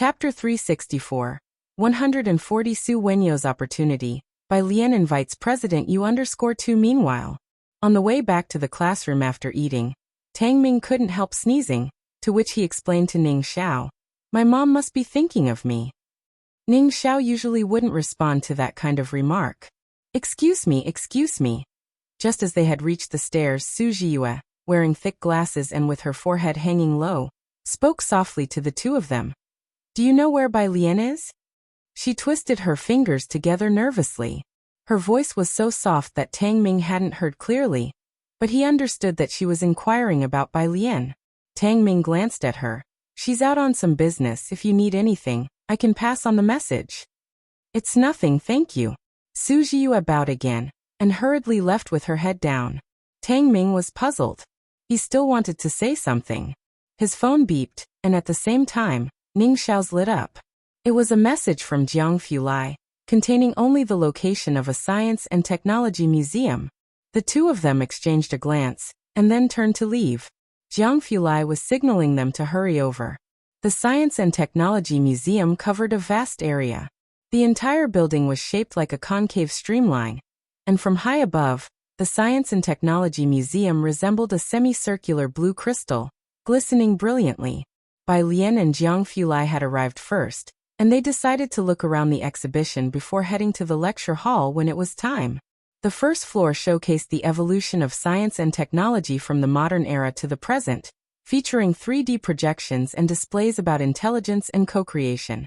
Chapter 364, 140 Su Wenyo's Opportunity, by Lien invites President U_2. Meanwhile, on the way back to the classroom after eating, Tang Ming couldn't help sneezing, to which he explained to Ning Xiao, "My mom must be thinking of me." Ning Xiao usually wouldn't respond to that kind of remark. Excuse me. Just as they had reached the stairs, Su Jiyue, wearing thick glasses and with her forehead hanging low, spoke softly to the two of them. "Do you know where Bai Lian is?" She twisted her fingers together nervously. Her voice was so soft that Tang Ming hadn't heard clearly, but he understood that she was inquiring about Bai Lian. Tang Ming glanced at her. "She's out on some business. If you need anything, I can pass on the message." "It's nothing, thank you." Su Jiyue bowed again, and hurriedly left with her head down. Tang Ming was puzzled. He still wanted to say something. His phone beeped, and at the same time, Ning Xiao's lit up. It was a message from Jiang Fulai, containing only the location of a science and technology museum. The two of them exchanged a glance, and then turned to leave. Jiang Fulai was signaling them to hurry over. The Science and Technology Museum covered a vast area. The entire building was shaped like a concave streamline, and from high above, the Science and Technology Museum resembled a semicircular blue crystal, glistening brilliantly. Bai Lian and Jiang Fulai had arrived first, and they decided to look around the exhibition before heading to the lecture hall when it was time. The first floor showcased the evolution of science and technology from the modern era to the present, featuring 3D projections and displays about intelligence and co-creation.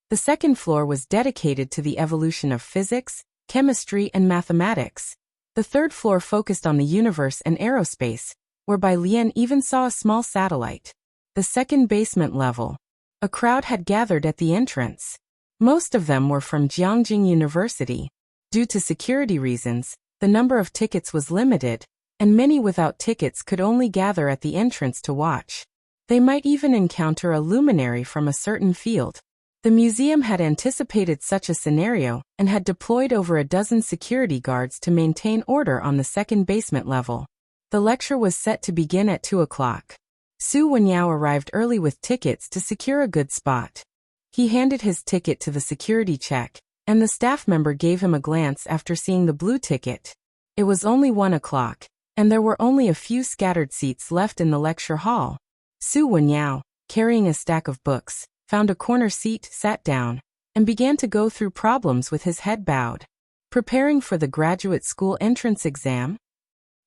The second floor was dedicated to the evolution of physics, chemistry, and mathematics. The third floor focused on the universe and aerospace, where Bai Lian even saw a small satellite. The second basement level. A crowd had gathered at the entrance. Most of them were from Jiangjing University. Due to security reasons, the number of tickets was limited, and many without tickets could only gather at the entrance to watch. They might even encounter a luminary from a certain field. The museum had anticipated such a scenario and had deployed over a dozen security guards to maintain order on the second basement level. The lecture was set to begin at 2 o'clock. Su Wenyao arrived early with tickets to secure a good spot. He handed his ticket to the security check, and the staff member gave him a glance after seeing the blue ticket. It was only 1 o'clock, and there were only a few scattered seats left in the lecture hall. Su Wenyao, carrying a stack of books, found a corner seat, sat down, and began to go through problems with his head bowed. "Preparing for the graduate school entrance exam?"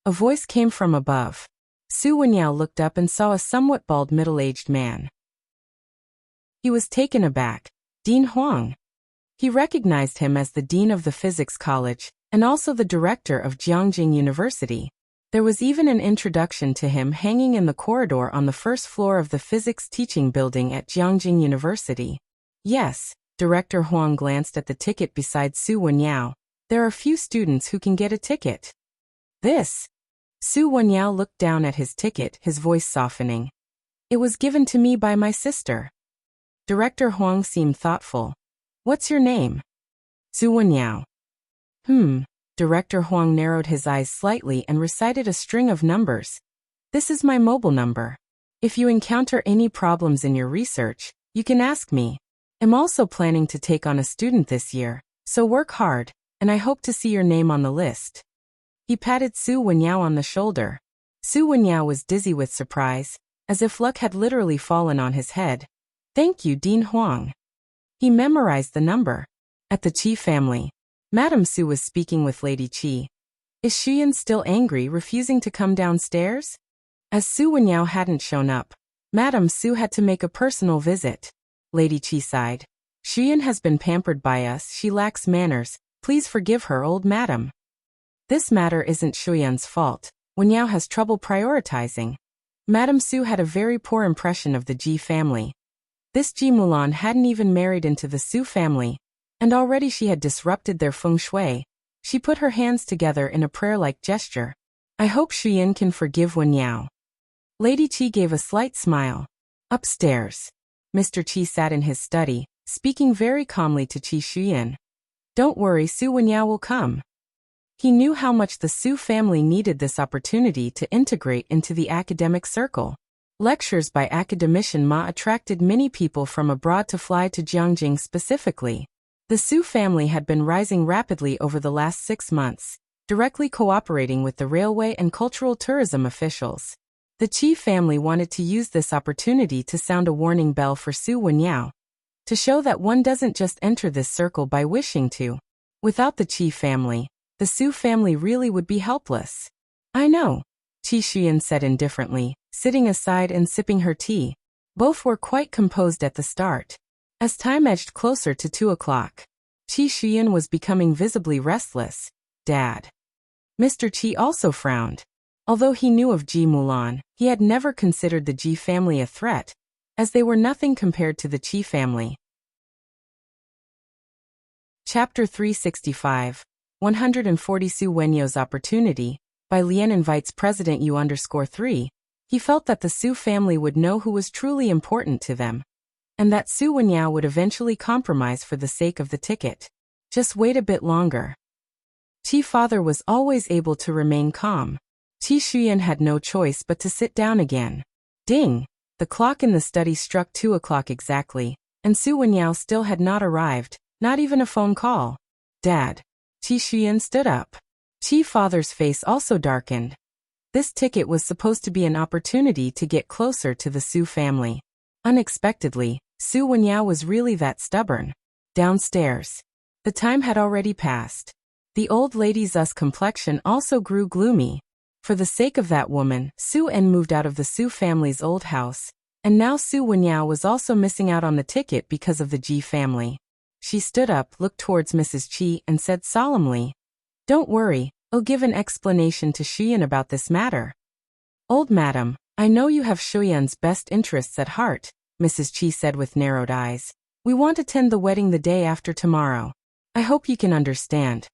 A voice came from above. Su Wenyao looked up and saw a somewhat bald middle-aged man. He was taken aback. Dean Huang. He recognized him as the dean of the physics college, and also the director of Jiangjing University. There was even an introduction to him hanging in the corridor on the first floor of the physics teaching building at Jiangjing University. "Yes," Director Huang glanced at the ticket beside Su Wenyao. "There are few students who can get a ticket." "This?" Su Wenyao looked down at his ticket, his voice softening. "It was given to me by my sister." Director Huang seemed thoughtful. "What's your name?" "Su Wenyao." Director Huang narrowed his eyes slightly and recited a string of numbers. "This is my mobile number. If you encounter any problems in your research, you can ask me. I'm also planning to take on a student this year, so work hard, and I hope to see your name on the list." He patted Su Wenyao on the shoulder. Su Wenyao was dizzy with surprise, as if luck had literally fallen on his head. "Thank you, Dean Huang." He memorized the number. At the Qi family, Madame Su was speaking with Lady Qi. "Is Xuyan still angry, refusing to come downstairs?" As Su Wenyao hadn't shown up, Madame Su had to make a personal visit. Lady Qi sighed. "Xuyan has been pampered by us, she lacks manners, please forgive her, old madam." "This matter isn't Xuyan's fault. Wenyao has trouble prioritizing." Madame Su had a very poor impression of the Ji family. This Ji Mulan hadn't even married into the Su family, and already she had disrupted their feng shui. She put her hands together in a prayer-like gesture. "I hope Xuyan can forgive Wenyao." Lady Qi gave a slight smile. Upstairs, Mr. Qi sat in his study, speaking very calmly to Qi Xuyan. "Don't worry, Su Wenyao will come." He knew how much the Su family needed this opportunity to integrate into the academic circle. Lectures by academician Ma attracted many people from abroad to fly to Jiangjing specifically. The Su family had been rising rapidly over the last 6 months, directly cooperating with the railway and cultural tourism officials. The Qi family wanted to use this opportunity to sound a warning bell for Su Wenyao, to show that one doesn't just enter this circle by wishing to. Without the Qi family, the Su family really would be helpless. I know, Qi Xuyan said indifferently, sitting aside and sipping her tea. Both were quite composed at the start. As time edged closer to 2 o'clock, Qi Xuyan was becoming visibly restless. Dad. Mr. Qi also frowned. Although he knew of Ji Mulan, he had never considered the Ji family a threat, as they were nothing compared to the Qi family. Chapter 365, 140 Su Wenyou's Opportunity, by Lian invites President U_3. He felt that the Su family would know who was truly important to them, and that Su Wenyao would eventually compromise for the sake of the ticket. Just wait a bit longer. Qi father was always able to remain calm. Qi Xuyan had no choice but to sit down again. Ding! The clock in the study struck 2 o'clock exactly, and Su Wenyao still had not arrived, not even a phone call. Dad. Qi Xuyan stood up. Qi father's face also darkened. This ticket was supposed to be an opportunity to get closer to the Su family. Unexpectedly, Su Wenyao was really that stubborn. Downstairs. The time had already passed. The old lady's complexion also grew gloomy. For the sake of that woman, Su En moved out of the Su family's old house, and now Su Wenyao was also missing out on the ticket because of the Ji family. She stood up, looked towards Mrs. Qi, and said solemnly, "Don't worry, I'll give an explanation to Xuyan about this matter." "Old madam, I know you have Xuyan's best interests at heart," Mrs. Qi said with narrowed eyes. "We want to attend the wedding the day after tomorrow. I hope you can understand.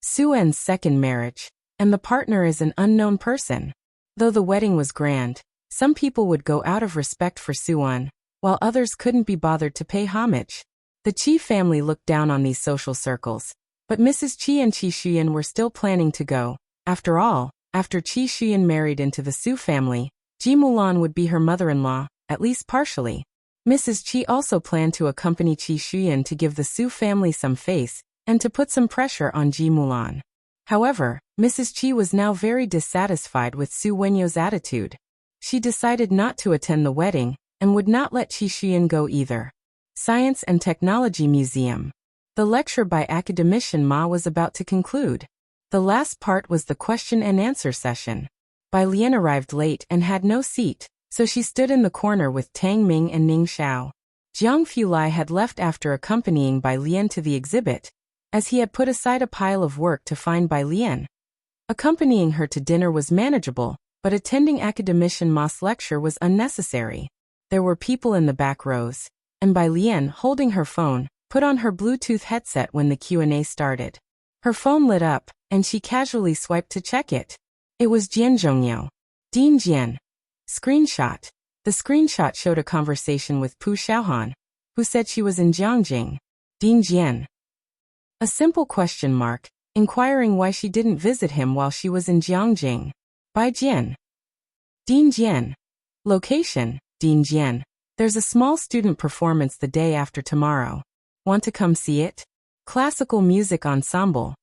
Su En's second marriage, and the partner is an unknown person. Though the wedding was grand, some people would go out of respect for Su En, while others couldn't be bothered to pay homage." The Qi family looked down on these social circles, but Mrs. Qi and Qi Xuyan were still planning to go. After all, after Qi Xuyan married into the Su family, Ji Mulan would be her mother-in-law, at least partially. Mrs. Qi also planned to accompany Qi Xuyan to give the Su family some face, and to put some pressure on Ji Mulan. However, Mrs. Qi was now very dissatisfied with Su Wenyou's attitude. She decided not to attend the wedding, and would not let Qi Xuyan go either. Science and Technology Museum. The lecture by academician Ma was about to conclude. The last part was the question and answer session. Bai Lian arrived late and had no seat, so she stood in the corner with Tang Ming and Ning Xiao. Jiang Fulai had left after accompanying Bai Lian to the exhibit, as he had put aside a pile of work to find Bai Lian. Accompanying her to dinner was manageable, but attending academician Ma's lecture was unnecessary. There were people in the back rows, and Bai Lian, holding her phone, put on her Bluetooth headset when the Q&A started. Her phone lit up, and she casually swiped to check it. It was Jian Zhongyao. Din Jian. Screenshot. The screenshot showed a conversation with Pu Xiaohan, who said she was in Jiangjing. Din Jian. A simple question mark, inquiring why she didn't visit him while she was in Jiangjing. Bai Jian. Din Jian. Location, Din Jian. There's a small student performance the day after tomorrow. Want to come see it? Classical music ensemble.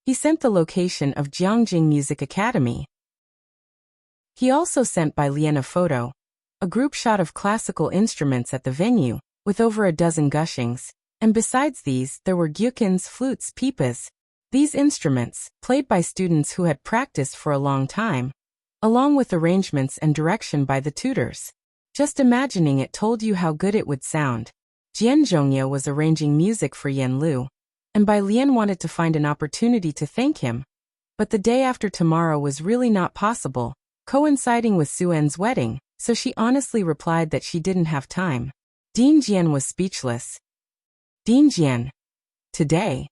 He sent the location of Jiangjing Music Academy. He also sent Bai Lian a photo, a group shot of classical instruments at the venue, with over a dozen gushings. And besides these, there were gyukins, flutes, pipas. These instruments, played by students who had practiced for a long time, along with arrangements and direction by the tutors. Just imagining it told you how good it would sound. Jian Zhongye was arranging music for Yan Lu, and Bai Lian wanted to find an opportunity to thank him. But the day after tomorrow was really not possible, coinciding with Su En's wedding, so she honestly replied that she didn't have time. Din Jian was speechless. Din Jian. Today?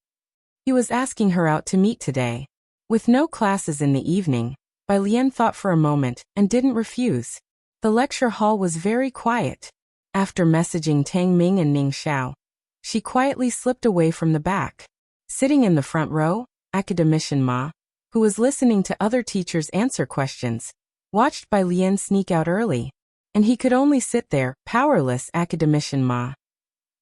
He was asking her out to meet today. With no classes in the evening, Bai Lian thought for a moment and didn't refuse. The lecture hall was very quiet. After messaging Tang Ming and Ning Xiao, she quietly slipped away from the back. Sitting in the front row, academician Ma, who was listening to other teachers answer questions, watched Bai Lian sneak out early. and he could only sit there, powerless. Academician Ma.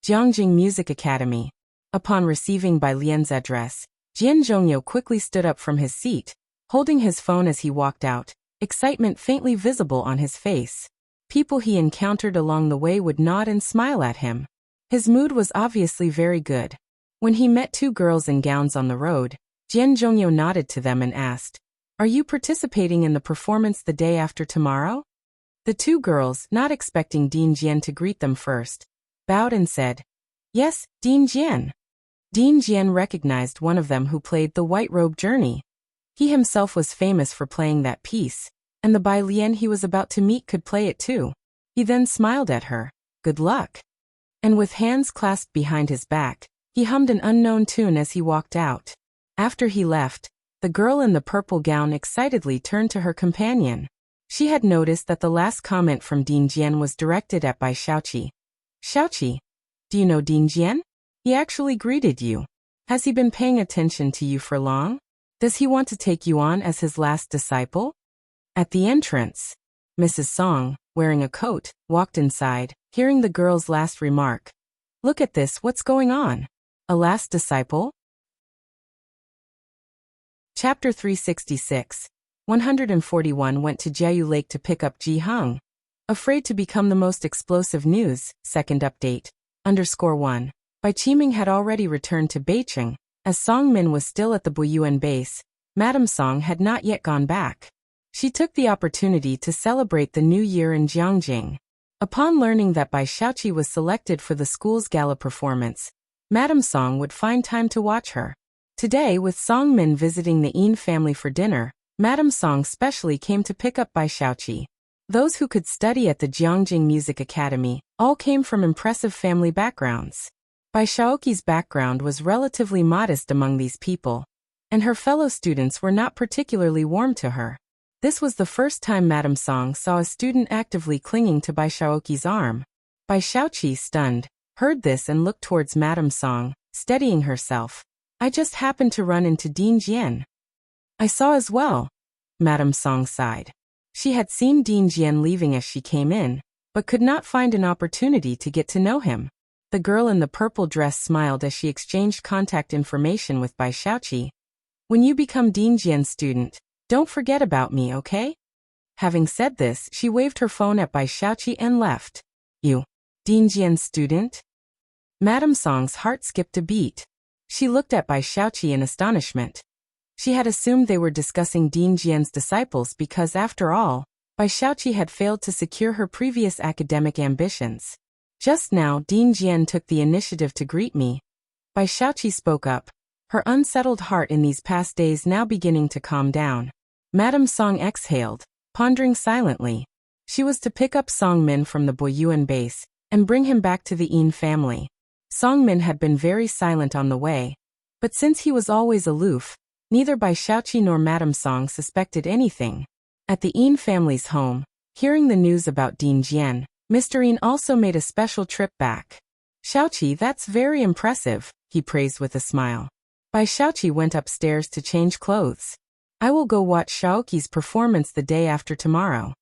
Jiangjing Music Academy. Upon receiving Bai Lian's address, Jian Zhongyo quickly stood up from his seat, holding his phone as he walked out, excitement faintly visible on his face. People he encountered along the way would nod and smile at him. His mood was obviously very good. When he met two girls in gowns on the road, Jian Zhongyo nodded to them and asked, "Are you participating in the performance the day after tomorrow?" The two girls, not expecting Dean Jian to greet them first, bowed and said, "Yes, Dean Jian." Dean Jian recognized one of them who played the White Robe Journey. He himself was famous for playing that piece, and the Bai Lian he was about to meet could play it too. He then smiled at her. "Good luck." And with hands clasped behind his back, he hummed an unknown tune as he walked out. After he left, the girl in the purple gown excitedly turned to her companion. She had noticed that the last comment from Dean Jian was directed at Bai Xiaoqi. "Xiaoqi, do you know Dean Jian? He actually greeted you. Has he been paying attention to you for long? Does he want to take you on as his last disciple?" At the entrance, Mrs. Song, wearing a coat, walked inside, hearing the girl's last remark. "Look at this, what's going on? A last disciple?" Chapter 366. 141 went to Jiayu Lake to pick up Ji Heng. Afraid to become the most explosive news, second update. _1. Bai Qiming had already returned to Beicheng. As Song Min was still at the Boyuan base, Madame Song had not yet gone back. She took the opportunity to celebrate the new year in Jiangjing. Upon learning that Bai Xiaoqi was selected for the school's gala performance, Madame Song would find time to watch her. Today, with Song Min visiting the Yin family for dinner, Madame Song specially came to pick up Bai Xiaoqi. Those who could study at the Jiangjing Music Academy all came from impressive family backgrounds. Bai Xiaoqi's background was relatively modest among these people, and her fellow students were not particularly warm to her. This was the first time Madame Song saw a student actively clinging to Bai Xiaoqi's arm. Bai Xiaoqi, stunned, heard this and looked towards Madame Song, steadying herself. "I just happened to run into Dean Jian." "I saw as well." Madame Song sighed. She had seen Dean Jian leaving as she came in, but could not find an opportunity to get to know him. The girl in the purple dress smiled as she exchanged contact information with Bai Xiaoqi. "When you become Dean Jian's student, don't forget about me, okay?" Having said this, she waved her phone at Bai Xiaoqi and left. "You, Dean Jian's student?" Madame Song's heart skipped a beat. She looked at Bai Xiaoqi in astonishment. She had assumed they were discussing Dean Jian's disciples because, after all, Bai Xiaoqi had failed to secure her previous academic ambitions. "Just now, Dean Jian took the initiative to greet me." Bai Xiaoqi spoke up, her unsettled heart in these past days now beginning to calm down. Madame Song exhaled, pondering silently. She was to pick up Song Min from the Boyuan base and bring him back to the Yin family. Song Min had been very silent on the way, but since he was always aloof, neither Bai Xiaoqi nor Madame Song suspected anything. At the Yin family's home, hearing the news about Dean Jian, Mr. Yin also made a special trip back. "Xiaoqi, that's very impressive," he praised with a smile. Bai Xiaoqi went upstairs to change clothes. "I will go watch Xiaoqi's performance the day after tomorrow."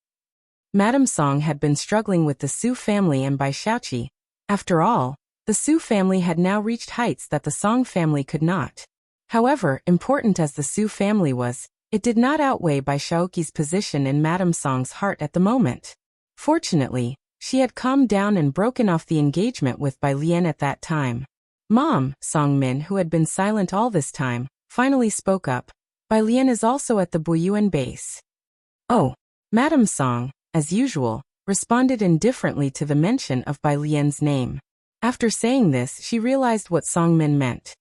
Madame Song had been struggling with the Su family and Bai Xiaoqi. After all, the Su family had now reached heights that the Song family could not. However, important as the Su family was, it did not outweigh Bai Xiaoqi's position in Madame Song's heart at the moment. Fortunately, she had calmed down and broken off the engagement with Bai Lian at that time. "Mom," Song Min, who had been silent all this time, finally spoke up. "Bai Lian is also at the Boyuan base." "Oh." Madame Song, as usual, responded indifferently to the mention of Bai Lian's name. After saying this, she realized what Song Min meant.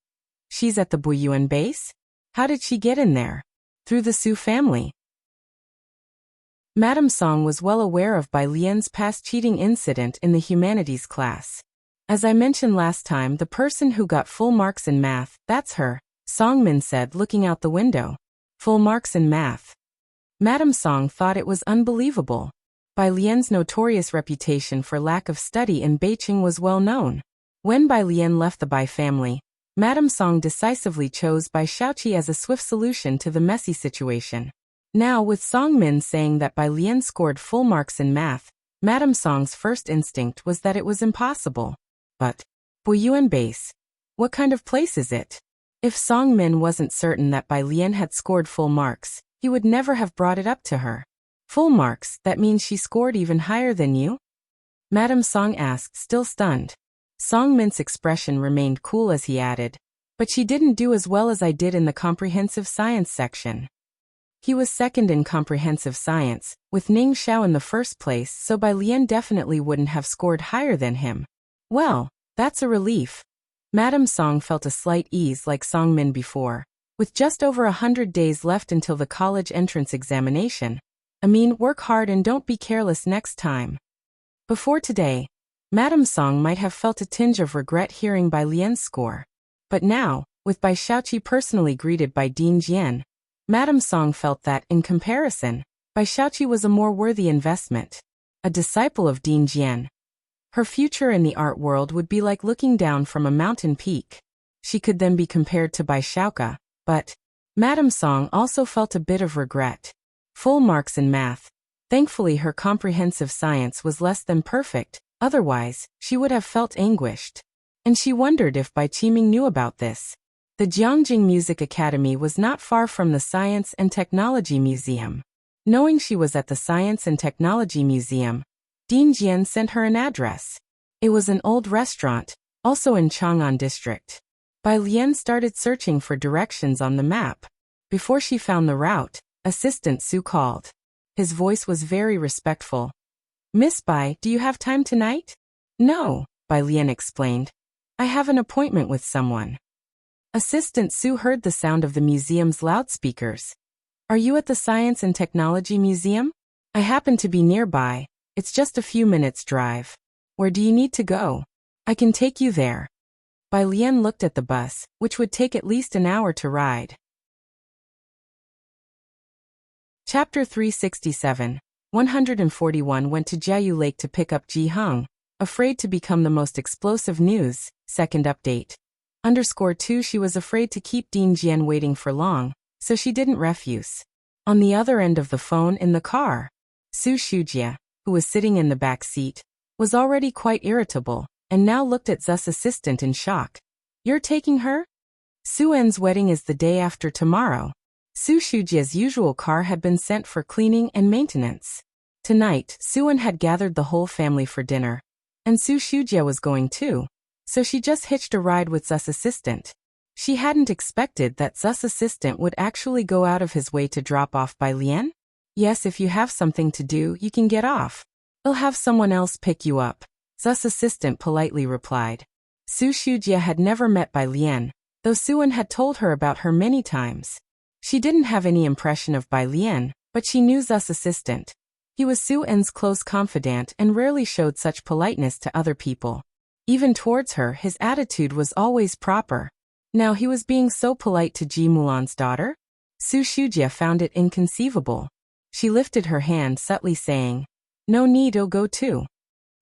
She's at the Boyuan base? How did she get in there? Through the Su family. Madame Song was well aware of Bai Lian's past cheating incident in the humanities class. "As I mentioned last time, the person who got full marks in math, that's her," Song Min said, looking out the window. Full marks in math. Madame Song thought it was unbelievable. Bai Lian's notorious reputation for lack of study in Beicheng was well known. When Bai Lian left the Bai family, Madame Song decisively chose Bai Xiaoqi as a swift solution to the messy situation. Now, with Song Min saying that Bai Lian scored full marks in math, Madame Song's first instinct was that it was impossible. But, Boyuan Base. What kind of place is it? If Song Min wasn't certain that Bai Lian had scored full marks, he would never have brought it up to her. Full marks, that means she scored even higher than you? Madame Song asked, still stunned. Song Min's expression remained cool as he added, but she didn't do as well as I did in the comprehensive science section. He was second in comprehensive science, with Ning Xiao in the first place, so Bai Lian definitely wouldn't have scored higher than him. Well, that's a relief. Madame Song felt a slight ease like Song Min before. With just over 100 days left until the college entrance examination, I mean, work hard and don't be careless next time. Before today, Madame Song might have felt a tinge of regret hearing Bai Lian's score. But now, with Bai Xiaoqi personally greeted by Dean Jian, Madame Song felt that, in comparison, Bai Xiaoqi was a more worthy investment. A disciple of Dean Jian. Her future in the art world would be like looking down from a mountain peak. She could then be compared to Bai Xiaoqi, but Madame Song also felt a bit of regret. Full marks in math. Thankfully her comprehensive science was less than perfect, otherwise, she would have felt anguished. And she wondered if Bai Qiming knew about this. The Jiangjing Music Academy was not far from the Science and Technology Museum. Knowing she was at the Science and Technology Museum, Dean Jian sent her an address. It was an old restaurant, also in Chang'an District. Bai Lian started searching for directions on the map. Before she found the route, Assistant Su called. His voice was very respectful. Miss Bai, do you have time tonight? No, Bai Lian explained. I have an appointment with someone. Assistant Su heard the sound of the museum's loudspeakers. Are you at the Science and Technology Museum? I happen to be nearby. It's just a few minutes' drive. Where do you need to go? I can take you there. Bai Lian looked at the bus, which would take at least an hour to ride. Chapter 367. 141 went to Jiayu Lake to pick up Ji Heng, afraid to become the most explosive news. Second update. _2 She was afraid to keep Dean Jian waiting for long, so she didn't refuse. On the other end of the phone in the car, Su Shujie, who was sitting in the back seat, was already quite irritable, and now looked at Zu's assistant in shock. You're taking her? Su-en's wedding is the day after tomorrow. Su Shujie's usual car had been sent for cleaning and maintenance. Tonight, Su-en had gathered the whole family for dinner, and Su Shujie was going too, so she just hitched a ride with Zu's assistant. She hadn't expected that Zu's assistant would actually go out of his way to drop off Bai Lian. Yes, if you have something to do, you can get off. I'll have someone else pick you up, Zu's assistant politely replied. Su Shujie had never met Bai Lian, though Su-en had told her about her many times. She didn't have any impression of Bai Lian, but she knew Zu's assistant. He was Su-en's close confidant and rarely showed such politeness to other people. Even towards her, his attitude was always proper. Now he was being so polite to Ji Mulan's daughter? Su Shujie found it inconceivable. She lifted her hand subtly saying, No need, I'll go too.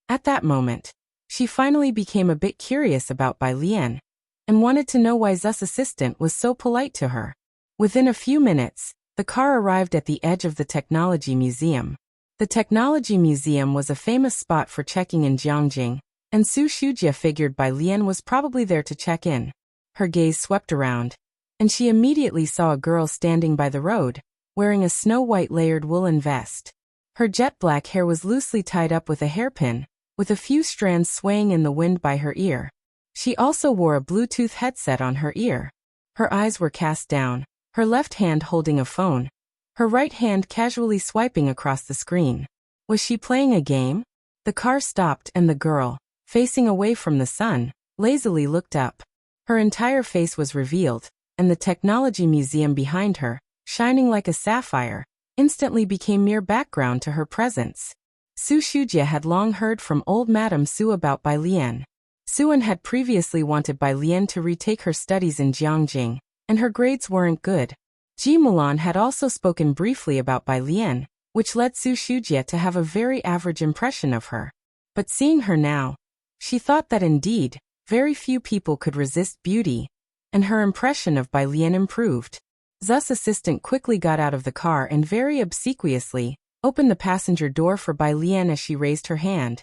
At that moment, she finally became a bit curious about Bai Lian, and wanted to know why Zu's assistant was so polite to her. Within a few minutes, the car arrived at the edge of the Technology Museum. The Technology Museum was a famous spot for checking in Jiangjing, and Su Shujie figured Bai Lian was probably there to check in. Her gaze swept around, and she immediately saw a girl standing by the road, wearing a snow-white layered woolen vest. Her jet-black hair was loosely tied up with a hairpin, with a few strands swaying in the wind by her ear. She also wore a Bluetooth headset on her ear. Her eyes were cast down, her left hand holding a phone, her right hand casually swiping across the screen. Was she playing a game? The car stopped and the girl, facing away from the sun, lazily looked up. Her entire face was revealed, and the Technology Museum behind her, shining like a sapphire, instantly became mere background to her presence. Su Shujie had long heard from old Madame Su about Bai Lian. Su-en had previously wanted Bai Lian to retake her studies in Jiangjing, and her grades weren't good. Ji Mulan had also spoken briefly about Bai Lian, which led Su Shujie to have a very average impression of her. But seeing her now, she thought that indeed, very few people could resist beauty, and her impression of Bai Lian improved. Zu's assistant quickly got out of the car and very obsequiously, opened the passenger door for Bai Lian as she raised her hand.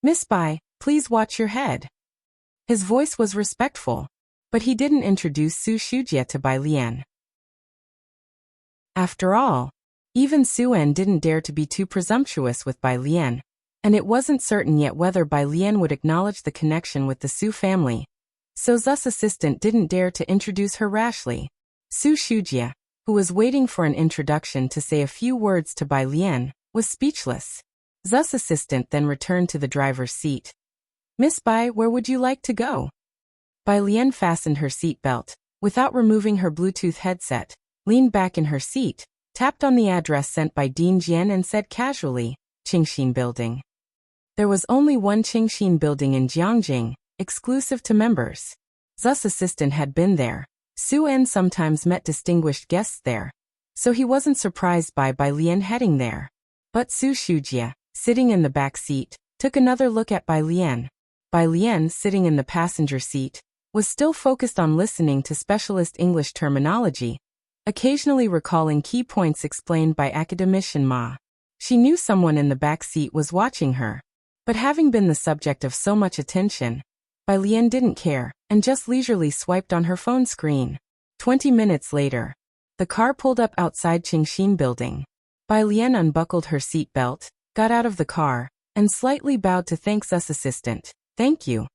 "Miss Bai, please watch your head." His voice was respectful, but he didn't introduce Su Shujie to Bai Lian. After all, even Su En didn't dare to be too presumptuous with Bai Lian, and it wasn't certain yet whether Bai Lian would acknowledge the connection with the Su family, so Zu's assistant didn't dare to introduce her rashly. Su Shujie, who was waiting for an introduction to say a few words to Bai Lian, was speechless. Zu's assistant then returned to the driver's seat. "Miss Bai, where would you like to go?" Bai Lian fastened her seat belt, without removing her Bluetooth headset, leaned back in her seat, tapped on the address sent by Dean Jian and said casually, "Qingxin Building." There was only one Qingxin building in Jiangjing, exclusive to members. Zu's assistant had been there. Su En sometimes met distinguished guests there, so he wasn't surprised by Bai Lian heading there. But Su Shujie, sitting in the back seat, took another look at Bai Lian. Bai Lian, sitting in the passenger seat, was still focused on listening to specialist English terminology, occasionally recalling key points explained by academician Ma. She knew someone in the back seat was watching her, but having been the subject of so much attention, Bai Lian didn't care, and just leisurely swiped on her phone screen. 20 minutes later, the car pulled up outside Qingxin Building. Bai Lian unbuckled her seat belt, got out of the car, and slightly bowed to thank Zu's assistant. "Thank you."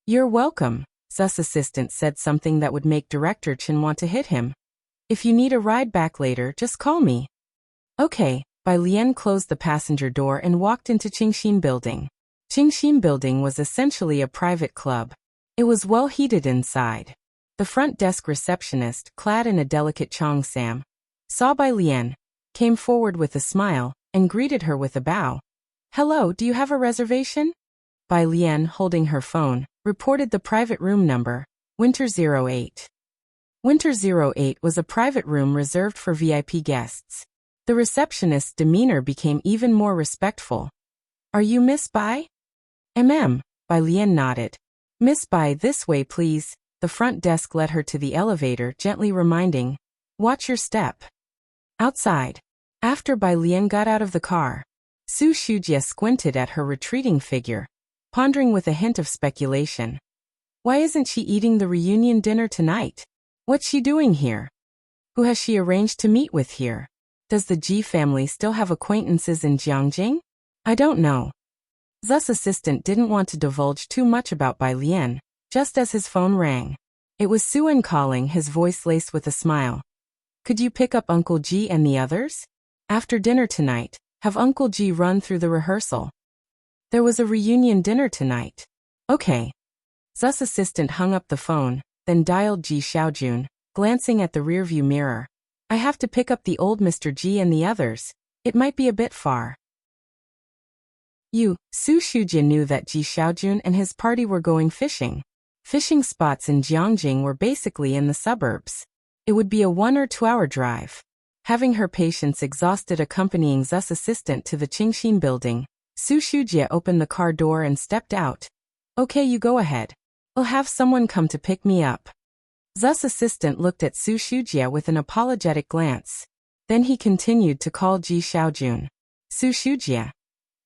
"You're welcome." Zu's assistant said something that would make Director Chen want to hit him. "If you need a ride back later, just call me." "Okay." Bai Lian closed the passenger door and walked into Qingxin Building. Qingxin Building was essentially a private club. It was well heated inside. The front desk receptionist, clad in a delicate cheongsam, saw Bai Lian, came forward with a smile, and greeted her with a bow. "Hello, do you have a reservation?" Bai Lian, holding her phone, reported the private room number, Winter 08. Winter 08 was a private room reserved for VIP guests. The receptionist's demeanor became even more respectful. "Are you Miss Bai?" Bai Lian nodded. "Miss Bai, this way please." The front desk led her to the elevator, gently reminding, "Watch your step." Outside, after Bai Lian got out of the car, Su Shujie squinted at her retreating figure, pondering with a hint of speculation. Why isn't she eating the reunion dinner tonight? What's she doing here? Who has she arranged to meet with here? Does the Ji family still have acquaintances in Jiangjing? I don't know. Zu's assistant didn't want to divulge too much about Bai Lian, just as his phone rang. It was Su En calling, his voice laced with a smile. "Could you pick up Uncle Ji and the others? After dinner tonight, have Uncle Ji run through the rehearsal. There was a reunion dinner tonight." "Okay." Zu's assistant hung up the phone, then dialed Ji Xiaojun, glancing at the rearview mirror. "I have to pick up the old Mr. Ji and the others. It might be a bit far." Su Shujie knew that Ji Xiaojun and his party were going fishing. Fishing spots in Jiangjing were basically in the suburbs. It would be a 1 or 2 hour drive. Having her patience exhausted accompanying Zu's assistant to the Qingxin Building, Su Shujie opened the car door and stepped out. "Okay, you go ahead. I'll have someone come to pick me up." Zu's assistant looked at Su Shujie with an apologetic glance. Then he continued to call Ji Xiaojun. "Su Shujie."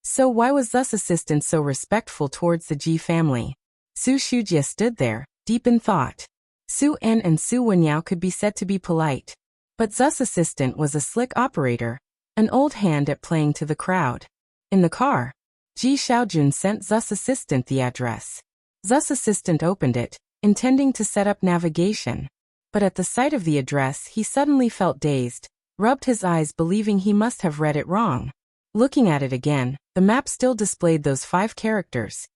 So why was Zu's assistant so respectful towards the Ji family? Su Shujie stood there, deep in thought. Su En and Su Wenyao could be said to be polite, but Zu's assistant was a slick operator, an old hand at playing to the crowd. In the car, Ji Xiaojun sent Zu's assistant the address. Zu's assistant opened it, intending to set up navigation, but at the sight of the address he suddenly felt dazed, rubbed his eyes believing he must have read it wrong. Looking at it again, the map still displayed those 5 characters.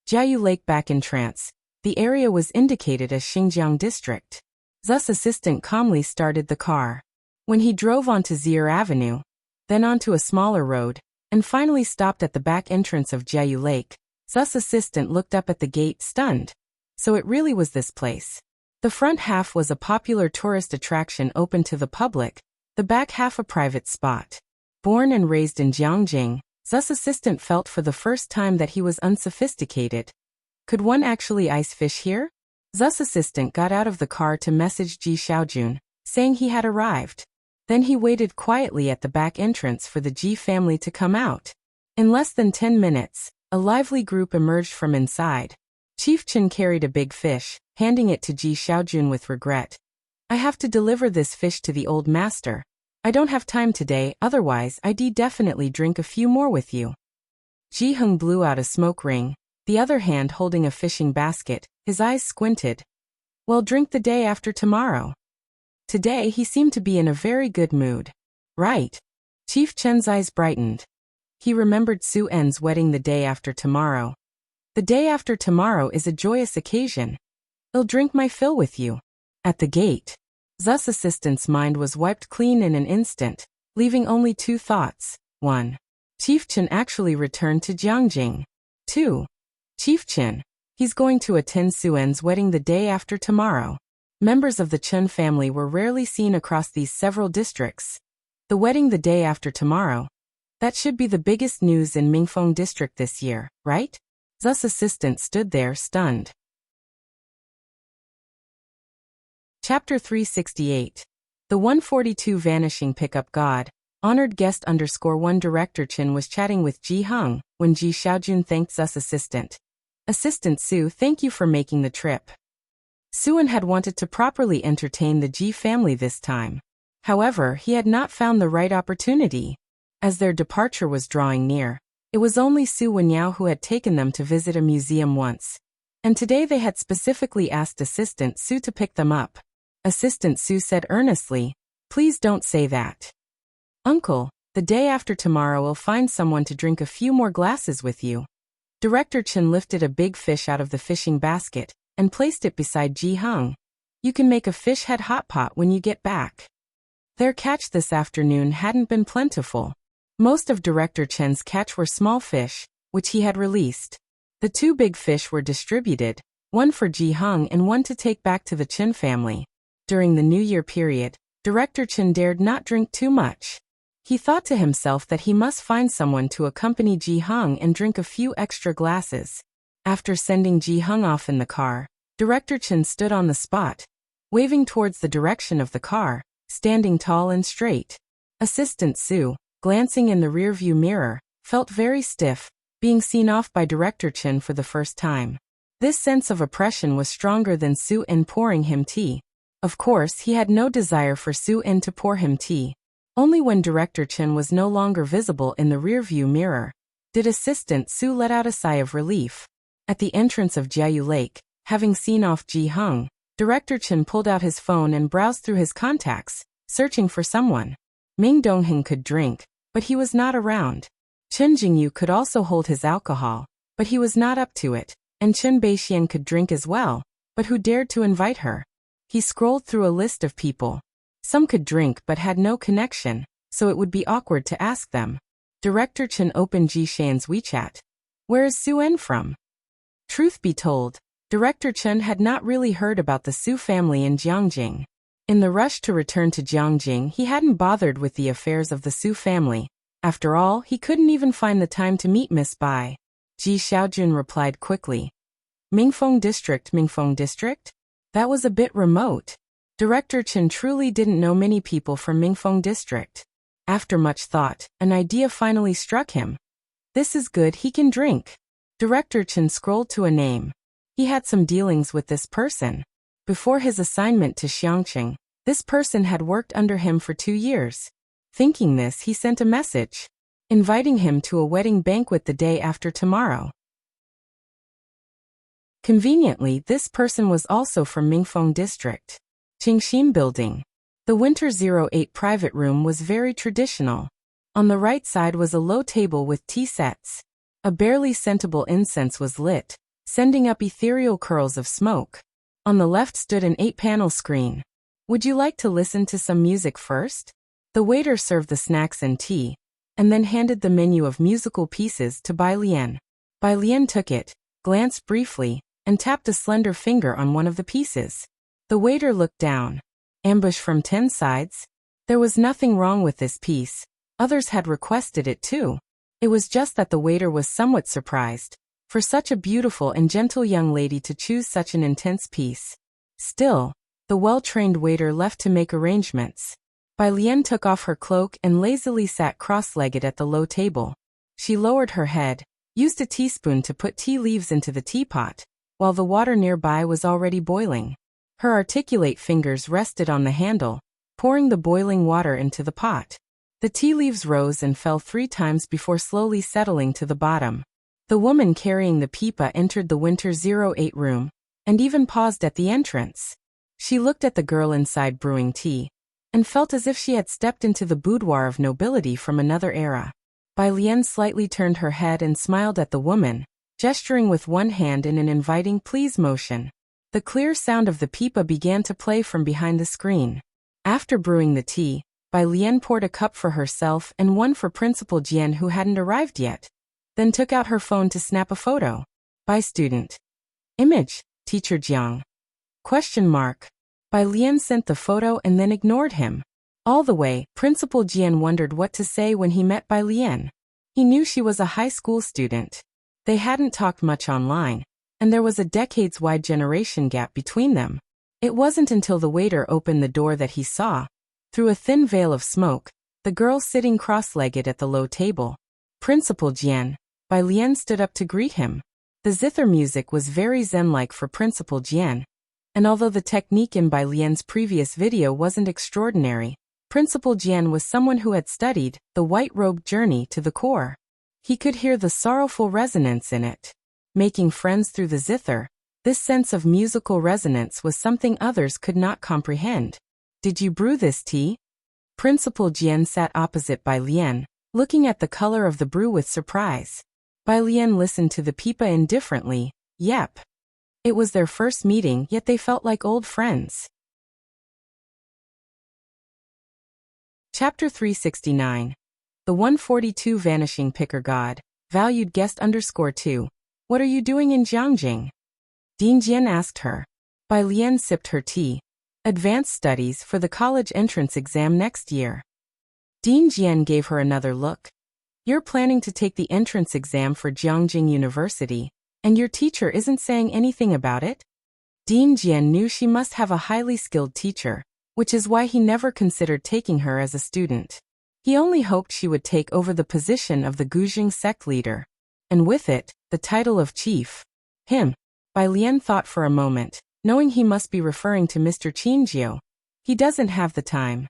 Jiayu Lake back in trance. The area was indicated as Xinjiang District. Zu's assistant calmly started the car. When he drove onto Zier Avenue, then onto a smaller road, and finally stopped at the back entrance of Jiayu Lake, Zu's assistant looked up at the gate, stunned. So it really was this place. The front half was a popular tourist attraction open to the public, the back half a private spot. Born and raised in Jiangjing, Zu's assistant felt for the first time that he was unsophisticated. Could one actually ice fish here? Zu's assistant got out of the car to message Ji Xiaojun, saying he had arrived. Then he waited quietly at the back entrance for the Ji family to come out. In less than 10 minutes, a lively group emerged from inside. Chief Chen carried a big fish, handing it to Ji Xiaojun with regret. I have to deliver this fish to the old master. I don't have time today, otherwise I'd definitely drink a few more with you. Ji Heng blew out a smoke ring, the other hand holding a fishing basket, his eyes squinted. Well, drink the day after tomorrow. Today he seemed to be in a very good mood. Right. Chief Chen's eyes brightened. He remembered Su En's wedding the day after tomorrow. The day after tomorrow is a joyous occasion. I'll drink my fill with you. At the gate, Zu's assistant's mind was wiped clean in an instant, leaving only two thoughts. 1. Chief Chen actually returned to Jiangjing. 2. Chief Chen. He's going to attend Su En's wedding the day after tomorrow. Members of the Chen family were rarely seen across these several districts. The wedding the day after tomorrow. That should be the biggest news in Mingfeng district this year, right? Zu's assistant stood there stunned. Chapter 368. The 142 Vanishing Pickup God. Honored guest _1 Director Chen was chatting with Ji Heng when Ji Xiaojun thanked Zu's assistant. Assistant Su, thank you for making the trip. Suen had wanted to properly entertain the Ji family this time. However, he had not found the right opportunity. As their departure was drawing near, it was only Su Wenyao who had taken them to visit a museum once. And today they had specifically asked Assistant Su to pick them up. Assistant Su said earnestly, please don't say that. Uncle, the day after tomorrow we'll find someone to drink a few more glasses with you. Director Chen lifted a big fish out of the fishing basket and placed it beside Ji Heng. You can make a fish head hot pot when you get back. Their catch this afternoon hadn't been plentiful. Most of Director Chen's catch were small fish, which he had released. The two big fish were distributed, one for Ji Heng and one to take back to the Chen family. During the New Year period, Director Chen dared not drink too much. He thought to himself that he must find someone to accompany Ji Heng and drink a few extra glasses. After sending Ji Heng off in the car, Director Chen stood on the spot, waving towards the direction of the car, standing tall and straight. Assistant Su, glancing in the rearview mirror, felt very stiff, being seen off by Director Chen for the first time. This sense of oppression was stronger than Su En pouring him tea. Of course, he had no desire for Su En to pour him tea. Only when Director Chen was no longer visible in the rearview mirror did Assistant Su let out a sigh of relief. At the entrance of Jiayu Lake, having seen off Ji Heng, Director Chen pulled out his phone and browsed through his contacts, searching for someone. Ming Dongheng could drink, but he was not around. Chen Jingyu could also hold his alcohol, but he was not up to it, and Chen Beixian could drink as well, but who dared to invite her? He scrolled through a list of people. Some could drink but had no connection, so it would be awkward to ask them. Director Chen opened Ji Shan's WeChat. Where is Su En from? Truth be told, Director Chen had not really heard about the Su family in Jiangjing. In the rush to return to Jiangjing, he hadn't bothered with the affairs of the Su family. After all, he couldn't even find the time to meet Miss Bai. Ji Xiaojun replied quickly. Mingfeng District? That was a bit remote. Director Chen truly didn't know many people from Mingfeng District. After much thought, an idea finally struck him. This is good, he can drink. Director Chen scrolled to a name. He had some dealings with this person. Before his assignment to Xiangqing, this person had worked under him for 2 years. Thinking this, he sent a message, inviting him to a wedding banquet the day after tomorrow. Conveniently, this person was also from Mingfeng District. Qingxin Building. The Winter 08 private room was very traditional. On the right side was a low table with tea sets. A barely scentable incense was lit, sending up ethereal curls of smoke. On the left stood an 8-panel screen. Would you like to listen to some music first? The waiter served the snacks and tea, and then handed the menu of musical pieces to Bai Lian. Bai Lian took it, glanced briefly, and tapped a slender finger on one of the pieces. The waiter looked down. Ambush from 10 sides? There was nothing wrong with this piece. Others had requested it too. It was just that the waiter was somewhat surprised. For such a beautiful and gentle young lady to choose such an intense piece. Still, the well-trained waiter left to make arrangements. Bai Lian took off her cloak and lazily sat cross-legged at the low table. She lowered her head, used a teaspoon to put tea leaves into the teapot, while the water nearby was already boiling. Her articulate fingers rested on the handle, pouring the boiling water into the pot. The tea leaves rose and fell 3 times before slowly settling to the bottom. The woman carrying the pipa entered the Winter 08 room, and even paused at the entrance. She looked at the girl inside brewing tea, and felt as if she had stepped into the boudoir of nobility from another era. Bai Lian slightly turned her head and smiled at the woman, gesturing with one hand in an inviting please motion. The clear sound of the pipa began to play from behind the screen. After brewing the tea, Bai Lian poured a cup for herself and one for Principal Jian who hadn't arrived yet, then took out her phone to snap a photo. By student. Image, Teacher Jiang. Question mark. Bai Lian sent the photo and then ignored him. All the way, Principal Jian wondered what to say when he met Bai Lian. He knew she was a high school student. They hadn't talked much online, and there was a decades-wide generation gap between them. It wasn't until the waiter opened the door that he saw, through a thin veil of smoke, the girl sitting cross-legged at the low table. Principal Jian. Bai Lian stood up to greet him. The zither music was very zen-like for Principal Jian, and although the technique in Bai Lian's previous video wasn't extraordinary, Principal Jian was someone who had studied the white-robed journey to the core. He could hear the sorrowful resonance in it. Making friends through the zither, this sense of musical resonance was something others could not comprehend. Did you brew this tea? Principal Jian sat opposite Bai Lian, looking at the color of the brew with surprise. Bai Lian listened to the pipa indifferently. Yep. It was their first meeting, yet they felt like old friends. Chapter 369. The 142 Vanishing Picker God. Valued guest _2. What are you doing in Jiangjing? Ding Jian asked her. Bai Lian sipped her tea. Advanced studies for the college entrance exam next year. Ding Jian gave her another look. You're planning to take the entrance exam for Jiangjing University, and your teacher isn't saying anything about it? Ding Jian knew she must have a highly skilled teacher, which is why he never considered taking her as a student. He only hoped she would take over the position of the Guzheng sect leader, and with it, the title of chief. Him. Bai Lian thought for a moment, knowing he must be referring to Mr. Qinjiu. He doesn't have the time.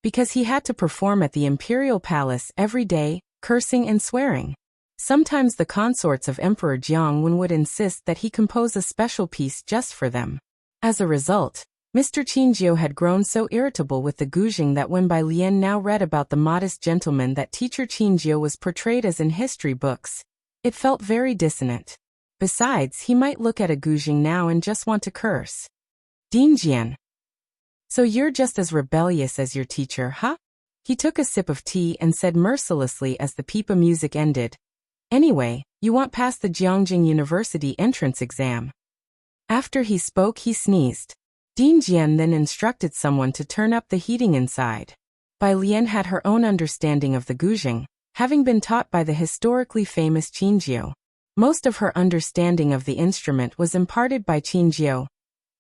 Because he had to perform at the imperial palace every day, cursing and swearing. Sometimes the consorts of Emperor Jiangwen would insist that he compose a special piece just for them. As a result, Mr. Qinjiu had grown so irritable with the Guzheng that when Bai Lian now read about the modest gentleman that teacher Qinjiu was portrayed as in history books, it felt very dissonant. Besides, he might look at a Guzheng now and just want to curse. Ding Jian. So you're just as rebellious as your teacher, huh? He took a sip of tea and said mercilessly as the pipa music ended. Anyway, you want past the Jiangjing University entrance exam. After he spoke, he sneezed. Ding Jian then instructed someone to turn up the heating inside. Bai Lian had her own understanding of the Guzheng, having been taught by the historically famous Qinjiu. Most of her understanding of the instrument was imparted by Qinjiu,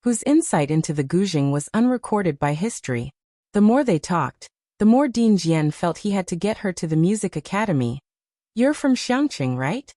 whose insight into the Guzheng was unrecorded by history. The more they talked, the more Ding Jian felt he had to get her to the music academy. You're from Xiangqing, right?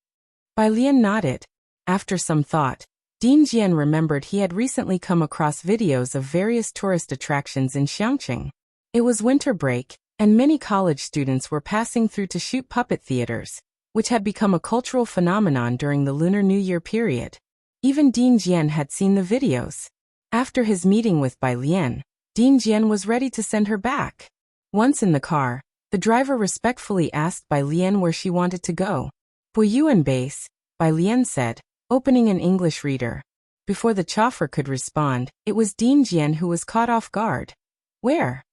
Bai Lian nodded. After some thought, Ding Jian remembered he had recently come across videos of various tourist attractions in Xiangqing. It was winter break, and many college students were passing through to shoot puppet theaters, which had become a cultural phenomenon during the Lunar New Year period. Even Ding Jian had seen the videos. After his meeting with Bai Lian, Ding Jian was ready to send her back. Once in the car, the driver respectfully asked Bai Lian where she wanted to go. Buyuan base, Bai Lian said, opening an English reader. Before the chauffeur could respond, it was Ding Jian who was caught off guard. Where?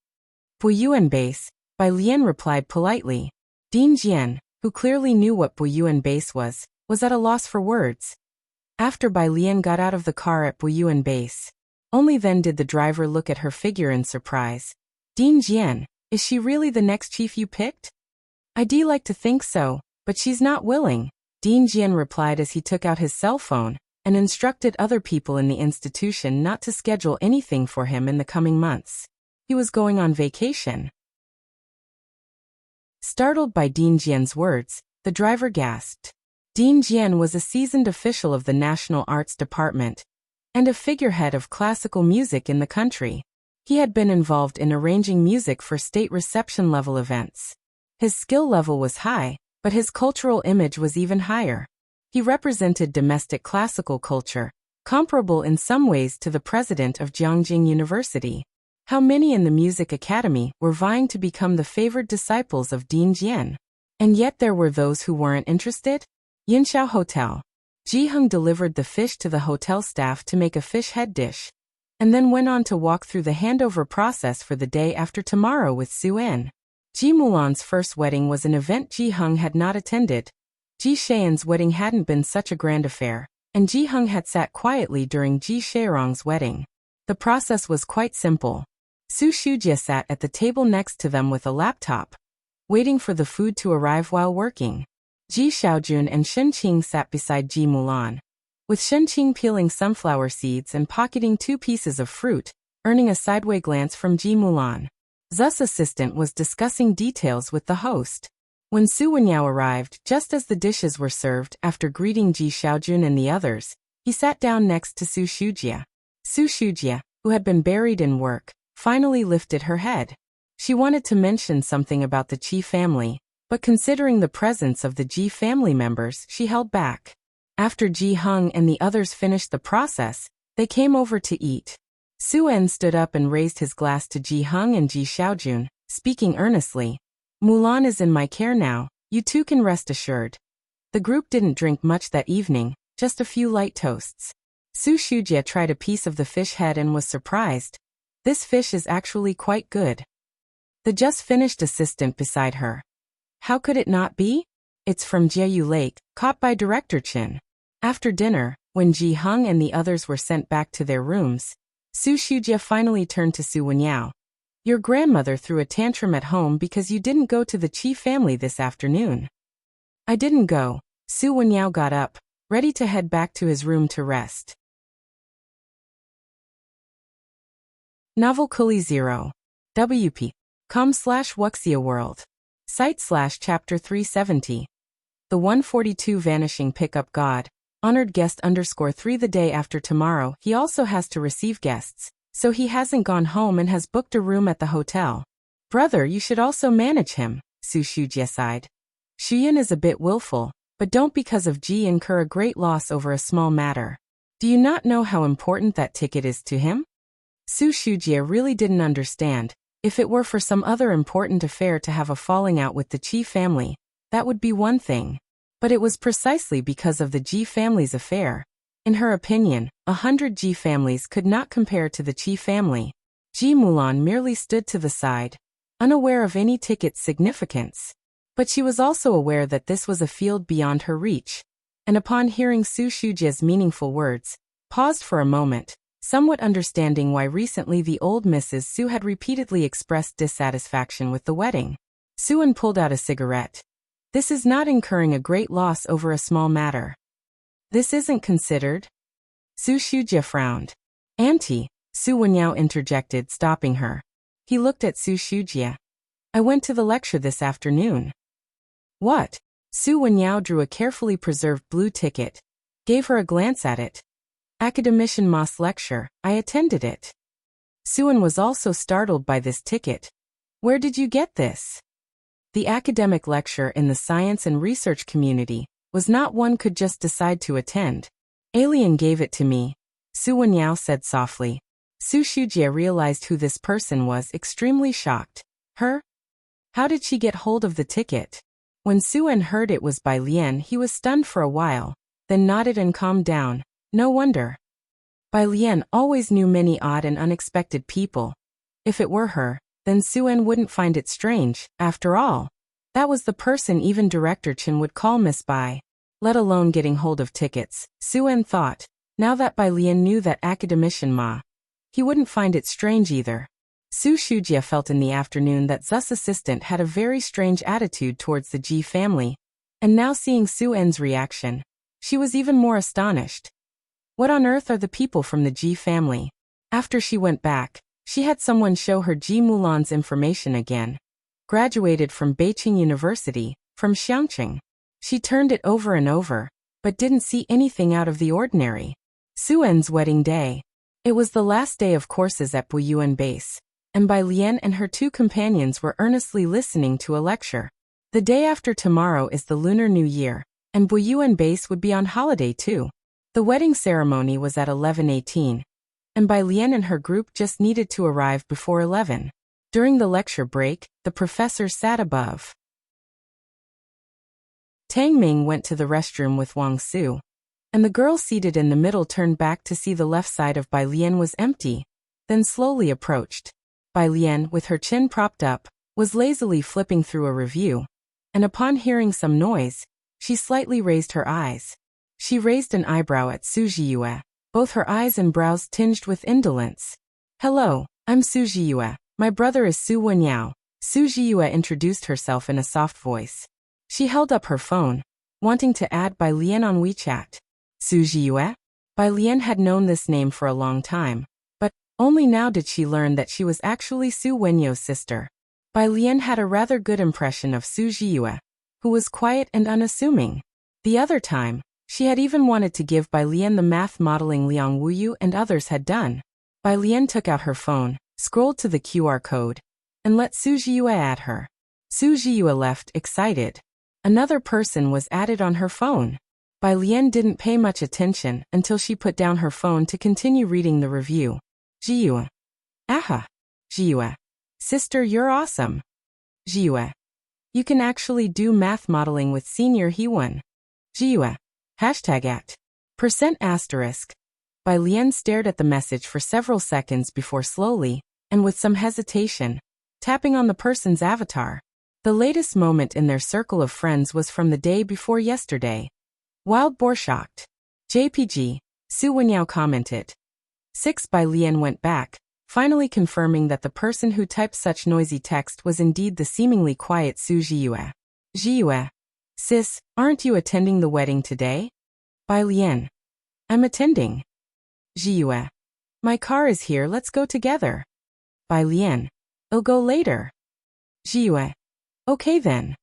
Buyuan base, Bai Lian replied politely. Ding Jian, who clearly knew what Buyuan base was at a loss for words. After Bai Lian got out of the car at Buyuan base, only then did the driver look at her figure in surprise. Ding Jian, is she really the next chief you picked? I'd like to think so, but she's not willing, Ding Jian replied as he took out his cell phone and instructed other people in the institution not to schedule anything for him in the coming months. He was going on vacation. Startled by Dean Jian's words, the driver gasped. Dean Jian was a seasoned official of the National Arts Department and a figurehead of classical music in the country. He had been involved in arranging music for state reception-level events. His skill level was high, but his cultural image was even higher. He represented domestic classical culture, comparable in some ways to the president of Jiangjing University. How many in the Music Academy were vying to become the favored disciples of Dean Jian? And yet there were those who weren't interested? Yinxiao Hotel. Ji Heng delivered the fish to the hotel staff to make a fish head dish, and then went on to walk through the handover process for the day after tomorrow with Su En. Ji Mulan's first wedding was an event Ji Heng had not attended. Ji Xian's wedding hadn't been such a grand affair, and Ji Heng had sat quietly during Ji Shairong's wedding. The process was quite simple. Su Shujie sat at the table next to them with a laptop, waiting for the food to arrive while working. Ji Xiaojun and Shen Qing sat beside Ji Mulan, with Shen Qing peeling sunflower seeds and pocketing 2 pieces of fruit, earning a sideway glance from Ji Mulan. Zu's assistant was discussing details with the host. When Su Wenyao arrived, just as the dishes were served, after greeting Ji Xiaojun and the others, he sat down next to Su Shujie. Su Shujie, who had been buried in work, finally lifted her head. She wanted to mention something about the Qi family, but considering the presence of the Ji family members, she held back. After Ji Heng and the others finished the process, they came over to eat. Su En stood up and raised his glass to Ji Heng and Ji Xiaojun, speaking earnestly. Mulan is in my care now, you two can rest assured. The group didn't drink much that evening, just a few light toasts. Su Shujie tried a piece of the fish head and was surprised. This fish is actually quite good. The just-finished assistant beside her. How could it not be? It's from Jieyu Lake, caught by Director Qin. After dinner, when Ji Heng and the others were sent back to their rooms, Su Shujie finally turned to Su Wenyao. Your grandmother threw a tantrum at home because you didn't go to the Qi family this afternoon. I didn't go. Su Wenyao got up, ready to head back to his room to rest. Novel Kuli 0. wp.com/Wuxia World. Site/chapter 370. The 142 Vanishing Pickup God. Honored guest _3 the day after tomorrow. He also has to receive guests, so he hasn't gone home and has booked a room at the hotel. Brother, you should also manage him, Su Shujie sighed. Shuyan is a bit willful, but don't because of Ji incur a great loss over a small matter. Do you not know how important that ticket is to him? Su Shujie really didn't understand. If it were for some other important affair to have a falling out with the Qi family, that would be one thing. But it was precisely because of the Ji family's affair. In her opinion, 100 Ji families could not compare to the Qi family. Ji Mulan merely stood to the side, unaware of any ticket's significance. But she was also aware that this was a field beyond her reach, and upon hearing Su Shujie's meaningful words, paused for a moment, somewhat understanding why recently the old Mrs. Su had repeatedly expressed dissatisfaction with the wedding. Su-en pulled out a cigarette. This is not incurring a great loss over a small matter. This isn't considered? Su Shujie frowned. Auntie, Su Wenyao interjected, stopping her. He looked at Su Shujie. I went to the lecture this afternoon. What? Su Wenyao drew a carefully preserved blue ticket, gave her a glance at it. Academician Ma's lecture, I attended it. Su-en was also startled by this ticket. Where did you get this? The academic lecture in the science and research community was not one could just decide to attend. Alien gave it to me, Su Wenyao said softly. Su Shujie realized who this person was, extremely shocked. Her? How did she get hold of the ticket? When Su-en heard it was by Lian, he was stunned for a while, then nodded and calmed down. No wonder. Bai Lian always knew many odd and unexpected people. If it were her, then Su-en wouldn't find it strange. After all, that was the person even Director Qin would call Miss Bai. Let alone getting hold of tickets, Su-en thought. Now that Bai Lian knew that academician Ma, he wouldn't find it strange either. Su Shujie felt in the afternoon that Zu's assistant had a very strange attitude towards the Ji family, and now seeing Su-en's reaction, she was even more astonished. What on earth are the people from the Ji family? After she went back, She had someone show her Ji Mulan's information again. Graduated from Beijing University, from Xiangqing. She turned it over and over, but didn't see anything out of the ordinary. Suen's wedding day. It was the last day of courses at Buyuan Base, and Bai Lian and her two companions were earnestly listening to a lecture. The day after tomorrow is the Lunar New Year, and Buyuan Base would be on holiday too. The wedding ceremony was at 11:18, and Bai Lian and her group just needed to arrive before 11. During the lecture break, the professor sat above. Tang Ming went to the restroom with Wang Su, and the girl seated in the middle turned back to see the left side of Bai Lian was empty, then slowly approached. Bai Lian, with her chin propped up, was lazily flipping through a review, and upon hearing some noise, she slightly raised her eyes. She raised an eyebrow at Su Jiyue, both her eyes and brows tinged with indolence. "Hello, I'm Su Jiyue. My brother is Su Wenyao." Su Jiyue introduced herself in a soft voice. She held up her phone, wanting to add Bai Lian on WeChat. Su Jiyue? Bai Lian had known this name for a long time, but only now did she learn that she was actually Su Wenyao's sister. Bai Lian had a rather good impression of Su Jiyue, who was quiet and unassuming. The other time, she had even wanted to give Bai Lian the math modeling Liang Wuyu and others had done. Bai Lian took out her phone, scrolled to the QR code, and let Su Jiyue add her. Su Jiyue left, excited. Another person was added on her phone. Bai Lian didn't pay much attention until she put down her phone to continue reading the review. Jiyue. Aha. Jiyue. Sister, you're awesome. Jiyue. You can actually do math modeling with Senior Heewon. Jiyue. #@ %*. Bai Lian stared at the message for several seconds before slowly, and with some hesitation, tapping on the person's avatar. The latest moment in their circle of friends was from the day before yesterday. Wild boar shocked. JPG, Su Wenyao commented. 6 Bai Lian went back, finally confirming that the person who typed such noisy text was indeed the seemingly quiet Su Jiyue. Jiyue. Sis, aren't you attending the wedding today? Bai Lian. I'm attending. Jiyue. My car is here, let's go together. Bai Lian. I'll go later. Jiyue. Okay then.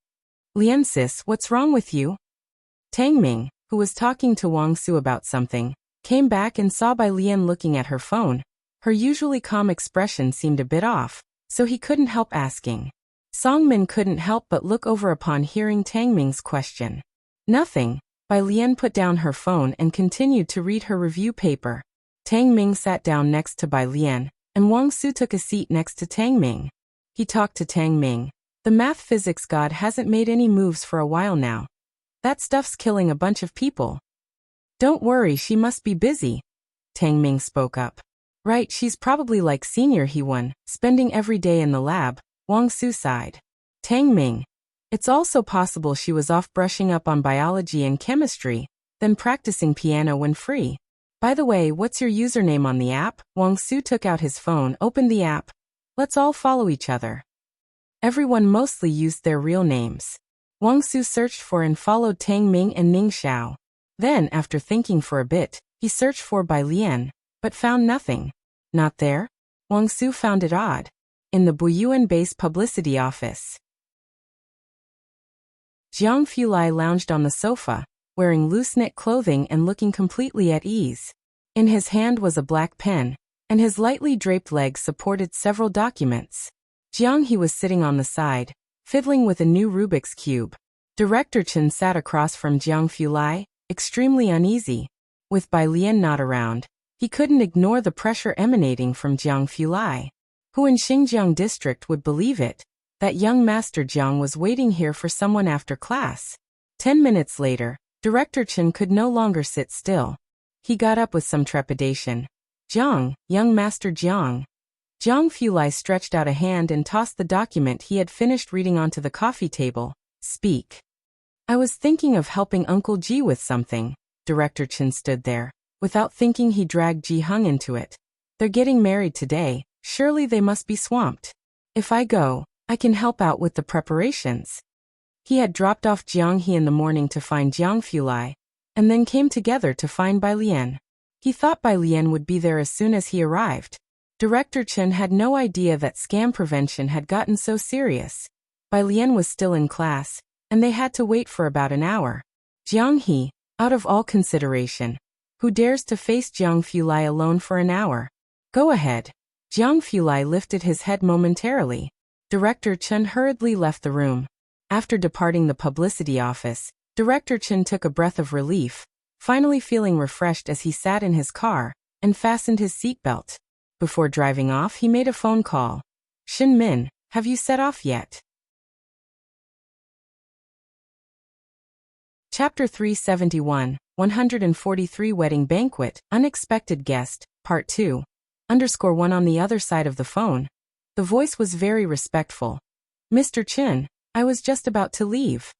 Lian sis, what's wrong with you? Tang Ming, who was talking to Wang Su about something, came back and saw Bai Lian looking at her phone. Her usually calm expression seemed a bit off, so he couldn't help asking. Song Min couldn't help but look over upon hearing Tang Ming's question. Nothing. Bai Lian put down her phone and continued to read her review paper. Tang Ming sat down next to Bai Lian, and Wang Su took a seat next to Tang Ming. He talked to Tang Ming. The math physics god hasn't made any moves for a while now. That stuff's killing a bunch of people. Don't worry, she must be busy. Tang Ming spoke up. Right, she's probably like Senior Heewon, spending every day in the lab. Wang Su sighed. Tang Ming. It's also possible she was off brushing up on biology and chemistry, then practicing piano when free. By the way, what's your username on the app? Wang Su took out his phone, opened the app. Let's all follow each other. Everyone mostly used their real names. Wang Su searched for and followed Tang Ming and Ning Xiao. Then, after thinking for a bit, he searched for Bai Lian, but found nothing. Not there? Wang Su found it odd. In the Buyuan Base publicity office. Jiang Fulai lounged on the sofa, wearing loose-knit clothing and looking completely at ease. In his hand was a black pen, and his lightly draped legs supported several documents. Jiang He was sitting on the side, fiddling with a new Rubik's Cube. Director Chen sat across from Jiang Fulai, extremely uneasy. With Bai Lian not around, he couldn't ignore the pressure emanating from Jiang Fulai. Who in Xinjiang district would believe it? That young Master Jiang was waiting here for someone after class. 10 minutes later, Director Chen could no longer sit still. He got up with some trepidation. Jiang, young Master Jiang. Jiang Fulai stretched out a hand and tossed the document he had finished reading onto the coffee table. Speak. I was thinking of helping Uncle Ji with something. Director Chen stood there. Without thinking, he dragged Ji Hung into it. They're getting married today. Surely they must be swamped. If I go, I can help out with the preparations. He had dropped off Jiang He in the morning to find Jiang Fulai, and then came together to find Bai Lian. He thought Bai Lian would be there as soon as he arrived. Director Chen had no idea that scam prevention had gotten so serious. Bai Lian was still in class, and they had to wait for about an hour. Jiang He, out of all consideration, who dares to face Jiang Fulai alone for an hour? Go ahead. Jiang Fulai lifted his head momentarily. Director Chen hurriedly left the room. After departing the publicity office, Director Chen took a breath of relief, finally feeling refreshed as he sat in his car and fastened his seatbelt. Before driving off, he made a phone call. Shin Min, have you set off yet? Chapter 371, 143 Wedding Banquet, Unexpected Guest, Part 2. _1 on the other side of the phone. The voice was very respectful. Mr. Chen, I was just about to leave.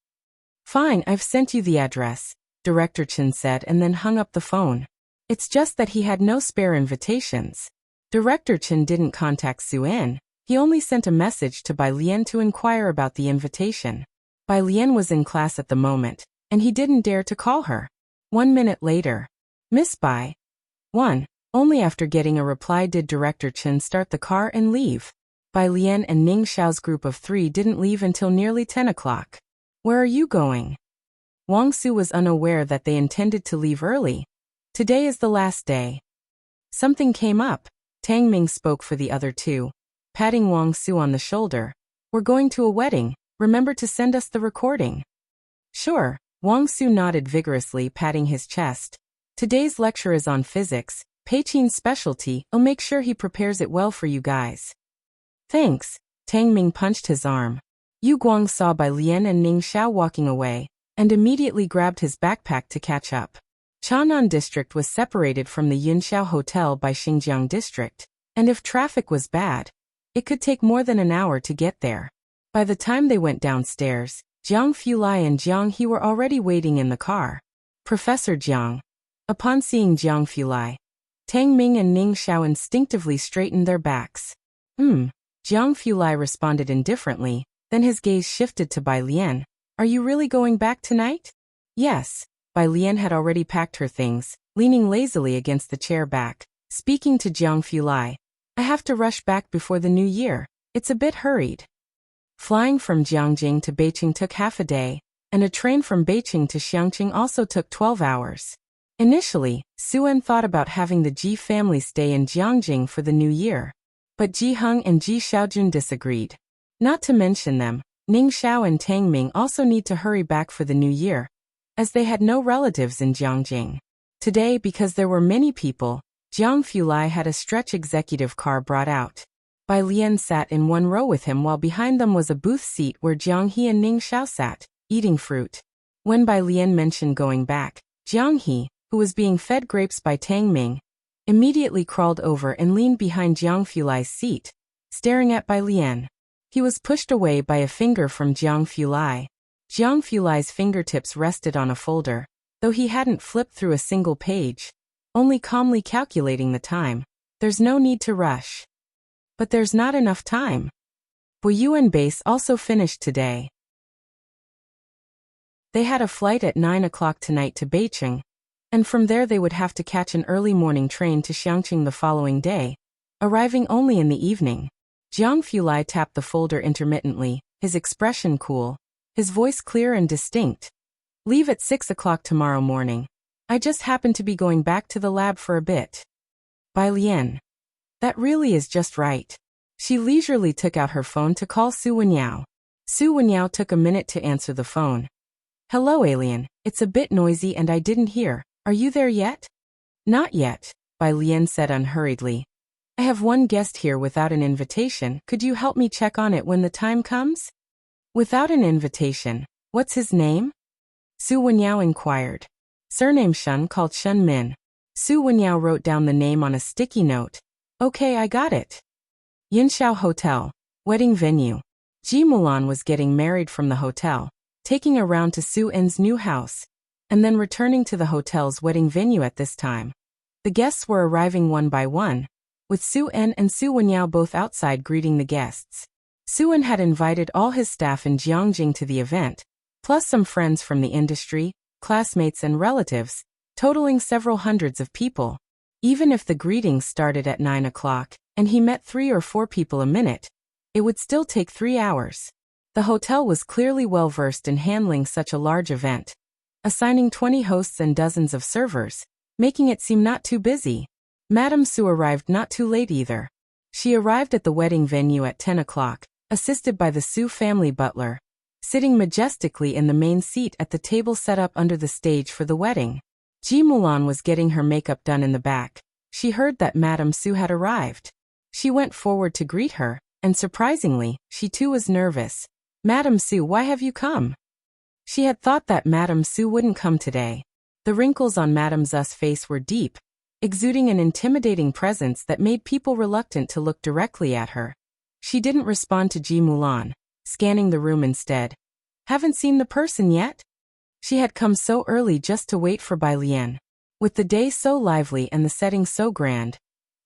Fine, I've sent you the address, Director Chen said and then hung up the phone. It's just that he had no spare invitations. Director Chen didn't contact Su-en. He only sent a message to Bai Lian to inquire about the invitation. Bai Lian was in class at the moment, and he didn't dare to call her. 1 minute later. Miss Bai. 1. Only after getting a reply did Director Chen start the car and leave. Bai Lian and Ning Xiao's group of 3 didn't leave until nearly 10 o'clock. Where are you going? Wang Su was unaware that they intended to leave early. Today is the last day. Something came up. Tang Ming spoke for the other 2, patting Wang Su on the shoulder. We're going to a wedding. Remember to send us the recording. Sure. Wang Su nodded vigorously, patting his chest. Today's lecture is on physics, Peiqin's specialty. I'll make sure he prepares it well for you guys. Thanks. Tang Ming punched his arm. Yu Guang saw Bai Lian and Ning Xiao walking away, and immediately grabbed his backpack to catch up. Chanan District was separated from the Yunxiao Hotel by Xinjiang District, and if traffic was bad, it could take more than an hour to get there. By the time they went downstairs, Jiang Fulai and Jiang He were already waiting in the car. Professor Jiang. Upon seeing Jiang Fulai, Tang Ming and Ning Xiao instinctively straightened their backs. Jiang Fulai responded indifferently, then his gaze shifted to Bai Lian. Are you really going back tonight? Yes. Bai Lian had already packed her things, leaning lazily against the chair back, speaking to Jiang Fulai. I have to rush back before the new year. It's a bit hurried. Flying from Jiangjing to Beijing took half a day, and a train from Beijing to Xiangqing also took 12 hours. Initially, Su-en thought about having the Ji family stay in Jiangjing for the new year. But Ji Heng and Ji Xiaojun disagreed. Not to mention them, Ning Xiao and Tang Ming also need to hurry back for the new year, as they had no relatives in Jiangjing. Today, because there were many people, Jiang Fulai had a stretch executive car brought out. Bai Lian sat in one row with him while behind them was a booth seat where Jiang He and Ning Xiao sat, eating fruit. When Bai Lian mentioned going back, Jiang He, who was being fed grapes by Tang Ming, immediately crawled over and leaned behind Jiang Fulai's seat, staring at Bai Lian. He was pushed away by a finger from Jiang Fulai. Jiang Fulai's fingertips rested on a folder, though he hadn't flipped through a single page, only calmly calculating the time. There's no need to rush. But there's not enough time. Boyuan base also finished today. They had a flight at 9 o'clock tonight to Beijing, and from there they would have to catch an early morning train to Xiangqing the following day, arriving only in the evening. Jiang Fulai tapped the folder intermittently, his expression cool, his voice clear and distinct. Leave at 6 o'clock tomorrow morning. I just happen to be going back to the lab for a bit. Bai Lian. That really is just right. She leisurely took out her phone to call Su Wenyao. Su Wenyao took a minute to answer the phone. Hello, alien. It's a bit noisy and I didn't hear. Are you there yet? Not yet, Bai Lian said unhurriedly. I have one guest here without an invitation. Could you help me check on it when the time comes? Without an invitation. What's his name? Su Wenyao inquired. Surname Shun, called Shun Min. Su Wenyao wrote down the name on a sticky note. Okay, I got it. Yinxiao Hotel. Wedding venue. Ji Mulan was getting married from the hotel, taking a round to Su-en's new house, and then returning to the hotel's wedding venue at this time. The guests were arriving one by one, with Su-en and Su Wenyao both outside greeting the guests. Su-en had invited all his staff in Jiangjing to the event, plus some friends from the industry, classmates and relatives, totaling several hundreds of people. Even if the greetings started at 9 o'clock, and he met 3 or 4 people a minute, it would still take 3 hours. The hotel was clearly well versed in handling such a large event, assigning 20 hosts and dozens of servers, making it seem not too busy. Madame Su arrived not too late either. She arrived at the wedding venue at 10 o'clock, assisted by the Su family butler, sitting majestically in the main seat at the table set up under the stage for the wedding. Ji Mulan was getting her makeup done in the back. She heard that Madame Su had arrived. She went forward to greet her, and surprisingly, she too was nervous. "Madame Su, why have you come?" She had thought that Madame Su wouldn't come today. The wrinkles on Madame Zu's face were deep, exuding an intimidating presence that made people reluctant to look directly at her. She didn't respond to Ji Mulan, scanning the room instead. "Haven't seen the person yet?" She had come so early just to wait for Bai Lian. With the day so lively and the setting so grand,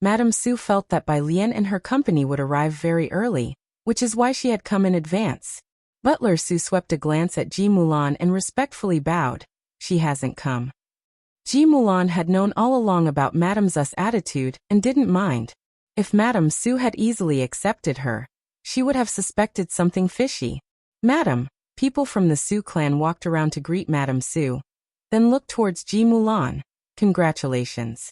Madame Su felt that Bai Lian and her company would arrive very early, which is why she had come in advance. Butler Su swept a glance at Ji Mulan and respectfully bowed. "She hasn't come." Ji Mulan had known all along about Madame Zu's attitude and didn't mind. If Madame Su had easily accepted her, she would have suspected something fishy. "Madam," people from the Su clan walked around to greet Madame Su, then looked towards Ji Mulan. "Congratulations."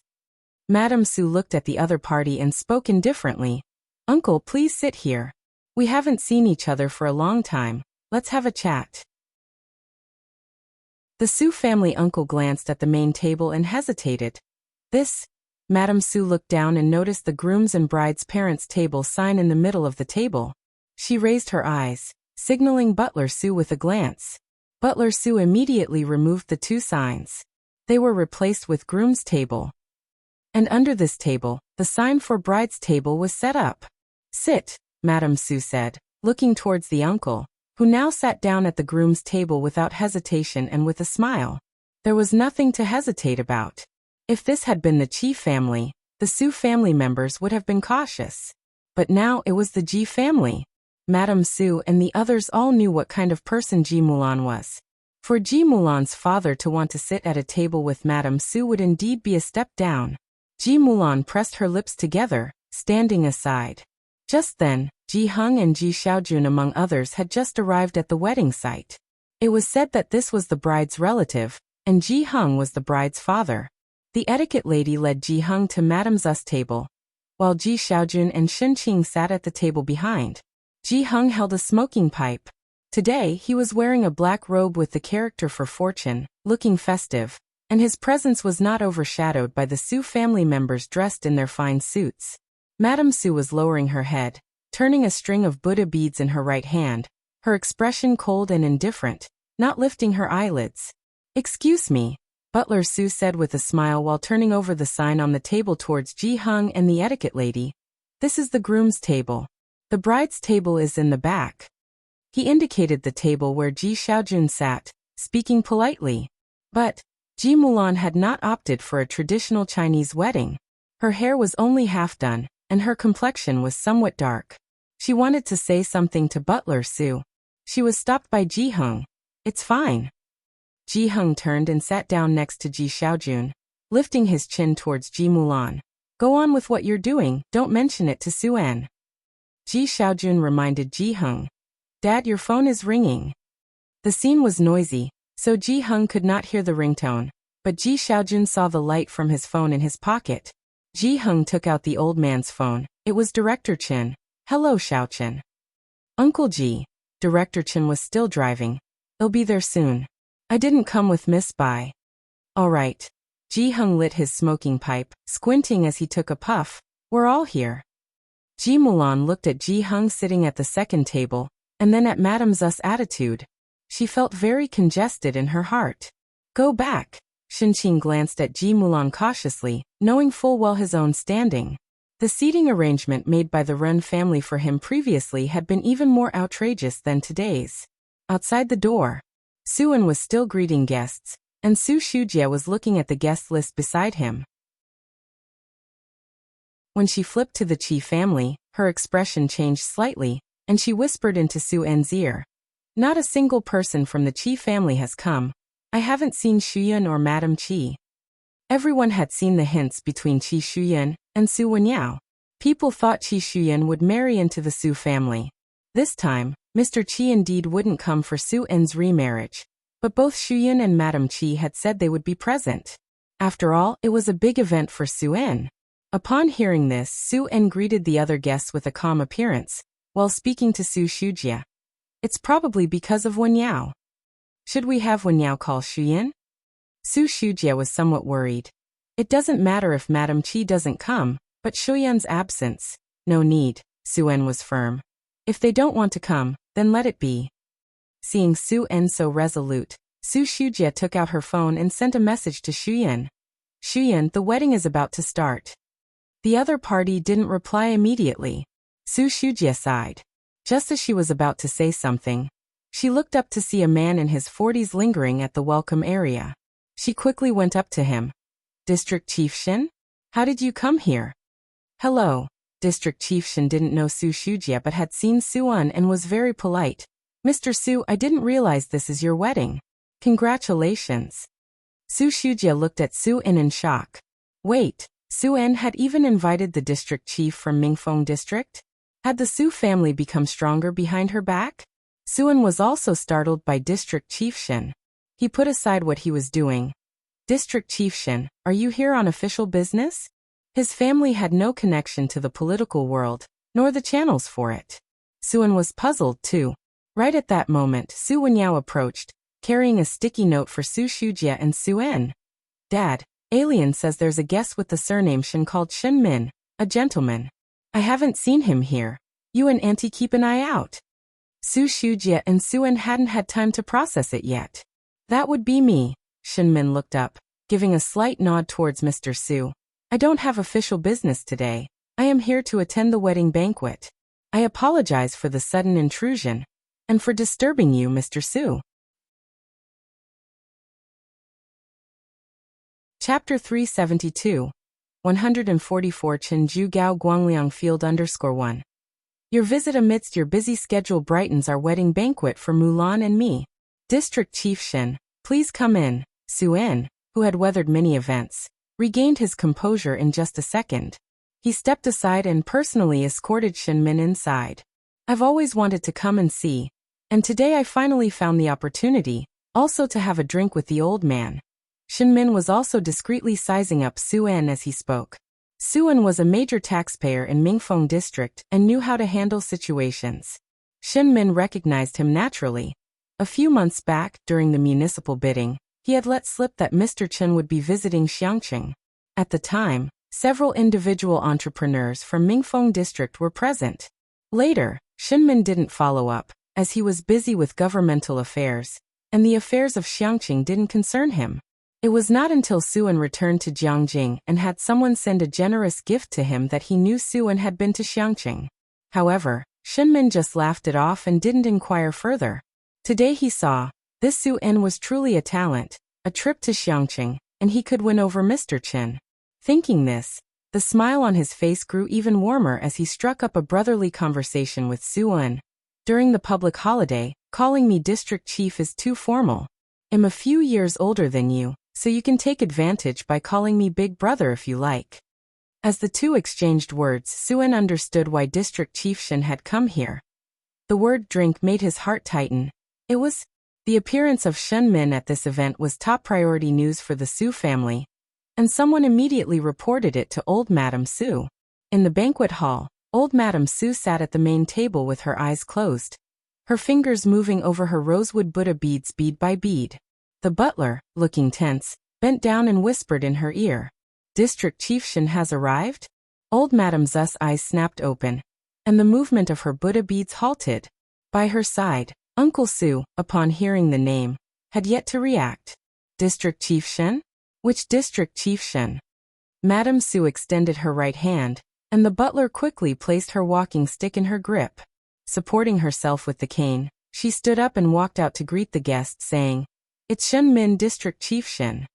Madame Su looked at the other party and spoke indifferently. "Uncle, please sit here. We haven't seen each other for a long time. Let's have a chat." The Su family uncle glanced at the main table and hesitated. "This?" Madame Su looked down and noticed the groom's and bride's parents' table sign in the middle of the table. She raised her eyes, signaling Butler Su with a glance. Butler Su immediately removed the 2 signs. They were replaced with groom's table. And under this table, the sign for bride's table was set up. "Sit," Madame Su said, looking towards the uncle, who now sat down at the groom's table without hesitation and with a smile. There was nothing to hesitate about. If this had been the Qi family, the Su family members would have been cautious. But now it was the Ji family. Madame Su and the others all knew what kind of person Ji Mulan was. For Ji Mulan's father to want to sit at a table with Madame Su would indeed be a step down. Ji Mulan pressed her lips together, standing aside. Just then, Ji Heng and Ji Xiaojun among others had just arrived at the wedding site. It was said that this was the bride's relative, and Ji Heng was the bride's father. The etiquette lady led Ji Heng to Madame Zu's table, while Ji Xiaojun and Shen Qing sat at the table behind. Ji Heng held a smoking pipe. Today he was wearing a black robe with the character for fortune, looking festive, and his presence was not overshadowed by the Su family members dressed in their fine suits. Madame Su was lowering her head, turning a string of Buddha beads in her right hand, her expression cold and indifferent, not lifting her eyelids. "Excuse me," Butler Su said with a smile while turning over the sign on the table towards Ji Heng and the etiquette lady. "This is the groom's table. The bride's table is in the back." He indicated the table where Ji Xiaojun sat, speaking politely. But Ji Mulan had not opted for a traditional Chinese wedding. Her hair was only half done, and her complexion was somewhat dark. She wanted to say something to Butler Su. She was stopped by Ji Heng. "It's fine." Ji Heng turned and sat down next to Ji Xiaojun, lifting his chin towards Ji Mulan. "Go on with what you're doing, don't mention it to Suen." Ji Xiaojun reminded Ji Heng. "Dad, your phone is ringing." The scene was noisy, so Ji Heng could not hear the ringtone, but Ji Xiaojun saw the light from his phone in his pocket. Ji Heng took out the old man's phone. It was Director Chen. "Hello, Xiaochen." "Uncle Ji." Director Chen was still driving. "They'll be there soon. I didn't come with Miss Bai." "All right." Ji Heng lit his smoking pipe, squinting as he took a puff. "We're all here." Ji Mulan looked at Ji Heng sitting at the second table, and then at Madame Zu's attitude. She felt very congested in her heart. "Go back." Shen Qing glanced at Ji Mulan cautiously, knowing full well his own standing. The seating arrangement made by the Ren family for him previously had been even more outrageous than today's. Outside the door, Suen was still greeting guests, and Su Shujie was looking at the guest list beside him. When she flipped to the Qi family, her expression changed slightly, and she whispered into Suen's ear. "Not a single person from the Qi family has come. I haven't seen Shuyun or Madame Qi." Everyone had seen the hints between Qi Shuyun and Su Wenyao. People thought Qi Shuyan would marry into the Su family. This time, Mr. Qi indeed wouldn't come for Su En's remarriage, but both Shuyan and Madam Qi had said they would be present. After all, it was a big event for Su En. Upon hearing this, Su En greeted the other guests with a calm appearance, while speaking to Su Shujia. It's probably because of Wen Yao. Should we have Wen Yao call Shuyan? Su Shujia was somewhat worried. It doesn't matter if Madam Qi doesn't come, but Shuyan's absence. No need, Su En was firm. If they don't want to come, then let it be. Seeing Su En so resolute, Su Shujia took out her phone and sent a message to Shuyan. Shuyan, the wedding is about to start. The other party didn't reply immediately. Su Shujia sighed. Just as she was about to say something, she looked up to see a man in his 40s lingering at the welcome area. She quickly went up to him. District Chief Shin? How did you come here? Hello. District Chief Shin didn't know Su Shujia but had seen Su En and was very polite. Mr. Su, I didn't realize this is your wedding. Congratulations. Su Shujia looked at Su En in shock. Wait, Su En had even invited the district chief from Mingfeng district? Had the Su family become stronger behind her back? Su En was also startled by District Chief Shin. He put aside what he was doing. District Chief Shin, are you here on official business? His family had no connection to the political world, nor the channels for it. Su En was puzzled too. Right at that moment, Su Wenyao approached, carrying a sticky note for Su Shujia and Su En. Dad, Alien says there's a guest with the surname Shin called Shin Min, a gentleman. I haven't seen him here. You and Auntie keep an eye out. Su Shujia and Su En hadn't had time to process it yet. That would be me. Shin Min looked up, giving a slight nod towards Mr. Su. I don't have official business today. I am here to attend the wedding banquet. I apologize for the sudden intrusion, and for disturbing you, Mr. Su. Chapter 372. 144 Chenju Gao Guangliang Field _1. Your visit amidst your busy schedule brightens our wedding banquet for Mulan and me. District Chief Shin, please come in. Su En, who had weathered many events, regained his composure in just a second. He stepped aside and personally escorted Shin Min inside. I've always wanted to come and see, and today I finally found the opportunity, also to have a drink with the old man. Shin Min was also discreetly sizing up Su En as he spoke. Su En was a major taxpayer in Mingfeng district and knew how to handle situations. Shin Min recognized him naturally. A few months back, during the municipal bidding, he had let slip that Mr. Chen would be visiting Xiangqing. At the time, several individual entrepreneurs from Mingfeng district were present. Later, Shin Min didn't follow up, as he was busy with governmental affairs, and the affairs of Xiangqing didn't concern him. It was not until Su En returned to Jiangjing and had someone send a generous gift to him that he knew Su En had been to Xiangqing. However, Shin Min just laughed it off and didn't inquire further. Today he saw, this Su En was truly a talent, a trip to Xiangqing, and he could win over Mr. Chen. Thinking this, the smile on his face grew even warmer as he struck up a brotherly conversation with Su En. During the public holiday, calling me district chief is too formal. I'm a few years older than you, so you can take advantage by calling me big brother if you like. As the two exchanged words, Su En understood why District Chief Shin had come here. The word drink made his heart tighten. It was the appearance of Shen Min at this event was top priority news for the Su family, and someone immediately reported it to old Madame Su. In the banquet hall, old Madame Su sat at the main table with her eyes closed, her fingers moving over her rosewood Buddha beads bead by bead. The butler, looking tense, bent down and whispered in her ear. District Chief Shin has arrived? Old Madame Zu's eyes snapped open, and the movement of her Buddha beads halted. By her side, Uncle Su, upon hearing the name, had yet to react. District Chief Shin? Which District Chief Shin? Madame Su extended her right hand, and the butler quickly placed her walking stick in her grip. Supporting herself with the cane, she stood up and walked out to greet the guests, saying, It's Shen Min, District Chief Shin.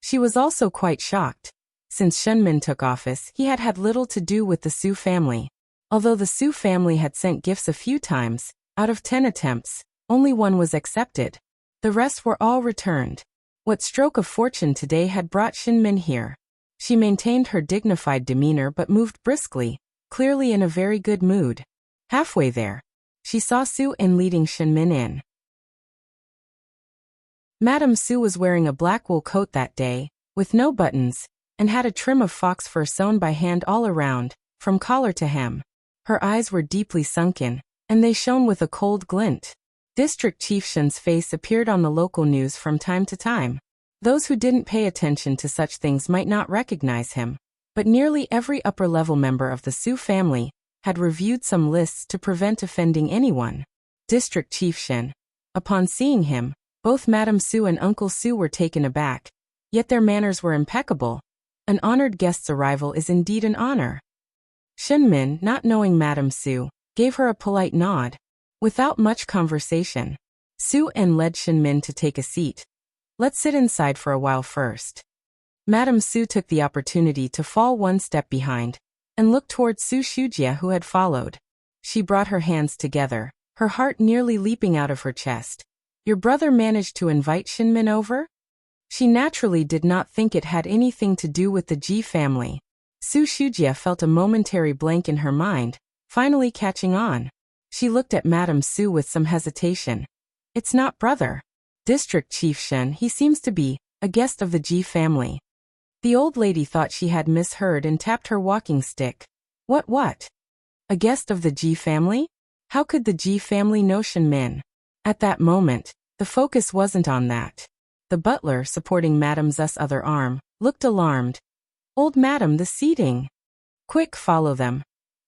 She was also quite shocked. Since Shen Min took office, he had had little to do with the Su family. Although the Su family had sent gifts a few times, out of 10 attempts, only one was accepted. The rest were all returned. What stroke of fortune today had brought Shin Min here? She maintained her dignified demeanor but moved briskly, clearly in a very good mood. Halfway there, she saw Su-in leading Shinmin in. Madame Su was wearing a black wool coat that day, with no buttons, and had a trim of fox fur sewn by hand all around, from collar to hem. Her eyes were deeply sunken, and they shone with a cold glint. District Chief Shin's face appeared on the local news from time to time. Those who didn't pay attention to such things might not recognize him, but nearly every upper-level member of the Su family had reviewed some lists to prevent offending anyone. District Chief Shin. Upon seeing him, both Madame Su and Uncle Su were taken aback, yet their manners were impeccable. An honored guest's arrival is indeed an honor. Shinmin, not knowing Madame Su, gave her a polite nod. Without much conversation, Su-in led Shinmin to take a seat. Let's sit inside for a while first. Madame Su took the opportunity to fall one step behind, and looked toward Su Shujia who had followed. She brought her hands together, her heart nearly leaping out of her chest. Your brother managed to invite Shinmin over? She naturally did not think it had anything to do with the Ji family. Su Shujia felt a momentary blank in her mind, finally catching on. She looked at Madame Su with some hesitation. It's not brother. District Chief Shen, he seems to be a guest of the Ji family. The old lady thought she had misheard and tapped her walking stick. What? A guest of the Ji family? How could the Ji family know Shinmin? At that moment, the focus wasn't on that. The butler, supporting Madame Zu's other arm, looked alarmed. Old Madame, the seating. Quick, follow them.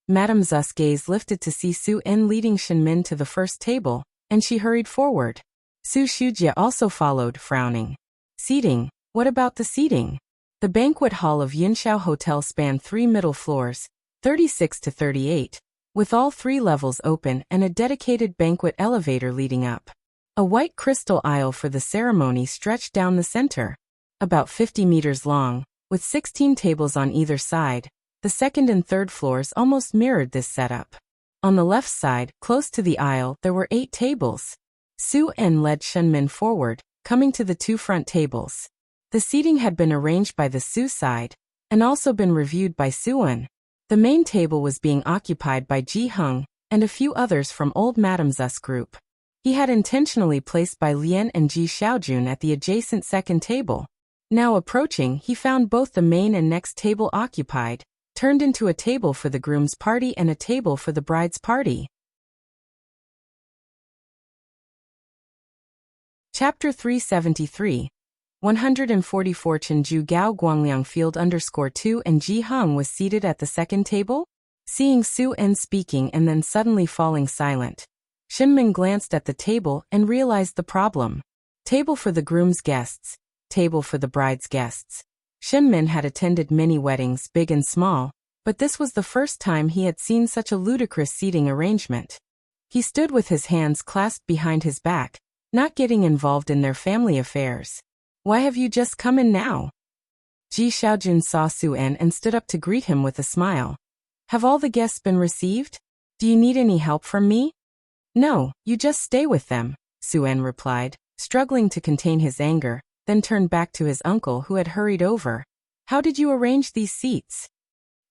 Madame Zu's gaze lifted to see Su-in leading Shinmin to the first table, and she hurried forward. Su Shujia also followed, frowning. Seating? What about the seating? The banquet hall of Yunshao Hotel spanned 3 middle floors, 36 to 38, with all 3 levels open and a dedicated banquet elevator leading up. A white crystal aisle for the ceremony stretched down the center, about 50 meters long, with 16 tables on either side. The second and third floors almost mirrored this setup. On the left side, close to the aisle, there were 8 tables. Su-in led Shinmin forward, coming to the 2 front tables. The seating had been arranged by the Su side, and also been reviewed by Su-in. The main table was being occupied by Ji Hung, and a few others from old Madame Zu's group. He had intentionally placed Bai Lian and Ji Xiaojun at the adjacent second table. Now approaching, he found both the main and next table occupied, turned into a table for the groom's party and a table for the bride's party. Chapter 373. 144 Chenju Gao Guangliang Field _2 and Ji Hung was seated at the second table? Seeing Su-in speaking and then suddenly falling silent, Shinmin glanced at the table and realized the problem. Table for the groom's guests, table for the bride's guests. Shinmin had attended many weddings, big and small, but this was the first time he had seen such a ludicrous seating arrangement. He stood with his hands clasped behind his back, not getting involved in their family affairs. Why have you just come in now? Ji Xiaojun saw Su-in and stood up to greet him with a smile. Have all the guests been received? Do you need any help from me? No, you just stay with them, Su-in replied, struggling to contain his anger, then turned back to his uncle who had hurried over. How did you arrange these seats?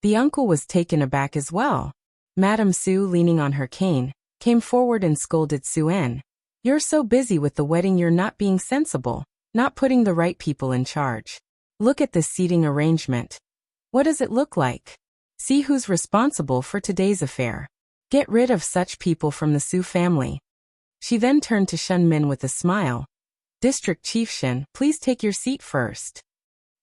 The uncle was taken aback as well. Madame Su, leaning on her cane, came forward and scolded Su-in. You're so busy with the wedding you're not being sensible, not putting the right people in charge. Look at this seating arrangement. What does it look like? See who's responsible for today's affair. Get rid of such people from the Su family. She then turned to Shinmin with a smile. District Chief Shin, please take your seat first.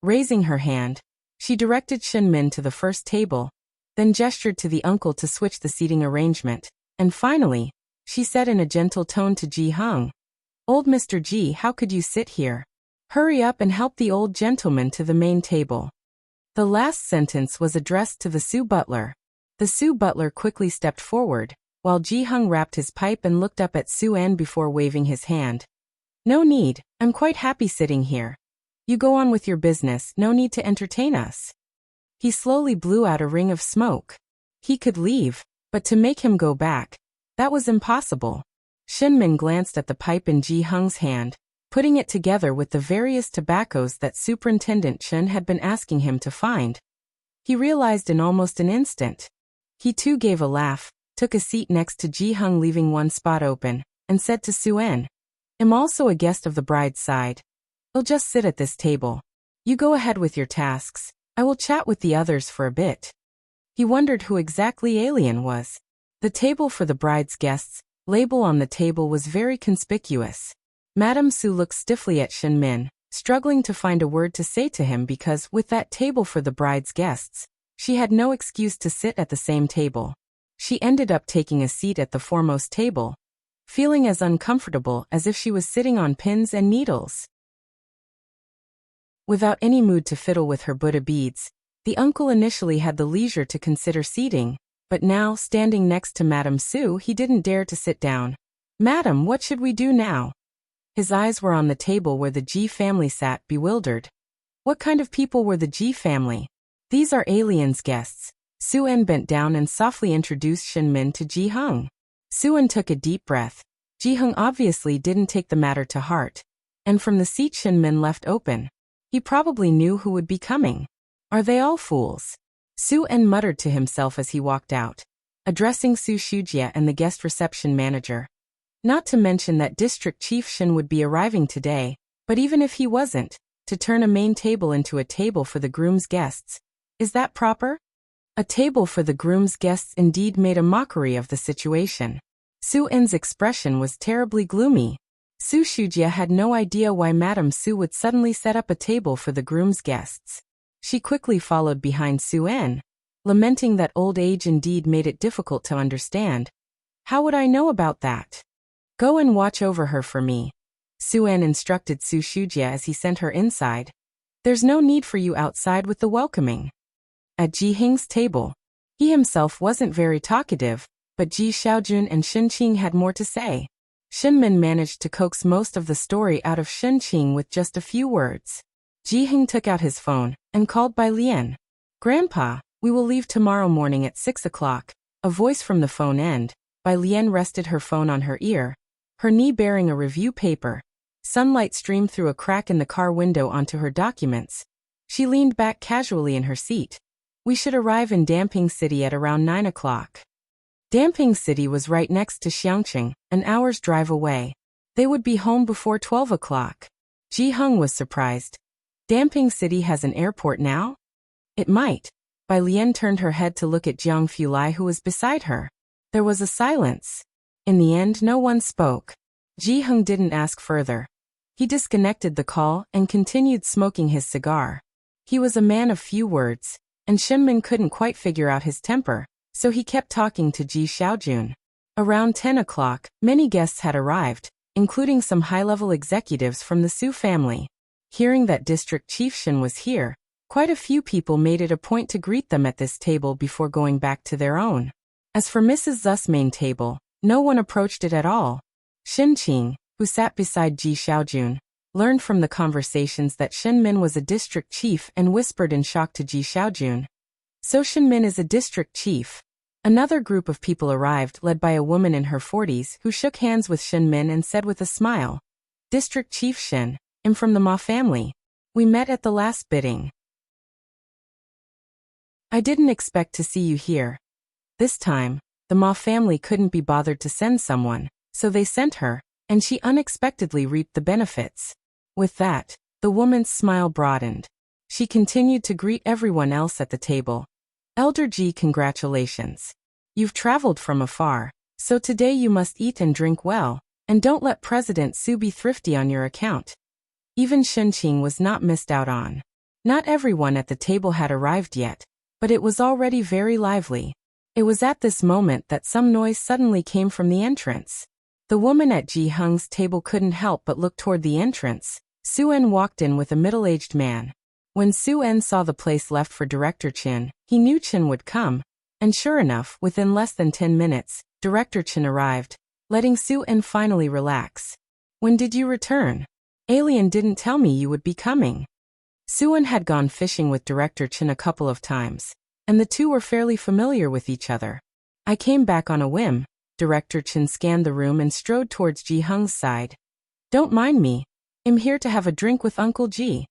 Raising her hand, she directed Shinmin to the first table, then gestured to the uncle to switch the seating arrangement, and finally, she said in a gentle tone to Ji Hung, Old Mr. Ji, how could you sit here? Hurry up and help the old gentleman to the main table. The last sentence was addressed to the Su butler. The Su butler quickly stepped forward, while Ji Hung wrapped his pipe and looked up at Su-in before waving his hand. No need, I'm quite happy sitting here. You go on with your business, no need to entertain us. He slowly blew out a ring of smoke. He could leave, but to make him go back, that was impossible. Shinmin glanced at the pipe in Ji Hung's hand, putting it together with the various tobaccos that Superintendent Chen had been asking him to find. He realized in almost an instant. He too gave a laugh, took a seat next to Ji Hung, leaving one spot open, and said to Suen, "I'm also a guest of the bride's side. I'll just sit at this table. You go ahead with your tasks. I will chat with the others for a bit." He wondered who exactly Alien was. The table for the bride's guests, label on the table, was very conspicuous. Madame Su looked stiffly at Shin Min, struggling to find a word to say to him because, with that table for the bride's guests, she had no excuse to sit at the same table. She ended up taking a seat at the foremost table, feeling as uncomfortable as if she was sitting on pins and needles. Without any mood to fiddle with her Buddha beads, the uncle initially had the leisure to consider seating, but now, standing next to Madame Su, he didn't dare to sit down. "Madam, what should we do now?" His eyes were on the table where the Ji family sat, bewildered. What kind of people were the Ji family? "These are Alien's guests." Suen bent down and softly introduced Shin Min to Ji Hung. Suen took a deep breath. Ji Hung obviously didn't take the matter to heart, and from the seat Shin Min left open, he probably knew who would be coming. "Are they all fools?" Suen muttered to himself as he walked out, addressing Su Shujia and the guest reception manager. Not to mention that District Chief Shin would be arriving today, but even if he wasn't, to turn a main table into a table for the groom's guests, is that proper? A table for the groom's guests indeed made a mockery of the situation. Suen's expression was terribly gloomy. Su Shujia had no idea why Madame Su would suddenly set up a table for the groom's guests. She quickly followed behind Suen, lamenting that old age indeed made it difficult to understand. "How would I know about that?" "Go and watch over her for me," Suen instructed Su Shujia as he sent her inside. "There's no need for you outside with the welcoming." At Ji Hing's table, he himself wasn't very talkative, but Ji Xiaojun and Shin Qing had more to say. Shin Min managed to coax most of the story out of Shin Qing with just a few words. Ji Hing took out his phone and called Bai Lian. "Grandpa, we will leave tomorrow morning at 6 o'clock. A voice from the phone end. Bai Lian rested her phone on her ear, her knee bearing a review paper. Sunlight streamed through a crack in the car window onto her documents. She leaned back casually in her seat. "We should arrive in Damping City at around 9 o'clock. Damping City was right next to Xiangqing, an hour's drive away. They would be home before 12 o'clock. Ji Hung was surprised. "Damping City has an airport now?" "It might." Bai Lian turned her head to look at Jiang Fulai, who was beside her. There was a silence. In the end, no one spoke. Ji Hung didn't ask further. He disconnected the call and continued smoking his cigar. He was a man of few words, and Shin Min couldn't quite figure out his temper, so he kept talking to Ji Xiaojun. Around 10 o'clock, many guests had arrived, including some high-level executives from the Su family. Hearing that District Chief Shin was here, quite a few people made it a point to greet them at this table before going back to their own. As for Mrs. Zu's main table, no one approached it at all. Shin Qing, who sat beside Ji Xiaojun, learned from the conversations that Shin Min was a district chief and whispered in shock to Ji Xiaojun. "So Shin Min is a district chief." Another group of people arrived, led by a woman in her 40s, who shook hands with Shin Min and said with a smile, "District Chief Shin, I'm from the Ma family. We met at the last bidding. I didn't expect to see you here." This time, the Ma family couldn't be bothered to send someone, so they sent her, and she unexpectedly reaped the benefits. With that, the woman's smile broadened. She continued to greet everyone else at the table. "Elder Ji, congratulations. You've traveled from afar, so today you must eat and drink well, and don't let President Su be thrifty on your account." Even Shin Qing was not missed out on. Not everyone at the table had arrived yet, but it was already very lively. It was at this moment that some noise suddenly came from the entrance. The woman at Ji Hung's table couldn't help but look toward the entrance. Suen walked in with a middle-aged man. When Suen saw the place left for Director Chin, he knew Chin would come, and sure enough, within less than 10 minutes, Director Chin arrived, letting Suen finally relax. "When did you return? Alien didn't tell me you would be coming." Suen had gone fishing with Director Chin a couple of times, and the two were fairly familiar with each other. "I came back on a whim." Director Chin scanned the room and strode towards Ji Hung's side. "Don't mind me. I'm here to have a drink with Uncle Ji."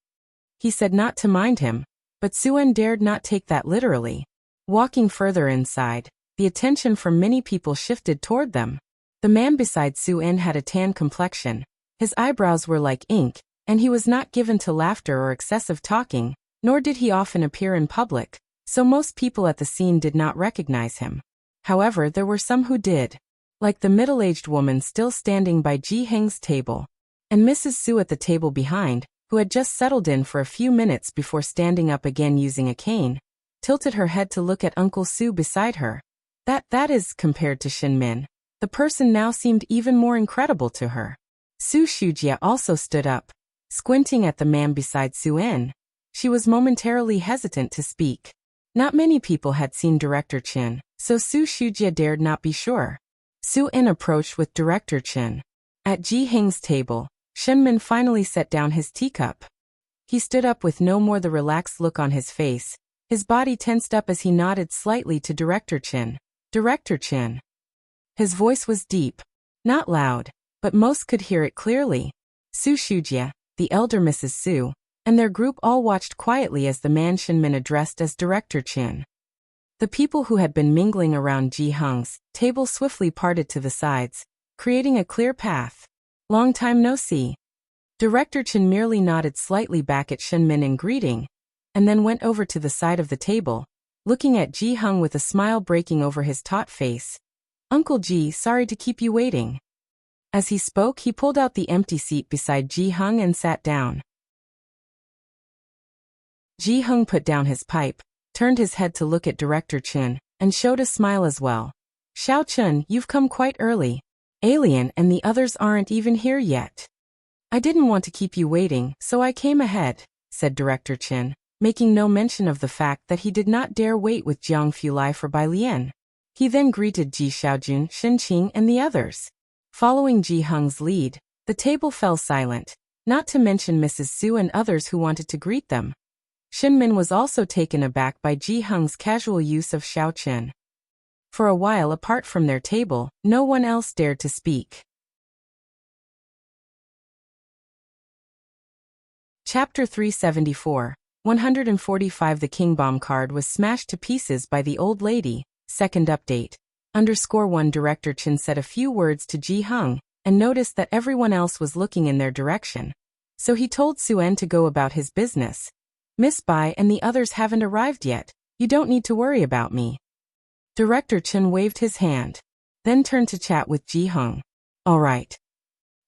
He said not to mind him, but Suen dared not take that literally. Walking further inside, the attention from many people shifted toward them. The man beside Su-in had a tan complexion, his eyebrows were like ink, and he was not given to laughter or excessive talking, nor did he often appear in public, so most people at the scene did not recognize him. However, there were some who did, like the middle-aged woman still standing by Ji Heng's table, and Mrs. Su at the table behind, who had just settled in for a few minutes before standing up again using a cane, tilted her head to look at Uncle Su beside her. That is, compared to Shin Min, the person now seemed even more incredible to her. Su Shujia also stood up, squinting at the man beside Su-in. She was momentarily hesitant to speak. Not many people had seen Director Chin, so Su Shujia dared not be sure. Su-in approached with Director Chin. At Ji Heng's table, Shinmin finally set down his teacup. He stood up with no more the relaxed look on his face. His body tensed up as he nodded slightly to Director Chin. Director Chin. His voice was deep, not loud, but most could hear it clearly. Su Shujia, the elder Mrs. Su, and their group all watched quietly as the man Shinmin addressed as Director Chin. The people who had been mingling around Ji Heng's table swiftly parted to the sides, creating a clear path. Long time no see. Director Chin merely nodded slightly back at Shinmin in greeting, and then went over to the side of the table, looking at Ji Heng with a smile breaking over his taut face. Uncle Ji, sorry to keep you waiting. As he spoke, he pulled out the empty seat beside Ji Heng and sat down. Ji Heng put down his pipe, turned his head to look at Director Chin, and showed a smile as well. Xiao Chun, you've come quite early. Alien and the others aren't even here yet. I didn't want to keep you waiting, so I came ahead, said Director Chin, making no mention of the fact that he did not dare wait with Jiang Fulai for Bai Lian. He then greeted Ji Xiaojun, Xin Qing, and the others. Following Ji Heng's lead, the table fell silent, not to mention Mrs. Su and others who wanted to greet them. Shinmin was also taken aback by Ji Heng's casual use of Xiao Chen. For a while apart from their table, no one else dared to speak. Chapter 374, 145. The King Bomb card was smashed to pieces by the old lady. Second update. _1 Director Chin said a few words to Ji Heng, and noticed that everyone else was looking in their direction. So he told Suen to go about his business. Miss Bai and the others haven't arrived yet. You don't need to worry about me. Director Chin waved his hand, then turned to chat with Ji Heng. All right.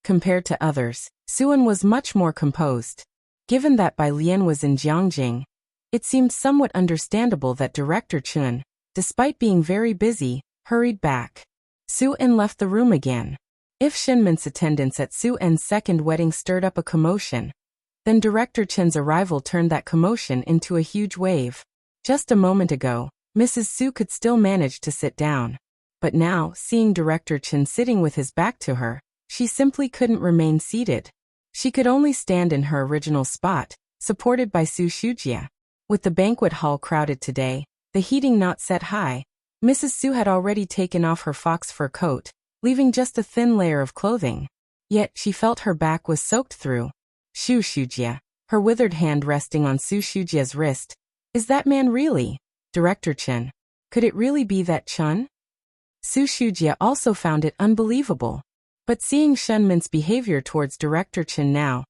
Compared to others, Suen was much more composed. Given that Bai Lian was in Jiangjing, it seemed somewhat understandable that Director Chin, despite being very busy, hurried back. Su-en left the room again. If Shinmin's attendance at Su-en's second wedding stirred up a commotion, then Director Chin's arrival turned that commotion into a huge wave. Just a moment ago, Mrs. Su could still manage to sit down. But now, seeing Director Chin sitting with his back to her, she simply couldn't remain seated. She could only stand in her original spot, supported by Su Shujia. With the banquet hall crowded today, the heating not set high, Mrs. Su had already taken off her fox fur coat, leaving just a thin layer of clothing. Yet she felt her back was soaked through. Su Shujia, her withered hand resting on Su Shujia's wrist. Is that man really Director Chin? Could it really be that Chun? Su Shujia also found it unbelievable. But seeing Shenmin's behavior towards Director Chin now,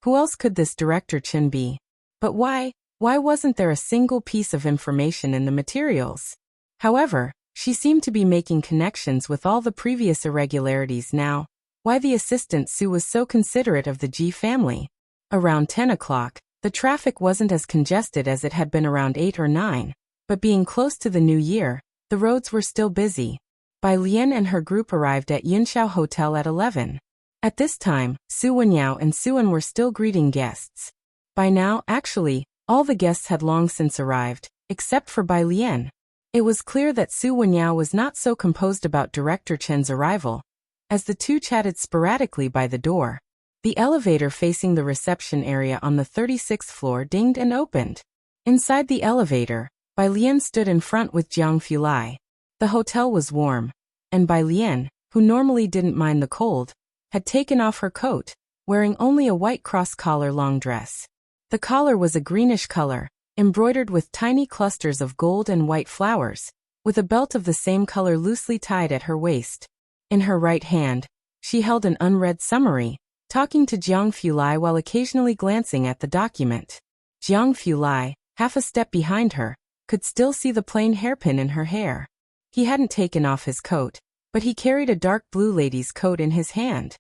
who else could this Director Chin be? But why wasn't there a single piece of information in the materials? However, she seemed to be making connections with all the previous irregularities now. Why the assistant Su was so considerate of the Ji family? Around 10 o'clock, the traffic wasn't as congested as it had been around 8 or 9, but being close to the new year, the roads were still busy. Bai Lian and her group arrived at Yunxiao Hotel at 11. At this time, Su Wenyao and Suen were still greeting guests. By now, actually, all the guests had long since arrived, except for Bai Lian. It was clear that Su Wenyao was not so composed about Director Chen's arrival, as the two chatted sporadically by the door. The elevator facing the reception area on the 36th floor dinged and opened. Inside the elevator, Bai Lian stood in front with Jiang Fulai. The hotel was warm, and Bai Lian, who normally didn't mind the cold, had taken off her coat, wearing only a white cross-collar long dress. The collar was a greenish color, embroidered with tiny clusters of gold and white flowers, with a belt of the same color loosely tied at her waist. In her right hand, she held an unread summary, talking to Jiang Fulai while occasionally glancing at the document. Jiang Fulai, half a step behind her, could still see the plain hairpin in her hair. He hadn't taken off his coat, but he carried a dark blue lady's coat in his hand.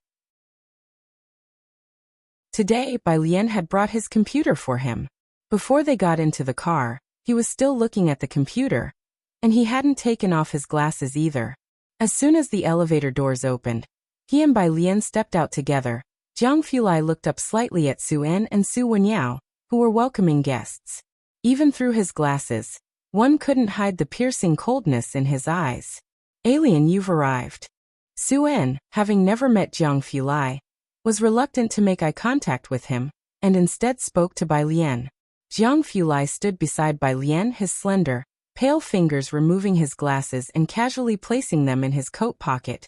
Today, Bai Lian had brought his computer for him. Before they got into the car, he was still looking at the computer, and he hadn't taken off his glasses either. As soon as the elevator doors opened, he and Bai Lian stepped out together. Jiang Fulai looked up slightly at Su En and Su Wenyao, who were welcoming guests. Even through his glasses, one couldn't hide the piercing coldness in his eyes. "Alien, you've arrived." Su En, having never met Jiang Fulai, was reluctant to make eye contact with him, and instead spoke to Bai Lian. Jiang Fulai stood beside Bai Lian, his slender, pale fingers removing his glasses and casually placing them in his coat pocket.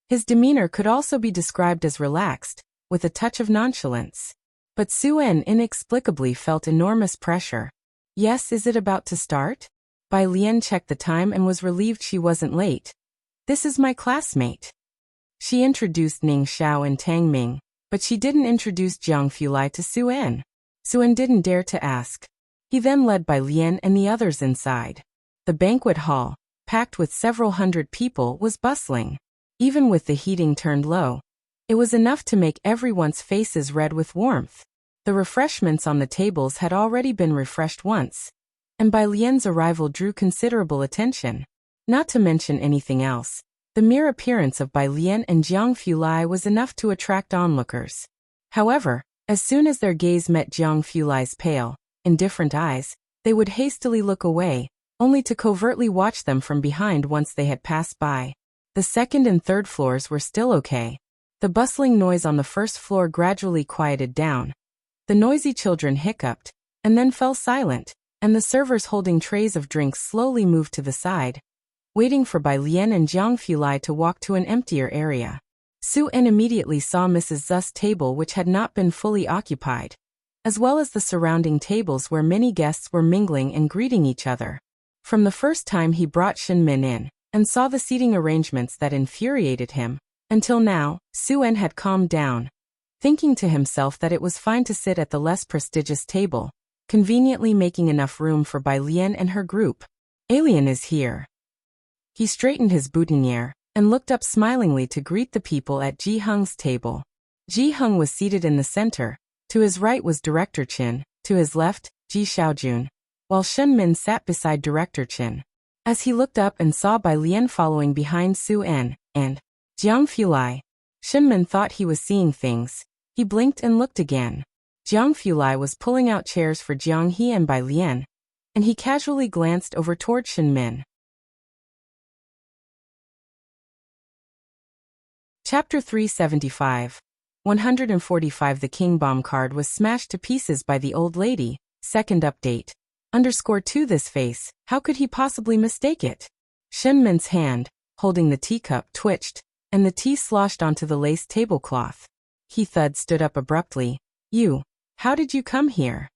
His demeanor could also be described as relaxed, with a touch of nonchalance. But Su En inexplicably felt enormous pressure. "Yes, is it about to start?" Bai Lian checked the time and was relieved she wasn't late. "This is my classmate." She introduced Ning Xiao and Tang Ming, but she didn't introduce Jiang Fulai to Su En. Su En didn't dare to ask. He then led Bai Lian and the others inside. The banquet hall, packed with several hundred people, was bustling. Even with the heating turned low, it was enough to make everyone's faces red with warmth. The refreshments on the tables had already been refreshed once, and Bai Lian's arrival drew considerable attention. Not to mention anything else, the mere appearance of Bai Lian and Jiang Fulai was enough to attract onlookers. However, as soon as their gaze met Jiang Fulai's pale, indifferent eyes, they would hastily look away, only to covertly watch them from behind once they had passed by. The second and third floors were still okay. The bustling noise on the first floor gradually quieted down. The noisy children hiccuped, and then fell silent, and the servers holding trays of drinks slowly moved to the side, waiting for Bai Lian and Jiang Fulai to walk to an emptier area. Su En immediately saw Mrs. Zu's table, which had not been fully occupied, as well as the surrounding tables where many guests were mingling and greeting each other. From the first time he brought Shin Min in, and saw the seating arrangements that infuriated him, until now, Su En had calmed down, thinking to himself that it was fine to sit at the less prestigious table, conveniently making enough room for Bai Lian and her group. "Alien is here." He straightened his boutonniere, and looked up smilingly to greet the people at Ji Hung's table. Ji Hung was seated in the center. To his right was Director Qin, to his left, Ji Xiaojun, while Shen Min sat beside Director Qin. As he looked up and saw Bai Lian following behind Su En and Jiang Fulai, Shen Min thought he was seeing things. He blinked and looked again. Jiang Fulai was pulling out chairs for Jiang He and Bai Lian, and he casually glanced over toward Shen Min. Chapter 375. 145. The King Bomb card was smashed to pieces by the old lady. Second update. _2 This face, how could he possibly mistake it? Shen Min's hand, holding the teacup, twitched, and the tea sloshed onto the lace tablecloth. He stood up abruptly. How did you come here?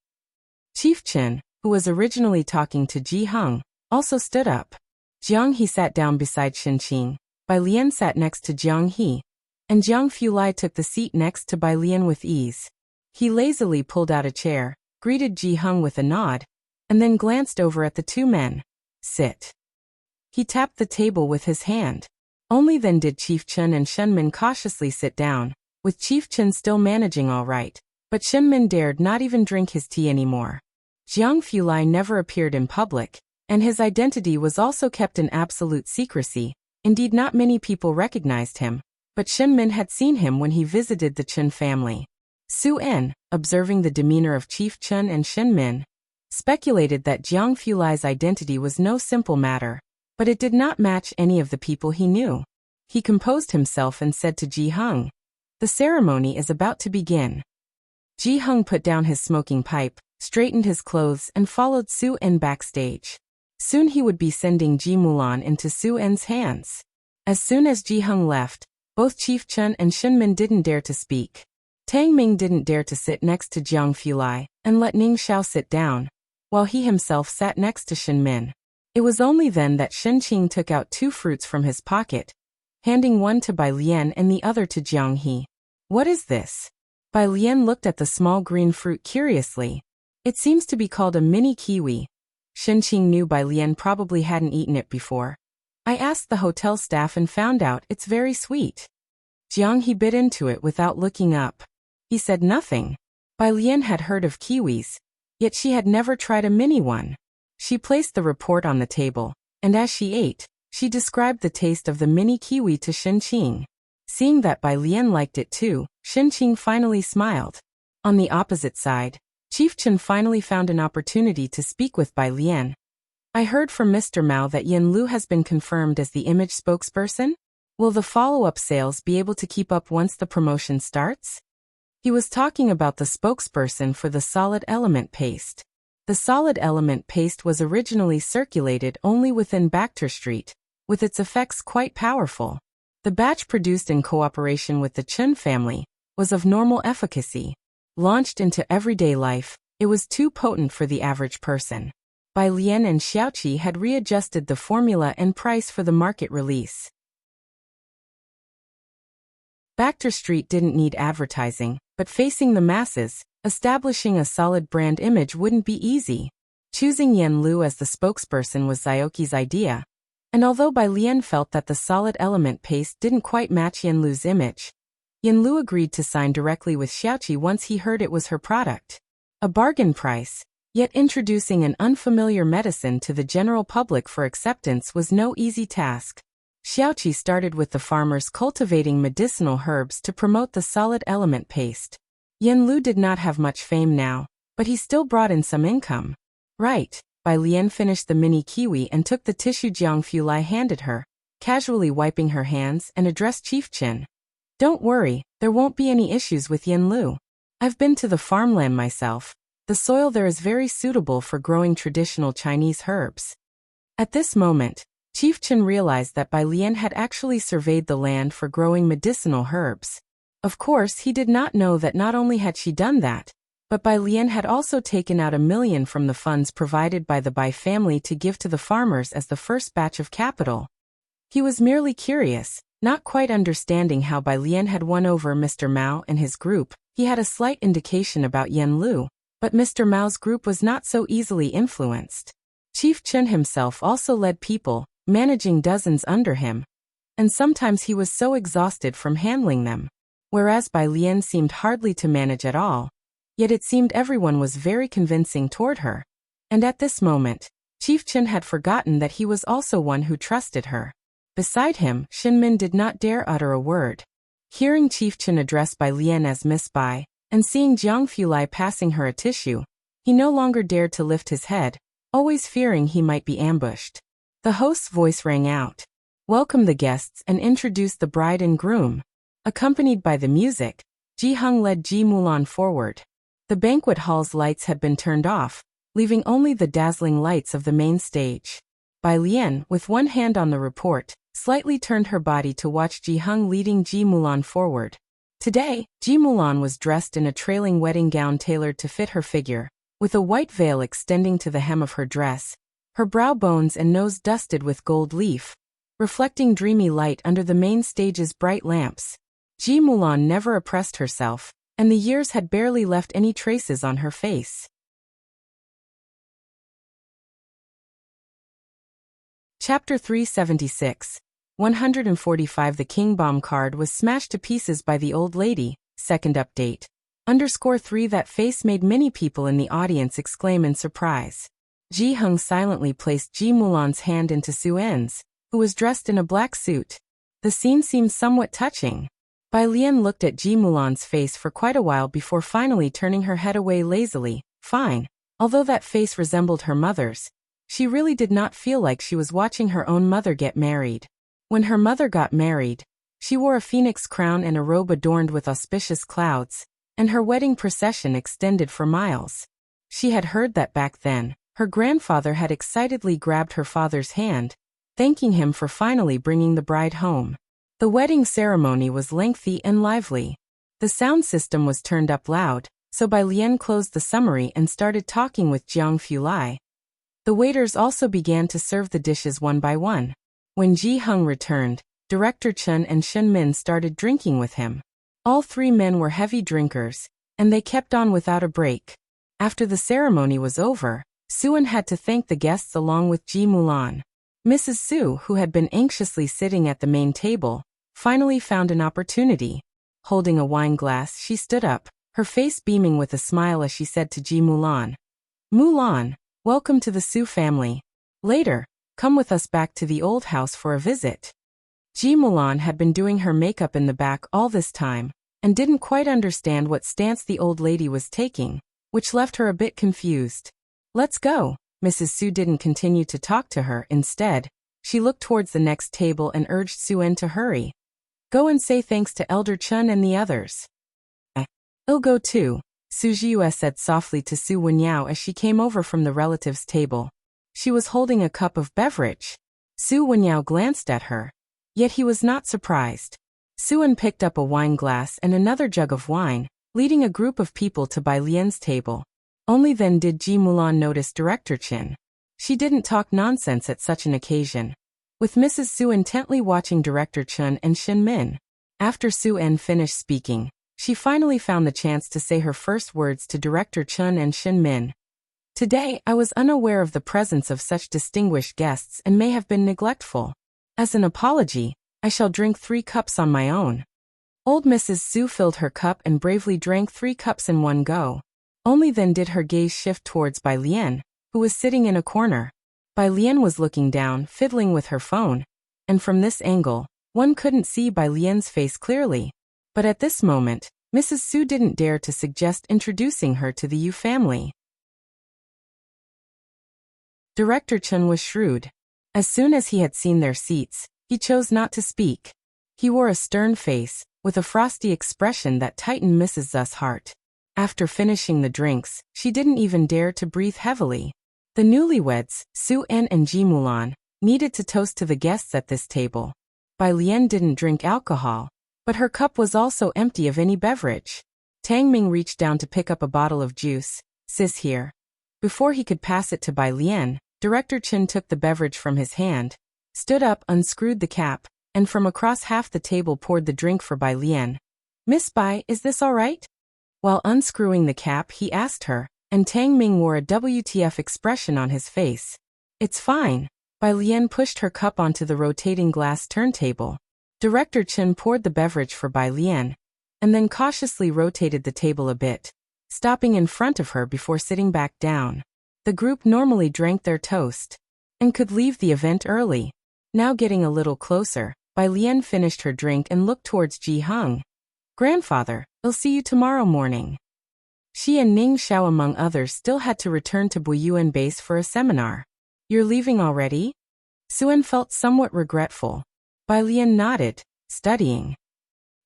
Chief Qin, who was originally talking to Ji Hung, also stood up. Jiang He sat down beside Shin Qing. Bai Lian sat next to Jiang He, and Jiang Fulai took the seat next to Bai Lian with ease. He lazily pulled out a chair, greeted Ji Hung with a nod, and then glanced over at the two men. "Sit." He tapped the table with his hand. Only then did Chief Chen and Shen Min cautiously sit down, with Chief Chen still managing all right, but Shen Min dared not even drink his tea anymore. Jiang Fulai never appeared in public, and his identity was also kept in absolute secrecy. Indeed, not many people recognized him, but Shen Min had seen him when he visited the Chen family. Su En, observing the demeanor of Chief Chen and Shen Min, speculated that Jiang Fulai's identity was no simple matter, but it did not match any of the people he knew. He composed himself and said to Ji Hung, "The ceremony is about to begin." Ji Hung put down his smoking pipe, straightened his clothes and followed Su En backstage. Soon he would be sending Ji Mulan into Su En's hands. As soon as Ji Hung left, both Chief Chen and Shen Min didn't dare to speak. Tang Ming didn't dare to sit next to Jiang Fulai, and let Ning Xiao sit down. while he himself sat next to Shin Min. It was only then that Shen Qing took out 2 fruits from his pocket, handing one to Bai Lian and the other to Jiang He. What is this? Bai Lian looked at the small green fruit curiously. It seems to be called a mini kiwi. Shen Qing knew Bai Lian probably hadn't eaten it before. I asked the hotel staff and found out it's very sweet. Jiang He bit into it without looking up. He said nothing. Bai Lian had heard of kiwis, yet she had never tried a mini one. She placed the report on the table, and as she ate, she described the taste of the mini kiwi to Shen Qing. Seeing that Bai Lian liked it too, Shen Qing finally smiled. On the opposite side, Chief Chen finally found an opportunity to speak with Bai Lian. I heard from Mr. Mao that Yin Lu has been confirmed as the image spokesperson. Will the follow-up sales be able to keep up once the promotion starts? He was talking about the spokesperson for the solid element paste. The solid element paste was originally circulated only within Bacter Street, with its effects quite powerful. The batch produced in cooperation with the Chen family was of normal efficacy. Launched into everyday life, it was too potent for the average person. Bai Lian and Xiaoqi had readjusted the formula and price for the market release. Bacter Street didn't need advertising, but facing the masses, establishing a solid brand image wouldn't be easy. Choosing Yen Lu as the spokesperson was Xiaoqi's idea, and although Bai Lian felt that the solid element paste didn't quite match Yen Lu's image, Yen Lu agreed to sign directly with Xiaoqi once he heard it was her product. A bargain price, yet introducing an unfamiliar medicine to the general public for acceptance was no easy task. Xiaoqi started with the farmers cultivating medicinal herbs to promote the solid element paste. Yen Lu did not have much fame now, but he still brought in some income. Right, Bai Lian finished the mini kiwi and took the tissue Jiang Fulai handed her, casually wiping her hands and addressed Chief Chen. Don't worry, there won't be any issues with Yen Lu. I've been to the farmland myself. The soil there is very suitable for growing traditional Chinese herbs. At this moment, Chief Chen realized that Bai Lian had actually surveyed the land for growing medicinal herbs. Of course, he did not know that not only had she done that, but Bai Lian had also taken out $1 million from the funds provided by the Bai family to give to the farmers as the first batch of capital. He was merely curious, not quite understanding how Bai Lian had won over Mr. Mao and his group. He had a slight indication about Yen Lu, but Mr. Mao's group was not so easily influenced. Chief Chen himself also led people, managing dozens under him, and sometimes he was so exhausted from handling them. Whereas Bai Lian seemed hardly to manage at all, yet it seemed everyone was very convincing toward her. And at this moment, Chief Chen had forgotten that he was also one who trusted her. Beside him, Shin Min did not dare utter a word. Hearing Chief Chen address Bai Lian as Miss Bai, and seeing Jiang Fulai passing her a tissue, he no longer dared to lift his head, always fearing he might be ambushed. The host's voice rang out, welcomed the guests and introduced the bride and groom. Accompanied by the music, Ji Hung led Ji Mulan forward. The banquet hall's lights had been turned off, leaving only the dazzling lights of the main stage. Bai Lian, with one hand on the report, slightly turned her body to watch Ji Hung leading Ji Mulan forward. Today, Ji Mulan was dressed in a trailing wedding gown tailored to fit her figure, with a white veil extending to the hem of her dress, her brow bones and nose dusted with gold leaf, reflecting dreamy light under the main stage's bright lamps. Ji Mulan never oppressed herself, and the years had barely left any traces on her face. Chapter 376. 145 The King Bomb card was smashed to pieces by the old lady. Second update. _3 That face made many people in the audience exclaim in surprise. Ji Hung silently placed Ji Mulan's hand into Su En's, who was dressed in a black suit. The scene seemed somewhat touching. Bai Lian looked at Ji Mulan's face for quite a while before finally turning her head away lazily. Fine. Although that face resembled her mother's, she really did not feel like she was watching her own mother get married. When her mother got married, she wore a phoenix crown and a robe adorned with auspicious clouds, and her wedding procession extended for miles. She had heard that back then, her grandfather had excitedly grabbed her father's hand, thanking him for finally bringing the bride home. The wedding ceremony was lengthy and lively. The sound system was turned up loud, so Bai Lian closed the summary and started talking with Jiang Fulai. The waiters also began to serve the dishes one by one. When Ji Hung returned, Director Chen and Shen Min started drinking with him. All three men were heavy drinkers, and they kept on without a break. After the ceremony was over, Suan had to thank the guests along with Ji Mulan. Mrs. Su, who had been anxiously sitting at the main table, finally found an opportunity. Holding a wine glass, she stood up, her face beaming with a smile as she said to Ji Mulan, "Mulan, welcome to the Su family. Later, come with us back to the old house for a visit." Ji Mulan had been doing her makeup in the back all this time, and didn't quite understand what stance the old lady was taking, which left her a bit confused. "Let's go." Mrs. Su didn't continue to talk to her. Instead, she looked towards the next table and urged Suen to hurry. "Go and say thanks to Elder Chun and the others." "I'll go too," Su Jiue said softly to Su Wenyao as she came over from the relatives' table. She was holding a cup of beverage. Su Wenyao glanced at her. Yet he was not surprised. Suen picked up a wine glass and another jug of wine, leading a group of people to Bai Lian's table. Only then did Ji Mulan notice Director Chin. She didn't talk nonsense at such an occasion, with Mrs. Su intently watching Director Chun and Shin Min. After Su En finished speaking, she finally found the chance to say her first words to Director Chun and Shin Min. "Today, I was unaware of the presence of such distinguished guests and may have been neglectful. As an apology, I shall drink 3 cups on my own." Old Mrs. Su filled her cup and bravely drank 3 cups in one go. Only then did her gaze shift towards Bai Lian, who was sitting in a corner. Bai Lian was looking down, fiddling with her phone, and from this angle, one couldn't see Bai Lian's face clearly. But at this moment, Mrs. Su didn't dare to suggest introducing her to the Yu family. Director Chen was shrewd. As soon as he had seen their seats, he chose not to speak. He wore a stern face, with a frosty expression that tightened Mrs. Zu's heart. After finishing the drinks, she didn't even dare to breathe heavily. The newlyweds, Su En and Ji Mulan, needed to toast to the guests at this table. Bai Lian didn't drink alcohol, but her cup was also empty of any beverage. Tang Ming reached down to pick up a bottle of juice. "Sis here." Before he could pass it to Bai Lian, Director Chin took the beverage from his hand, stood up, unscrewed the cap, and from across half the table poured the drink for Bai Lian. "Miss Bai, is this all right?" While unscrewing the cap, he asked her, and Tang Ming wore a WTF expression on his face. "It's fine." Bai Lian pushed her cup onto the rotating glass turntable. Director Chin poured the beverage for Bai Lian, and then cautiously rotated the table a bit, stopping in front of her before sitting back down. The group normally drank their toast and could leave the event early. Now getting a little closer, Bai Lian finished her drink and looked towards Ji Hung. "Grandfather, I'll see you tomorrow morning." She and Ning Xiao among others still had to return to Buyuan base for a seminar. "You're leaving already?" Suen felt somewhat regretful. Bai Lian nodded, studying.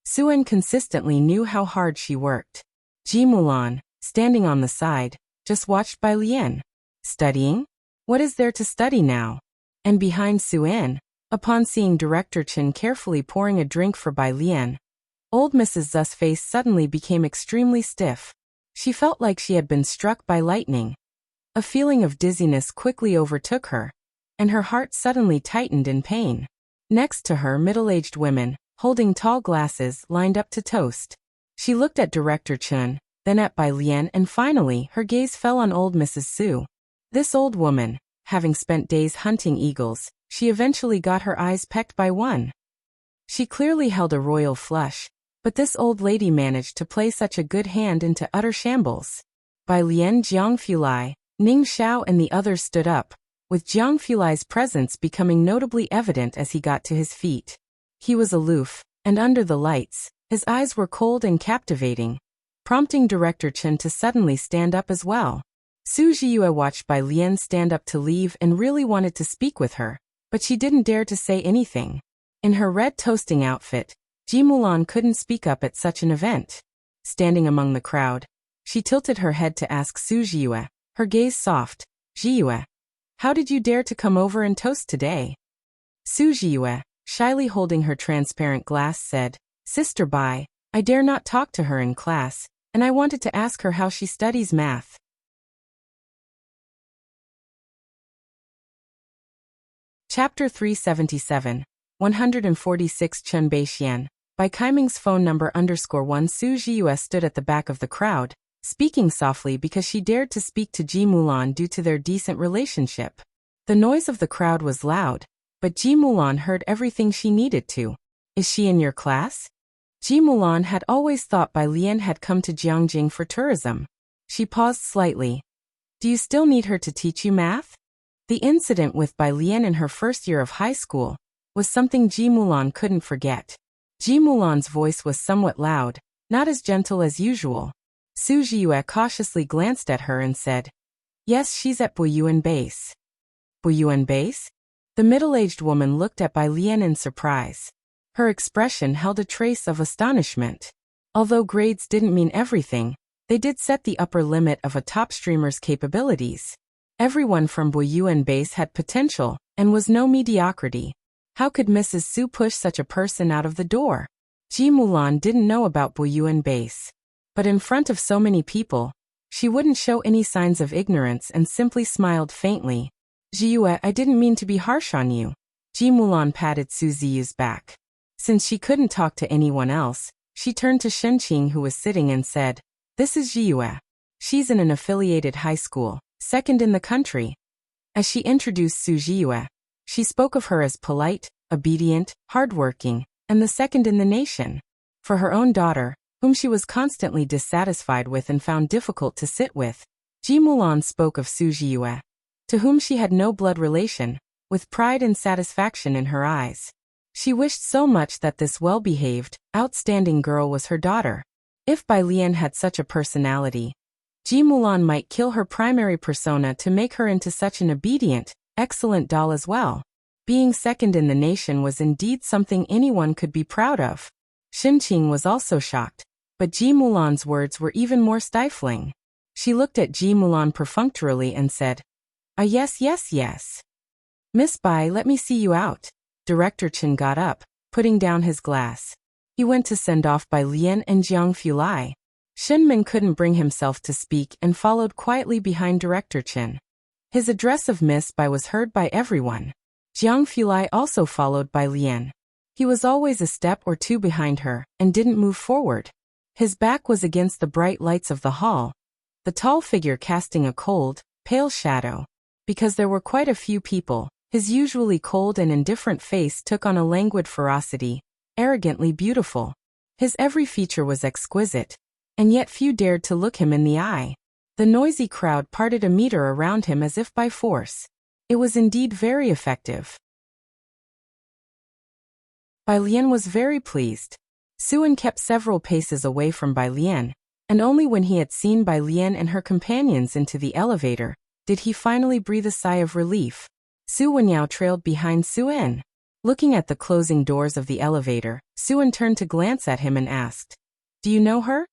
Suen consistently knew how hard she worked. Ji Mulan, standing on the side, just watched Bai Lian. Studying? What is there to study now? And behind Suen, upon seeing Director Chen carefully pouring a drink for Bai Lian, old Mrs. Zu's face suddenly became extremely stiff. She felt like she had been struck by lightning. A feeling of dizziness quickly overtook her, and her heart suddenly tightened in pain. Next to her, middle-aged women, holding tall glasses, lined up to toast. She looked at Director Chen, then at Bai Lian, and finally, her gaze fell on old Mrs. Su. This old woman, having spent days hunting eagles, she eventually got her eyes pecked by one. She clearly held a royal flush, but this old lady managed to play such a good hand into utter shambles. Bai Lian, Jiang Fulai, Ning Xiao and the others stood up, with Jiang Fulai's presence becoming notably evident as he got to his feet. He was aloof, and under the lights, his eyes were cold and captivating, prompting Director Chen to suddenly stand up as well. Su Jiue watched Bai Lian stand up to leave and really wanted to speak with her, but she didn't dare to say anything. In her red toasting outfit, Ji Mulan couldn't speak up at such an event. Standing among the crowd, she tilted her head to ask Su Jiue, her gaze soft. "Jiue, how did you dare to come over and toast today?" Su Jiue, shyly holding her transparent glass, said, "Sister Bai, I dare not talk to her in class, and I wanted to ask her how she studies math. Chapter 377, 146 Chun Beixian. By Kaiming's phone number _1 Su Jiyue stood at the back of the crowd, speaking softly because she dared to speak to Ji Mulan due to their decent relationship. The noise of the crowd was loud, but Ji Mulan heard everything she needed to. Is she in your class? Ji Mulan had always thought Bai Lian had come to Jiangjing for tourism. She paused slightly. Do you still need her to teach you math? The incident with Bai Lian in her first year of high school was something Ji Mulan couldn't forget. Ji Mulan's voice was somewhat loud, not as gentle as usual. Su Jiyue cautiously glanced at her and said, Yes, she's at Buyuan Base. Buyuan Base? The middle-aged woman looked at Bai Lian in surprise. Her expression held a trace of astonishment. Although grades didn't mean everything, they did set the upper limit of a top streamer's capabilities. Everyone from Buyuan Base had potential and was no mediocrity. How could Mrs. Su push such a person out of the door? Ji Mulan didn't know about Buyuan Base. But in front of so many people, she wouldn't show any signs of ignorance and simply smiled faintly. Jiyue, I didn't mean to be harsh on you. Ji Mulan patted Su Ziyu's back. Since she couldn't talk to anyone else, she turned to Shenqing who was sitting and said, This is Jiyue. She's in an affiliated high school, second in the country. As she introduced Su Jiyue, she spoke of her as polite, obedient, hardworking, and the second in the nation. For her own daughter, whom she was constantly dissatisfied with and found difficult to sit with, Ji Mulan spoke of Su Jiyue, to whom she had no blood relation, with pride and satisfaction in her eyes. She wished so much that this well-behaved, outstanding girl was her daughter. If Bai Lian had such a personality, Ji Mulan might kill her primary persona to make her into such an obedient, excellent doll as well. Being second in the nation was indeed something anyone could be proud of. Shenqing was also shocked, but Ji Mulan's words were even more stifling. She looked at Ji Mulan perfunctorily and said, yes. Miss Bai, let me see you out. Director Chen got up, putting down his glass. He went to send off Bai Lian and Jiang Fulai. Shenmin couldn't bring himself to speak and followed quietly behind Director Chen. His address of Miss Bai was heard by everyone. Jiang Fulai also followed Bai Lian. He was always a step or two behind her and didn't move forward. His back was against the bright lights of the hall, the tall figure casting a cold, pale shadow. Because there were quite a few people, his usually cold and indifferent face took on a languid ferocity, arrogantly beautiful. His every feature was exquisite, and yet few dared to look him in the eye. The noisy crowd parted a meter around him as if by force. It was indeed very effective. Bai Lian was very pleased. Suan kept several paces away from Bai Lian, and only when he had seen Bai Lian and her companions into the elevator did he finally breathe a sigh of relief. Su Wenyao trailed behind Suan. Looking at the closing doors of the elevator, Suan turned to glance at him and asked, Do you know her?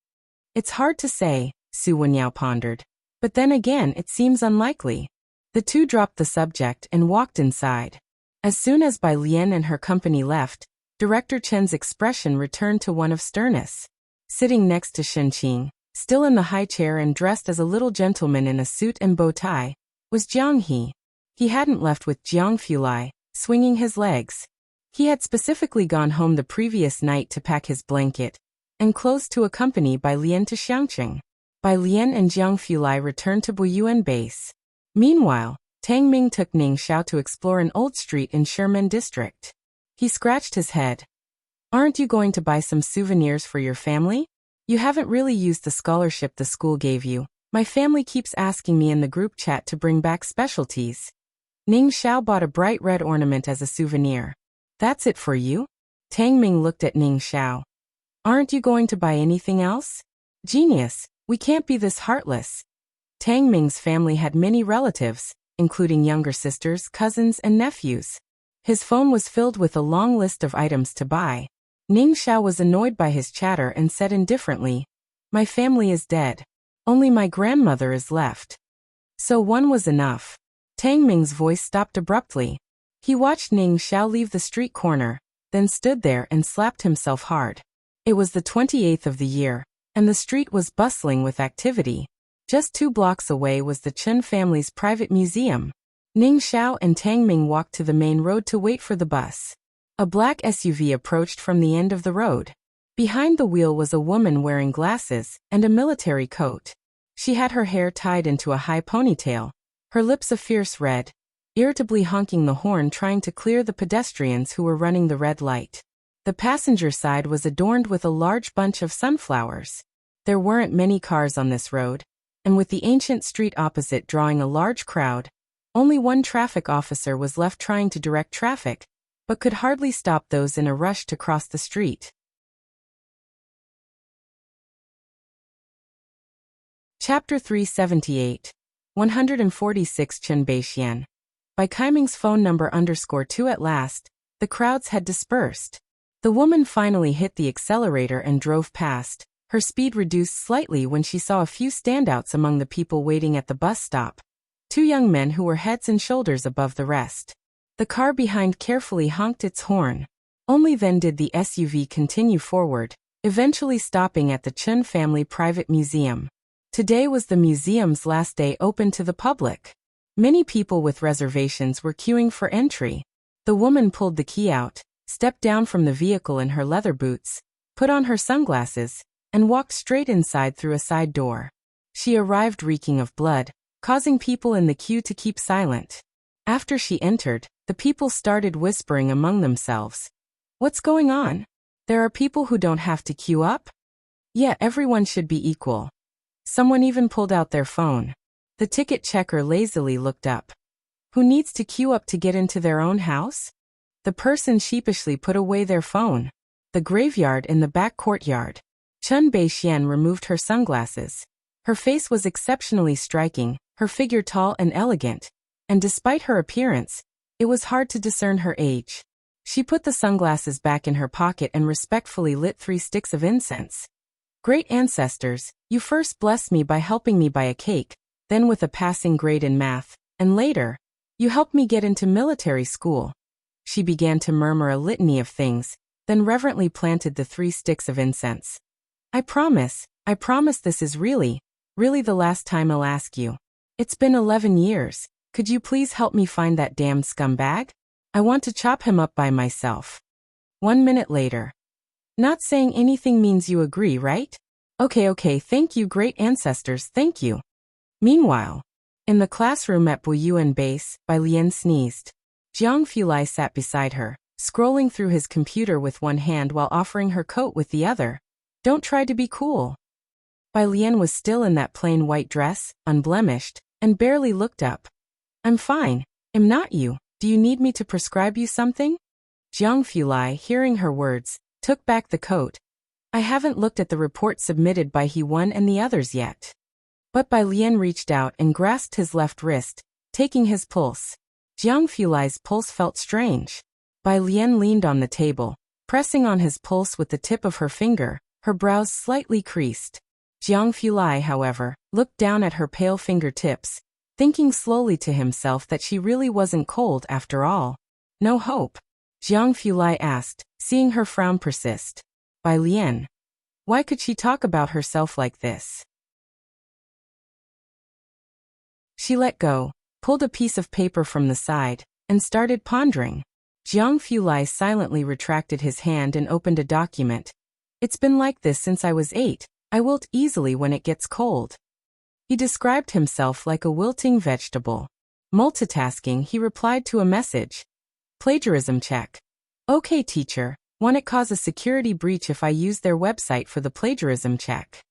It's hard to say, Su Wenyao pondered. But then again it seems unlikely. The two dropped the subject and walked inside. As soon as Bai Lian and her company left, Director Chen's expression returned to one of sternness. Sitting next to Shenqing, still in the high chair and dressed as a little gentleman in a suit and bow tie, was Jiang He. He hadn't left with Jiang Fulai, swinging his legs. He had specifically gone home the previous night to pack his blanket and clothes to accompany Bai Lian to Xiangqing. Bai Lian and Jiang Fulai returned to Buyuan Base. Meanwhile, Tang Ming took Ning Xiao to explore an old street in Sherman District. He scratched his head. Aren't you going to buy some souvenirs for your family? You haven't really used the scholarship the school gave you. My family keeps asking me in the group chat to bring back specialties. Ning Xiao bought a bright red ornament as a souvenir. That's it for you? Tang Ming looked at Ning Xiao. Aren't you going to buy anything else? Genius, we can't be this heartless. Tang Ming's family had many relatives, including younger sisters, cousins, and nephews. His phone was filled with a long list of items to buy. Ning Xiao was annoyed by his chatter and said indifferently, My family is dead. Only my grandmother is left. So one was enough. Tang Ming's voice stopped abruptly. He watched Ning Xiao leave the street corner, then stood there and slapped himself hard. It was the 28th of the year, and the street was bustling with activity. Just 2 blocks away was the Chen family's private museum. Ning Xiao and Tang Ming walked to the main road to wait for the bus. A black SUV approached from the end of the road. Behind the wheel was a woman wearing glasses and a military coat. She had her hair tied into a high ponytail, her lips a fierce red, irritably honking the horn trying to clear the pedestrians who were running the red light. The passenger side was adorned with a large bunch of sunflowers. There weren't many cars on this road, and with the ancient street opposite drawing a large crowd, only one traffic officer was left trying to direct traffic, but could hardly stop those in a rush to cross the street. Chapter 378. 146 Chen Beixian. By Kaiming's phone number _2 at last, the crowds had dispersed. The woman finally hit the accelerator and drove past. Her speed reduced slightly when she saw a few standouts among the people waiting at the bus stop. 2 young men who were heads and shoulders above the rest. The car behind carefully honked its horn. Only then did the SUV continue forward, eventually stopping at the Chen family private museum. Today was the museum's last day open to the public. Many people with reservations were queuing for entry. The woman pulled the key out, stepped down from the vehicle in her leather boots, put on her sunglasses, and walked straight inside through a side door. She arrived reeking of blood, causing people in the queue to keep silent. After she entered, the people started whispering among themselves. What's going on? There are people who don't have to queue up? Yeah, everyone should be equal. Someone even pulled out their phone. The ticket checker lazily looked up. Who needs to queue up to get into their own house? The person sheepishly put away their phone. The graveyard in the back courtyard. Chen Beixian removed her sunglasses. Her face was exceptionally striking, her figure tall and elegant, and despite her appearance, it was hard to discern her age. She put the sunglasses back in her pocket and respectfully lit 3 sticks of incense. Great ancestors, you first blessed me by helping me buy a cake, then with a passing grade in math, and later, you helped me get into military school. She began to murmur a litany of things, then reverently planted the 3 sticks of incense. I promise this is really the last time I'll ask you. It's been 11 years, could you please help me find that damned scumbag? I want to chop him up by myself. 1 minute later. Not saying anything means you agree, right? Okay, thank you great ancestors, thank you. Meanwhile, in the classroom at Buyuan Base, Bai Lian sneezed. Jiang Fulai sat beside her, scrolling through his computer with one hand while offering her coat with the other. Don't try to be cool. Bai Lian was still in that plain white dress, unblemished, and barely looked up. I'm fine. I'm not you. Do you need me to prescribe you something? Jiang Fulai, hearing her words, took back the coat. I haven't looked at the report submitted by He One and the others yet. But Bai Lian reached out and grasped his left wrist, taking his pulse. Jiang Fulai's pulse felt strange. Bai Lian leaned on the table, pressing on his pulse with the tip of her finger, her brows slightly creased. Jiang Fulai, however, looked down at her pale fingertips, thinking slowly to himself that she really wasn't cold after all. No hope? Jiang Fulai asked, seeing her frown persist. Bai Lian. Why could she talk about herself like this? She let go, pulled a piece of paper from the side, and started pondering. Jiang Fulai silently retracted his hand and opened a document. It's been like this since I was 8. I wilt easily when it gets cold. He described himself like a wilting vegetable. Multitasking, he replied to a message. Plagiarism check. Okay, teacher. Won't it cause a security breach if I use their website for the plagiarism check?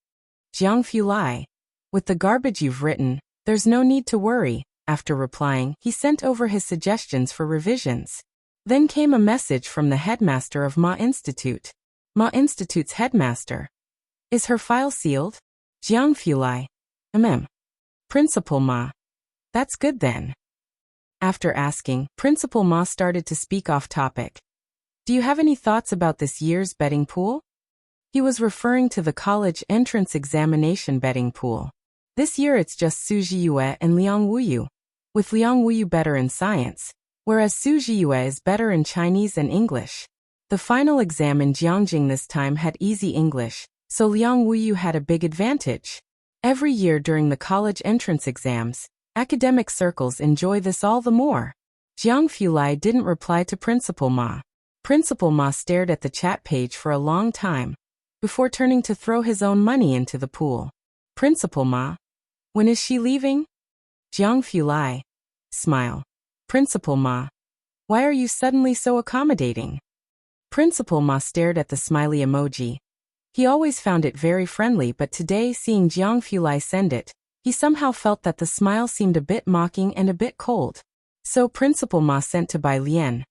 Jiang Fulai. With the garbage you've written, there's no need to worry. After replying, he sent over his suggestions for revisions. Then came a message from the headmaster of Ma Institute. Ma Institute's headmaster. Is her file sealed? Jiang Fulai. Principal Ma. That's good then. After asking, Principal Ma started to speak off topic. Do you have any thoughts about this year's betting pool? He was referring to the college entrance examination betting pool. This year it's just Su Jiyue and Liang Wuyu, with Liang Wuyu better in science, whereas Su Jiyue is better in Chinese and English. The final exam in Jiangjing this time had easy English, So Liang Wuyu had a big advantage. Every year during the college entrance exams, academic circles enjoy this all the more. Jiang Fulai didn't reply to Principal Ma. Principal Ma stared at the chat page for a long time, before turning to throw his own money into the pool. Principal Ma, when is she leaving? Jiang Fulai. Smile. Principal Ma, why are you suddenly so accommodating? Principal Ma stared at the smiley emoji. He always found it very friendly, but today, seeing Jiang Fulai send it, he somehow felt that the smile seemed a bit mocking and a bit cold. So Principal Ma sent to Bai Lian.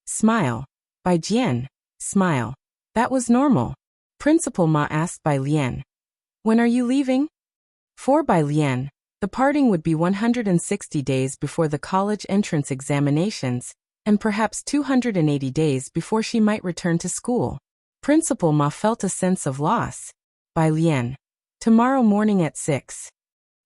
Smile. Bai Jian. Smile. That was normal. Principal Ma asked Bai Lian. When are you leaving? For Bai Lian, the parting would be 160 days before the college entrance examinations, and perhaps 280 days before she might return to school. Principal Ma felt a sense of loss. Bai Lian. Tomorrow morning at 6.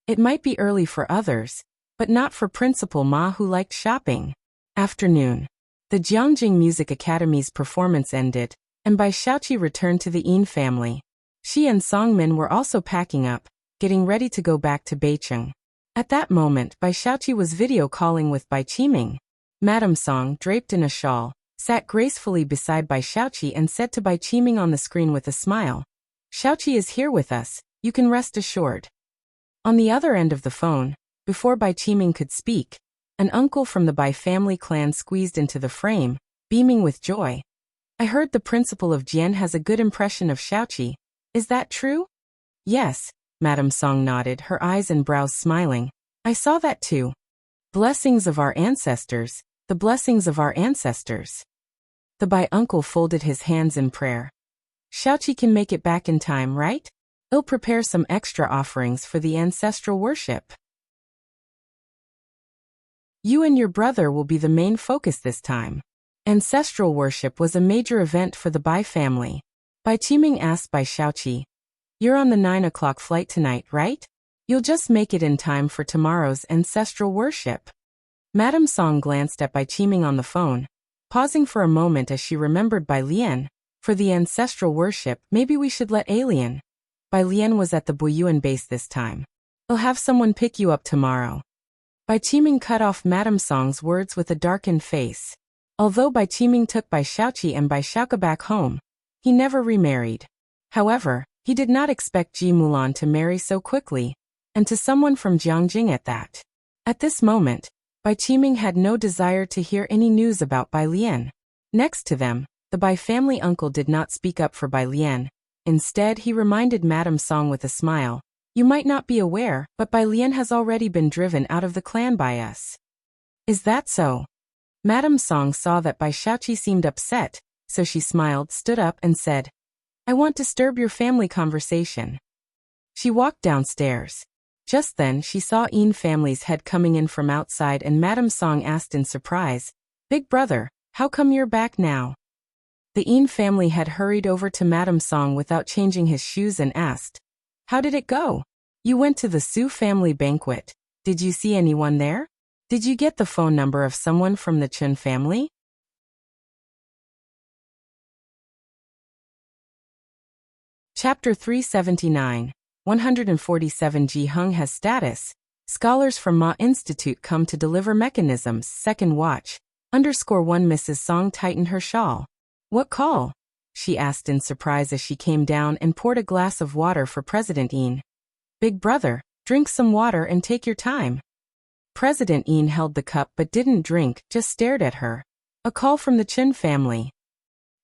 It might be early for others, but not for Principal Ma, who liked shopping. Afternoon. The Jiangjing Music Academy's performance ended, and Bai Xiaoqi returned to the Yin family. She and Song Min were also packing up, getting ready to go back to Beicheng. At that moment, Bai Xiaoqi was video calling with Bai Qiming. Madame Song, draped in a shawl, sat gracefully beside Bai Xiaoqi and said to Bai Qiming on the screen with a smile, "Xiaoqi is here with us, you can rest assured." On the other end of the phone, before Bai Qiming could speak, an uncle from the Bai family clan squeezed into the frame, beaming with joy. "I heard the principal of Jian has a good impression of Xiaoqi. Is that true?" "Yes," Madame Song nodded, her eyes and brows smiling. "I saw that too. Blessings of our ancestors, the blessings of our ancestors." The Bai uncle folded his hands in prayer. "Xiaoqi can make it back in time, right? I'll prepare some extra offerings for the ancestral worship. You and your brother will be the main focus this time." Ancestral worship was a major event for the Bai family. Bai Qiming asked Bai Xiaoqi, "You're on the 9 o'clock flight tonight, right? You'll just make it in time for tomorrow's ancestral worship." Madame Song glanced at Bai Qiming on the phone, pausing for a moment as she remembered Bai Lian. "For the ancestral worship, maybe we should let Alien." Bai Lian was at the Buyuan base this time. "I'll have someone pick you up tomorrow." Bai Qiming cut off Madame Song's words with a darkened face. Although Bai Qiming took Bai Xiaoqi and Bai Xiaoka back home, he never remarried. However, he did not expect Ji Mulan to marry so quickly, and to someone from Jiangjing at that. At this moment, Bai Qiming had no desire to hear any news about Bai Lian. Next to them, the Bai family uncle did not speak up for Bai Lian. Instead, he reminded Madame Song with a smile, "You might not be aware, but Bai Lian has already been driven out of the clan by us." "Is that so?" Madame Song saw that Bai Xiaoqi seemed upset, so she smiled, stood up, and said, "I want to disturb your family conversation." She walked downstairs. Just then, she saw Yin family's head coming in from outside, and Madame Song asked in surprise, "Big brother, how come you're back now?" The Yin family had hurried over to Madame Song without changing his shoes and asked, "How did it go? You went to the Su family banquet. Did you see anyone there? Did you get the phone number of someone from the Chen family?" Chapter 379, 147. Ji Heng has status. Scholars from Ma Institute come to deliver mechanisms. Second watch. _1 Mrs. Song tightened her shawl. "What call?" she asked in surprise as she came down and poured a glass of water for President Yin. "Big brother, drink some water and take your time." President Yin held the cup but didn't drink, just stared at her. "A call from the Chen family."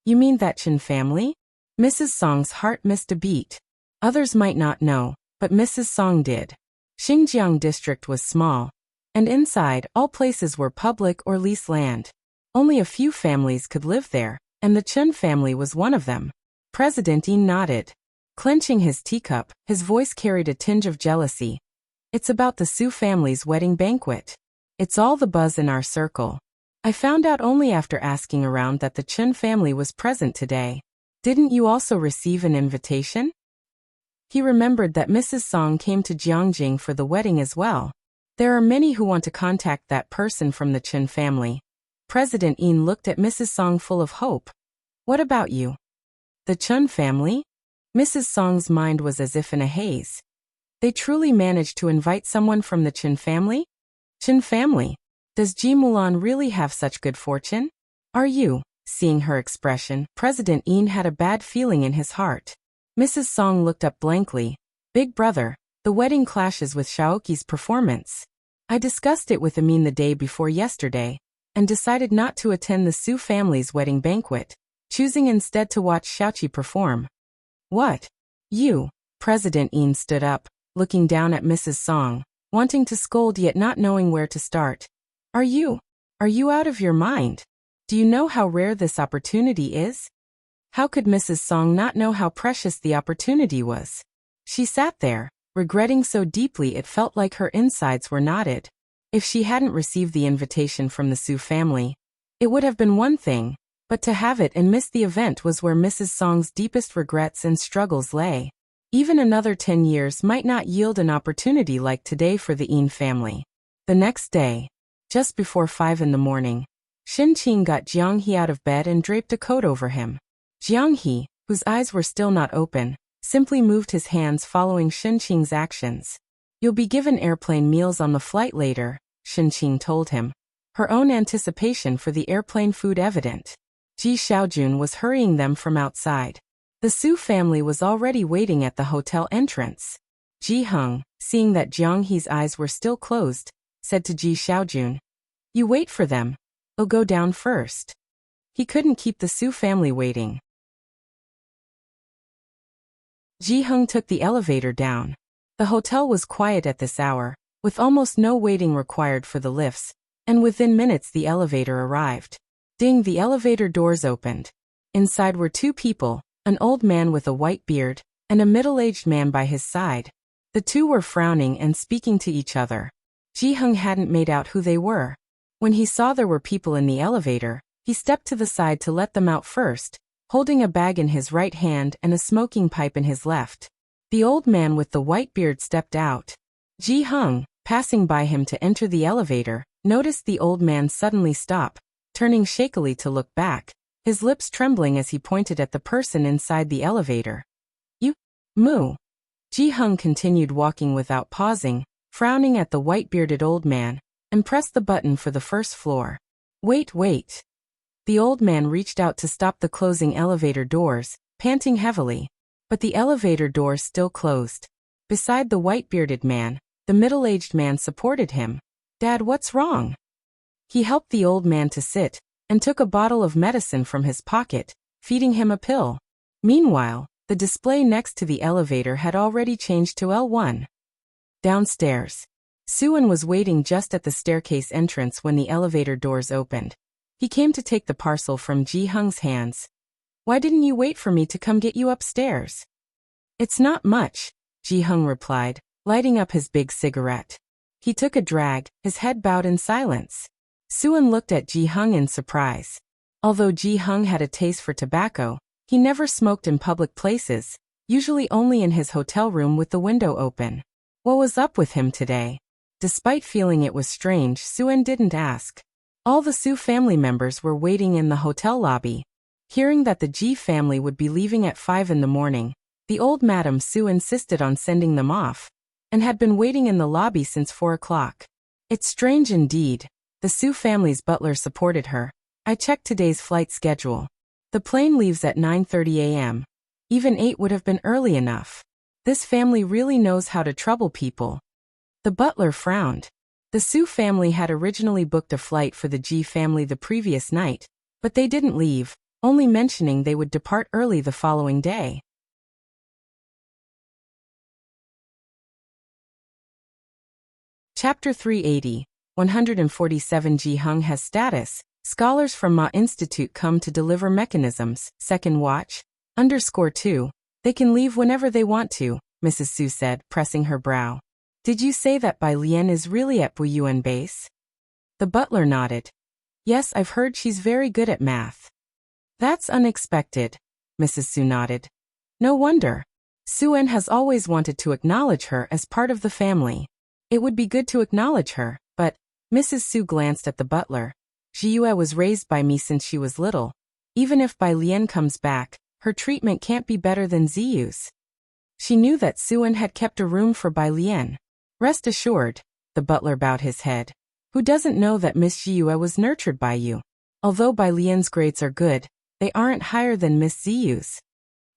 "You mean that Chen family?" Mrs. Song's heart missed a beat. Others might not know, but Mrs. Song did. Xinjiang district was small, and inside, all places were public or leased land. Only a few families could live there, and the Chen family was one of them. President Yin nodded. Clenching his teacup, his voice carried a tinge of jealousy. "It's about the Su family's wedding banquet. It's all the buzz in our circle. I found out only after asking around that the Chen family was present today. Didn't you also receive an invitation?" He remembered that Mrs. Song came to Jiangjing for the wedding as well. There are many who want to contact that person from the Chen family. President Yin looked at Mrs. Song full of hope. "What about you?" "The Chen family?" Mrs. Song's mind was as if in a haze. They truly managed to invite someone from the Chen family? Chen family? Does Ji Mulan really have such good fortune? Are you? Seeing her expression, President Yin had a bad feeling in his heart. Mrs. Song looked up blankly. Big brother, the wedding clashes with Xiaoqi's performance. I discussed it with Amin the day before yesterday, and decided not to attend the Su family's wedding banquet, choosing instead to watch Xiaoqi perform. What? You? President Yin stood up, looking down at Mrs. Song, wanting to scold yet not knowing where to start. Are you out of your mind? Do you know how rare this opportunity is? How could Mrs. Song not know how precious the opportunity was? She sat there, regretting so deeply it felt like her insides were knotted. If she hadn't received the invitation from the Su family, it would have been one thing, but to have it and miss the event was where Mrs. Song's deepest regrets and struggles lay. Even another 10 years might not yield an opportunity like today for the Yin family. The next day, just before 5 in the morning, Shin Qing got Jiang He out of bed and draped a coat over him. Jiang He, whose eyes were still not open, simply moved his hands following Shin Qing's actions. You'll be given airplane meals on the flight later, Shin Qing told him, her own anticipation for the airplane food evident. Ji Xiaojun was hurrying them from outside. The Su family was already waiting at the hotel entrance. Ji Heng, seeing that Jiang He's eyes were still closed, said to Ji Xiaojun, "You wait for them. I'll go down first." He couldn't keep the Su family waiting. Ji Heng took the elevator down. The hotel was quiet at this hour, with almost no waiting required for the lifts, and within minutes the elevator arrived. Ding, the elevator doors opened. Inside were two people, an old man with a white beard, and a middle-aged man by his side. The two were frowning and speaking to each other. Ji Heng hadn't made out who they were. When he saw there were people in the elevator, he stepped to the side to let them out first, holding a bag in his right hand and a smoking pipe in his left. The old man with the white beard stepped out. Ji Heng, passing by him to enter the elevator, noticed the old man suddenly stop, turning shakily to look back, his lips trembling as he pointed at the person inside the elevator. "You? Moo." Ji Heng continued walking without pausing, frowning at the white-bearded old man, and pressed the button for the first floor. Wait. The old man reached out to stop the closing elevator doors, panting heavily. But the elevator doors still closed. Beside the white-bearded man, the middle-aged man supported him. "Dad, what's wrong?" He helped the old man to sit, and took a bottle of medicine from his pocket, feeding him a pill. Meanwhile, the display next to the elevator had already changed to L1. Downstairs, Suan was waiting just at the staircase entrance when the elevator doors opened. He came to take the parcel from Ji Heng's hands. "Why didn't you wait for me to come get you upstairs?" "It's not much," Ji Heng replied, lighting up his big cigarette. He took a drag, his head bowed in silence. Suan looked at Ji Heng in surprise. Although Ji Heng had a taste for tobacco, he never smoked in public places, usually only in his hotel room with the window open. What was up with him today? Despite feeling it was strange, Suan didn't ask. All the Su family members were waiting in the hotel lobby. Hearing that the Ji family would be leaving at 5 in the morning, the old Madame Su insisted on sending them off, and had been waiting in the lobby since 4 o'clock. It's strange indeed. The Su family's butler supported her. "I checked today's flight schedule. The plane leaves at 9:30 a.m. Even 8 would have been early enough. This family really knows how to trouble people." The butler frowned. The Su family had originally booked a flight for the Ji family the previous night, but they didn't leave, only mentioning they would depart early the following day. Chapter 380, 147. Ji Heng has status. Scholars from Ma Institute come to deliver mechanisms. Second watch. _2. They can leave whenever they want to, Mrs. Su said, pressing her brow. "Did you say that Bai Lian is really at Buyuan base?" The butler nodded. "Yes, I've heard she's very good at math." "That's unexpected," Mrs. Su nodded. "No wonder. Suan has always wanted to acknowledge her as part of the family. It would be good to acknowledge her, but..." Mrs. Su glanced at the butler. "Jiyue was raised by me since she was little. Even if Bai Lian comes back, her treatment can't be better than Ziyu's. She knew that Suan had kept a room for Bai Lian. Rest assured, the butler bowed his head. Who doesn't know that Miss Ziyue was nurtured by you? Although Bai Lian's grades are good, they aren't higher than Miss Ziyu's.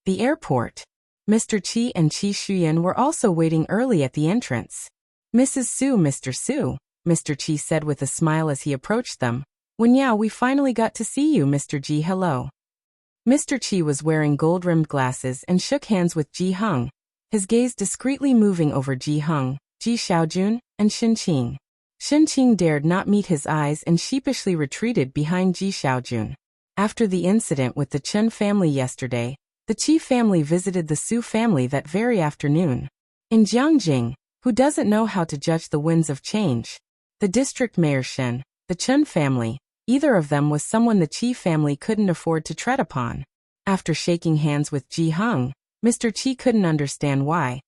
The airport. Mr. Qi and Qi Shuyan were also waiting early at the entrance. Mrs. Su, Mr. Qi said with a smile as he approached them. Wenyao, we finally got to see you, Mr. Ji. Hello. Mr. Qi was wearing gold-rimmed glasses and shook hands with Ji Heng, his gaze discreetly moving over Ji Heng, Ji Xiaojun, and Shen Qing. Shen Qing dared not meet his eyes and sheepishly retreated behind Ji Xiaojun. After the incident with the Chen family yesterday, the Qi family visited the Su family that very afternoon. In Jiangjing, who doesn't know how to judge the winds of change? The district mayor Shen, the Chen family, either of them was someone the Qi family couldn't afford to tread upon. After shaking hands with Ji Heng, Mr. Qi couldn't understand why.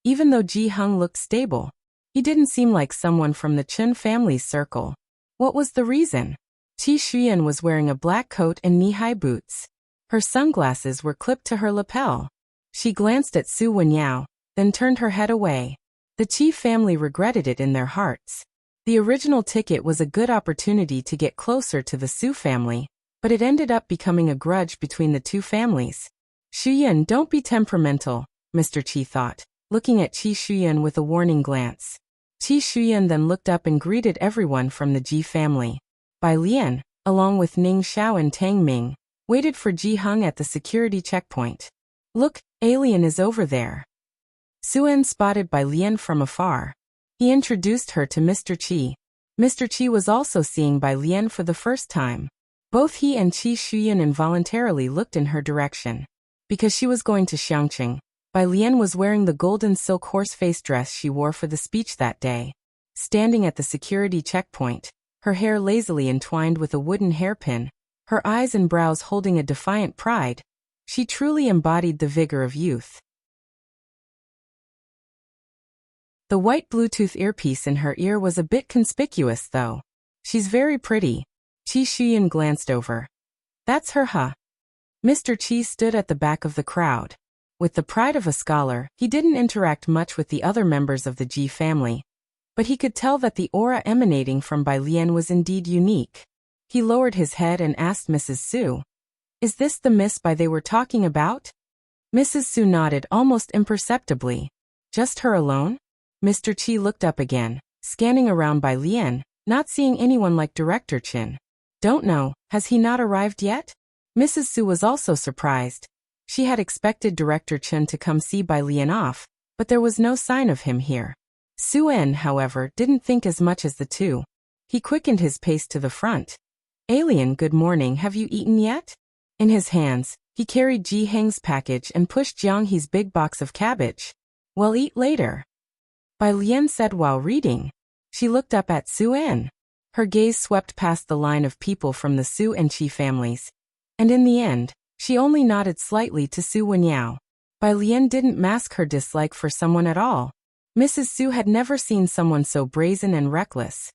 Even though Ji Heng looked stable, he didn't seem like someone from the Chen family's circle. What was the reason? Qi Shuyan was wearing a black coat and knee-high boots. Her sunglasses were clipped to her lapel. She glanced at Su Wenyao, then turned her head away. The Qi family regretted it in their hearts. The original ticket was a good opportunity to get closer to the Su family, but it ended up becoming a grudge between the two families. Shuyan, don't be temperamental, Mr. Qi thought, looking at Qi Shuyan with a warning glance. Qi Shuyan then looked up and greeted everyone from the Ji family. Bai Lian, along with Ning Xiao and Tang Ming, waited for Ji Heng at the security checkpoint. Look, alien is over there. Suan spotted Bai Lian from afar. He introduced her to Mr. Qi. Mr. Qi was also seeing Bai Lian for the first time. Both he and Qi Shuyan involuntarily looked in her direction. Because she was going to Xiangqing, Bai Lian was wearing the golden silk horse-face dress she wore for the speech that day. Standing at the security checkpoint, her hair lazily entwined with a wooden hairpin, her eyes and brows holding a defiant pride, she truly embodied the vigor of youth. The white Bluetooth earpiece in her ear was a bit conspicuous, though. She's very pretty. Qi Shuyan glanced over. That's her, huh? Mr. Qi stood at the back of the crowd. With the pride of a scholar, he didn't interact much with the other members of the Ji family, but he could tell that the aura emanating from Bai Lian was indeed unique. He lowered his head and asked Mrs. Su, "Is this the Miss Bai they were talking about?" Mrs. Su nodded almost imperceptibly. "Just her alone?" Mr. Qi looked up again, scanning around Bai Lian, not seeing anyone like Director Qin. "Don't know, has he not arrived yet?" Mrs. Su was also surprised. She had expected Director Chen to come see Bai Lian off, but there was no sign of him here. Su En, however, didn't think as much as the two. He quickened his pace to the front. "Alien, good morning, have you eaten yet?" In his hands, he carried Ji Heng's package and pushed Jiang He's big box of cabbage. "We'll eat later," Bai Lian said while reading. She looked up at Su En. Her gaze swept past the line of people from the Su and Qi families. And in the end, she only nodded slightly to Su Wenyao. Bai Lian didn't mask her dislike for someone at all. Mrs. Su had never seen someone so brazen and reckless.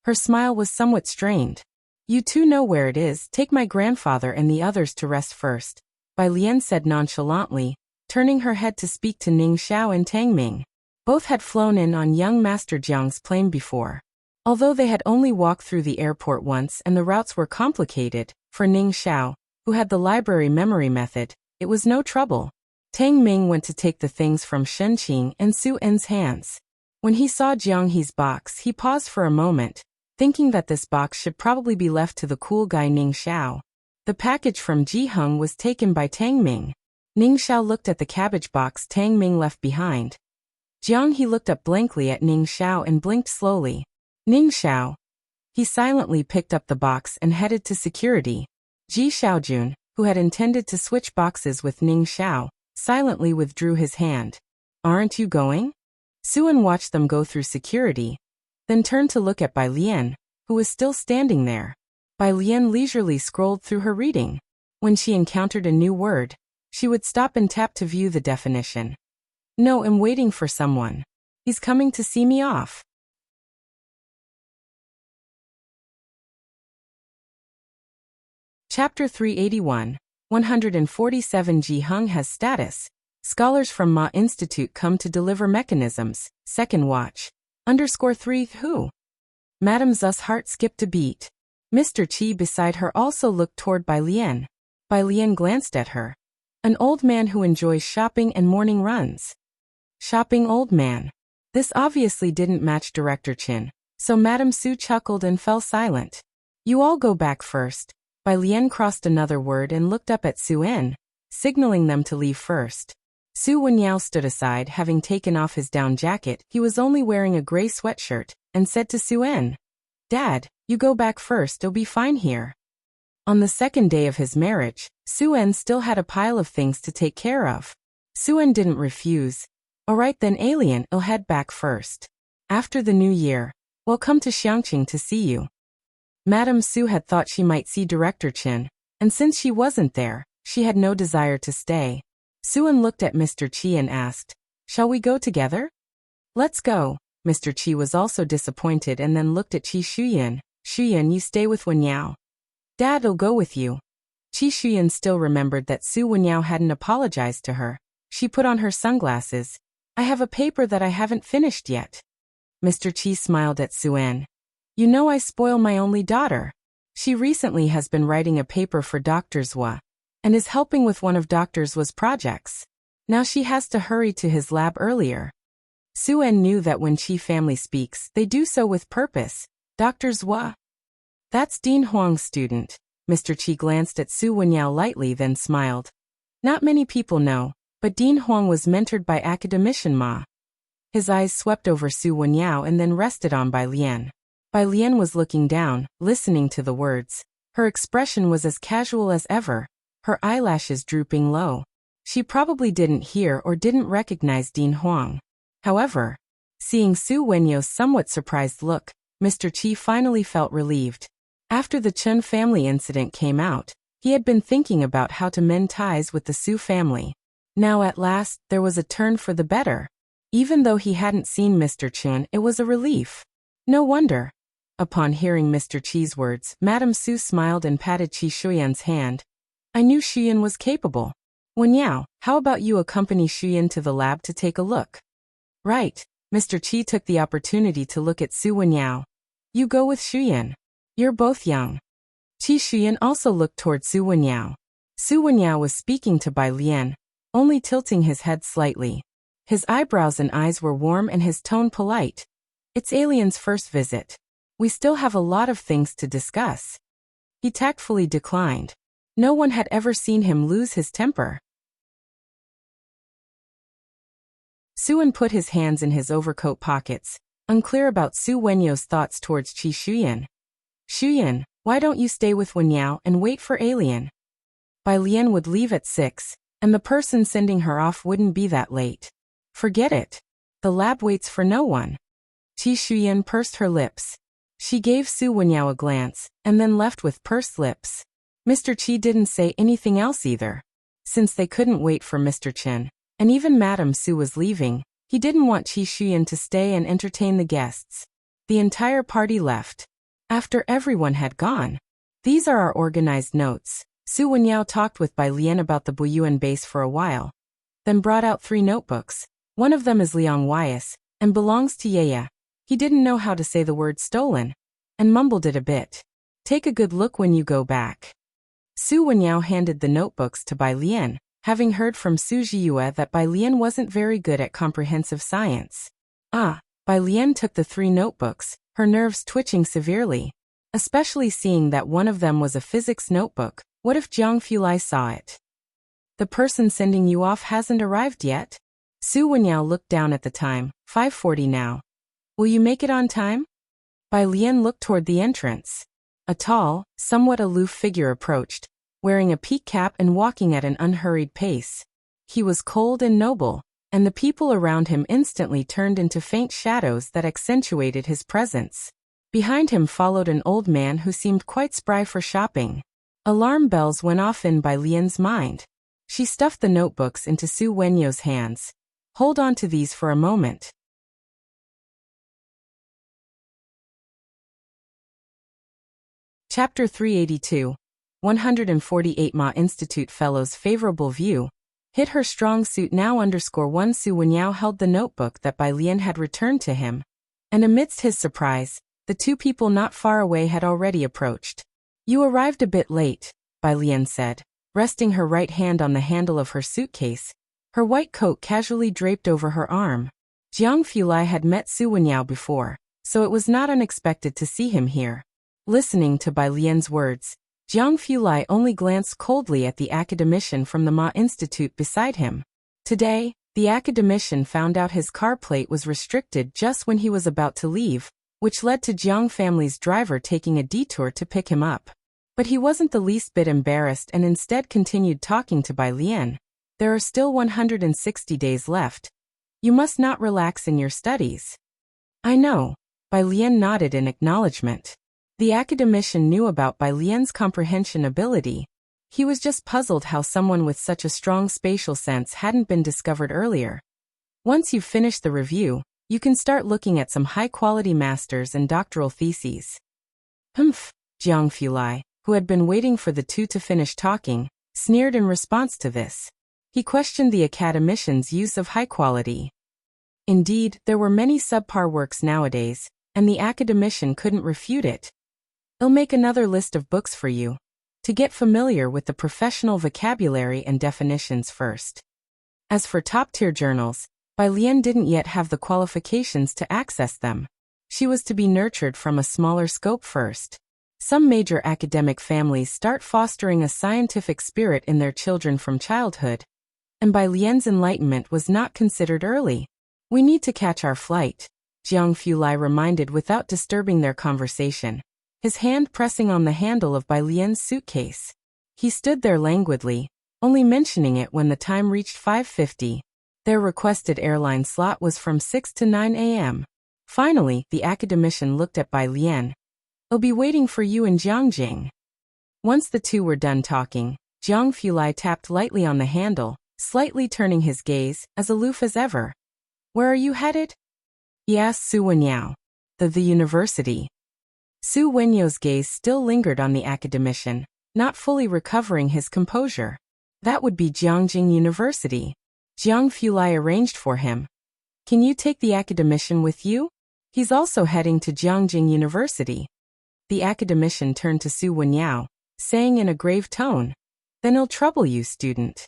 Her smile was somewhat strained. "You two know where it is, take my grandfather and the others to rest first," Bai Lian said nonchalantly, turning her head to speak to Ning Xiao and Tang Ming. Both had flown in on young Master Jiang's plane before. Although they had only walked through the airport once and the routes were complicated, for Ning Xiao, who had the library memory method, it was no trouble. Tang Ming went to take the things from Shen Qing and Su En's hands. When he saw Jiang He's box, he paused for a moment, thinking that this box should probably be left to the cool guy Ning Xiao. The package from Ji Heng was taken by Tang Ming. Ning Xiao looked at the cabbage box Tang Ming left behind. Jiang He looked up blankly at Ning Xiao and blinked slowly. "Ning Xiao." He silently picked up the box and headed to security. Ji Xiaojun, who had intended to switch boxes with Ning Xiao, silently withdrew his hand. "Aren't you going?" Suan watched them go through security, then turned to look at Bai Lian, who was still standing there. Bai Lian leisurely scrolled through her reading. When she encountered a new word, she would stop and tap to view the definition. "No, I'm waiting for someone. He's coming to see me off." Chapter 381. 147 Ji Hung has status. Scholars from Ma Institute come to deliver mechanisms. Second watch. _3 Who? Madame Zu's heart skipped a beat. Mr. Chi beside her also looked toward Bai Lian. Bai Lian glanced at her. An old man who enjoys shopping and morning runs. Shopping old man. This obviously didn't match Director Chin, so Madame Su chuckled and fell silent. You all go back first. Bai Lian crossed another word and looked up at Su En, signaling them to leave first. Su Wenyao stood aside, having taken off his down jacket. He was only wearing a gray sweatshirt, and said to Su En, Dad, you go back first, it'll be fine here. On the second day of his marriage, Su En still had a pile of things to take care of. Su En didn't refuse. Alright then alien, I'll head back first. After the new year, we'll come to Xiangqing to see you. Madame Su had thought she might see Director Chin, and since she wasn't there, she had no desire to stay. Su En looked at Mr. Chi and asked, Shall we go together? Let's go. Mr. Chi was also disappointed and then looked at Qi Shuyan. Shuyan, you stay with Wenyao. Dad'll go with you. Qi Shuyan still remembered that Su Wenyao hadn't apologized to her. She put on her sunglasses. I have a paper that I haven't finished yet. Mr. Chi smiled at Su En. You know I spoil my only daughter. She recently has been writing a paper for Dr. Zhua, and is helping with one of Dr. Zhua's projects. Now she has to hurry to his lab earlier. Su En knew that when Qi family speaks, they do so with purpose. Dr. Zhua? That's Dean Huang's student. Mr. Qi glanced at Su Wenyao lightly then smiled. Not many people know, but Dean Huang was mentored by academician Ma. His eyes swept over Su Wenyao and then rested on Bai Lian. Bai Lian was looking down, listening to the words. Her expression was as casual as ever, her eyelashes drooping low. She probably didn't hear or didn't recognize Dean Huang. However, seeing Su Wenyao's somewhat surprised look, Mr. Chi finally felt relieved. After the Chun family incident came out, he had been thinking about how to mend ties with the Su family. Now at last, there was a turn for the better. Even though he hadn't seen Mr. Chun, it was a relief. No wonder. Upon hearing Mr. Chi's words, Madame Su smiled and patted Qi Shuyan's hand. I knew Shuyan was capable. Wenyao, how about you accompany Shuyan to the lab to take a look? Right. Mr. Chi took the opportunity to look at Su Wenyao. You go with Shuyan. You're both young. Qi Shuyan also looked toward Su Wenyao. Su Wenyao was speaking to Bai Lian, only tilting his head slightly. His eyebrows and eyes were warm and his tone polite. It's Alien's first visit. We still have a lot of things to discuss. He tactfully declined. No one had ever seen him lose his temper. Su En put his hands in his overcoat pockets, unclear about Su Wenyao's thoughts towards Qi Shuyan. Shuyan, why don't you stay with Wenyao and wait for Alien? Bai Lian would leave at 6, and the person sending her off wouldn't be that late. Forget it. The lab waits for no one. Qi Shuyan pursed her lips. She gave Su Wenyao a glance, and then left with pursed lips. Mr. Chi didn't say anything else either. Since they couldn't wait for Mr. Chen, and even Madame Su was leaving, he didn't want Qi Shuyan to stay and entertain the guests. The entire party left. After everyone had gone. These are our organized notes. Su Wenyao talked with Bai Lian about the Buyuan base for a while, then brought out 3 notebooks. One of them is Liang Wei's, and belongs to Yeya. He didn't know how to say the word stolen, and mumbled it a bit. Take a good look when you go back. Su Wenyao handed the notebooks to Bai Lian, having heard from Su Jiyue that Bai Lian wasn't very good at comprehensive science. Bai Lian took the 3 notebooks, her nerves twitching severely. Especially seeing that one of them was a physics notebook. What if Jiang Fulai saw it? The person sending you off hasn't arrived yet? Su Wenyao looked down at the time, 5:40 now. Will you make it on time? Bai Lian looked toward the entrance. A tall, somewhat aloof figure approached, wearing a peak cap and walking at an unhurried pace. He was cold and noble, and the people around him instantly turned into faint shadows that accentuated his presence. Behind him followed an old man who seemed quite spry for shopping. Alarm bells went off in Bai Lian's mind. She stuffed the notebooks into Su Wenyao's hands. Hold on to these for a moment. Chapter 382. 148 Ma Institute Fellows favorable view, hit her strong suit now _1 Su Wenyao held the notebook that Bai Lian had returned to him. And amidst his surprise, the two people not far away had already approached. You arrived a bit late, Bai Lian said, resting her right hand on the handle of her suitcase, her white coat casually draped over her arm. Jiang Fulai had met Su Wenyao before, so it was not unexpected to see him here. Listening to Bai Lian's words, Jiang Fulai only glanced coldly at the academician from the Ma Institute beside him. Today, the academician found out his car plate was restricted just when he was about to leave, which led to Jiang family's driver taking a detour to pick him up. But he wasn't the least bit embarrassed and instead continued talking to Bai Lian. There are still 160 days left. You must not relax in your studies. I know. Bai Lian nodded in acknowledgement. The academician knew about Bai Lian's comprehension ability. He was just puzzled how someone with such a strong spatial sense hadn't been discovered earlier. Once you've finished the review, you can start looking at some high-quality masters and doctoral theses. Humph, Jiang Fulai, who had been waiting for the two to finish talking, sneered in response to this. He questioned the academician's use of high quality. Indeed, there were many subpar works nowadays, and the academician couldn't refute it. I'll make another list of books for you, to get familiar with the professional vocabulary and definitions first. As for top-tier journals, Bai Lian didn't yet have the qualifications to access them. She was to be nurtured from a smaller scope first. Some major academic families start fostering a scientific spirit in their children from childhood, and Bai Lian's enlightenment was not considered early. We need to catch our flight, Jiang Fulai reminded without disturbing their conversation, his hand pressing on the handle of Bai Lian's suitcase. He stood there languidly, only mentioning it when the time reached 5:50. Their requested airline slot was from 6 to 9 a.m. Finally, the academician looked at Bai Lian. I'll be waiting for you in Jiangjing. Once the two were done talking, Jiang Fulai tapped lightly on the handle, slightly turning his gaze, as aloof as ever. Where are you headed? He asked Su Wenyao. The university. Su Wenyao's gaze still lingered on the academician, not fully recovering his composure. That would be Jiangjing University. Jiang Fulai arranged for him. Can you take the academician with you? He's also heading to Jiangjing University. The academician turned to Su Wenyao, saying in a grave tone, Then he'll trouble you, student.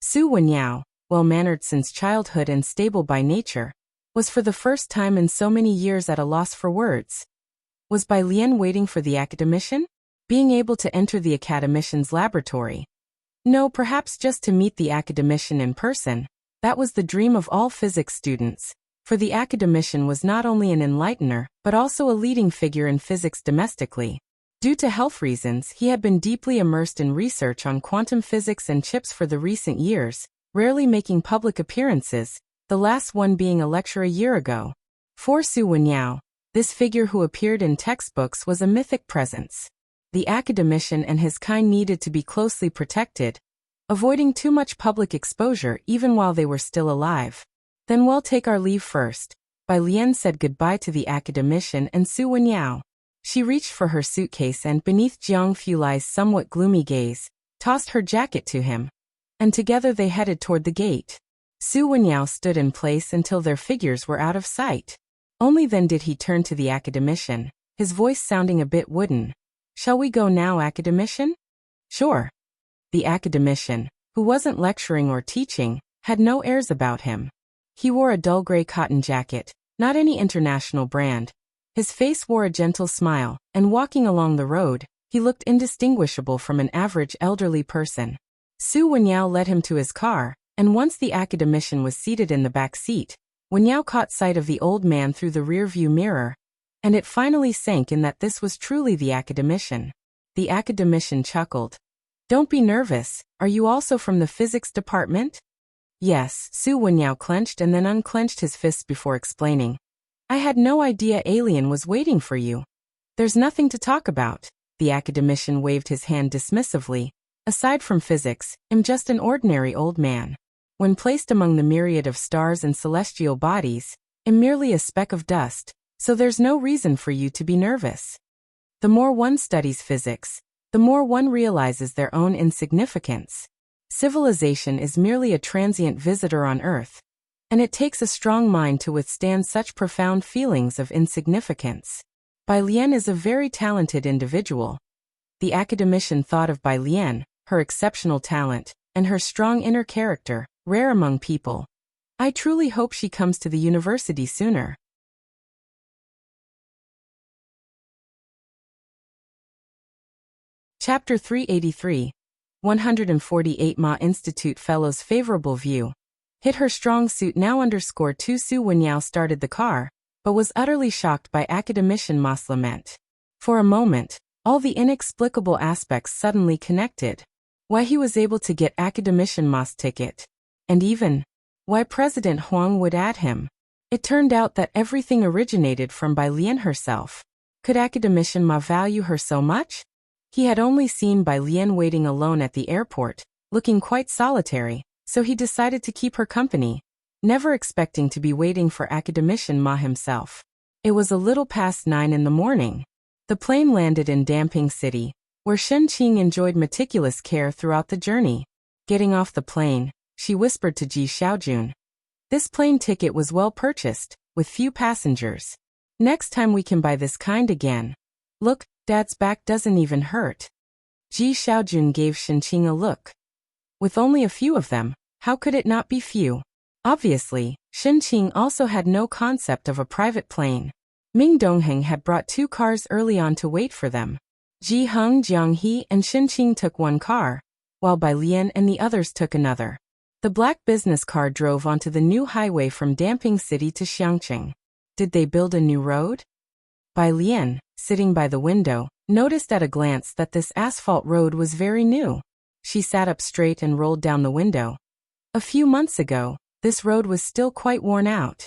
Su Wenyao, well-mannered since childhood and stable by nature, was for the first time in so many years at a loss for words. Was Bai Lian waiting for the academician? Being able to enter the academician's laboratory? No, perhaps just to meet the academician in person. That was the dream of all physics students, for the academician was not only an enlightener, but also a leading figure in physics domestically. Due to health reasons, he had been deeply immersed in research on quantum physics and chips for the recent years, rarely making public appearances, the last one being a lecture a year ago. For Su Wenyao, this figure who appeared in textbooks was a mythic presence. The academician and his kind needed to be closely protected, avoiding too much public exposure even while they were still alive. Then we'll take our leave first. Bai Lian said goodbye to the academician and Su Wenyao. She reached for her suitcase and, beneath Jiang Fulai's somewhat gloomy gaze, tossed her jacket to him. And together they headed toward the gate. Su Wenyao stood in place until their figures were out of sight. Only then did he turn to the academician, his voice sounding a bit wooden. Shall we go now, academician? Sure. The academician, who wasn't lecturing or teaching, had no airs about him. He wore a dull gray cotton jacket, not any international brand. His face wore a gentle smile, and walking along the road, he looked indistinguishable from an average elderly person. Su Wenyao led him to his car, and once the academician was seated in the back seat, Wenyao caught sight of the old man through the rear-view mirror, and it finally sank in that this was truly the academician. The academician chuckled. Don't be nervous, are you also from the physics department? Yes, Su Wenyao clenched and then unclenched his fists before explaining. I had no idea Alien was waiting for you. There's nothing to talk about. The academician waved his hand dismissively. Aside from physics, I'm just an ordinary old man. When placed among the myriad of stars and celestial bodies, I'm merely a speck of dust, so there's no reason for you to be nervous. The more one studies physics, the more one realizes their own insignificance. Civilization is merely a transient visitor on Earth, and it takes a strong mind to withstand such profound feelings of insignificance. Bai Lian is a very talented individual. The academician thought of Bai Lian, her exceptional talent, and her strong inner character, rare among people. I truly hope she comes to the university sooner. Chapter 383. 148 Ma Institute Fellows Favorable View. Hit her strong suit now _2 Su Wenyao started the car, but was utterly shocked by academician Ma's lament. For a moment, all the inexplicable aspects suddenly connected. Why he was able to get academician Ma's ticket. And even, why President Huang would add him. It turned out that everything originated from Bai Lian herself. Could academician Ma value her so much? He had only seen Bai Lian waiting alone at the airport, looking quite solitary, so he decided to keep her company, never expecting to be waiting for academician Ma himself. It was a little past 9 in the morning. The plane landed in Damping City, where Shen Qing enjoyed meticulous care throughout the journey. Getting off the plane, she whispered to Ji Xiaojun. This plane ticket was well purchased, with few passengers. Next time we can buy this kind again. Look, Dad's back doesn't even hurt. Ji Xiaojun gave Shen Qing a look. With only a few of them, how could it not be few? Obviously, Shen Qing also had no concept of a private plane. Ming Dongheng had brought 2 cars early on to wait for them. Ji Heng, Jiang He, and Shen Qing took one car, while Bai Lian and the others took another. The black business car drove onto the new highway from Damping City to Xiangqing. Did they build a new road? Bai Lian, sitting by the window, noticed at a glance that this asphalt road was very new. She sat up straight and rolled down the window. A few months ago, this road was still quite worn out.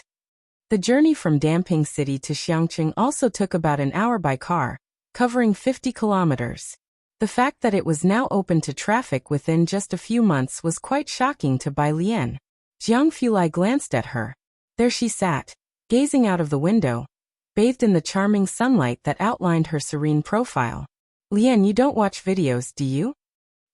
The journey from Damping City to Xiangqing also took about an hour by car, covering 50 kilometers. The fact that it was now open to traffic within just a few months was quite shocking to Bai Lian. Jiang Fulai glanced at her. There she sat, gazing out of the window, bathed in the charming sunlight that outlined her serene profile. Lian, you don't watch videos, do you?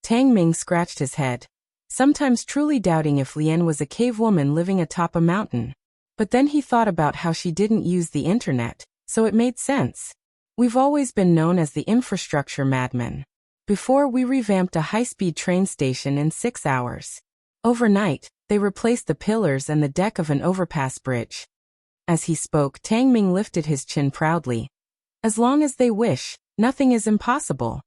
Tang Ming scratched his head, sometimes truly doubting if Lian was a cave woman living atop a mountain. But then he thought about how she didn't use the internet, so it made sense. We've always been known as the infrastructure madmen. Before, we revamped a high-speed train station in 6 hours. Overnight, they replaced the pillars and the deck of an overpass bridge. As he spoke, Tang Ming lifted his chin proudly. As long as they wish, nothing is impossible.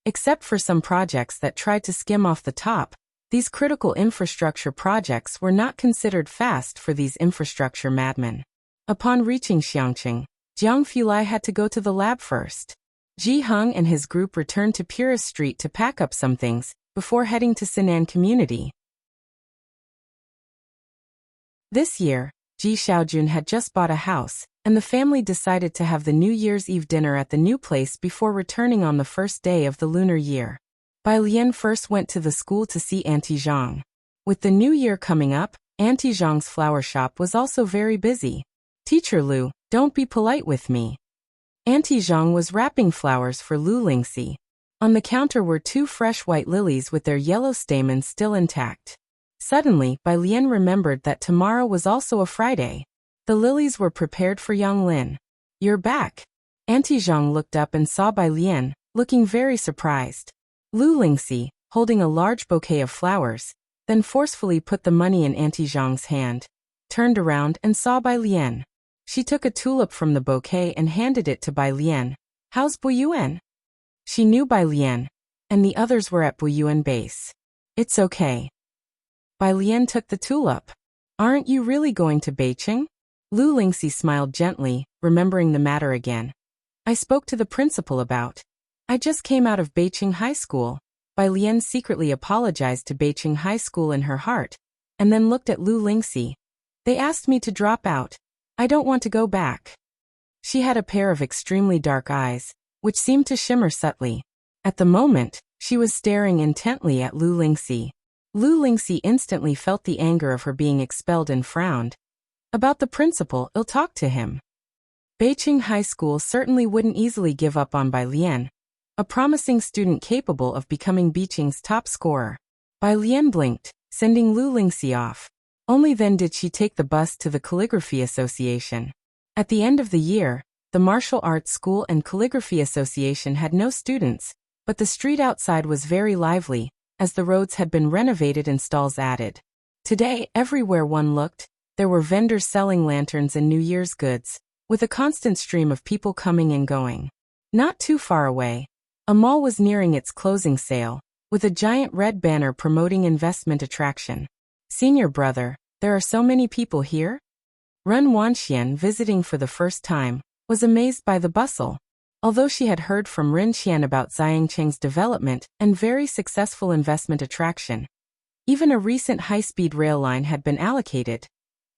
Except for some projects that tried to skim off the top, these critical infrastructure projects were not considered fast for these infrastructure madmen. Upon reaching Xiangqing, Jiang Fulai had to go to the lab first. Ji Heng and his group returned to Purist Street to pack up some things, before heading to Sinan Community. This year, Ji Xiaojun had just bought a house, and the family decided to have the New Year's Eve dinner at the new place before returning on the first day of the lunar year. Bai Lian first went to the school to see Auntie Zhang. With the new year coming up, Auntie Zhang's flower shop was also very busy. Teacher Lu, don't be polite with me. Auntie Zhang was wrapping flowers for Lu Lingxi. On the counter were 2 fresh white lilies with their yellow stamens still intact. Suddenly, Bai Lian remembered that tomorrow was also a Friday. The lilies were prepared for Yang Lin. You're back. Auntie Zhang looked up and saw Bai Lian, looking very surprised. Lu Lingxi, holding a large bouquet of flowers, then forcefully put the money in Auntie Zhang's hand, turned around and saw Bai Lian. She took a tulip from the bouquet and handed it to Bai Lian. How's Buyuan? She knew Bai Lian, and the others were at Buyuan base. It's okay. Bai Lian took the tulip. Aren't you really going to Beijing? Lu Lingxi smiled gently, remembering the matter again. I spoke to the principal about. I just came out of Beijing High School. Bai Lian secretly apologized to Beijing High School in her heart, and then looked at Lu Lingxi. They asked me to drop out. I don't want to go back. She had a pair of extremely dark eyes, which seemed to shimmer subtly. At the moment, she was staring intently at Lu Lingxi. Lu Lingxi instantly felt the anger of her being expelled and frowned. About the principal, I'll talk to him. Beijing High School certainly wouldn't easily give up on Bai Lian, a promising student capable of becoming Beijing's top scorer. Bai Lian blinked, sending Lu Lingxi off. Only then did she take the bus to the Calligraphy Association. At the end of the year, the Martial Arts School and Calligraphy Association had no students, but the street outside was very lively, as the roads had been renovated and stalls added. Today, everywhere one looked, there were vendors selling lanterns and New Year's goods, with a constant stream of people coming and going. Not too far away, a mall was nearing its closing sale, with a giant red banner promoting investment attraction. Senior brother, there are so many people here? Ren Wanxian, visiting for the first time, was amazed by the bustle. Although she had heard from Ren Qian about Xiangcheng's development and very successful investment attraction, even a recent high-speed rail line had been allocated,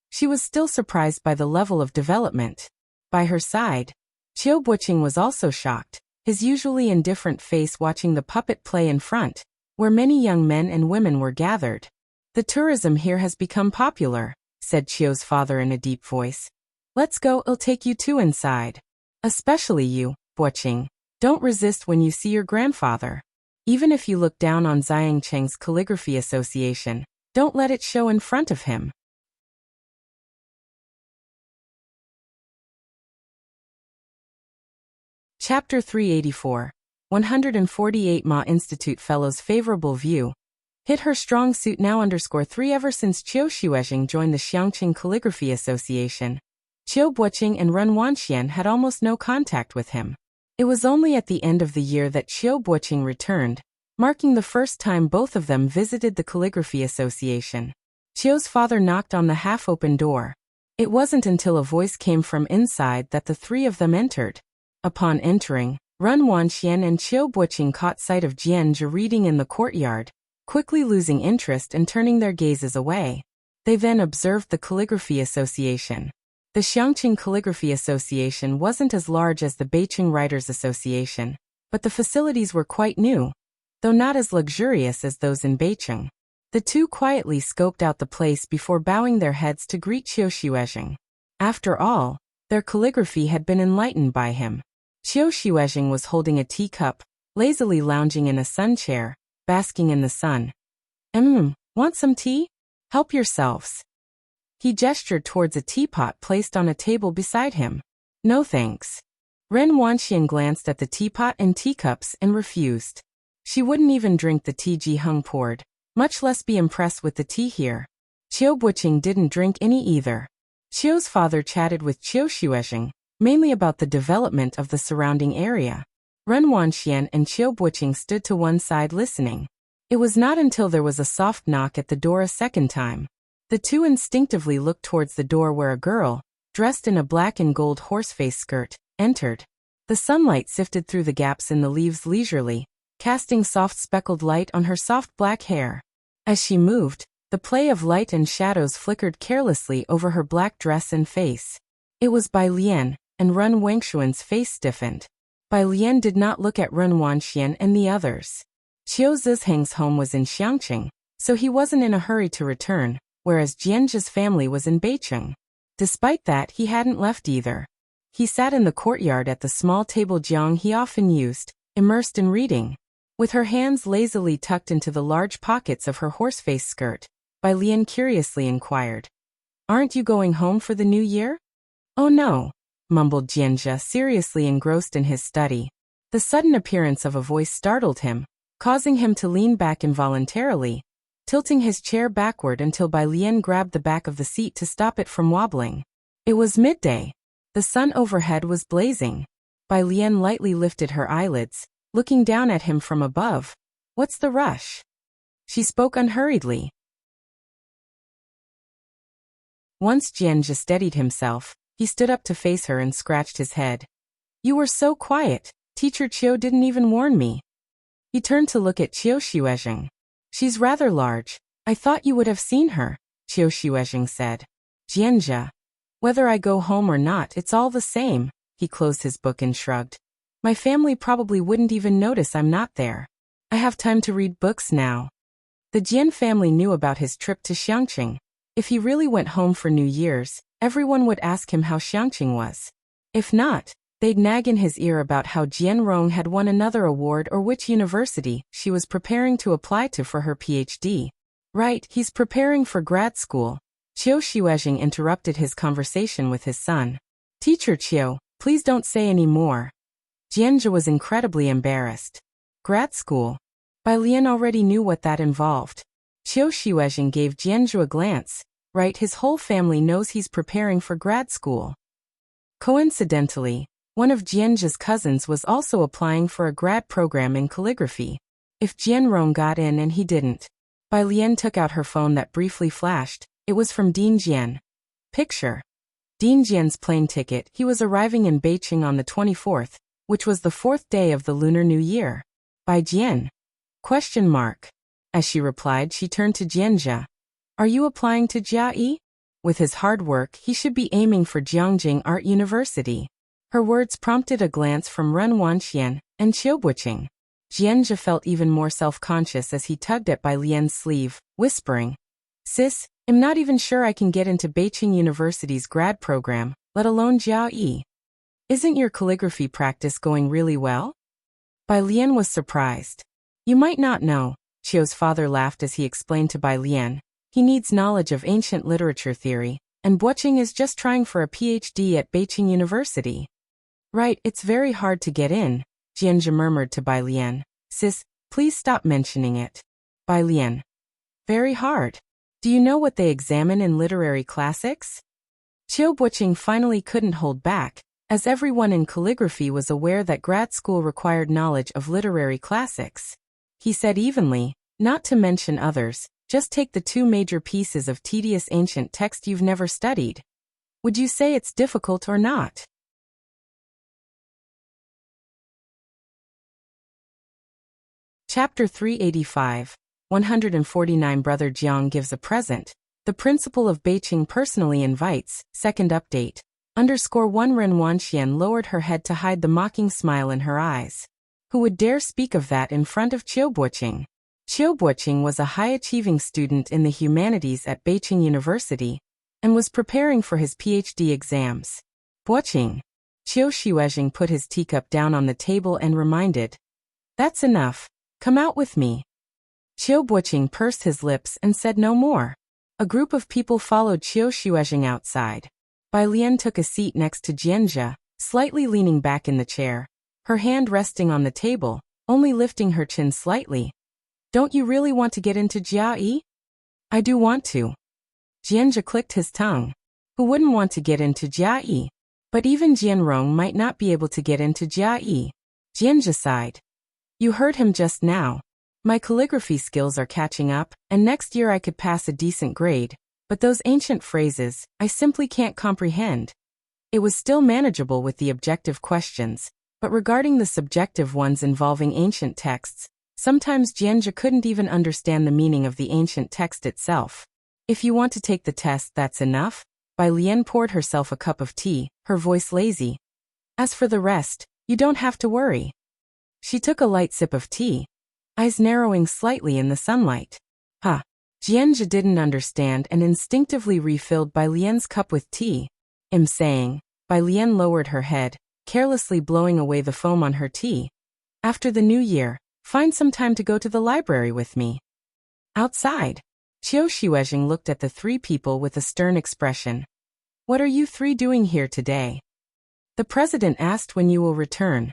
she was still surprised by the level of development. By her side, Qiu Buqing was also shocked, his usually indifferent face watching the puppet play in front, where many young men and women were gathered. The tourism here has become popular, said Qiu's father in a deep voice. Let's go, I'll take you two inside. Especially you, Buqing. Don't resist when you see your grandfather. Even if you look down on Xiangcheng's Calligraphy Association, don't let it show in front of him. Chapter 384. 148 Ma Institute Fellows Favorable View. Hit her strong suit now _3 Ever since Qiu Xuezheng joined the Xiangqing Calligraphy Association, Qiu Buqing and Ren Wanxian had almost no contact with him. It was only at the end of the year that Qiu Buqing returned, marking the first time both of them visited the Calligraphy Association. Qiu's father knocked on the half-open door. It wasn't until a voice came from inside that the three of them entered. Upon entering, Ren Wanxian and Qiu Buqing caught sight of Jianzhi reading in the courtyard, quickly losing interest and turning their gazes away. They then observed the Calligraphy Association. The Xiangqing Calligraphy Association wasn't as large as the Beijing Writers Association, but the facilities were quite new, though not as luxurious as those in Beijing. The two quietly scoped out the place before bowing their heads to greet Qiu Xuezheng. After all, their calligraphy had been enlightened by him. Qiu Xuezheng was holding a teacup, lazily lounging in a sun chair, basking in the sun. Want some tea? Help yourselves. He gestured towards a teapot placed on a table beside him. No thanks. Ren Wanxian glanced at the teapot and teacups and refused. She wouldn't even drink the tea Ji Heng poured, much less be impressed with the tea here. Qiu Buqing didn't drink any either. Qiu's father chatted with Qiu Xuezheng, mainly about the development of the surrounding area. Ren Wanxian and Qiu Buqing stood to one side listening. It was not until there was a soft knock at the door a second time. The two instinctively looked towards the door where a girl, dressed in a black and gold horseface skirt, entered. The sunlight sifted through the gaps in the leaves leisurely, casting soft speckled light on her soft black hair. As she moved, the play of light and shadows flickered carelessly over her black dress and face. It was Bai Lian, and Ren Wangshuan's face stiffened. Bai Lian did not look at Ren Wanxian and the others. Qiu Zizheng's home was in Xiangqing, so he wasn't in a hurry to return, whereas Jianzhi's family was in Beijing. Despite that, he hadn't left either. He sat in the courtyard at the small table Jiang he often used, immersed in reading. With her hands lazily tucked into the large pockets of her horseface skirt, Bai Lian curiously inquired, "Aren't you going home for the new year?" "Oh no," mumbled Jianzhi, seriously engrossed in his study. The sudden appearance of a voice startled him, causing him to lean back involuntarily, tilting his chair backward until Bai Lian grabbed the back of the seat to stop it from wobbling. It was midday. The sun overhead was blazing. Bai Lian lightly lifted her eyelids, looking down at him from above. "What's the rush?" She spoke unhurriedly. Once Jianzhi steadied himself, he stood up to face her and scratched his head. "You were so quiet, Teacher Qiu didn't even warn me." He turned to look at Qiu Xuezheng. "She's rather large. I thought you would have seen her," Qiu Xuezheng said. "Jianzhi, whether I go home or not, it's all the same." He closed his book and shrugged. "My family probably wouldn't even notice I'm not there. I have time to read books now." The Jian family knew about his trip to Xiangqing. If he really went home for New Year's, everyone would ask him how Xiangqing was. If not, they'd nag in his ear about how Jian Rong had won another award or which university she was preparing to apply to for her PhD. Right, he's preparing for grad school. Qiu Xuezheng interrupted his conversation with his son. Teacher Qiu, please don't say any more. Jianzhe was incredibly embarrassed. Grad school? Bai Lian already knew what that involved. Qiu Xuezheng gave Jianzhe a glance. Right, his whole family knows he's preparing for grad school. Coincidentally, one of Jianzhe's cousins was also applying for a grad program in calligraphy. If Jianrong got in and he didn't. Bai Lian took out her phone that briefly flashed. It was from Ding Jian. Picture. Ding Jian's plane ticket. He was arriving in Beijing on the 24th, which was the 4th day of the Lunar New Year. Bai Jian? Question mark. As she replied, she turned to Jianzhe. Are you applying to Jiayi? With his hard work, he should be aiming for Jiangjing Art University. Her words prompted a glance from Ren Wanxian and Qiu Buqing. Jianzhe felt even more self-conscious as he tugged at Bai Lian's sleeve, whispering, Sis, I'm not even sure I can get into Beijing University's grad program, let alone Jiayi. Isn't your calligraphy practice going really well? Bai Lian was surprised. You might not know, Qiu's father laughed as he explained to Bai Lian. He needs knowledge of ancient literature theory, and Buqing is just trying for a PhD at Beijing University. Right, it's very hard to get in, Jianzhe murmured to Bai Lian. Sis, please stop mentioning it. Bai Lian. Very hard. Do you know what they examine in literary classics? Qiu Buqing finally couldn't hold back, as everyone in calligraphy was aware that grad school required knowledge of literary classics. He said evenly, not to mention others. Just take the 2 major pieces of tedious ancient text you've never studied. Would you say it's difficult or not? Chapter 385, 149 Brother Jiang gives a present. The principal of Beijing personally invites. Second update. _1 Ren Wanxian lowered her head to hide the mocking smile in her eyes. Who would dare speak of that in front of Qiu Buqing? Qiu Buqing was a high-achieving student in the humanities at Beijing University and was preparing for his PhD exams. Buqing. Qiu Xuezheng put his teacup down on the table and reminded. That's enough. Come out with me. Qiu Buqing pursed his lips and said no more. A group of people followed Qiu Xuezheng outside. Bai Lian took a seat next to Jianzhe, slightly leaning back in the chair, her hand resting on the table, only lifting her chin slightly. Don't you really want to get into Jiayi? I do want to. Jianzhe clicked his tongue. Who wouldn't want to get into Jiayi? But even Jianrong might not be able to get into Jiayi. Jianzhe sighed. You heard him just now. My calligraphy skills are catching up, and next year I could pass a decent grade, but those ancient phrases, I simply can't comprehend. It was still manageable with the objective questions, but regarding the subjective ones involving ancient texts, sometimes Jianzhe couldn't even understand the meaning of the ancient text itself. If you want to take the test, that's enough. Bai Lian poured herself a cup of tea, her voice lazy. As for the rest, you don't have to worry. She took a light sip of tea, eyes narrowing slightly in the sunlight. Huh. Jianzhe didn't understand and instinctively refilled Bai Lian's cup with tea. Saying. Bai Lian lowered her head, carelessly blowing away the foam on her tea. After the new year, find some time to go to the library with me. Outside. Qiu Xuezheng looked at the 3 people with a stern expression. What are you 3 doing here today? The president asked when you will return.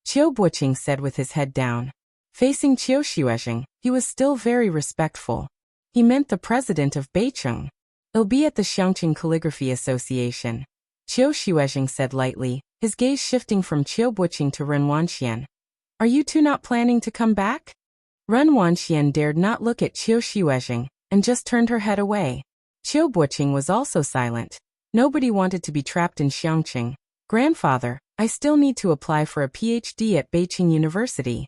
Qiu Buqing said with his head down. Facing Qiu Xuezheng, he was still very respectful. He meant the president of Beijing. It'll be at the Xiangqing Calligraphy Association. Qiu Xuezheng said lightly, his gaze shifting from Qiu Buqing to Ren Wanxian. Are you 2 not planning to come back? Ren Wanxian dared not look at Qiu Xuezheng, and just turned her head away. Qiu Buqing was also silent. Nobody wanted to be trapped in Xiangqing. Grandfather, I still need to apply for a PhD at Beijing University.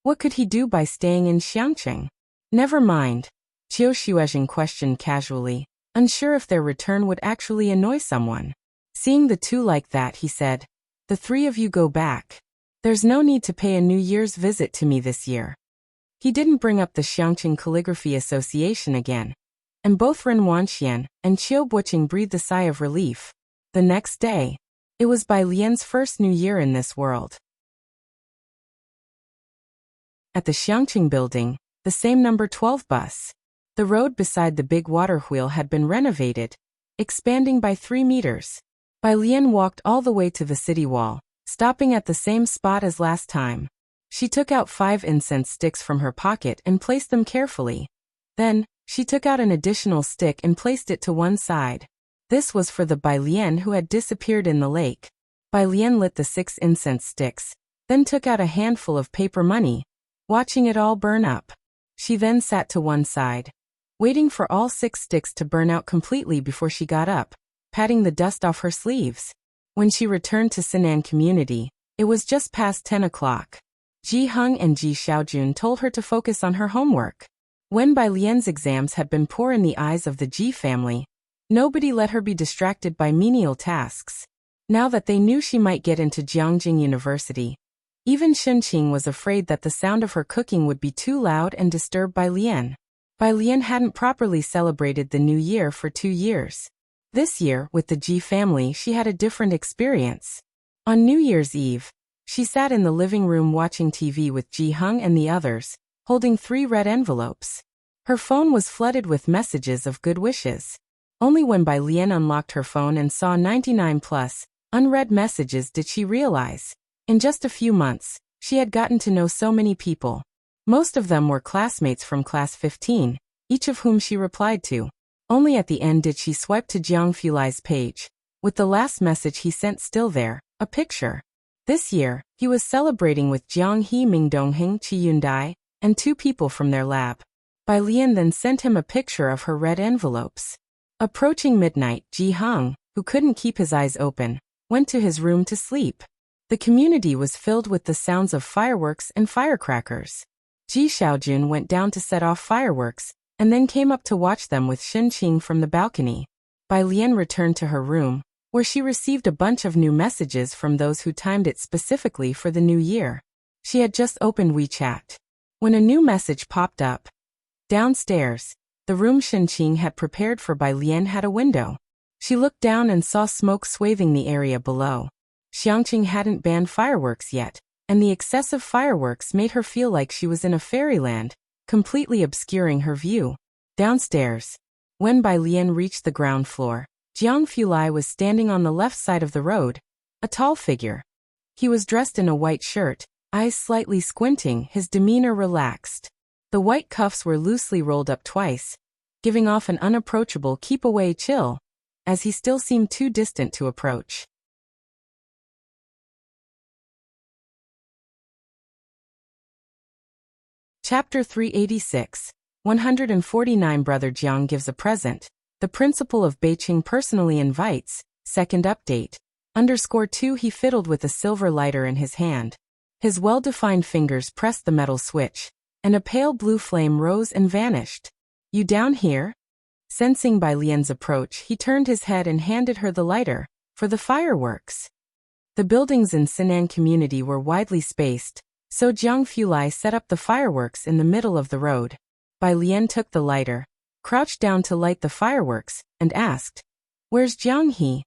What could he do by staying in Xiangqing? Never mind. Qiu Xuezheng questioned casually, unsure if their return would actually annoy someone. Seeing the 2 like that, he said, the 3 of you go back. There's no need to pay a New Year's visit to me this year. He didn't bring up the Xiangqing Calligraphy Association again, and both Ren Wanxian and Qiu Buqing breathed a sigh of relief. The next day, It was Bai Lian's first New Year in this world. At the Xiangqing building, the same number 12 bus. The road beside the big water wheel had been renovated, expanding by 3 meters. Bai Lian walked all the way to the city wall, stopping at the same spot as last time. She took out 5 incense sticks from her pocket and placed them carefully. Then, she took out an additional stick and placed it to one side. This was for the Bai Lian who had disappeared in the lake. Bai Lian lit the 6 incense sticks, then took out a handful of paper money, watching it all burn up. She then sat to one side, waiting for all 6 sticks to burn out completely before she got up, patting the dust off her sleeves. When she returned to Sinan community, it was just past 10 o'clock. Ji Heng and Ji Xiaojun told her to focus on her homework. When Bai Lian's exams had been poor in the eyes of the Ji family, nobody let her be distracted by menial tasks. Now that they knew she might get into Jiangjing University, even Shenqing was afraid that the sound of her cooking would be too loud and disturb Bai Lian. Bai Lian hadn't properly celebrated the New Year for 2 years. This year, with the Ji family, she had a different experience. On New Year's Eve, she sat in the living room watching TV with Ji Heng and the others, holding 3 red envelopes. Her phone was flooded with messages of good wishes. Only when Bai Lian unlocked her phone and saw 99 plus unread messages did she realize. In just a few months, she had gotten to know so many people. Most of them were classmates from class 15, each of whom she replied to. Only at the end did she swipe to Jiang Fulai's page, with the last message he sent still there, a picture. This year, he was celebrating with Jiang He Mingdongheng Chi Yundai, and 2 people from their lab. Bai Lian then sent him a picture of her red envelopes. Approaching midnight, Ji Heng, who couldn't keep his eyes open, went to his room to sleep. The community was filled with the sounds of fireworks and firecrackers. Ji Xiaojun went down to set off fireworks, and then came up to watch them with Shenqing from the balcony. Bai Lian returned to her room, where she received a bunch of new messages from those who timed it specifically for the new year. She had just opened WeChat when a new message popped up. Downstairs, the room Shenqing had prepared for Bai Lian had a window. She looked down and saw smoke swathing the area below. Xiangqing hadn't banned fireworks yet, and the excessive fireworks made her feel like she was in a fairyland, completely obscuring her view. Downstairs, when Bai Lian reached the ground floor, Jiang Fulai was standing on the left side of the road, a tall figure. He was dressed in a white shirt, eyes slightly squinting, his demeanor relaxed. The white cuffs were loosely rolled up twice, giving off an unapproachable keep-away chill, as he still seemed too distant to approach. Chapter 386, 149 Brother Jiang gives a present. The principal of Beiqing personally invites. Second update. _2 He fiddled with a silver lighter in his hand. His well-defined fingers pressed the metal switch, and a pale blue flame rose and vanished. You down here? Sensing Bai Lian's approach, he turned his head and handed her the lighter, for the fireworks. The buildings in Sinan community were widely spaced, so Jiang Fulai set up the fireworks in the middle of the road. Bai Lian took the lighter, crouched down to light the fireworks, and asked, "Where's Jiang He?"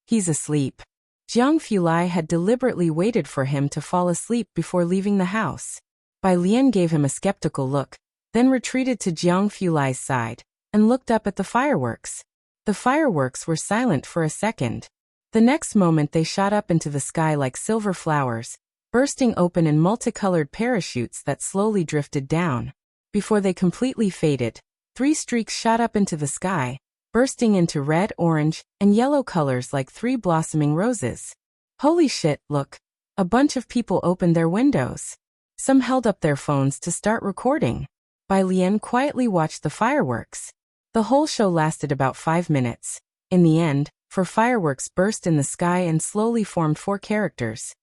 "He's asleep." Jiang Fulai had deliberately waited for him to fall asleep before leaving the house. Bai Lian gave him a skeptical look, then retreated to Jiang Fulai's side, and looked up at the fireworks. The fireworks were silent for a second. The next moment they shot up into the sky like silver flowers, bursting open in multicolored parachutes that slowly drifted down. Before they completely faded, 3 streaks shot up into the sky, bursting into red, orange, and yellow colors like 3 blossoming roses. Holy shit, look! A bunch of people opened their windows. Some held up their phones to start recording. Bai Lian quietly watched the fireworks. The whole show lasted about 5 minutes. In the end, 4 fireworks burst in the sky and slowly formed 4 characters.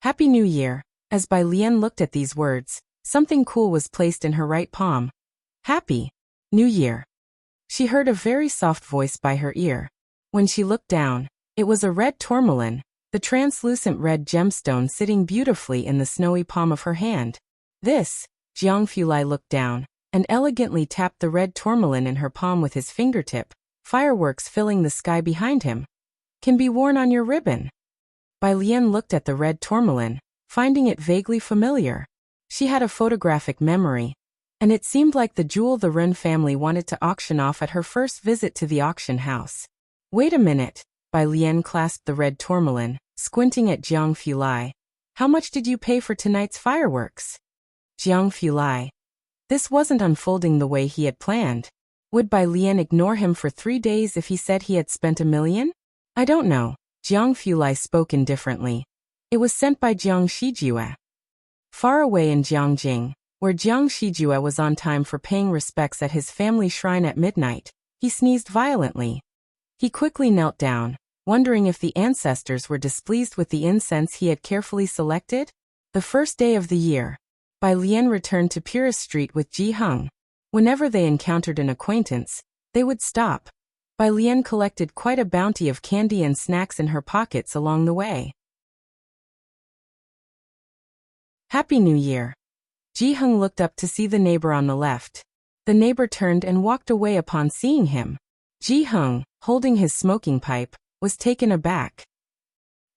Happy New Year. As Bai Lian looked at these words, something cool was placed in her right palm. Happy New Year. She heard a very soft voice by her ear. When she looked down, it was a red tourmaline, the translucent red gemstone sitting beautifully in the snowy palm of her hand. This, Jiang Fulai looked down, and elegantly tapped the red tourmaline in her palm with his fingertip, fireworks filling the sky behind him. Can be worn on your ribbon. Bai Lian looked at the red tourmaline, finding it vaguely familiar. She had a photographic memory, and it seemed like the jewel the Ren family wanted to auction off at her first visit to the auction house. Wait a minute, Bai Lian clasped the red tourmaline, squinting at Jiang Fulai. How much did you pay for tonight's fireworks? Jiang Fulai. This wasn't unfolding the way he had planned. Would Bai Lian ignore him for 3 days if he said he had spent $1 million? I don't know. Jiang Fulai spoke indifferently. It was sent by Jiang Shijue. Far away in Jiangjing, where Jiang Shijue was on time for paying respects at his family shrine at midnight, he sneezed violently. He quickly knelt down, wondering if the ancestors were displeased with the incense he had carefully selected. The first day of the year, Bai Lian returned to Purist Street with Ji Heng. Whenever they encountered an acquaintance, they would stop. Bai Lian collected quite a bounty of candy and snacks in her pockets along the way. Happy New Year. Ji Heng looked up to see the neighbor on the left. The neighbor turned and walked away upon seeing him. Ji Heng, holding his smoking pipe, was taken aback.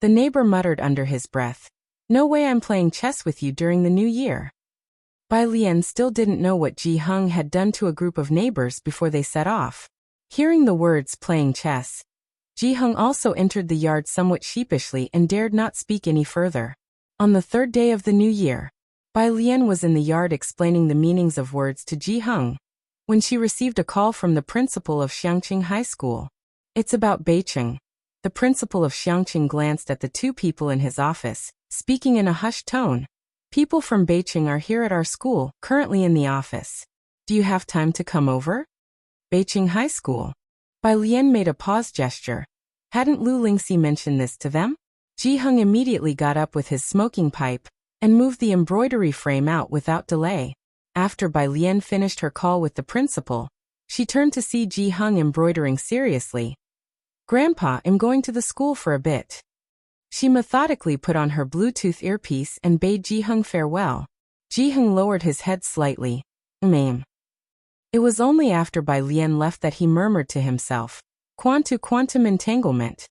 The neighbor muttered under his breath, "No way I'm playing chess with you during the new year." Bai Lian still didn't know what Ji Heng had done to a group of neighbors before they set off. Hearing the words playing chess, Ji Heng also entered the yard somewhat sheepishly and dared not speak any further. On the third day of the new year, Bai Lian was in the yard explaining the meanings of words to Ji Heng, when she received a call from the principal of Xiangqing High School. It's about Beicheng. The principal of Xiangqing glanced at the two people in his office, speaking in a hushed tone. People from Beicheng are here at our school, currently in the office. Do you have time to come over? Beicheng High School. Bai Lian made a pause gesture. Hadn't Lu Lingxi mentioned this to them? Ji Heng immediately got up with his smoking pipe and moved the embroidery frame out without delay. After Bai Lian finished her call with the principal, she turned to see Ji Heng embroidering seriously. Grandpa, I'm going to the school for a bit. She methodically put on her Bluetooth earpiece and bade Ji Heng farewell. Ji Heng lowered his head slightly. It was only after Bai Lian left that he murmured to himself, Quantum entanglement.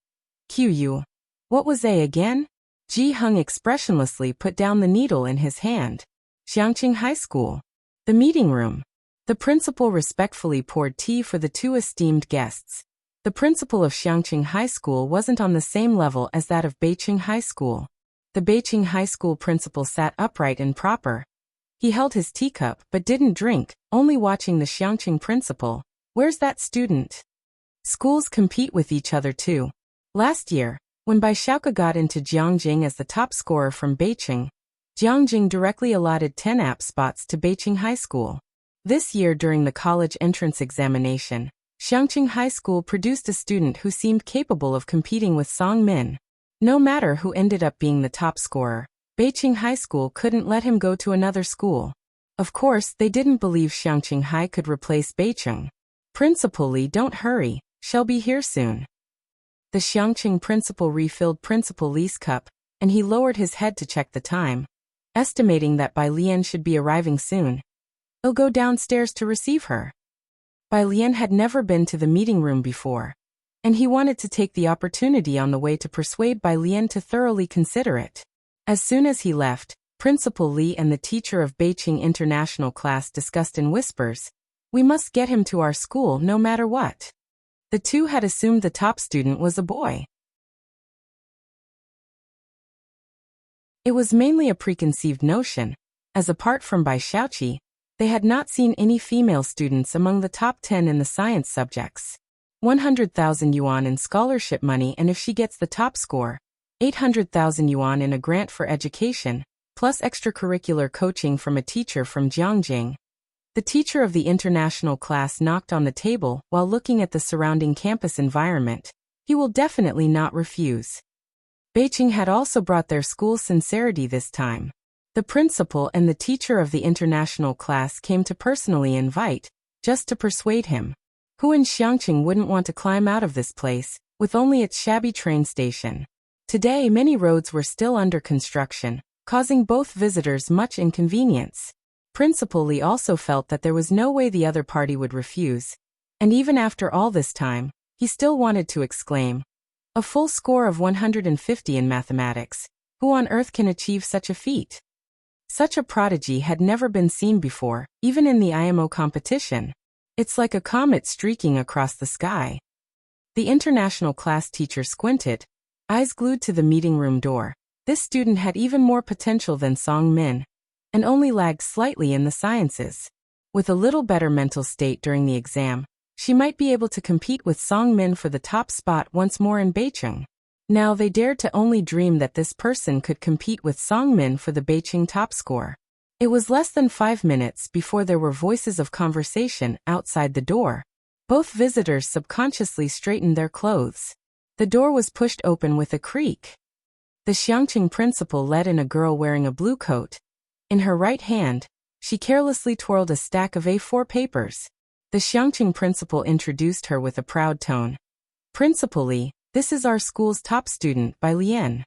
QU. What was A again? Ji Heng expressionlessly put down the needle in his hand. Xiangqing High School. The meeting room. The principal respectfully poured tea for the two esteemed guests. The principal of Xiangqing High School wasn't on the same level as that of Beicheng High School. The Beicheng High School principal sat upright and proper. He held his teacup but didn't drink, only watching the Xiangqing principal. Where's that student? Schools compete with each other too. Last year, when Bai Xiaoke got into Jiangjing as the top scorer from Beicheng, Jiangjing directly allotted 10 app spots to Beicheng High School. This year during the college entrance examination, Xiangqing High School produced a student who seemed capable of competing with Song Min. No matter who ended up being the top scorer, Beicheng High School couldn't let him go to another school. Of course, they didn't believe Xiangqing High could replace Beicheng. Principal Li, don't hurry, she'll be here soon. The Xiangqing principal refilled Principal Li's cup, and he lowered his head to check the time, estimating that Bai Lian should be arriving soon. He'll go downstairs to receive her. Bai Lian had never been to the meeting room before, and he wanted to take the opportunity on the way to persuade Bai Lian to thoroughly consider it. As soon as he left, Principal Li and the teacher of Beicheng International class discussed in whispers, "We must get him to our school no matter what." The two had assumed the top student was a boy. It was mainly a preconceived notion, as apart from Bai Xiaoqi, they had not seen any female students among the top 10 in the science subjects. 100,000 yuan in scholarship money, and if she gets the top score, 800,000 yuan in a grant for education, plus extracurricular coaching from a teacher from Jiangjing. The teacher of the international class knocked on the table while looking at the surrounding campus environment. He will definitely not refuse. Beicheng had also brought their school's sincerity this time. The principal and the teacher of the international class came to personally invite, just to persuade him. Who in Xiangqing wouldn't want to climb out of this place, with only its shabby train station? Today many roads were still under construction, causing both visitors much inconvenience. Principal Li also felt that there was no way the other party would refuse, and even after all this time, he still wanted to exclaim, A full score of 150 in mathematics. Who on earth can achieve such a feat? Such a prodigy had never been seen before, even in the IMO competition. It's like a comet streaking across the sky. The international class teacher squinted, eyes glued to the meeting room door. This student had even more potential than Song Min, and only lagged slightly in the sciences. With a little better mental state during the exam, she might be able to compete with Song Min for the top spot once more in Beijing. Now they dared to only dream that this person could compete with Song Min for the Beijing top score. It was less than 5 minutes before there were voices of conversation outside the door. Both visitors subconsciously straightened their clothes. The door was pushed open with a creak. The Xiangqing principal led in a girl wearing a blue coat. In her right hand, she carelessly twirled a stack of A4 papers. The Xiangqing principal introduced her with a proud tone. Principal Li, this is our school's top student, Bai Lian.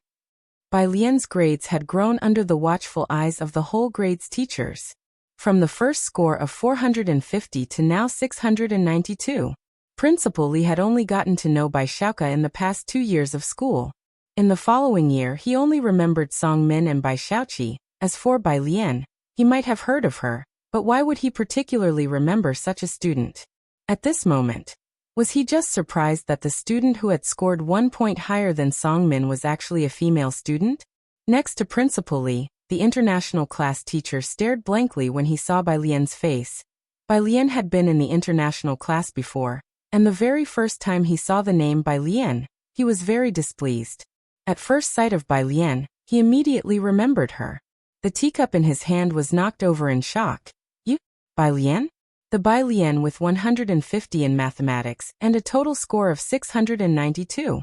Bai Lian's grades had grown under the watchful eyes of the whole grade's teachers. From the first score of 450 to now 692. Principal Li had only gotten to know Bai Xiaoke in the past 2 years of school. In the following year he only remembered Song Min and Bai Xiaoqi. As for Bai Lian, he might have heard of her, but why would he particularly remember such a student? At this moment, was he just surprised that the student who had scored 1 point higher than Song Min was actually a female student? Next to Principal Li, the international class teacher stared blankly when he saw Bai Lian's face. Bai Lian had been in the international class before, and the very first time he saw the name Bai Lian, he was very displeased. At first sight of Bai Lian, he immediately remembered her. The teacup in his hand was knocked over in shock. You? Bai Lian? The Bai Lian with 150 in mathematics and a total score of 692.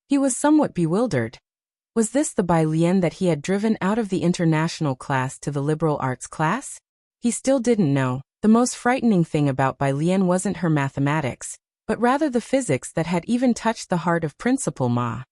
He was somewhat bewildered. Was this the Bai Lian that he had driven out of the international class to the liberal arts class? He still didn't know. The most frightening thing about Bai Lian wasn't her mathematics, but rather the physics that had even touched the heart of Principal Ma.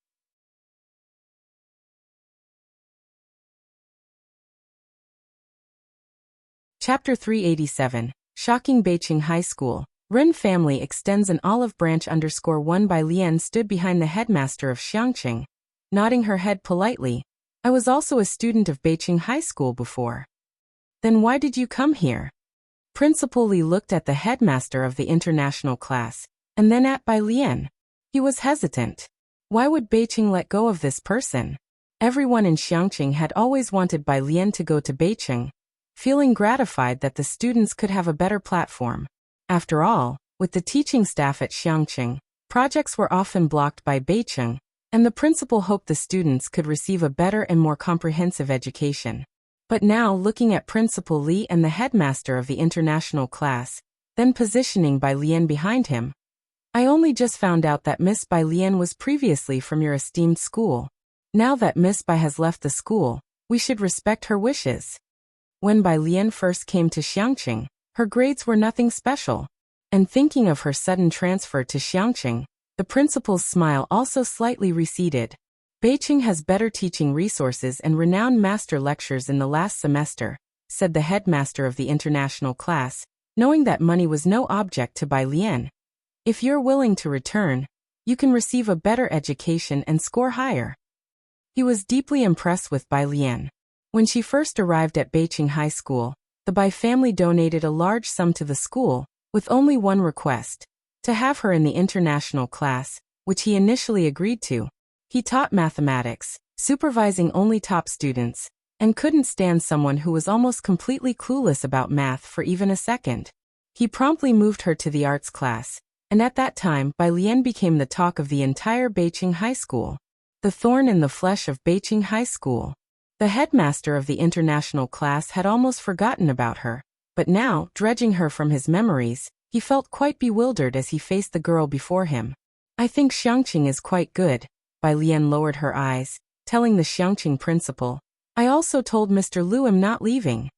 Chapter 387. Shocking Beijing High School. Ren family extends an olive branch _1 Bai Lian stood behind the headmaster of Xiangqing, nodding her head politely. I was also a student of Beijing High School before. Then why did you come here? Principal Li looked at the headmaster of the international class, and then at Bai Lian. He was hesitant. Why would Beijing let go of this person? Everyone in Xiangqing had always wanted Bai Lian to go to Beijing, feeling gratified that the students could have a better platform. After all, with the teaching staff at Xiangqing, projects were often blocked by Beijing, and the principal hoped the students could receive a better and more comprehensive education. But now looking at Principal Li and the headmaster of the international class, then positioning Bai Lian behind him. I only just found out that Miss Bai Lian was previously from your esteemed school. Now that Miss Bai has left the school, we should respect her wishes. When Bai Lian first came to Xiangqing, her grades were nothing special. And thinking of her sudden transfer to Xiangqing, the principal's smile also slightly receded. Beijing has better teaching resources and renowned master lectures in the last semester, said the headmaster of the international class, knowing that money was no object to Bai Lian. If you're willing to return, you can receive a better education and score higher. He was deeply impressed with Bai Lian. When she first arrived at Beijing High School, the Bai family donated a large sum to the school, with only one request: to have her in the international class, which he initially agreed to. He taught mathematics, supervising only top students, and couldn't stand someone who was almost completely clueless about math for even a second. He promptly moved her to the arts class, and at that time Bai Lian became the talk of the entire Beijing High School. The thorn in the flesh of Beijing High School. The headmaster of the international class had almost forgotten about her, but now, dredging her from his memories, he felt quite bewildered as he faced the girl before him. I think Xiangqing is quite good. Bai Lian lowered her eyes, telling the Xiangqing principal. I also told Mr. Lu I'm not leaving.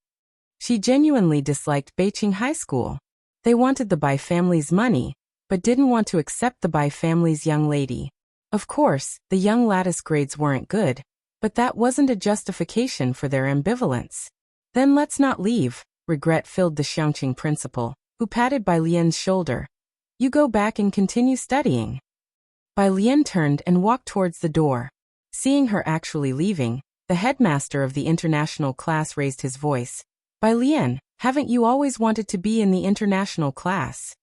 She genuinely disliked Beijing High School. They wanted the Bai family's money, but didn't want to accept the Bai family's young lady. Of course, the young lattice grades weren't good, but that wasn't a justification for their ambivalence. Then let's not leave, regret filled the Xiangqing principal, who patted Bai Lian's shoulder. You go back and continue studying. Bai Lian turned and walked towards the door. Seeing her actually leaving, the headmaster of the international class raised his voice. Bai Lian, haven't you always wanted to be in the international class?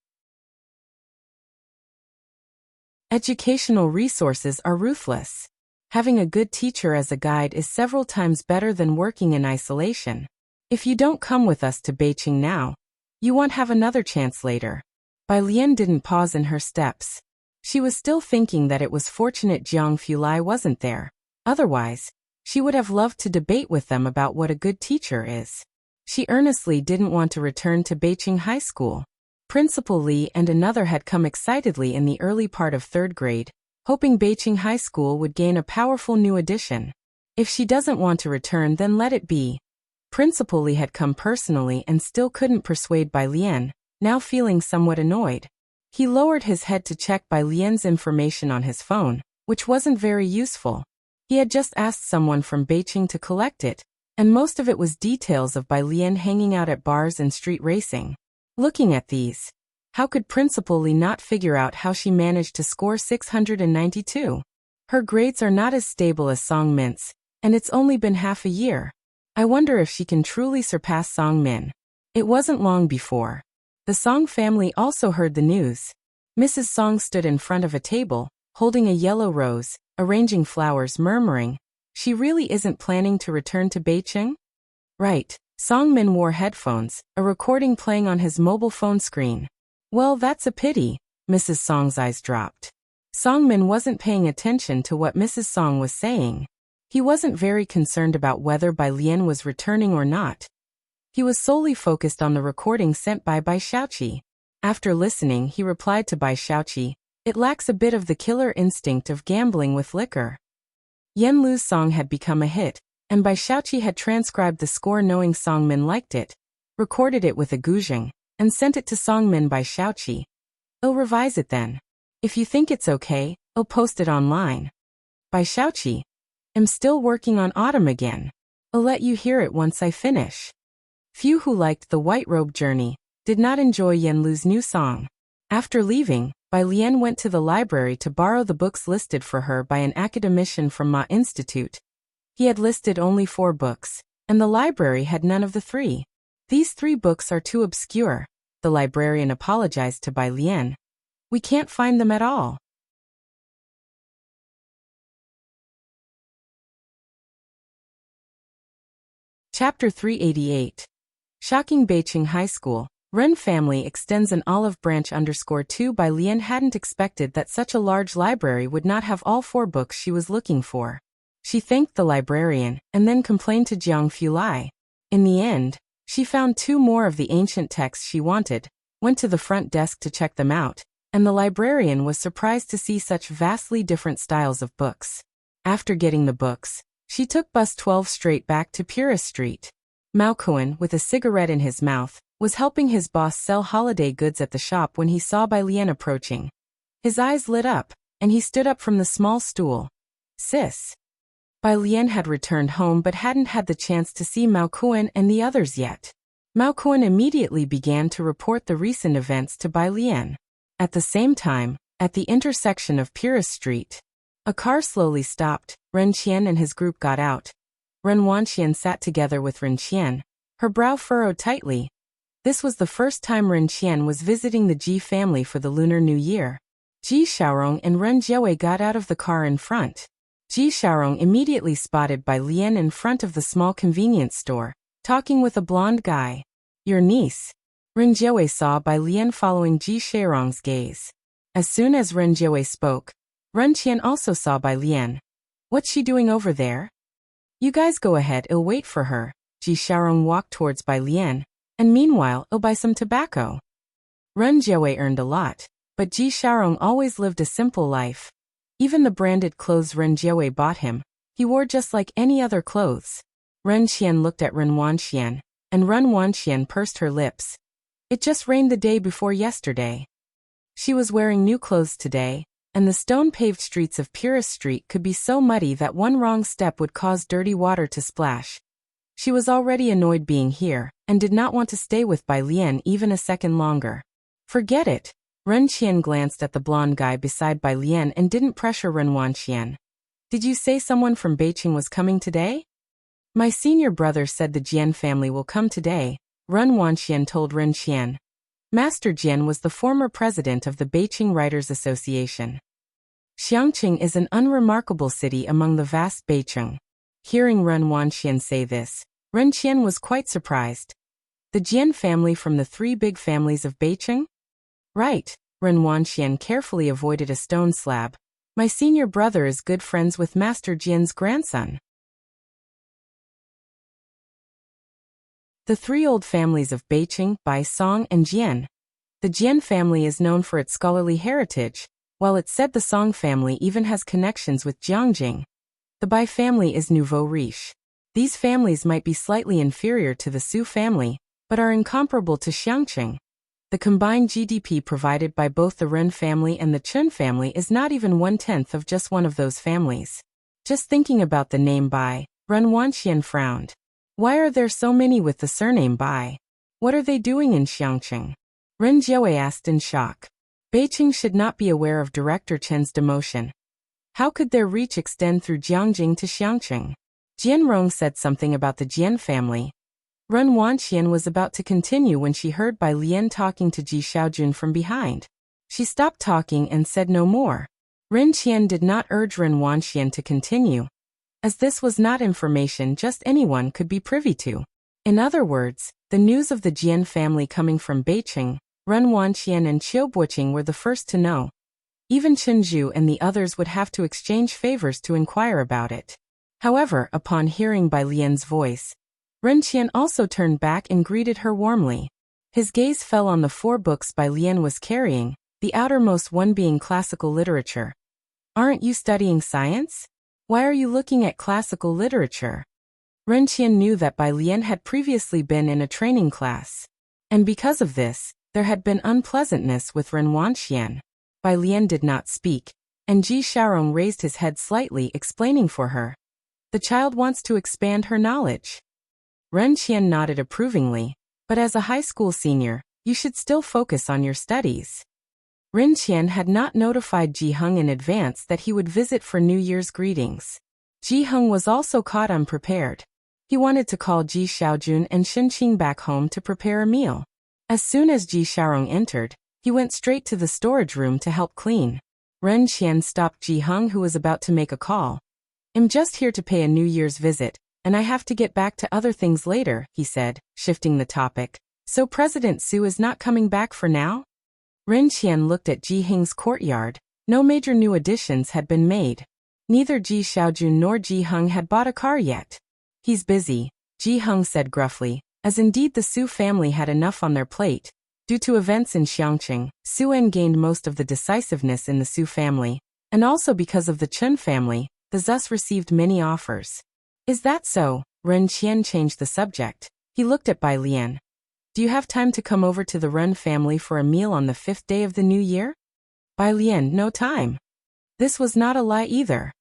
Educational resources are ruthless. Having a good teacher as a guide is several times better than working in isolation. If you don't come with us to Beijing now, you won't have another chance later. Bai Lian didn't pause in her steps. She was still thinking that it was fortunate Jiang Fulai wasn't there. Otherwise, she would have loved to debate with them about what a good teacher is. She earnestly didn't want to return to Beijing High School. Principal Li and another had come excitedly in the early part of 3rd grade, hoping Beijing High School would gain a powerful new addition. If she doesn't want to return, then let it be. Principal Li had come personally and still couldn't persuade Bai Lian, now feeling somewhat annoyed. He lowered his head to check Bai Lian's information on his phone, which wasn't very useful. He had just asked someone from Beijing to collect it, and most of it was details of Bai Lian hanging out at bars and street racing. Looking at these, how could Principal Li not figure out how she managed to score 692? Her grades are not as stable as Song Min's, and it's only been half a year. I wonder if she can truly surpass Song Min. It wasn't long before the Song family also heard the news. Mrs. Song stood in front of a table, holding a yellow rose, arranging flowers, murmuring, "She really isn't planning to return to Beijing?" Right. Song Min wore headphones, a recording playing on his mobile phone screen. Well, that's a pity. Mrs. Song's eyes dropped. Song Min wasn't paying attention to what Mrs. Song was saying. He wasn't very concerned about whether Bai Lian was returning or not. He was solely focused on the recording sent by Bai Xiaoqi. After listening, he replied to Bai Xiaoqi, "It lacks a bit of the killer instinct of gambling with liquor." Yan Lu's song had become a hit, and Bai Xiaoqi had transcribed the score knowing Song Min liked it, recorded it with a guzheng, and sent it to Song Min Bai Xiaoqi. "I'll revise it then. If you think it's okay, I'll post it online." Bai Xiaoqi, "I'm still working on Autumn again. I'll let you hear it once I finish." Few who liked the White Robe Journey did not enjoy Yan Lu's new song. After leaving, Bai Lian went to the library to borrow the books listed for her by an academician from Ma Institute. He had listed only 4 books, and the library had none of the 3. "These 3 books are too obscure," the librarian apologized to Bai Lian. "We can't find them at all." Chapter 388. Shocking Beijing High School. Ren family extends an olive branch _2. Bai Lian hadn't expected that such a large library would not have all 4 books she was looking for. She thanked the librarian, and then complained to Jiang Fulai. In the end, she found 2 more of the ancient texts she wanted, went to the front desk to check them out, and the librarian was surprised to see such vastly different styles of books. After getting the books, she took bus 12 straight back to Purist Street. Mao Kuan, with a cigarette in his mouth, was helping his boss sell holiday goods at the shop when he saw Bai Lian approaching. His eyes lit up, and he stood up from the small stool. "Sis." Bai Lian had returned home but hadn't had the chance to see Mao Kuan and the others yet. Mao Kuan immediately began to report the recent events to Bai Lian. At the same time, at the intersection of Purist Street, a car slowly stopped. Ren Qian and his group got out. Ren Wanqian sat together with Ren Qian, her brow furrowed tightly. This was the first time Ren Qian was visiting the Ji family for the Lunar New Year. Ji Xiaorong and Ren Jiawei got out of the car in front. Ji Xiaorong immediately spotted Bai Lian in front of the small convenience store, talking with a blonde guy. "Your niece." Ren Jiawei saw Bai Lian following Ji Xiaorong's gaze. As soon as Ren Jiawei spoke, Ren Qian also saw Bai Lian. "What's she doing over there?" "You guys go ahead, I'll wait for her." Ji Xiaorong walked towards Bai Lian, "And meanwhile, I'll buy some tobacco." Ren Jiawei earned a lot, but Ji Xiaorong always lived a simple life. Even the branded clothes Ren Jiawei bought him, he wore just like any other clothes. Ren Qian looked at Ren Wanqian, and Ren Wanqian pursed her lips. It just rained the day before yesterday. She was wearing new clothes today, and the stone-paved streets of Purist Street could be so muddy that one wrong step would cause dirty water to splash. She was already annoyed being here, and did not want to stay with Bai Lian even a second longer. "Forget it. Ren Qian glanced at the blonde guy beside Bai Lian and didn't pressure Ren Wanxian. Did you say someone from Beijing was coming today? My senior brother said the Jian family will come today, Ren Wanxian told Ren Qian. Master Jian was the former president of the Beijing Writers Association. Xiangqing is an unremarkable city among the vast Beijing. Hearing Ren Wanxian say this, Ren Qian was quite surprised. The Jian family from the three big families of Beijing? Right, Ren Wanxian carefully avoided a stone slab. My senior brother is good friends with Master Jian's grandson. The three old families of Beijing, Bai, Song, and Jian. The Jian family is known for its scholarly heritage, while it's said the Song family even has connections with Jiangjing. The Bai family is nouveau riche. These families might be slightly inferior to the Su family, but are incomparable to Xiangqing. The combined GDP provided by both the Ren family and the Chen family is not even 1/10 of just one of those families. Just thinking about the name Bai, Ren Wanxian frowned. Why are there so many with the surname Bai? What are they doing in Xiangqing? Ren Jiawei asked in shock. Beijing should not be aware of Director Chen's demotion. How could their reach extend through Jiangjing to Xiangqing? Jian Rong said something about the Jian family. Ren Wanxian was about to continue when she heard Bai Lian talking to Ji Xiaojun from behind. She stopped talking and said no more. Ren Qian did not urge Ren Wanxian to continue, as this was not information just anyone could be privy to. In other words, the news of the Jian family coming from Beijing, Ren Wanxian and Qiu Buqing were the first to know. Even Chen Zhu and the others would have to exchange favors to inquire about it. However, upon hearing Bai Lian's voice, Ren Qian also turned back and greeted her warmly. His gaze fell on the 4 books Bai Lian was carrying, the outermost one being classical literature. Aren't you studying science? Why are you looking at classical literature? Ren Qian knew that Bai Lian had previously been in a training class, and because of this, there had been unpleasantness with Ren Wanxian. Bai Lian did not speak, and Ji Xiaorong raised his head slightly, explaining for her. The child wants to expand her knowledge. Ren Qian nodded approvingly, but as a high school senior, you should still focus on your studies. Ren Qian had not notified Ji Heng in advance that he would visit for New Year's greetings. Ji Heng was also caught unprepared. He wanted to call Ji Xiaojun and Shen Qing back home to prepare a meal. As soon as Ji Xiaorong entered, he went straight to the storage room to help clean. Ren Qian stopped Ji Heng, who was about to make a call. I'm just here to pay a New Year's visit, and I have to get back to other things later, he said, shifting the topic. So President Su is not coming back for now? Ren Qian looked at Ji Heng's courtyard. No major new additions had been made. Neither Ji Xiaojun nor Ji Heng had bought a car yet. He's busy, Ji Heng said gruffly, as indeed the Su family had enough on their plate. Due to events in Xiangqing, Su En gained most of the decisiveness in the Su family, and also because of the Chen family, the Zus received many offers. Is that so? Ren Qian changed the subject. He looked at Bai Lian. Do you have time to come over to the Ren family for a meal on the 5th day of the new year? Bai Lian, no time. This was not a lie either.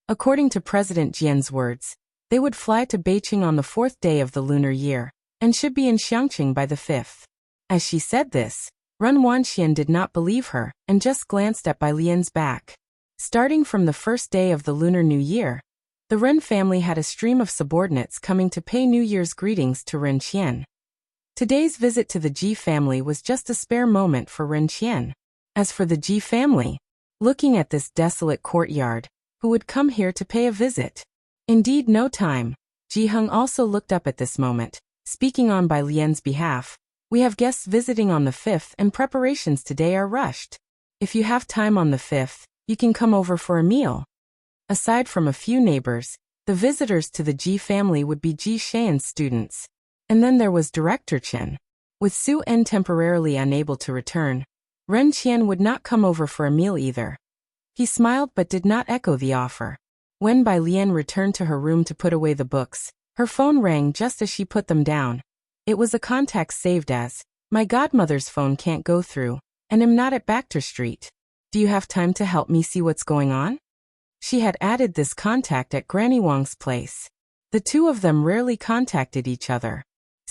According to President Jian's words, they would fly to Beijing on the 4th day of the lunar year, and should be in Xiangqing by the 5th. As she said this, Ren Wanxian did not believe her, and just glanced at Bai Lian's back. Starting from the first day of the Lunar New Year, the Ren family had a stream of subordinates coming to pay New Year's greetings to Ren Qian. Today's visit to the Ji family was just a spare moment for Ren Qian. As for the Ji family, looking at this desolate courtyard, who would come here to pay a visit? Indeed, no time. Ji Heng also looked up at this moment, speaking on Bai Lian's behalf. We have guests visiting on the 5th and preparations today are rushed. If you have time on the 5th, you can come over for a meal. Aside from a few neighbors, the visitors to the Ji family would be Ji Xian's students. And then there was Director Chen. With Su En temporarily unable to return, Ren Qian would not come over for a meal either. He smiled but did not echo the offer. When Bai Lian returned to her room to put away the books, her phone rang just as she put them down. It was a contact saved as, "My godmother's phone can't go through, and I'm not at Baxter Street. Do you have time to help me see what's going on?" She had added this contact at Granny Wang's place. The two of them rarely contacted each other.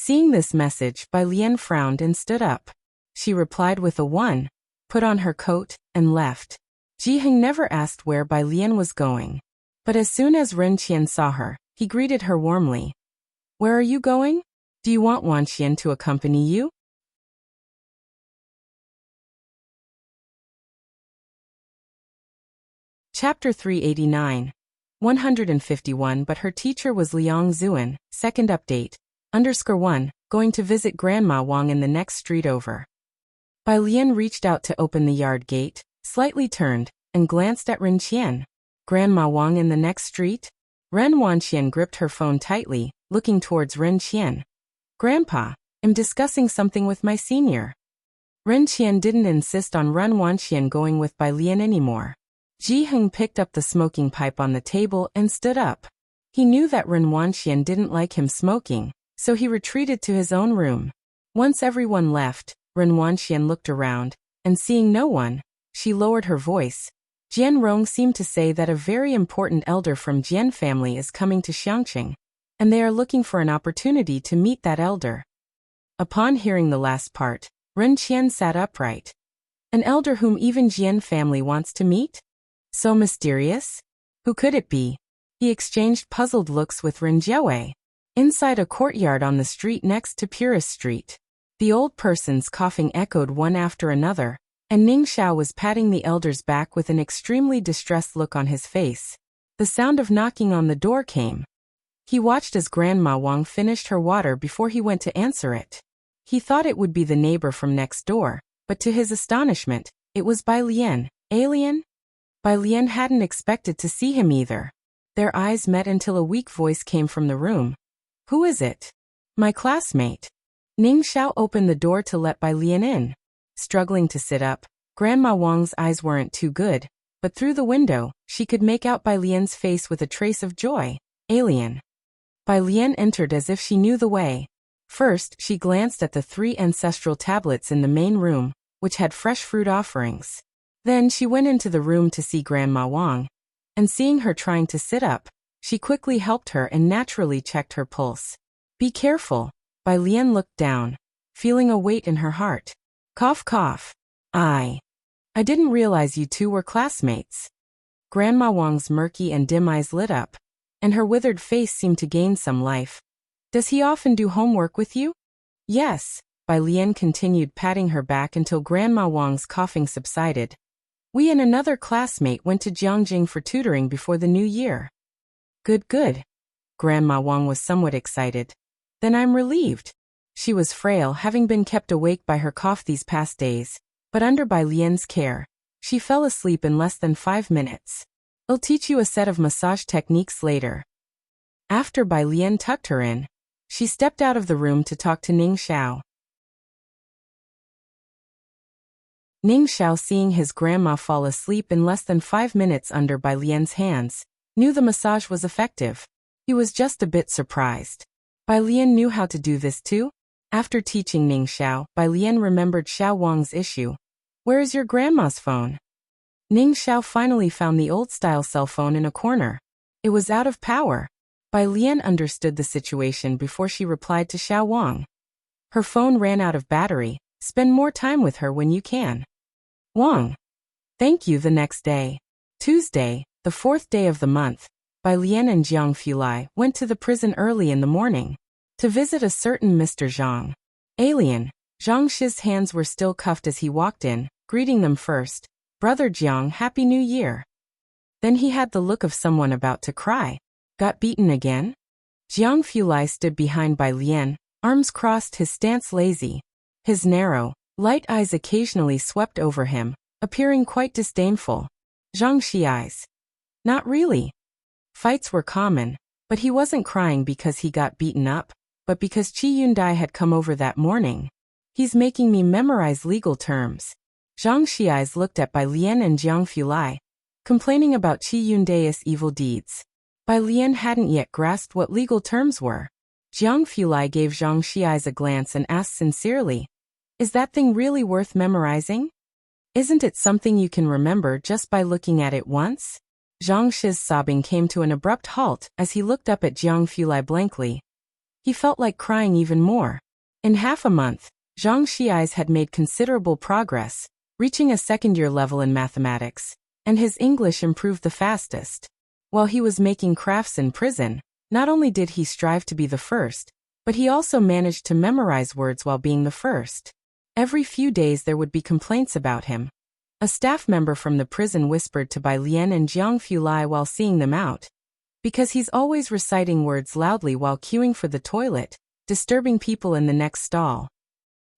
Seeing this message, Bai Lian frowned and stood up. She replied with a 1, put on her coat, and left. Ji Heng never asked where Bai Lian was going. But as soon as Ren Qian saw her, he greeted her warmly. Where are you going? Do you want Wan Qian to accompany you? Chapter 389. 151 But her teacher was Liang Zuan. Second update. _1, going to visit Grandma Wang in the next street over. Bai Lian reached out to open the yard gate, slightly turned, and glanced at Ren Qian. Grandma Wang in the next street? Ren Wanqian gripped her phone tightly, looking towards Ren Qian. Grandpa, I'm discussing something with my senior. Ren Qian didn't insist on Ren Wanqian going with Bai Lian anymore. Ji Heng picked up the smoking pipe on the table and stood up. He knew that Ren Wanqian didn't like him smoking, so he retreated to his own room. Once everyone left, Ren Wanqian looked around, and seeing no one, she lowered her voice. Jian Rong seemed to say that a very important elder from Jian family is coming to Xiangqing, and they are looking for an opportunity to meet that elder. Upon hearing the last part, Ren Qian sat upright. An elder whom even Jian family wants to meet? So mysterious? Who could it be? He exchanged puzzled looks with Ren Jiawei. Inside a courtyard on the street next to Purist Street, the old persons coughing echoed one after another, and Ning Xiao was patting the elder's back with an extremely distressed look on his face. The sound of knocking on the door came. He watched as Grandma Wang finished her water before he went to answer it. He thought it would be the neighbor from next door, but to his astonishment, it was Bai Lian. Alien? Bai Lian hadn't expected to see him either. Their eyes met until a weak voice came from the room. Who is it? My classmate. Ning Xiao opened the door to let Bai Lian in. Struggling to sit up, Grandma Wang's eyes weren't too good, but through the window, she could make out Bai Lian's face with a trace of joy. Alien. Bai Lian entered as if she knew the way. First, she glanced at the 3 ancestral tablets in the main room, which had fresh fruit offerings. Then she went into the room to see Grandma Wang, and seeing her trying to sit up, she quickly helped her and naturally checked her pulse. Be careful. Bai Lian looked down, feeling a weight in her heart. Cough cough. I didn't realize you two were classmates. Grandma Wang's murky and dim eyes lit up, and her withered face seemed to gain some life. Does he often do homework with you? Yes. Bai Lian continued patting her back until Grandma Wang's coughing subsided. We and another classmate went to Jiangjing for tutoring before the new year. Good, good. Grandma Wang was somewhat excited. Then I'm relieved. She was frail, having been kept awake by her cough these past days, but under Bai Lian's care, she fell asleep in less than 5 minutes. I'll teach you a set of massage techniques later. After Bai Lian tucked her in, she stepped out of the room to talk to Ning Xiao. Ning Xiao, seeing his grandma fall asleep in less than 5 minutes under Bai Lian's hands, knew the massage was effective. He was just a bit surprised. Bai Lian knew how to do this too? After teaching Ning Xiao, Bai Lian remembered Xiao Wang's issue. Where is your grandma's phone? Ning Xiao finally found the old-style cell phone in a corner. It was out of power. Bai Lian understood the situation before she replied to Xiao Wang. Her phone ran out of battery. Spend more time with her when you can. Wang. Thank you. The next day, Tuesday, the 4th day of the month, Bai Lian and Jiang Fulai went to the prison early in the morning to visit a certain Mr. Zhang. Alien. Zhang Shi's hands were still cuffed as he walked in, greeting them first. Brother Jiang, Happy New Year. Then he had the look of someone about to cry. Got beaten again? Jiang Fulai stood behind Bai Lian, arms crossed, his stance lazy. His narrow, light eyes occasionally swept over him, appearing quite disdainful. Zhang Shi eyes. Not really. Fights were common, but he wasn't crying because he got beaten up, but because Qi Yundai had come over that morning. He's making me memorize legal terms. Zhang Shi eyes looked at Bai Lian and Jiang Fulai, complaining about Qi Yundai's evil deeds. Bai Lian hadn't yet grasped what legal terms were. Jiang Fulai gave Zhang Shi eyes a glance and asked sincerely, is that thing really worth memorizing? Isn't it something you can remember just by looking at it once? Zhang Shi's sobbing came to an abrupt halt as he looked up at Jiang Fulai blankly. He felt like crying even more. In half a month, Zhang Xiai's had made considerable progress, reaching a second-year level in mathematics, and his English improved the fastest. While he was making crafts in prison, not only did he strive to be the first, but he also managed to memorize words while being the first. Every few days there would be complaints about him. A staff member from the prison whispered to Bai Lian and Jiang Fulai while seeing them out. Because he's always reciting words loudly while queuing for the toilet, disturbing people in the next stall.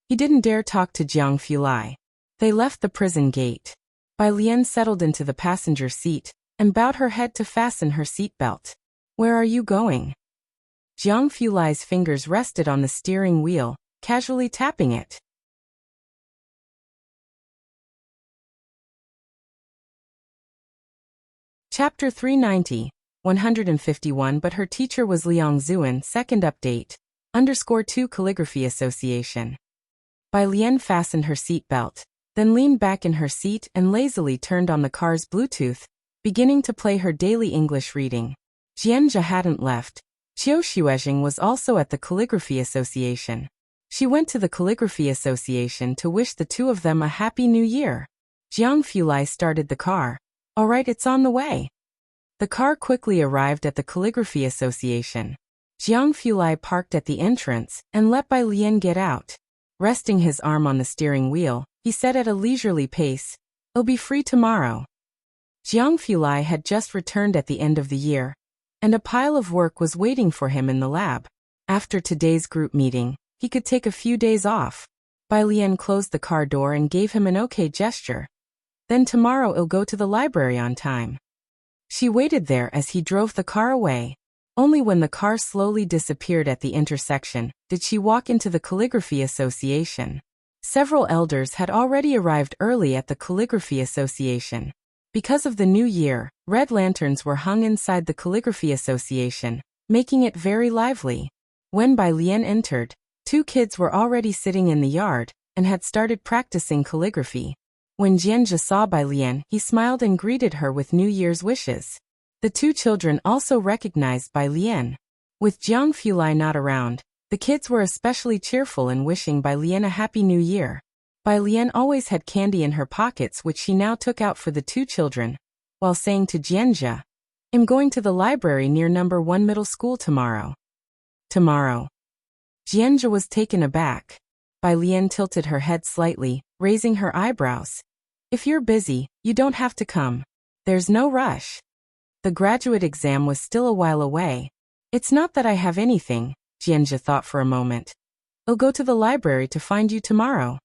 He didn't dare talk to Jiang Fulai. They left the prison gate. Bai Lian settled into the passenger seat and bowed her head to fasten her seatbelt. Where are you going? Jiang Fulai's fingers rested on the steering wheel, casually tapping it. Chapter 390, 151. But her teacher was Liang Zuan. Second update, _2 Calligraphy Association. Bai Lian fastened her seatbelt, then leaned back in her seat and lazily turned on the car's Bluetooth, beginning to play her daily English reading. Jianzhe hadn't left. Qiu Xuezhing was also at the Calligraphy Association. She went to the Calligraphy Association to wish the two of them a happy new year. Jiang Fulai started the car. All right, it's on the way. The car quickly arrived at the Calligraphy Association. Jiang Fulai parked at the entrance and let Bai Lian get out. Resting his arm on the steering wheel, he said at a leisurely pace, "I'll be free tomorrow." Jiang Fulai had just returned at the end of the year, and a pile of work was waiting for him in the lab. After today's group meeting, he could take a few days off. Bai Lian closed the car door and gave him an okay gesture. Then tomorrow I'll go to the library on time. She waited there as he drove the car away. Only when the car slowly disappeared at the intersection did she walk into the Calligraphy Association. Several elders had already arrived early at the Calligraphy Association. Because of the new year, red lanterns were hung inside the Calligraphy Association, making it very lively. When Bai Lian entered, 2 kids were already sitting in the yard and had started practicing calligraphy. When Jianzhe saw Bai Lian, he smiled and greeted her with New Year's wishes. The 2 children also recognized Bai Lian. With Jiang Fulai not around, the kids were especially cheerful in wishing Bai Lian a happy new year. Bai Lian always had candy in her pockets, which she now took out for the 2 children, while saying to Jianzhe, "I'm going to the library near number 1 middle school tomorrow." Tomorrow. Jianzhe was taken aback. Bai Lian tilted her head slightly, raising her eyebrows. "If you're busy, you don't have to come. There's no rush." The graduate exam was still a while away. "It's not that I have anything," Jianzhe thought for a moment. "I'll go to the library to find you tomorrow."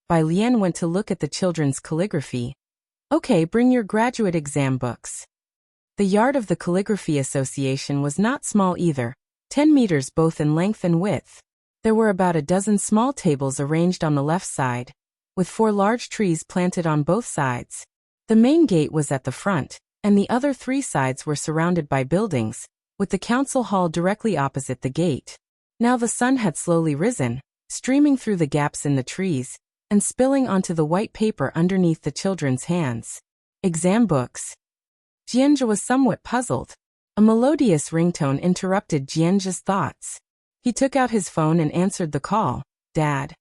Bai Lian went to look at the children's calligraphy. "Okay, bring your graduate exam books." The yard of the Calligraphy Association was not small either, 10 meters both in length and width. There were about a dozen small tables arranged on the left side, with 4 large trees planted on both sides. The main gate was at the front, and the other 3 sides were surrounded by buildings, with the council hall directly opposite the gate. Now the sun had slowly risen, streaming through the gaps in the trees, and spilling onto the white paper underneath the children's hands. Exam books. Jianzhe was somewhat puzzled. A melodious ringtone interrupted Jianzhe's thoughts. He took out his phone and answered the call. "Dad."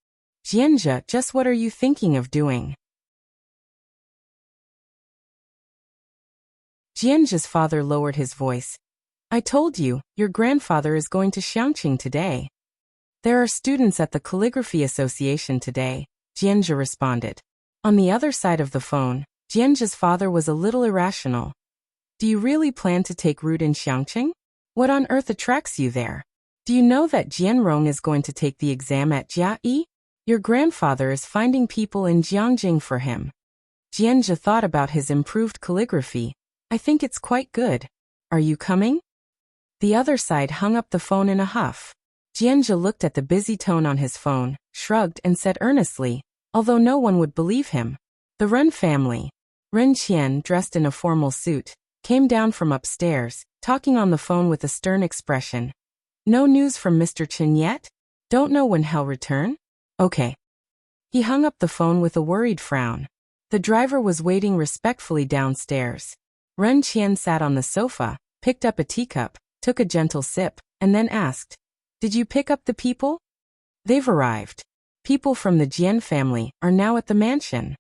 "Jianzhe, just what are you thinking of doing?" Jianzhe's father lowered his voice. "I told you, your grandfather is going to Xiangqing today." "There are students at the Calligraphy Association today," Jianzhe responded. On the other side of the phone, Jianzhe's father was a little irrational. "Do you really plan to take root in Xiangqing? What on earth attracts you there? Do you know that Jianrong is going to take the exam at Jiayi? Your grandfather is finding people in Jiangjing for him." Jianzhe thought about his improved calligraphy. "I think it's quite good. Are you coming?" The other side hung up the phone in a huff. Jianzhe looked at the busy tone on his phone, shrugged and said earnestly, although no one would believe him, "The Ren family." Ren Qian, dressed in a formal suit, came down from upstairs, talking on the phone with a stern expression. "No news from Mr. Chen yet? Don't know when he'll return? Okay." He hung up the phone with a worried frown. The driver was waiting respectfully downstairs. Ren Qian sat on the sofa, picked up a teacup, took a gentle sip, and then asked, Did you pick up the people? They've arrived. People from the Jian family are now at the mansion.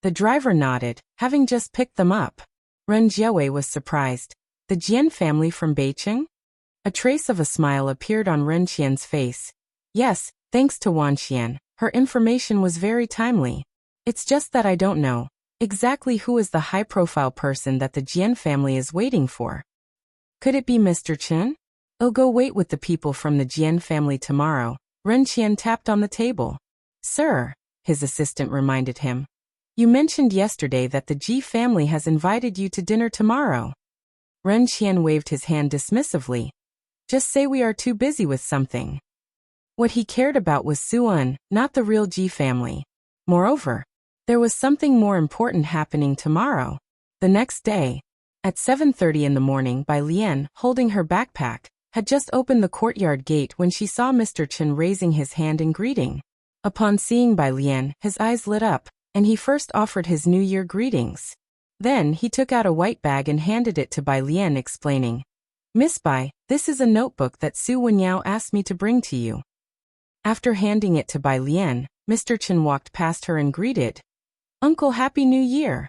The driver nodded, having just picked them up. Ren Jiawei was surprised. The Jian family from Beijing? A trace of a smile appeared on Ren Qian's face. Yes, thanks to Wan Qian, her information was very timely. It's just that I don't know exactly who is the high-profile person that the Jian family is waiting for. Could it be Mr. Chen? I'll go wait with the people from the Jian family tomorrow. Ren Qian tapped on the table. Sir, his assistant reminded him. You mentioned yesterday that the Ji family has invited you to dinner tomorrow. Ren Qian waved his hand dismissively. Just say we are too busy with something. What he cared about was Suan, not the real Ji family. Moreover, there was something more important happening tomorrow. The next day, at 7:30 in the morning, Bai Lian, holding her backpack, had just opened the courtyard gate when she saw Mr. Chen raising his hand in greeting. Upon seeing Bai Lian, his eyes lit up, and he first offered his New Year greetings. Then he took out a white bag and handed it to Bai Lian, explaining, Miss Bai, this is a notebook that Su Wenyao asked me to bring to you. After handing it to Bai Lian, Mr. Chen walked past her and greeted, Uncle, Happy New Year.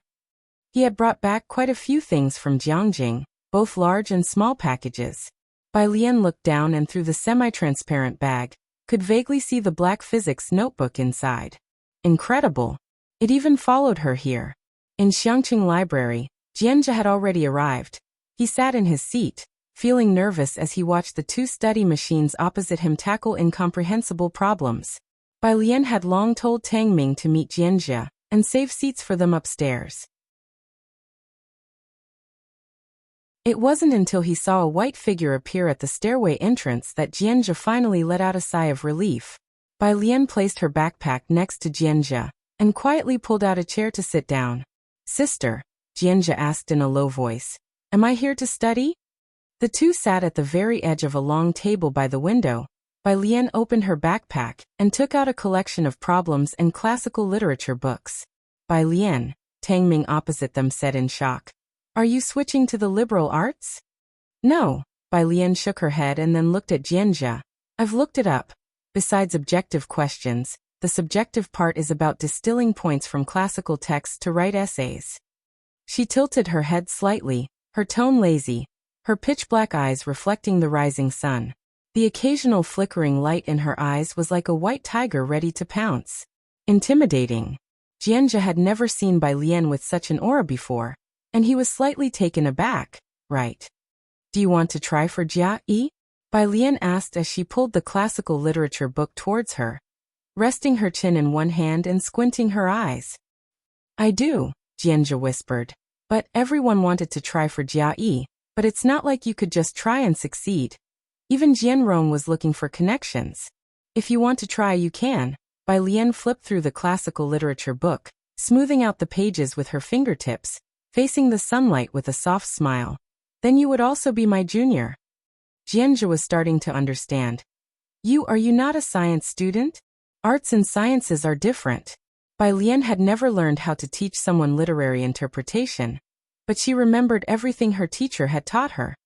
He had brought back quite a few things from Jiangjing, both large and small packages. Bai Lian looked down and through the semi-transparent bag, could vaguely see the black physics notebook inside. Incredible. It even followed her here. In Xiangqing Library, Jianjia had already arrived. He sat in his seat, feeling nervous as he watched the two study machines opposite him tackle incomprehensible problems. Bai Lian had long told Tang Ming to meet Jianjia and save seats for them upstairs. It wasn't until he saw a white figure appear at the stairway entrance that Jianjia finally let out a sigh of relief. Bai Lian placed her backpack next to Jianjia and quietly pulled out a chair to sit down. Sister, Jianjia asked in a low voice, am I here to study? The two sat at the very edge of a long table by the window. Bai Lian opened her backpack and took out a collection of problems and classical literature books. Bai Lian, Tang Ming opposite them said in shock. Are you switching to the liberal arts? No, Bai Lian shook her head and then looked at Jianjia. I've looked it up. Besides objective questions, the subjective part is about distilling points from classical texts to write essays. She tilted her head slightly, her tone lazy, her pitch-black eyes reflecting the rising sun. The occasional flickering light in her eyes was like a white tiger ready to pounce. Intimidating. Jianjia had never seen Bai Lian with such an aura before, and he was slightly taken aback. Right. Do you want to try for Jia Yi? Bai Lian asked as she pulled the classical literature book towards her, resting her chin in one hand and squinting her eyes. I do, Jianjia whispered. But everyone wanted to try for Jia Yi, but it's not like you could just try and succeed. Even Jian Rong was looking for connections. If you want to try, you can. Bai Lian flipped through the classical literature book, smoothing out the pages with her fingertips, facing the sunlight with a soft smile. Then you would also be my junior. Jianjia was starting to understand. Are you not a science student? Arts and sciences are different. Bai Lian had never learned how to teach someone literary interpretation, but she remembered everything her teacher had taught her.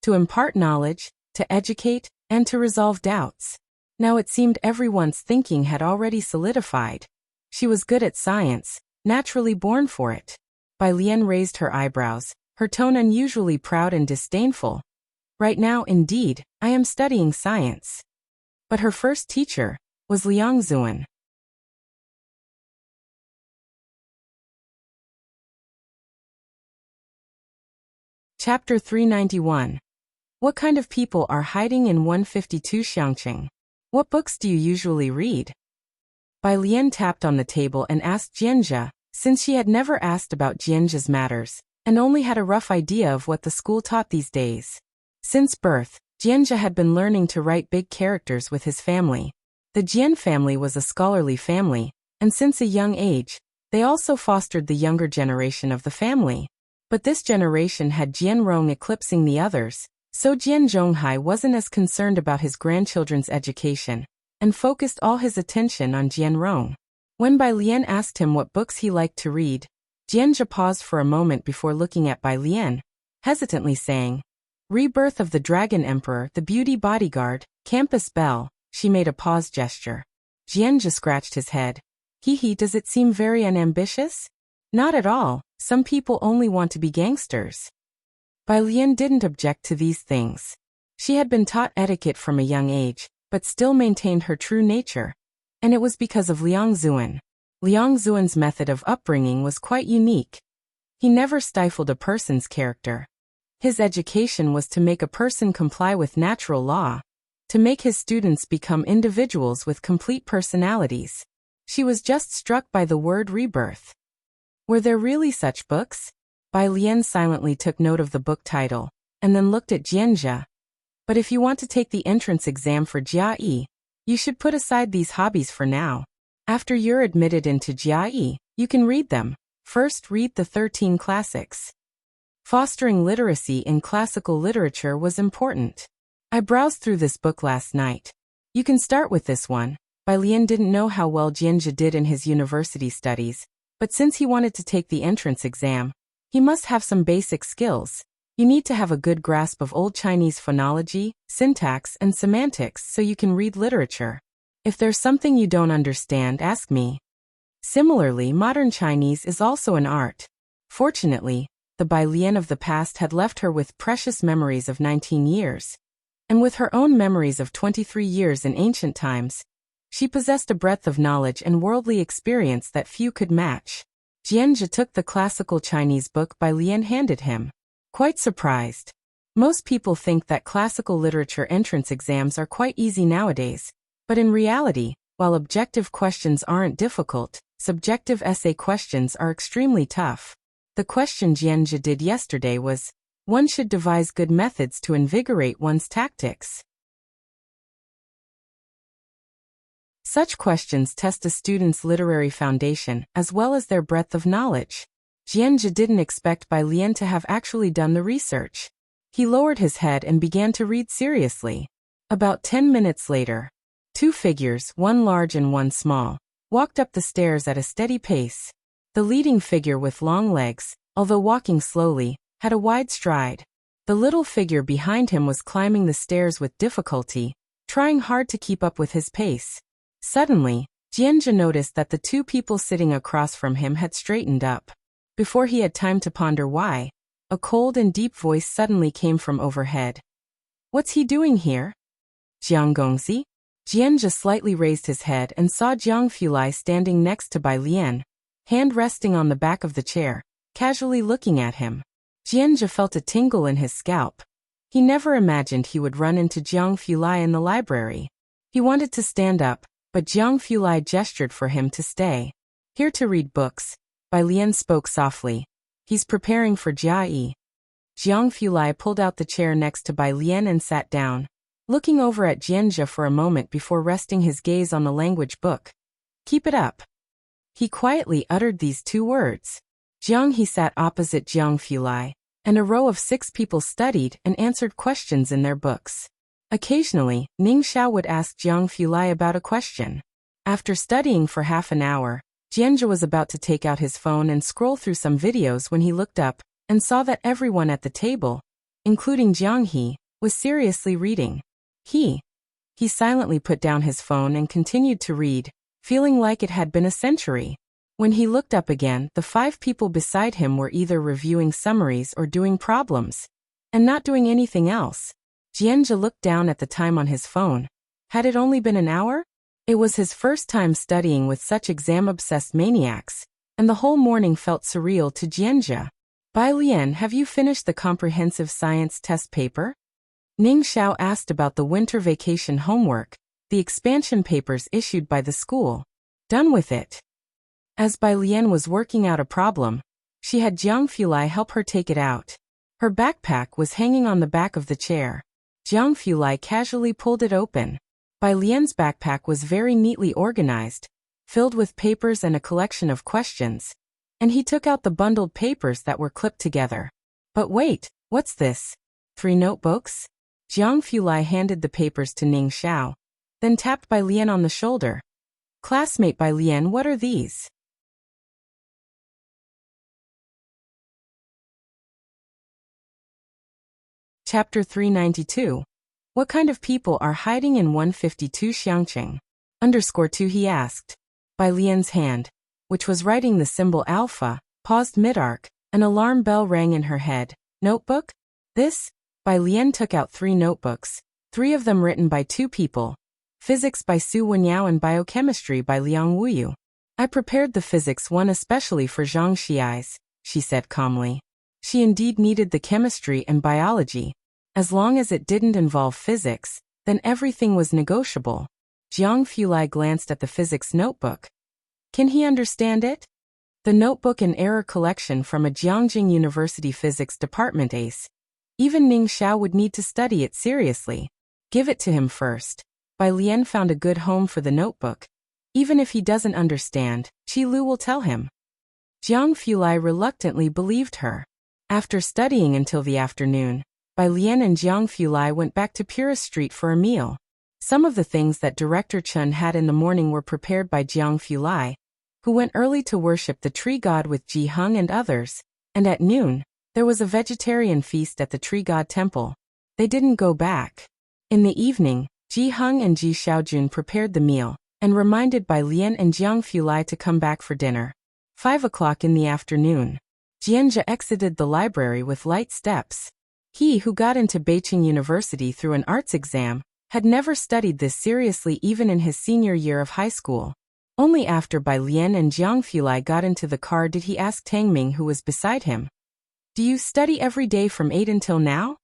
To impart knowledge, to educate, and to resolve doubts. Now it seemed everyone's thinking had already solidified. She was good at science, naturally born for it. Bai Lian raised her eyebrows, her tone unusually proud and disdainful. Right now, indeed, I am studying science. But her first teacher was Liang Zuan. Chapter 391. What kind of people are hiding in 152 Xiangqing? What books do you usually read? Bai Lian tapped on the table and asked Jianjia, since she had never asked about Jianjia's matters, and only had a rough idea of what the school taught these days. Since birth, Jianjia had been learning to write big characters with his family. The Jian family was a scholarly family, and since a young age, they also fostered the younger generation of the family. But this generation had Jian Rong eclipsing the others, so Jian Zhonghai wasn't as concerned about his grandchildren's education, and focused all his attention on Jian Rong. When Bai Lian asked him what books he liked to read, Jianjia paused for a moment before looking at Bai Lian, hesitantly saying, Rebirth of the Dragon Emperor, The Beauty Bodyguard, Campus Belle. She made a pause gesture. Jianzhi scratched his head. Does it seem very unambitious? Not at all, some people only want to be gangsters. Bai Lian didn't object to these things. She had been taught etiquette from a young age, but still maintained her true nature. And it was because of Liang Zuan. Liang Zuan's method of upbringing was quite unique. He never stifled a person's character. His education was to make a person comply with natural law, to make his students become individuals with complete personalities. She was just struck by the word rebirth. Were there really such books? Bai Lian silently took note of the book title, and then looked at Jianzhi. But if you want to take the entrance exam for Jia, you should put aside these hobbies for now. After you're admitted into Jia, you can read them. First, read the 13 classics. Fostering literacy in classical literature was important. I browsed through this book last night. You can start with this one. Bai Lian didn't know how well Jianzhi did in his university studies, but since he wanted to take the entrance exam, he must have some basic skills. You need to have a good grasp of Old Chinese phonology, syntax, and semantics so you can read literature. If there's something you don't understand, ask me. Similarly, modern Chinese is also an art. Fortunately, the Bai Lian of the past had left her with precious memories of 19 years. And with her own memories of 23 years in ancient times, she possessed a breadth of knowledge and worldly experience that few could match. Jianzhi took the classical Chinese book Bai Lian handed him. Quite surprised. Most people think that classical literature entrance exams are quite easy nowadays, but in reality, while objective questions aren't difficult, subjective essay questions are extremely tough. The question Jianzhi did yesterday was, one should devise good methods to invigorate one's tactics. Such questions test a student's literary foundation as well as their breadth of knowledge. Jianzhi didn't expect Bai Lian to have actually done the research. He lowered his head and began to read seriously. About 10 minutes later, two figures, one large and one small, walked up the stairs at a steady pace. The leading figure with long legs, although walking slowly, had a wide stride. The little figure behind him was climbing the stairs with difficulty, trying hard to keep up with his pace. Suddenly, Jianzhi noticed that the two people sitting across from him had straightened up. Before he had time to ponder why, a cold and deep voice suddenly came from overhead. What's he doing here? Jiang Gongzi? Jianzhi slightly raised his head and saw Jiang Fulai standing next to Bai Lian, hand resting on the back of the chair, casually looking at him. Jianzhi felt a tingle in his scalp. He never imagined he would run into Jiang Fulai in the library. He wanted to stand up, but Jiang Fulai gestured for him to stay. Here to read books, Bai Lian spoke softly. He's preparing for Jia. Jiang Fulai pulled out the chair next to Bai Lian and sat down, looking over at Jianzhi for a moment before resting his gaze on the language book. Keep it up. He quietly uttered these two words. He sat opposite Jiang Fulai, and a row of 6 people studied and answered questions in their books. Occasionally, Ning Xiao would ask Jiang Fulai about a question. After studying for half an hour, Jianzhi was about to take out his phone and scroll through some videos when he looked up and saw that everyone at the table, including Jiang He, was seriously reading. He silently put down his phone and continued to read, feeling like it had been a century. When he looked up again, the 5 people beside him were either reviewing summaries or doing problems, and not doing anything else. Jianzhi looked down at the time on his phone. Had it only been an hour? It was his first time studying with such exam-obsessed maniacs, and the whole morning felt surreal to Jianzhi. Bai Lian, have you finished the comprehensive science test paper? Ning Xiao asked about the winter vacation homework, the expansion papers issued by the school. Done with it. As Bai Lian was working out a problem, she had Jiang Fulai help her take it out. Her backpack was hanging on the back of the chair. Jiang Fulai casually pulled it open. Bai Lian's backpack was very neatly organized, filled with papers and a collection of questions, and he took out the bundled papers that were clipped together. But wait, what's this? 3 notebooks? Jiang Fulai handed the papers to Ning Xiao, then tapped Bai Lian on the shoulder. Classmate Bai Lian, what are these? Chapter 392. What kind of people are hiding in 152 Xiangqing? _2 he asked. By Lian's hand, which was writing the symbol alpha, paused mid-arc. An alarm bell rang in her head. Notebook? This? By Lian took out 3 notebooks, 3 of them written by 2 people. Physics by Su Wenyao and Biochemistry by Liang Wuyu. I prepared the physics one especially for Zhang Xiai's, she said calmly. She indeed needed the chemistry and biology. As long as it didn't involve physics, then everything was negotiable. Jiang Fulai glanced at the physics notebook. Can he understand it? The notebook and error collection from a Jiangjing University physics department ace. Even Ning Xiao would need to study it seriously. Give it to him first. Bai Lian found a good home for the notebook. Even if he doesn't understand, Qi Lu will tell him. Jiang Fulai reluctantly believed her. After studying until the afternoon, Bai Lian and Jiang Fulai went back to Purist Street for a meal. Some of the things that Director Chen had in the morning were prepared by Jiang Fulai, who went early to worship the tree god with Ji Heng and others, and at noon, there was a vegetarian feast at the tree god temple. They didn't go back. In the evening, Ji Heng and Ji Xiaojun prepared the meal, and reminded Bai Lian and Jiang Fulai to come back for dinner. 5 o'clock in the afternoon. Jianzhe exited the library with light steps. He who got into Beijing University through an arts exam had never studied this seriously even in his senior year of high school. Only after Bai Lian and Jiang Fulai got into the car did he ask Tang Ming, who was beside him. Do you study every day from 8 until now?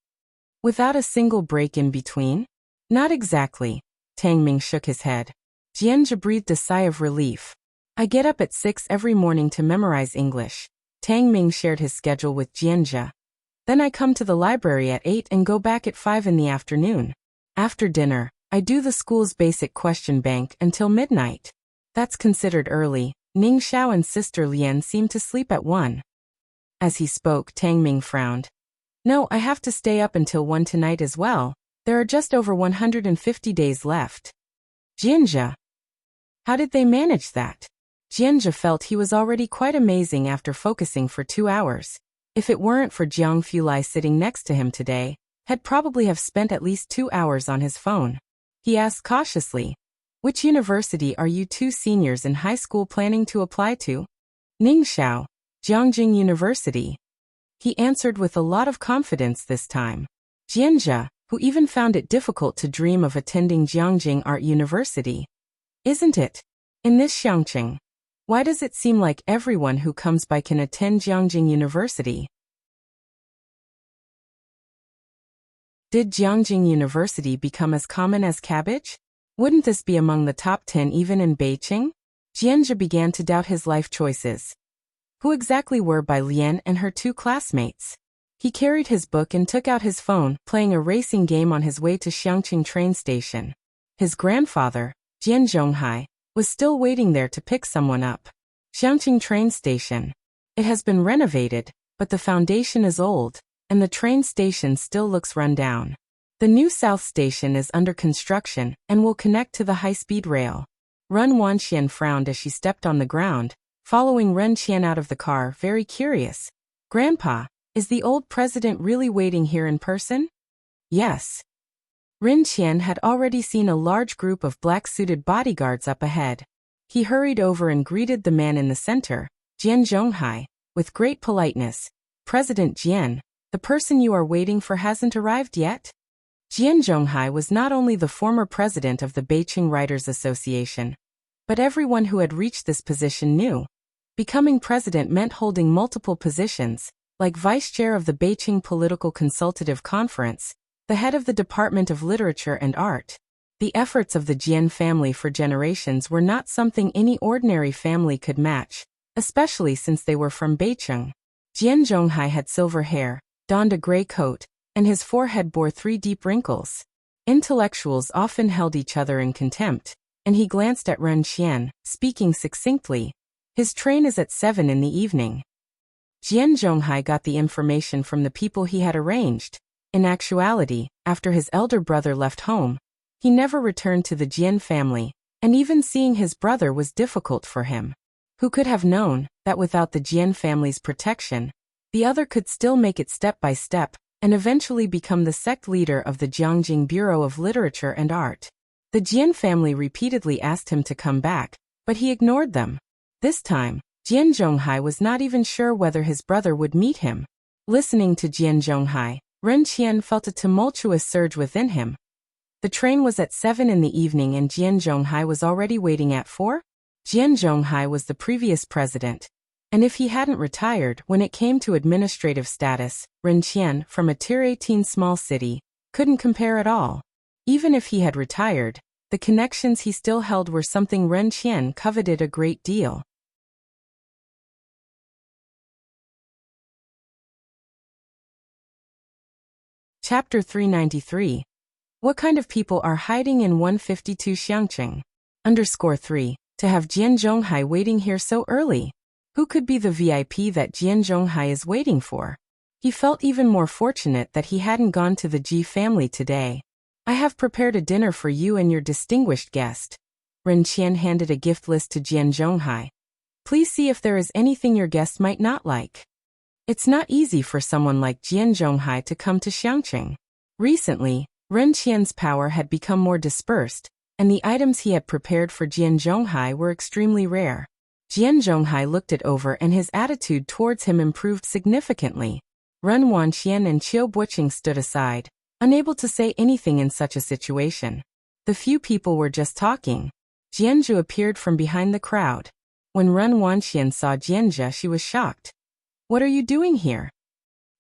Without a single break in between? Not exactly. Tang Ming shook his head. Jianzhe breathed a sigh of relief. I get up at 6 every morning to memorize English. Tang Ming shared his schedule with Jianzhe. Then I come to the library at 8 and go back at 5 in the afternoon. After dinner, I do the school's basic question bank until midnight. That's considered early. Ning Xiao and Sister Lian seemed to sleep at 1. As he spoke, Tang Ming frowned. No, I have to stay up until 1 tonight as well. There are just over 150 days left. Jianzhe. How did they manage that? Jianzhe felt he was already quite amazing after focusing for 2 hours. If it weren't for Jiang Fulai sitting next to him today, he'd probably have spent at least 2 hours on his phone. He asked cautiously, which university are you 2 seniors in high school planning to apply to? Ningxiao, Jiangjing University. He answered with a lot of confidence this time. Jianzhe, who even found it difficult to dream of attending Jiangjing Art University. Isn't it? In this Xiangqing, why does it seem like everyone who comes by can attend Jiangjing University? Did Jiangjing University become as common as cabbage? Wouldn't this be among the top 10 even in Beijing? Jianzhe began to doubt his life choices. Who exactly were Bai Lian and her 2 classmates? He carried his book and took out his phone, playing a racing game on his way to Xiangqing train station. His grandfather, Jian Zhonghai, was still waiting there to pick someone up. Xiangqing train station. It has been renovated, but the foundation is old, and the train station still looks run down. The new South Station is under construction and will connect to the high-speed rail. Ren Wanxian frowned as she stepped on the ground, following Ren Qian out of the car, very curious. Grandpa, is the old president really waiting here in person? Yes. Ren Qian had already seen a large group of black-suited bodyguards up ahead. He hurried over and greeted the man in the center, Jian Zhonghai, with great politeness. President Jian, the person you are waiting for hasn't arrived yet? Jian Zhonghai was not only the former president of the Beijing Writers Association, but everyone who had reached this position knew. Becoming president meant holding multiple positions, like vice chair of the Beijing Political Consultative Conference, the head of the Department of Literature and Art. The efforts of the Jian family for generations were not something any ordinary family could match, especially since they were from Beijing. Jian Zhonghai had silver hair, donned a gray coat, and his forehead bore 3 deep wrinkles. Intellectuals often held each other in contempt, and he glanced at Ren Qian, speaking succinctly. His train is at 7 in the evening. Jian Zhonghai got the information from the people he had arranged. In actuality, after his elder brother left home, he never returned to the Jian family, and even seeing his brother was difficult for him. Who could have known that without the Jian family's protection, the other could still make it step by step, and eventually become the sect leader of the Jiangjing Bureau of Literature and Art. The Jian family repeatedly asked him to come back, but he ignored them. This time, Jian Zhonghai was not even sure whether his brother would meet him. Listening to Jian Zhonghai, Ren Qian felt a tumultuous surge within him. The train was at 7 in the evening and Jian Zhonghai was already waiting at 4? Jian Zhonghai was the previous president. And if he hadn't retired when it came to administrative status, Ren Qian, from a Tier 18 small city, couldn't compare at all. Even if he had retired, the connections he still held were something Ren Qian coveted a great deal. Chapter 393. What kind of people are hiding in 152 Xiangqing? _3. To have Jian Zhonghai waiting here so early. Who could be the VIP that Jian Zhonghai is waiting for? He felt even more fortunate that he hadn't gone to the Ji family today. I have prepared a dinner for you and your distinguished guest. Ren Qian handed a gift list to Jian Zhonghai. Please see if there is anything your guest might not like. It's not easy for someone like Jian Zhonghai to come to Xiangqing. Recently, Ren Qian's power had become more dispersed, and the items he had prepared for Jian Zhonghai were extremely rare. Jian Zhonghai looked it over and his attitude towards him improved significantly. Ren Wanqian and Qiu Buqing stood aside, unable to say anything in such a situation. The few people were just talking. Jianzhu appeared from behind the crowd. When Ren Wanqian saw Jianzhu, she was shocked. What are you doing here?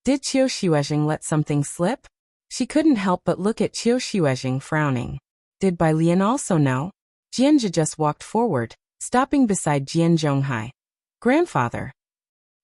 Did Qiu Xuezheng let something slip? She couldn't help but look at Qiu Xuezheng frowning. Did Bai Lian also know? Jianzhu just walked forward, stopping beside Jian Zhonghai. Grandfather.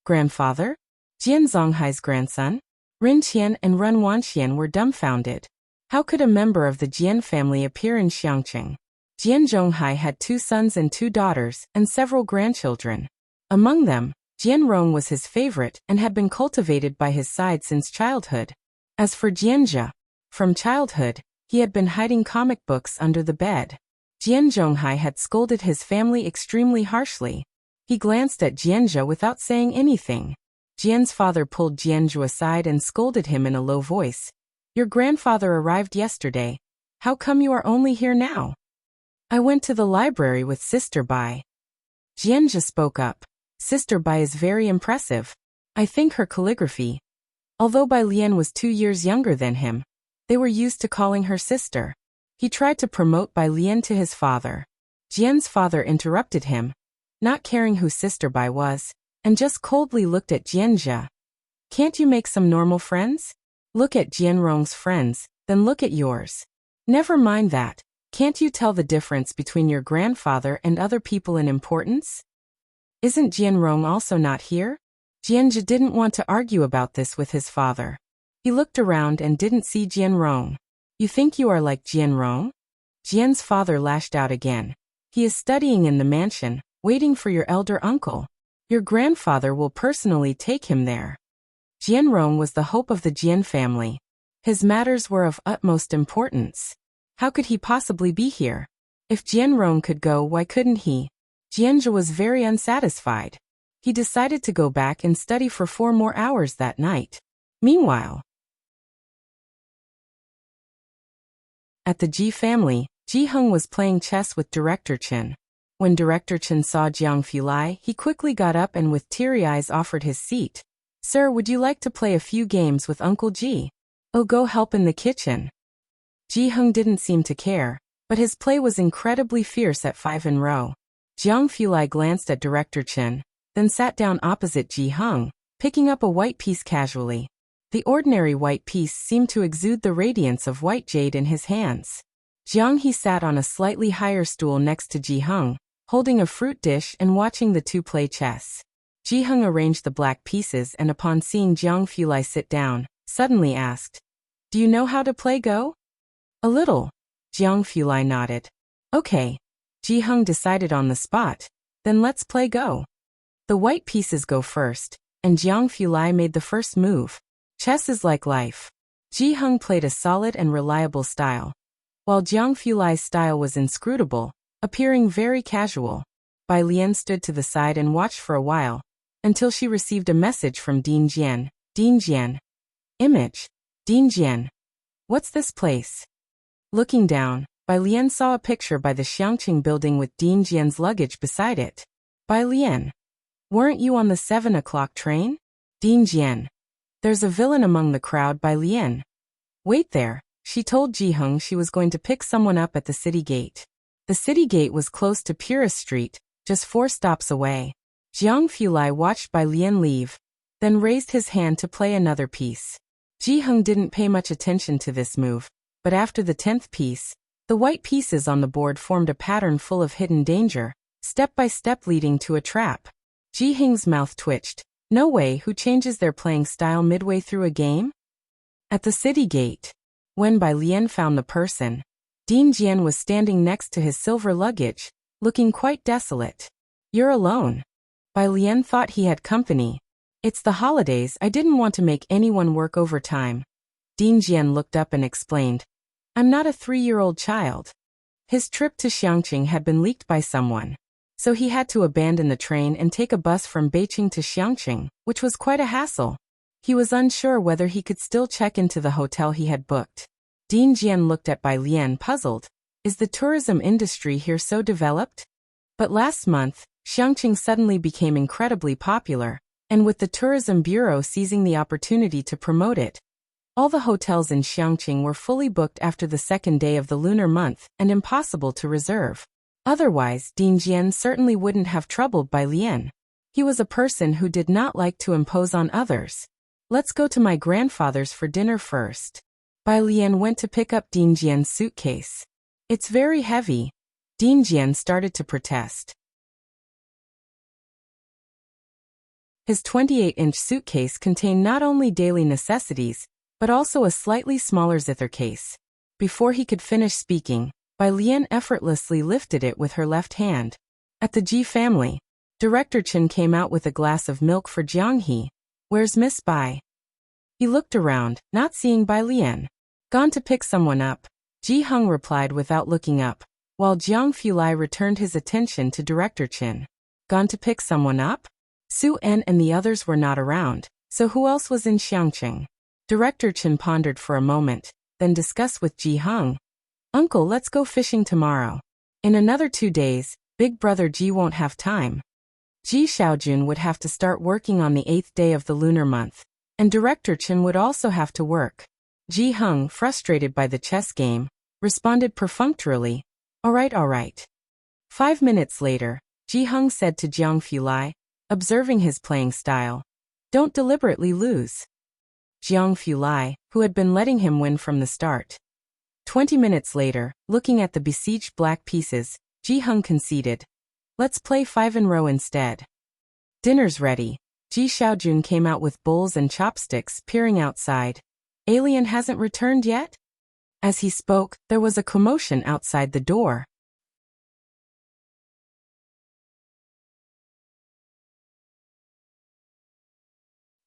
Grandfather? Jian Zhonghai's grandson? Ren Qian and Ren Wanqian were dumbfounded. How could a member of the Jian family appear in Xiangqing? Jian Zhonghai had 2 sons and 2 daughters, and several grandchildren. Among them, Jian Rong was his favorite and had been cultivated by his side since childhood. As for Jianzhu, from childhood, he had been hiding comic books under the bed. Jian Zhonghai had scolded his family extremely harshly. He glanced at Jianzhu without saying anything. Jian's father pulled Jianzhu aside and scolded him in a low voice. Your grandfather arrived yesterday. How come you are only here now? I went to the library with Sister Bai. Jianzhu spoke up. Sister Bai is very impressive. I think her calligraphy. Although Bai Lian was 2 years younger than him, they were used to calling her sister. He tried to promote Bai Lian to his father. Jian's father interrupted him, not caring who Sister Bai was, and just coldly looked at Jianzhu. Can't you make some normal friends? Look at Jian Rong's friends, then look at yours. Never mind that. Can't you tell the difference between your grandfather and other people in importance? Isn't Jian Rong also not here? Jianzhu didn't want to argue about this with his father. He looked around and didn't see Jian Rong. You think you are like Jian Rong? Jian's father lashed out again. He is studying in the mansion, waiting for your elder uncle. Your grandfather will personally take him there. Jian Rong was the hope of the Jian family. His matters were of utmost importance. How could he possibly be here? If Jian Rong could go, why couldn't he? Jianzhu was very unsatisfied. He decided to go back and study for 4 more hours that night. Meanwhile, at the Ji family, Ji Heng was playing chess with Director Chen. When Director Chen saw Jiang Fulai, he quickly got up and with teary eyes offered his seat. Sir, would you like to play a few games with Uncle Ji? Oh, go help in the kitchen. Ji Heng didn't seem to care, but his play was incredibly fierce at 5 in row. Jiang Fulai glanced at Director Chen, then sat down opposite Ji Heng, picking up a white piece casually. The ordinary white piece seemed to exude the radiance of white jade in his hands. Jiang He sat on a slightly higher stool next to Ji Heng, holding a fruit dish and watching the two play chess. Ji Heng arranged the black pieces and upon seeing Jiang Fulai sit down, suddenly asked, Do you know how to play Go? A little. Jiang Fulai nodded. Okay. Ji Heng decided on the spot. Then let's play Go. The white pieces go first, and Jiang Fulai made the first move. Chess is like life. Ji Heng played a solid and reliable style, while Jiang Fulai's style was inscrutable, appearing very casual. Bai Lian stood to the side and watched for a while, until she received a message from Ding Jian. Ding Jian. Image. Dean Jian. What's this place? Looking down, Bai Lian saw a picture by the Xiangqing building with Dean Jian's luggage beside it. Bai Lian. Weren't you on the 7 o'clock train? Dean Jian. There's a villain among the crowd. Bai Lian. Wait there. She told Ji Heng she was going to pick someone up at the city gate. The city gate was close to Purist Street, just 4 stops away. Jiang Fulai watched Bai Lian leave, then raised his hand to play another piece. Ji Heng didn't pay much attention to this move, but after the 10th piece, the white pieces on the board formed a pattern full of hidden danger, step by step leading to a trap. Ji Heng's mouth twitched. No way. Who changes their playing style midway through a game? At the city gate, when Bai Lian found the person, Dean Jian was standing next to his silver luggage, looking quite desolate. You're alone. Bai Lian thought he had company. It's the holidays. I didn't want to make anyone work overtime. Dean Jian looked up and explained. I'm not a 3-year-old child. His trip to Xiangqing had been leaked by someone, so he had to abandon the train and take a bus from Beijing to Xiangqing, which was quite a hassle. He was unsure whether he could still check into the hotel he had booked. Dean Jian looked at Bai Lian puzzled. Is the tourism industry here so developed? But last month, Xiangqing suddenly became incredibly popular, and with the tourism bureau seizing the opportunity to promote it, all the hotels in Xiangqing were fully booked after the 2nd day of the lunar month and impossible to reserve. Otherwise, Dean Jian certainly wouldn't have troubled Bai Lian. He was a person who did not like to impose on others. Let's go to my grandfather's for dinner first. Bai Lian went to pick up Dean Jian's suitcase. It's very heavy. Dean Jian started to protest. His 28-inch suitcase contained not only daily necessities, but also a slightly smaller zither case. Before he could finish speaking, Bai Lian effortlessly lifted it with her left hand. At the Ji family, Director Chen came out with a glass of milk for Jiang He. Where's Miss Bai? He looked around, not seeing Bai Lian. Gone to pick someone up, Ji Heng replied without looking up, while Jiang Fulai returned his attention to Director Chen. Gone to pick someone up? Su En and the others were not around, so who else was in Xiangqing? Director Chen pondered for a moment, then discussed with Ji Heng. Uncle, let's go fishing tomorrow. In another 2 days, Big Brother Ji won't have time. Ji Xiaojun would have to start working on the 8th day of the lunar month, and Director Chen would also have to work. Ji Heng, frustrated by the chess game, responded perfunctorily, all right. 5 minutes later, Ji Heng said to Jiang Fulai, observing his playing style, don't deliberately lose. Jiang Fulai, who had been letting him win from the start. 20 minutes later, looking at the besieged black pieces, Ji Heng conceded, let's play 5 in a row instead. Dinner's ready. Ji Xiaojun came out with bowls and chopsticks, peering outside. Alien hasn't returned yet? As he spoke, there was a commotion outside the door.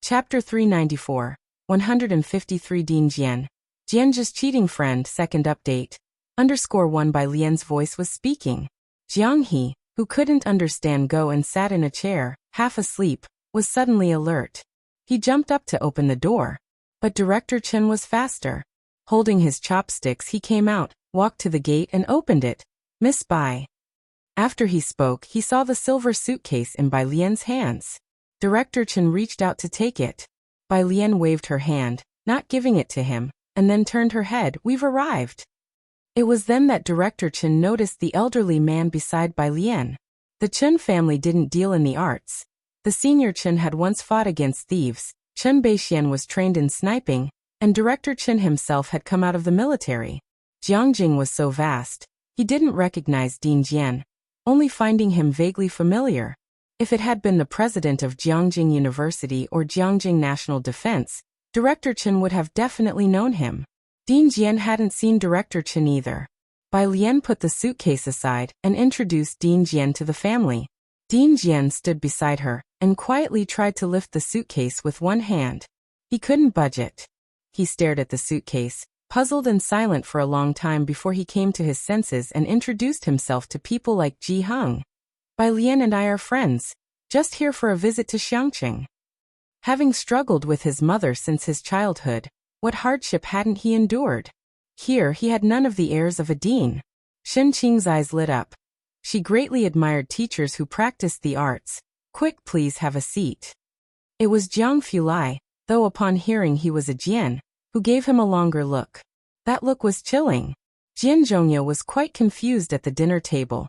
Chapter 394, 153 Dean Jian. Jian just cheating friend. Second update. _1 Bai Lian's voice was speaking. Jiang He, who couldn't understand Go and sat in a chair, half asleep, was suddenly alert. He jumped up to open the door. But Director Chen was faster. Holding his chopsticks, he came out, walked to the gate and opened it. Miss Bai. After he spoke, he saw the silver suitcase in Bai Lian's hands. Director Chen reached out to take it. Bai Lian waved her hand, not giving it to him, and then turned her head. We've arrived. It was then that Director Chen noticed the elderly man beside Bai Lian. The Chen family didn't deal in the arts. The senior Chen had once fought against thieves. Chen Beixian was trained in sniping, and Director Chen himself had come out of the military. Jiangjing was so vast, he didn't recognize Dean Jian, only finding him vaguely familiar. If it had been the president of Jiangjing University or Jiangjing National Defense, Director Chen would have definitely known him. Dean Jian hadn't seen Director Chen either. Bai Lian put the suitcase aside and introduced Dean Jian to the family. Dean Jian stood beside her and quietly tried to lift the suitcase with one hand. He couldn't budge it. He stared at the suitcase, puzzled and silent for a long time before he came to his senses and introduced himself to people like Ji Heng. Bai Lian and I are friends, just here for a visit to Xiangqing. Having struggled with his mother since his childhood, What hardship hadn't he endured? Here he had none of the airs of a dean. Shen Qing's eyes lit up. She greatly admired teachers who practiced the arts. Quick, please have a seat. It was Jiang Fulai, though upon hearing he was a Jian, who gave him a longer look. That look was chilling. Jian Zhongyo was quite confused at the dinner table,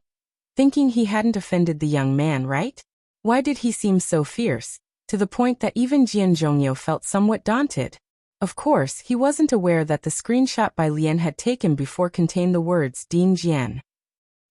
thinking he hadn't offended the young man, right? Why did he seem so fierce, to the point that even Jian Zhongyo felt somewhat daunted? Of course, he wasn't aware that the screenshot Bai Lian had taken before contained the words Dean Jian.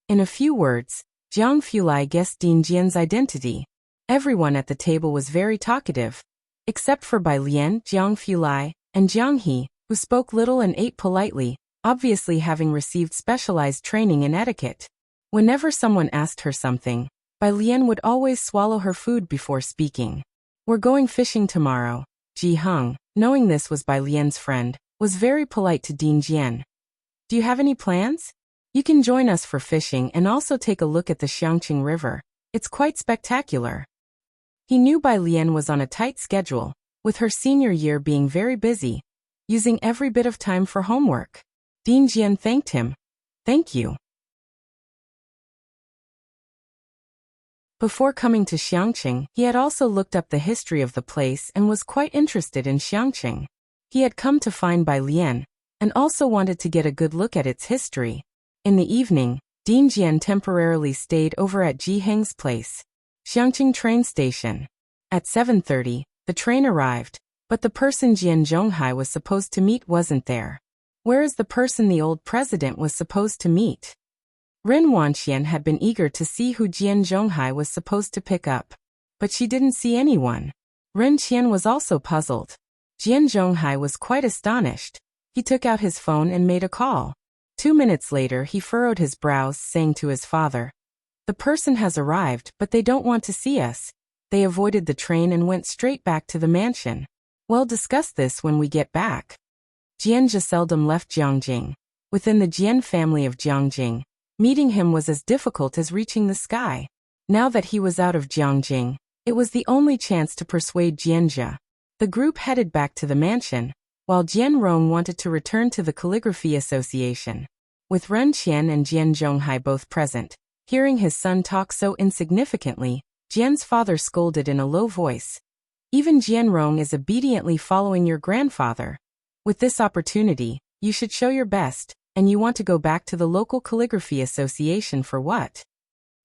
In a few words, Jiang Fulai guessed Dean Jian's identity. Everyone at the table was very talkative, except for Bai Lian, Jiang Fulai, and Jiang He, who spoke little and ate politely, obviously having received specialized training in etiquette. Whenever someone asked her something, Bai Lian would always swallow her food before speaking. We're going fishing tomorrow. Ji Heng, knowing this was Bai Lian's friend, was very polite to Dean Jian. Do you have any plans? You can join us for fishing and also take a look at the Xiangqing River. It's quite spectacular. He knew Bai Lian was on a tight schedule, with her senior year being very busy, using every bit of time for homework. Dean Jian thanked him. Thank you. Before coming to Xiangqing, he had also looked up the history of the place and was quite interested in Xiangqing. He had come to find Bai Lian, and also wanted to get a good look at its history. In the evening, Dean Jian temporarily stayed over at Ji Heng's place, Xiangqing train station. At 7:30, the train arrived, but the person Jian Zhonghai was supposed to meet wasn't there. Where is the person the old president was supposed to meet? Ren Wanxian had been eager to see who Jian Zhonghai was supposed to pick up, but she didn't see anyone. Ren Qian was also puzzled. Jian Zhonghai was quite astonished. He took out his phone and made a call. 2 minutes later he furrowed his brows, saying to his father, "The person has arrived, but they don't want to see us." They avoided the train and went straight back to the mansion. "We'll discuss this when we get back." Jian seldom left Jiangjing. Within the Jian family of Jiangjing, meeting him was as difficult as reaching the sky. Now that he was out of Jiangjing, it was the only chance to persuade Jianjia. The group headed back to the mansion, while Jian Rong wanted to return to the Calligraphy Association. With Ren Qian and Jian Zhonghai both present, hearing his son talk so insignificantly, Jian's father scolded in a low voice. "Even Jian Rong is obediently following your grandfather. With this opportunity, you should show your best, and you want to go back to the local Calligraphy Association for what?"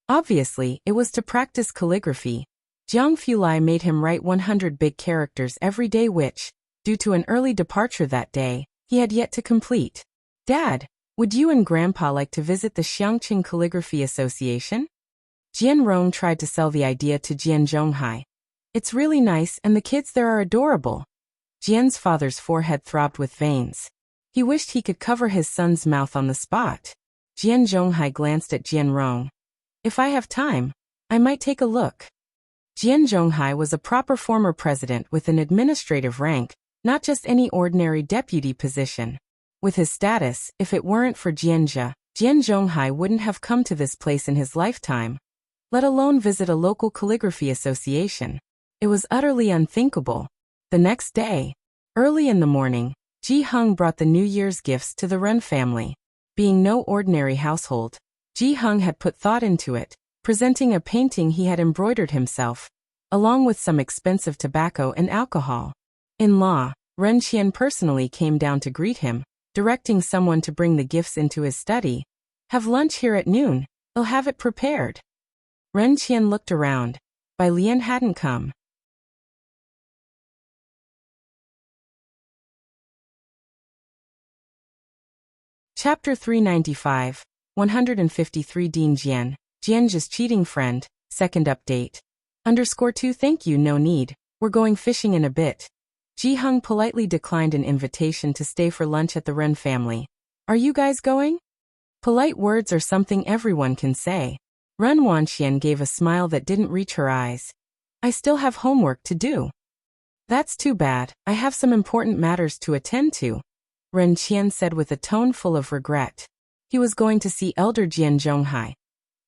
Obviously, it was to practice calligraphy. Jiang Fulai made him write 100 big characters every day which, due to an early departure that day, he had yet to complete. "Dad, would you and Grandpa like to visit the Xiangqing Calligraphy Association?" Jian Rong tried to sell the idea to Jian Zhonghai. "It's really nice and the kids there are adorable." Jian's father's forehead throbbed with veins. He wished he could cover his son's mouth on the spot. Jian Zhonghai glanced at Jian Rong. "If I have time, I might take a look." Jian Zhonghai was a proper former president with an administrative rank, not just any ordinary deputy position. With his status, if it weren't for Jianjia, Jian Zhonghai wouldn't have come to this place in his lifetime, let alone visit a local calligraphy association. It was utterly unthinkable. The next day, early in the morning, Ji Heng brought the New Year's gifts to the Ren family. Being no ordinary household, Ji Heng had put thought into it, presenting a painting he had embroidered himself, along with some expensive tobacco and alcohol. In law, Ren Qian personally came down to greet him, directing someone to bring the gifts into his study. "Have lunch here at noon, I'll have it prepared." Ren Qian looked around. Bai Lian hadn't come. Chapter 395, 153 Dean Jian, Jianjia's cheating friend, second update. _2 Thank you, no need, we're going fishing in a bit. Ji Heng politely declined an invitation to stay for lunch at the Ren family. "Are you guys going?" Polite words are something everyone can say. Ren Wanxian gave a smile that didn't reach her eyes. "I still have homework to do." "That's too bad, I have some important matters to attend to," Ren Qian said with a tone full of regret. He was going to see elder Jian Zhonghai.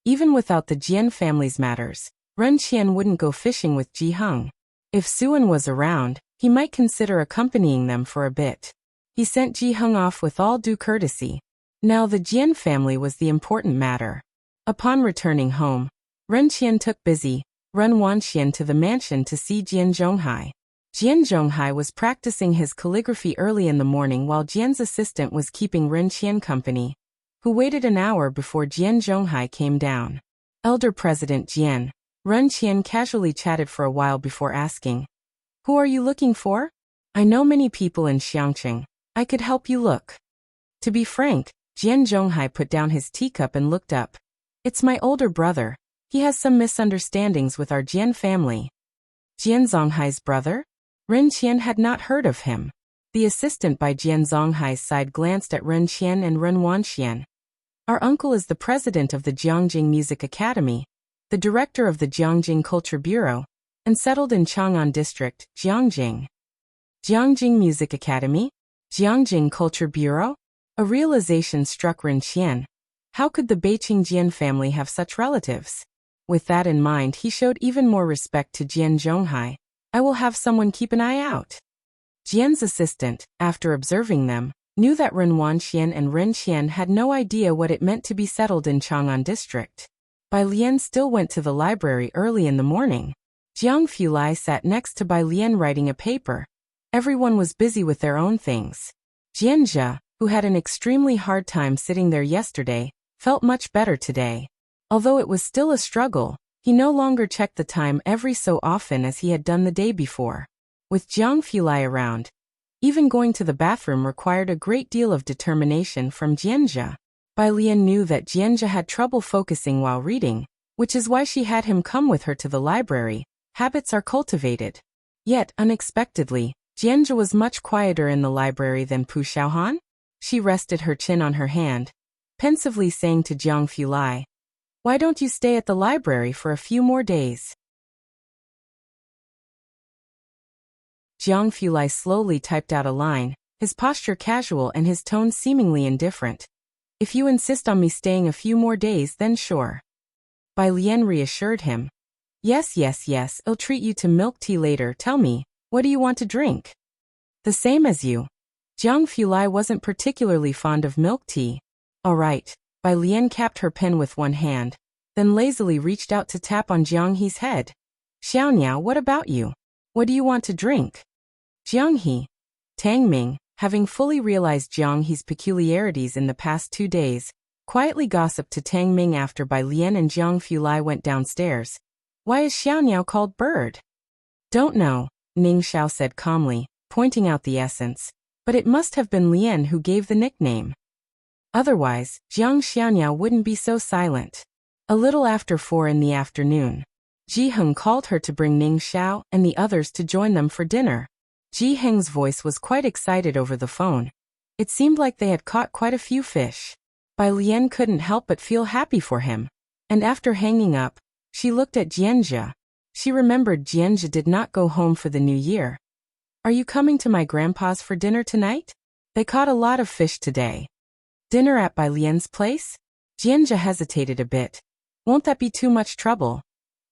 Even without the Jian family's matters, Ren Qian wouldn't go fishing with Ji Heng. If Suan was around, he might consider accompanying them for a bit. He sent Ji Hung off with all due courtesy. Now the Jian family was the important matter. Upon returning home, Ren Qian took busy Ren Wanxian to the mansion to see Jian Zhonghai. Jian Zhonghai was practicing his calligraphy early in the morning while Jian's assistant was keeping Ren Qian company, who waited an hour before Jian Zhonghai came down. Elder President Jian, Ren Qian casually chatted for a while before asking, "Who are you looking for? I know many people in Xiangqing. I could help you look." To be frank, Jian Zhonghai put down his teacup and looked up. "It's my older brother. He has some misunderstandings with our Jian family." Jian Zhonghai's brother? Ren Qian had not heard of him. The assistant by Jian Zhonghai's side glanced at Ren Qian and Ren Wanxian. "Our uncle is the president of the Jiangjing Music Academy, the director of the Jiangjing Culture Bureau, and settled in Chang'an District, Jiangjing." Jiangjing Music Academy? Jiangjing Culture Bureau? A realization struck Ren Qian. How could the Beiqing Jian family have such relatives? With that in mind, he showed even more respect to Jian Zhonghai. "I will have someone keep an eye out." Jian's assistant, after observing them, knew that Ren Wanxian and Ren Qian had no idea what it meant to be settled in Chang'an District. Bai Lian still went to the library early in the morning. Jiang Fulai sat next to Bai Lian writing a paper. Everyone was busy with their own things. Jianjia, who had an extremely hard time sitting there yesterday, felt much better today. Although it was still a struggle, he no longer checked the time every so often as he had done the day before. With Jiang Fulai around, even going to the bathroom required a great deal of determination from Jianjia. Bai Lian knew that Jianjia had trouble focusing while reading, which is why she had him come with her to the library. Habits are cultivated. Yet, unexpectedly, Jianjia was much quieter in the library than Pu Xiaohan. She rested her chin on her hand, pensively saying to Jiang Fulai, "Why don't you stay at the library for a few more days?" Jiang Fulai slowly typed out a line, his posture casual and his tone seemingly indifferent. "If you insist on me staying a few more days, then sure." Bai Lian reassured him. Yes, I'll treat you to milk tea later. Tell me, what do you want to drink?" "The same as you." Jiang Fulai wasn't particularly fond of milk tea. "All right." Bai Lian capped her pen with one hand, then lazily reached out to tap on Jiang He's head. "Xiaoniao, what about you? What do you want to drink?" Jiang He. Tang Ming, having fully realized Jiang He's peculiarities in the past 2 days, quietly gossiped to Tang Ming after Bai Lian and Jiang Fulai went downstairs. "Why is Xiaoniao called Bird?" "Don't know," Ning Xiao said calmly, pointing out the essence. "But it must have been Lian who gave the nickname. Otherwise, Jiang Xiaoniao wouldn't be so silent." A little after 4 in the afternoon, Ji Heng called her to bring Ning Xiao and the others to join them for dinner. Ji Heng's voice was quite excited over the phone. It seemed like they had caught quite a few fish. Bai Lian couldn't help but feel happy for him. And after hanging up, she looked at Jianjia. She remembered Jianjia did not go home for the new year. "Are you coming to my grandpa's for dinner tonight? They caught a lot of fish today." "Dinner at Bai Lian's place?" Jianjia hesitated a bit. "Won't that be too much trouble?"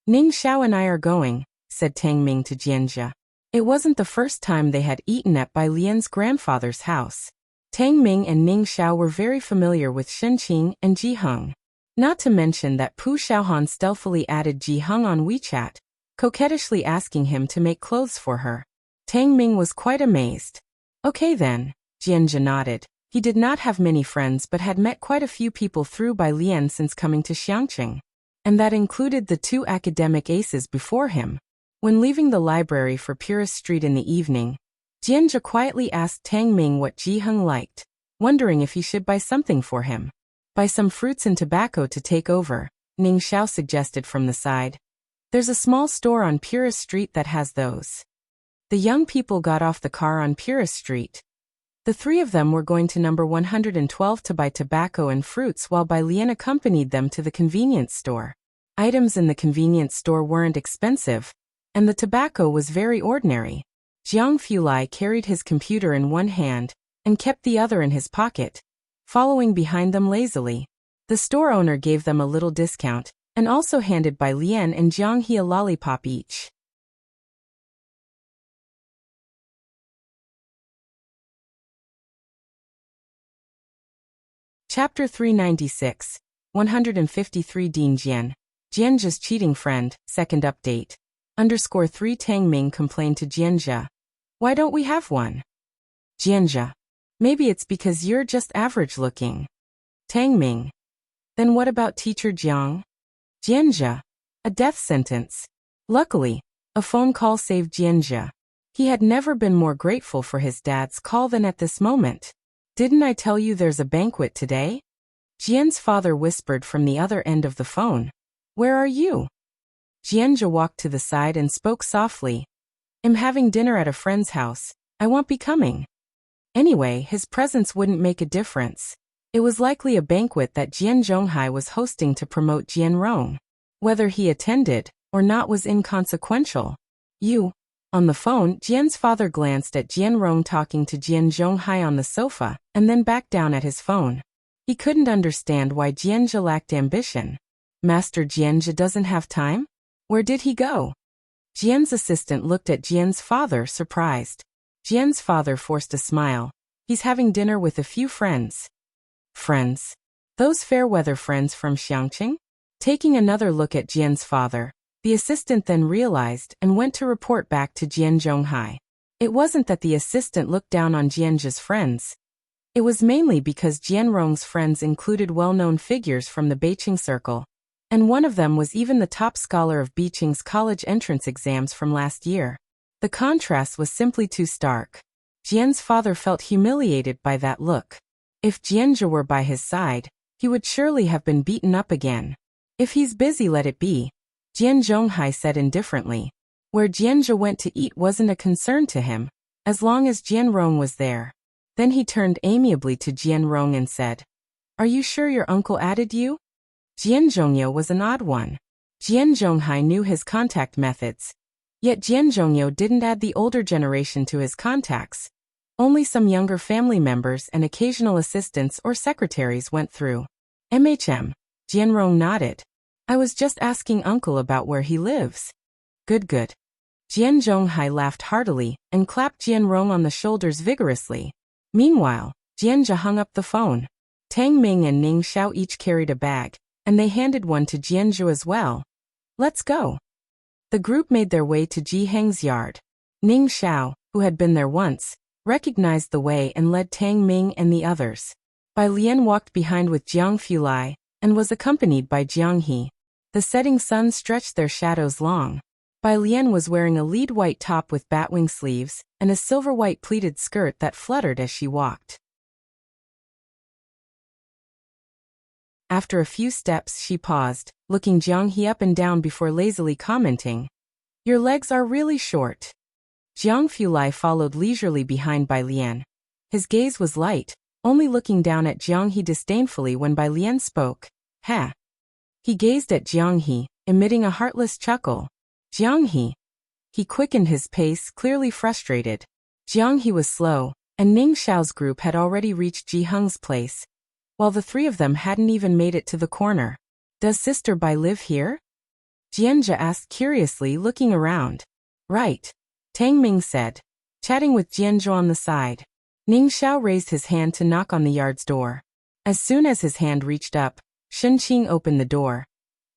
"Ning Xiao and I are going," said Tang Ming to Jianjia. It wasn't the first time they had eaten at Bai Lian's grandfather's house. Tang Ming and Ning Xiao were very familiar with Shenqing and Ji Heng. Not to mention that Pu Xiaohan stealthily added Ji Heng on WeChat, coquettishly asking him to make clothes for her. Tang Ming was quite amazed. "Okay then," Jianjia nodded. He did not have many friends but had met quite a few people through Bai Lian since coming to Xiangqing. And that included the 2 academic aces before him. When leaving the library for Purist Street in the evening, Jianjia quietly asked Tang Ming what Ji Heng liked, wondering if he should buy something for him. "Buy some fruits and tobacco to take over," Ning Xiao suggested from the side. "There's a small store on Purist Street that has those." The young people got off the car on Purist Street. The 3 of them were going to number 112 to buy tobacco and fruits while Bai Lian accompanied them to the convenience store. Items in the convenience store weren't expensive, and the tobacco was very ordinary. Jiang Fulai carried his computer in one hand and kept the other in his pocket, following behind them lazily. The store owner gave them a little discount and also handed Bai Lian and Jiang He a lollipop each. Chapter 396, 153 Dean Jian. Jianzha's cheating friend, second update. _3 Tang Ming complained to Jianzha. Why don't we have one? Jianzha. Maybe it's because you're just average looking. Tang Ming. Then what about teacher Jiang? Jianzha. A death sentence. Luckily, a phone call saved Jianzha. He had never been more grateful for his dad's call than at this moment. Didn't I tell you there's a banquet today? Jian's father whispered from the other end of the phone. Where are you? Jianzha walked to the side and spoke softly. I'm having dinner at a friend's house. I won't be coming. Anyway, his presence wouldn't make a difference. It was likely a banquet that Jian Zhonghai was hosting to promote Jian Rong. Whether he attended or not was inconsequential. On the phone, Jian's father glanced at Jian Rong talking to Jian Zhonghai on the sofa, and then back down at his phone. He couldn't understand why Jianzha lacked ambition. Master Jianzha doesn't have time? Where did he go? Jian's assistant looked at Jian's father, surprised. Jian's father forced a smile. He's having dinner with a few friends. Friends? Those fair-weather friends from Xiangqing? Taking another look at Jian's father, the assistant then realized and went to report back to Jian Zhonghai. It wasn't that the assistant looked down on Jianzha's friends. It was mainly because Jian Rong's friends included well-known figures from the Beiqing circle, and one of them was even the top scholar of Beiqing's college entrance exams from last year. The contrast was simply too stark. Jian's father felt humiliated by that look. If Jianzha were by his side, he would surely have been beaten up again. If he's busy, let it be, Jian Zhonghai said indifferently. Where Jianzha went to eat wasn't a concern to him, as long as Jian Rong was there. Then he turned amiably to Jian Rong and said, Are you sure your uncle added you? Jian Zhongyo was an odd one. Jian Zhonghai knew his contact methods. Yet Jian Zhongyo didn't add the older generation to his contacts. Only some younger family members and occasional assistants or secretaries went through. MHM. Jian Rong nodded. I was just asking uncle about where he lives. Good. Jian Zhonghai laughed heartily and clapped Jian Rong on the shoulders vigorously. Meanwhile, Jianzha hung up the phone. Tang Ming and Ning Xiao each carried a bag, and they handed one to Jianzha as well. Let's go. The group made their way to Ji Heng's yard. Ning Xiao, who had been there once, recognized the way and led Tang Ming and the others. Bai Lian walked behind with Jiang Fulai, and was accompanied by Jiang He. The setting sun stretched their shadows long. Bai Lian was wearing a lead white top with batwing sleeves, and a silver-white pleated skirt that fluttered as she walked. After a few steps she paused, looking Jiang He up and down before lazily commenting, Your legs are really short. Jiang Fulai followed leisurely behind Bai Lian. His gaze was light, only looking down at Jiang He disdainfully when Bai Lian spoke. Ha! He gazed at Jiang He, emitting a heartless chuckle. Jiang He. He quickened his pace, clearly frustrated. Jiang He was slow, and Ning Xiao's group had already reached Ji Heng's place, while the three of them hadn't even made it to the corner. Does Sister Bai live here? Jianzha asked curiously, looking around. Right. Tang Ming said, chatting with Jianzha on the side. Ning Xiao raised his hand to knock on the yard's door. As soon as his hand reached up, Shen Qing opened the door.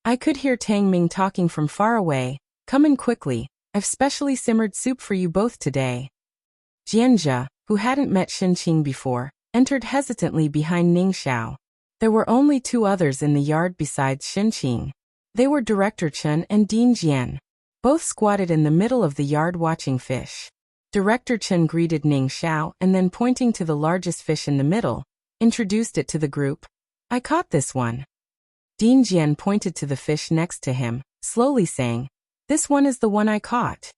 I could hear Tang Ming talking from far away. Come in quickly, I've specially simmered soup for you both today. Jianzha, who hadn't met Shen Qing before, entered hesitantly behind Ning Xiao. There were only two others in the yard besides Shen Qing. They were Director Chen and Dean Jian. Both squatted in the middle of the yard watching fish. Director Chen greeted Ning Xiao and then, pointing to the largest fish in the middle, introduced it to the group. I caught this one. Dean Jian pointed to the fish next to him, slowly saying, This one is the one I caught.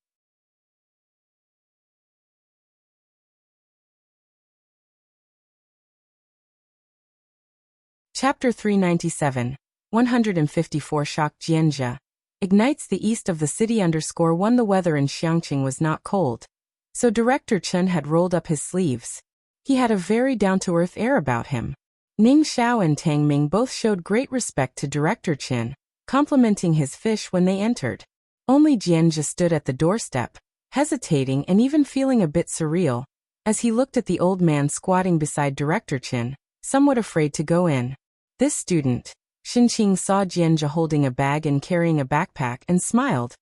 Chapter 397, 154 Shock Jianzha. Ignites the east of the city _1 The weather in Xiangqing was not cold, so Director Chen had rolled up his sleeves. He had a very down-to-earth air about him. Ning Xiao and Tang Ming both showed great respect to Director Chen, complimenting his fish when they entered. Only Jianzha stood at the doorstep, hesitating and even feeling a bit surreal, as he looked at the old man squatting beside Director Chen, somewhat afraid to go in. This student, Xinqing, saw Jianzhe holding a bag and carrying a backpack and smiled.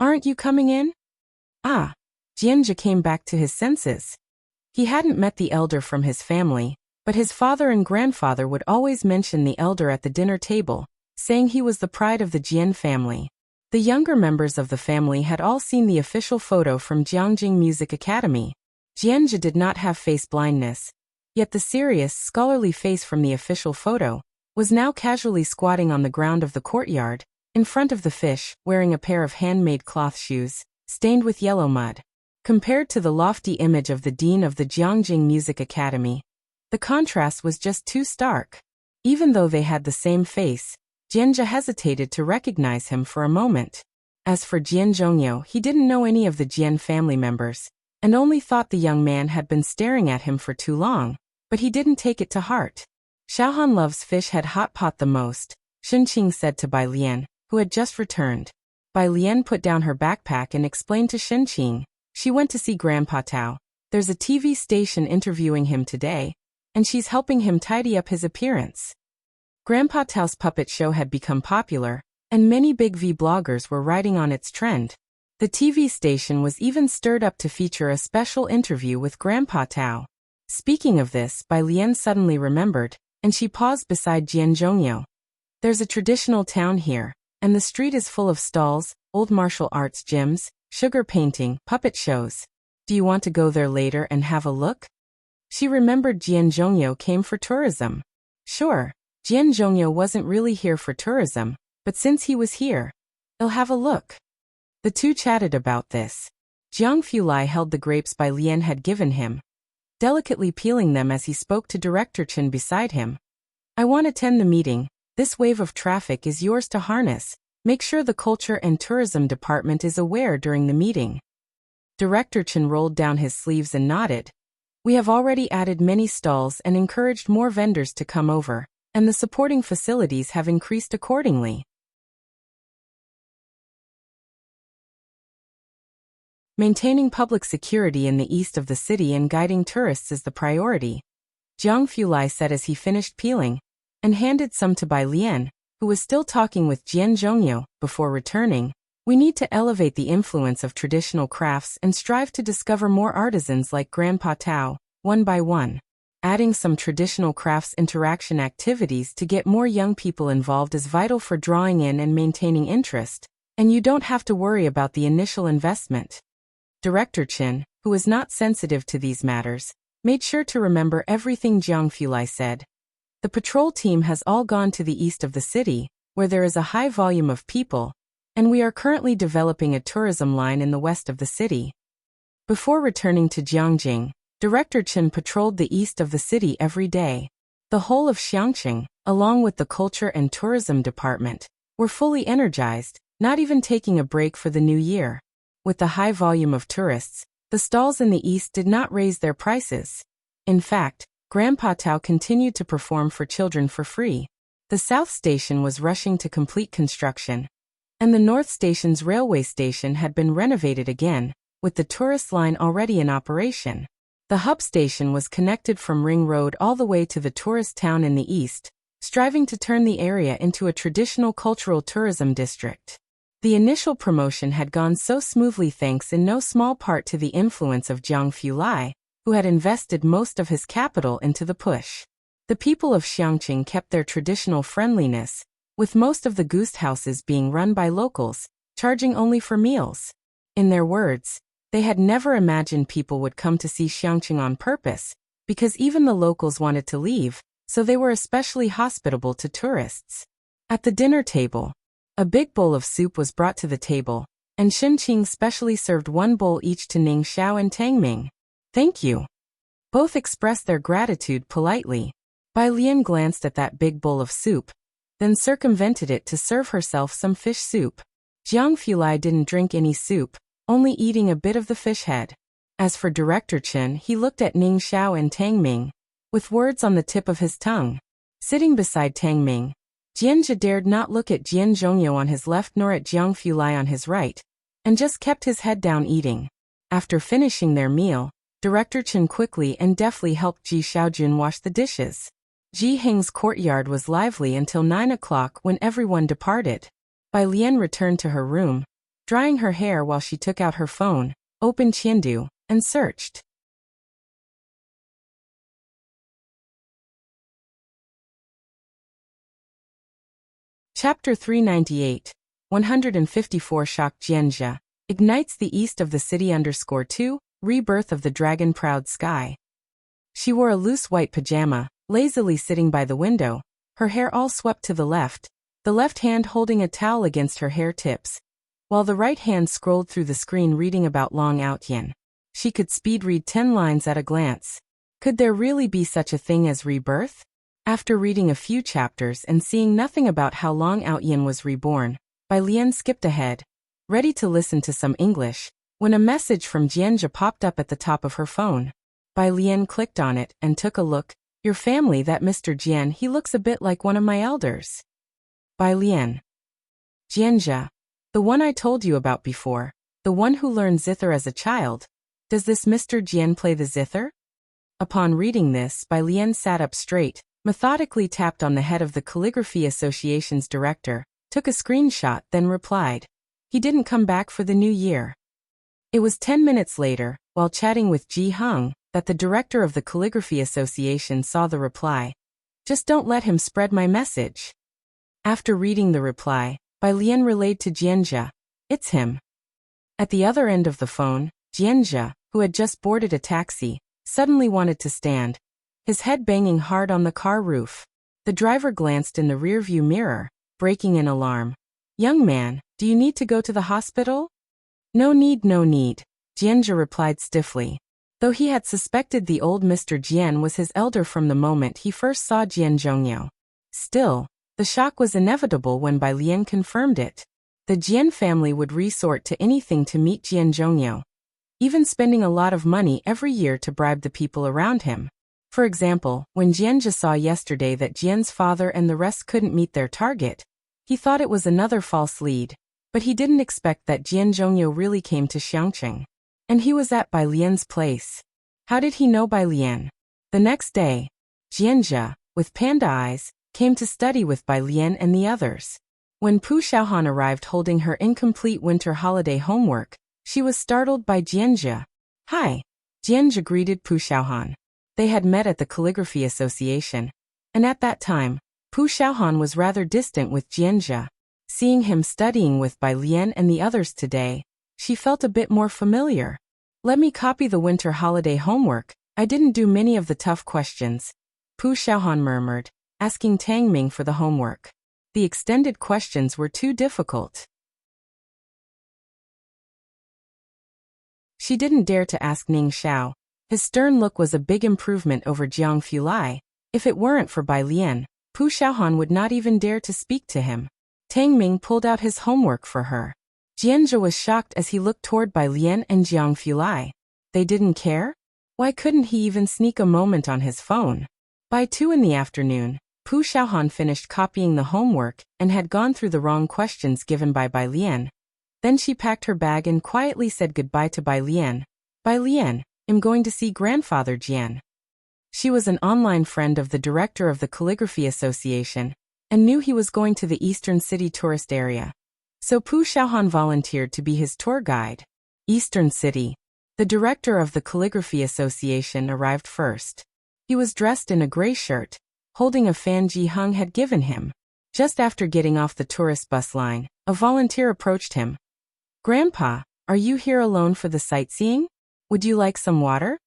"Aren't you coming in?" Ah! Jianzhe came back to his senses. He hadn't met the elder from his family, but his father and grandfather would always mention the elder at the dinner table, saying he was the pride of the Jian family. The younger members of the family had all seen the official photo from Jiangjing Music Academy. Jianzhe did not have face blindness, yet the serious, scholarly face from the official photo was now casually squatting on the ground of the courtyard, in front of the fish, wearing a pair of handmade cloth shoes, stained with yellow mud. Compared to the lofty image of the dean of the Jiangjing Music Academy, the contrast was just too stark. Even though they had the same face, Jianzhe hesitated to recognize him for a moment. As for Jian Zhongyo, he didn't know any of the Jian family members, and only thought the young man had been staring at him for too long, but he didn't take it to heart. Xiaohan loves fish head hot pot the most, Xinqing said to Bai Lian, who had just returned. Bai Lian put down her backpack and explained to Xinqing. She went to see Grandpa Tao. There's a TV station interviewing him today, and she's helping him tidy up his appearance. Grandpa Tao's puppet show had become popular, and many big V bloggers were riding on its trend. The TV station was even stirred up to feature a special interview with Grandpa Tao. Speaking of this, Bai Lian suddenly remembered, and she paused beside Jian Zhongyo. There's a traditional town here, and the street is full of stalls, old martial arts gyms, sugar painting, puppet shows. Do you want to go there later and have a look? She remembered Jian Zhongyo came for tourism. Sure, Jian Zhongyo wasn't really here for tourism, but since he was here, he'll have a look. The two chatted about this. Jiang Fulai held the grapes Bai Lian had given him, delicately peeling them as he spoke to Director Chen beside him. I want to attend the meeting. This wave of traffic is yours to harness. Make sure the Culture and Tourism Department is aware during the meeting. Director Chen rolled down his sleeves and nodded. We have already added many stalls and encouraged more vendors to come over, and the supporting facilities have increased accordingly. Maintaining public security in the east of the city and guiding tourists is the priority, Jiang Fulai said as he finished peeling, and handed some to Bai Lian, who was still talking with Jian Zhongyo. Before returning, we need to elevate the influence of traditional crafts and strive to discover more artisans like Grandpa Tao, one by one. Adding some traditional crafts interaction activities to get more young people involved is vital for drawing in and maintaining interest, and you don't have to worry about the initial investment. Director Chen, who was not sensitive to these matters, made sure to remember everything Jiang Fulai said. The patrol team has all gone to the east of the city, where there is a high volume of people, and we are currently developing a tourism line in the west of the city. Before returning to Jiangjing, Director Chen patrolled the east of the city every day. The whole of Xiangqing, along with the Culture and Tourism Department, were fully energized, not even taking a break for the new year. With the high volume of tourists, the stalls in the east did not raise their prices. In fact, Grandpa Tao continued to perform for children for free. The South Station was rushing to complete construction, and the North Station's railway station had been renovated again, with the tourist line already in operation. The hub station was connected from Ring Road all the way to the tourist town in the east, striving to turn the area into a traditional cultural tourism district. The initial promotion had gone so smoothly thanks in no small part to the influence of Jiang Fulai, who had invested most of his capital into the push. The people of Xiangqing kept their traditional friendliness, with most of the goose houses being run by locals, charging only for meals. In their words, they had never imagined people would come to see Xiangqing on purpose, because even the locals wanted to leave, so they were especially hospitable to tourists. At the dinner table, a big bowl of soup was brought to the table, and Xinqing specially served one bowl each to Ning Xiao and Tang Ming. Thank you. Both expressed their gratitude politely. Bai Lian glanced at that big bowl of soup, then circumvented it to serve herself some fish soup. Jiang Fulai didn't drink any soup, only eating a bit of the fish head. As for Director Chen, he looked at Ning Xiao and Tang Ming, with words on the tip of his tongue. Sitting beside Tang Ming, Jianzhe dared not look at Jian Zhongyo on his left nor at Jiang Fulai on his right, and just kept his head down eating. After finishing their meal, Director Chen quickly and deftly helped Ji Xiaojun wash the dishes. Ji Hing's courtyard was lively until 9 o'clock when everyone departed. Bai Lian returned to her room, drying her hair while she took out her phone, opened Qiandu, and searched. Chapter 398, 154 Shock Jianjia, ignites the east of the city _2, rebirth of the dragon-proud sky. She wore a loose white pajama, lazily sitting by the window, her hair all swept to the left hand holding a towel against her hair tips, while the right hand scrolled through the screen reading about Long Outyan. She could speed read 10 lines at a glance. Could there really be such a thing as rebirth? After reading a few chapters and seeing nothing about how Long Outyan was reborn, Bai Lian skipped ahead, ready to listen to some English, when a message from Jianjia popped up at the top of her phone. Bai Lian clicked on it and took a look. Your family, that Mr. Jian, he looks a bit like one of my elders. Bai Lian. Jianjia. The one I told you about before, the one who learned zither as a child. Does this Mr. Jian play the zither? Upon reading this, Bai Lian sat up straight, methodically tapped on the head of the Calligraphy Association's director, took a screenshot, then replied. He didn't come back for the new year. It was 10 minutes later, while chatting with Ji Hung, that the director of the Calligraphy Association saw the reply. Just don't let him spread my message. After reading the reply, Bai Lian relayed to Jianjia. It's him. At the other end of the phone, Jianjia, who had just boarded a taxi, suddenly wanted to stand, his head banging hard on the car roof. The driver glanced in the rearview mirror, breaking in alarm. Young man, do you need to go to the hospital? No need, no need, Jianjia replied stiffly. Though he had suspected the old Mr. Jian was his elder from the moment he first saw Jian Zhongyao. Still, the shock was inevitable when Bai Lian confirmed it. The Jian family would resort to anything to meet Jian Zhongyao, even spending a lot of money every year to bribe the people around him. For example, when Jianjia saw yesterday that Jian's father and the rest couldn't meet their target, he thought it was another false lead, but he didn't expect that Jian Zhongyao really came to Xiangqing. And he was at Bai Lian's place. How did he know Bai Lian? The next day, Jianjia, with panda eyes, came to study with Bai Lian and the others. When Pu Xiaohan arrived holding her incomplete winter holiday homework, she was startled by Jianjia. Hi. Jianjia greeted Pu Xiaohan. They had met at the Calligraphy Association, and at that time, Pu Xiaohan was rather distant with Jianjia. Seeing him studying with Bai Lian and the others today, she felt a bit more familiar. Let me copy the winter holiday homework. I didn't do many of the tough questions, Pu Xiaohan murmured, asking Tang Ming for the homework. The extended questions were too difficult. She didn't dare to ask Ning Xiao. His stern look was a big improvement over Jiang Fulai. If it weren't for Bai Lian, Pu Xiaohan would not even dare to speak to him. Tang Ming pulled out his homework for her. Jianjia was shocked as he looked toward Bai Lian and Jiang Fulai. They didn't care? Why couldn't he even sneak a moment on his phone? By 2 in the afternoon, Pu Xiaohan finished copying the homework and had gone through the wrong questions given by Bai Lian. Then she packed her bag and quietly said goodbye to Bai Lian. Bai Lian, I'm going to see grandfather Jian. She was an online friend of the director of the Calligraphy Association and knew he was going to the Eastern City tourist area. So Pu Xiaohan volunteered to be his tour guide. Eastern City. The director of the Calligraphy Association arrived first. He was dressed in a gray shirt, holding a fan Ji Hung had given him. Just after getting off the tourist bus line, a volunteer approached him. Grandpa, are you here alone for the sightseeing? Would you like some water?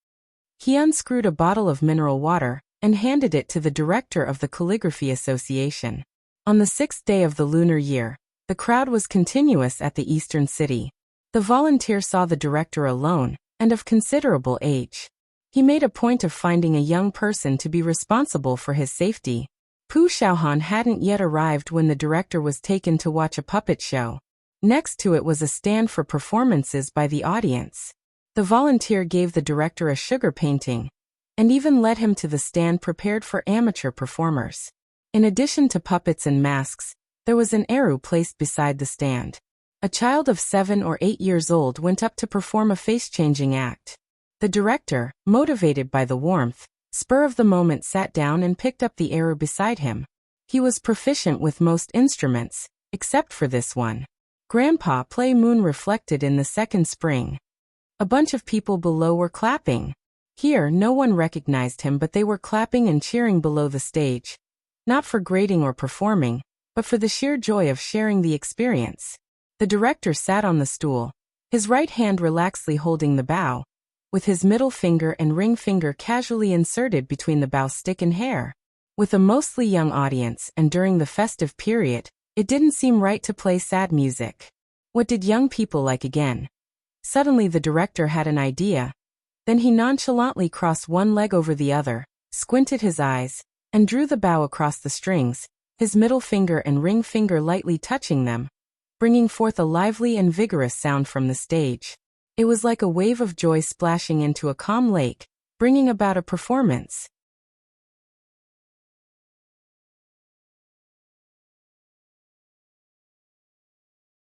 He unscrewed a bottle of mineral water and handed it to the director of the Calligraphy Association. On the 6th day of the lunar year, the crowd was continuous at the Eastern City. The volunteer saw the director alone, and of considerable age. He made a point of finding a young person to be responsible for his safety. Pu Xiaohan hadn't yet arrived when the director was taken to watch a puppet show. Next to it was a stand for performances by the audience. The volunteer gave the director a sugar painting, and even led him to the stand prepared for amateur performers. In addition to puppets and masks, there was an eru placed beside the stand. A child of 7 or 8 years old went up to perform a face-changing act. The director, motivated by the warmth, spur of the moment sat down and picked up the eru beside him. He was proficient with most instruments, except for this one. Grandpa play moon reflected in the second spring. A bunch of people below were clapping. Here no one recognized him, but they were clapping and cheering below the stage. Not for grading or performing, but for the sheer joy of sharing the experience. The director sat on the stool, his right hand relaxedly holding the bow, with his middle finger and ring finger casually inserted between the bow stick and hair. With a mostly young audience and during the festive period, it didn't seem right to play sad music. What did young people like again? Suddenly the director had an idea. Then he nonchalantly crossed one leg over the other, squinted his eyes, and drew the bow across the strings, his middle finger and ring finger lightly touching them, bringing forth a lively and vigorous sound from the stage. It was like a wave of joy splashing into a calm lake, bringing about a performance.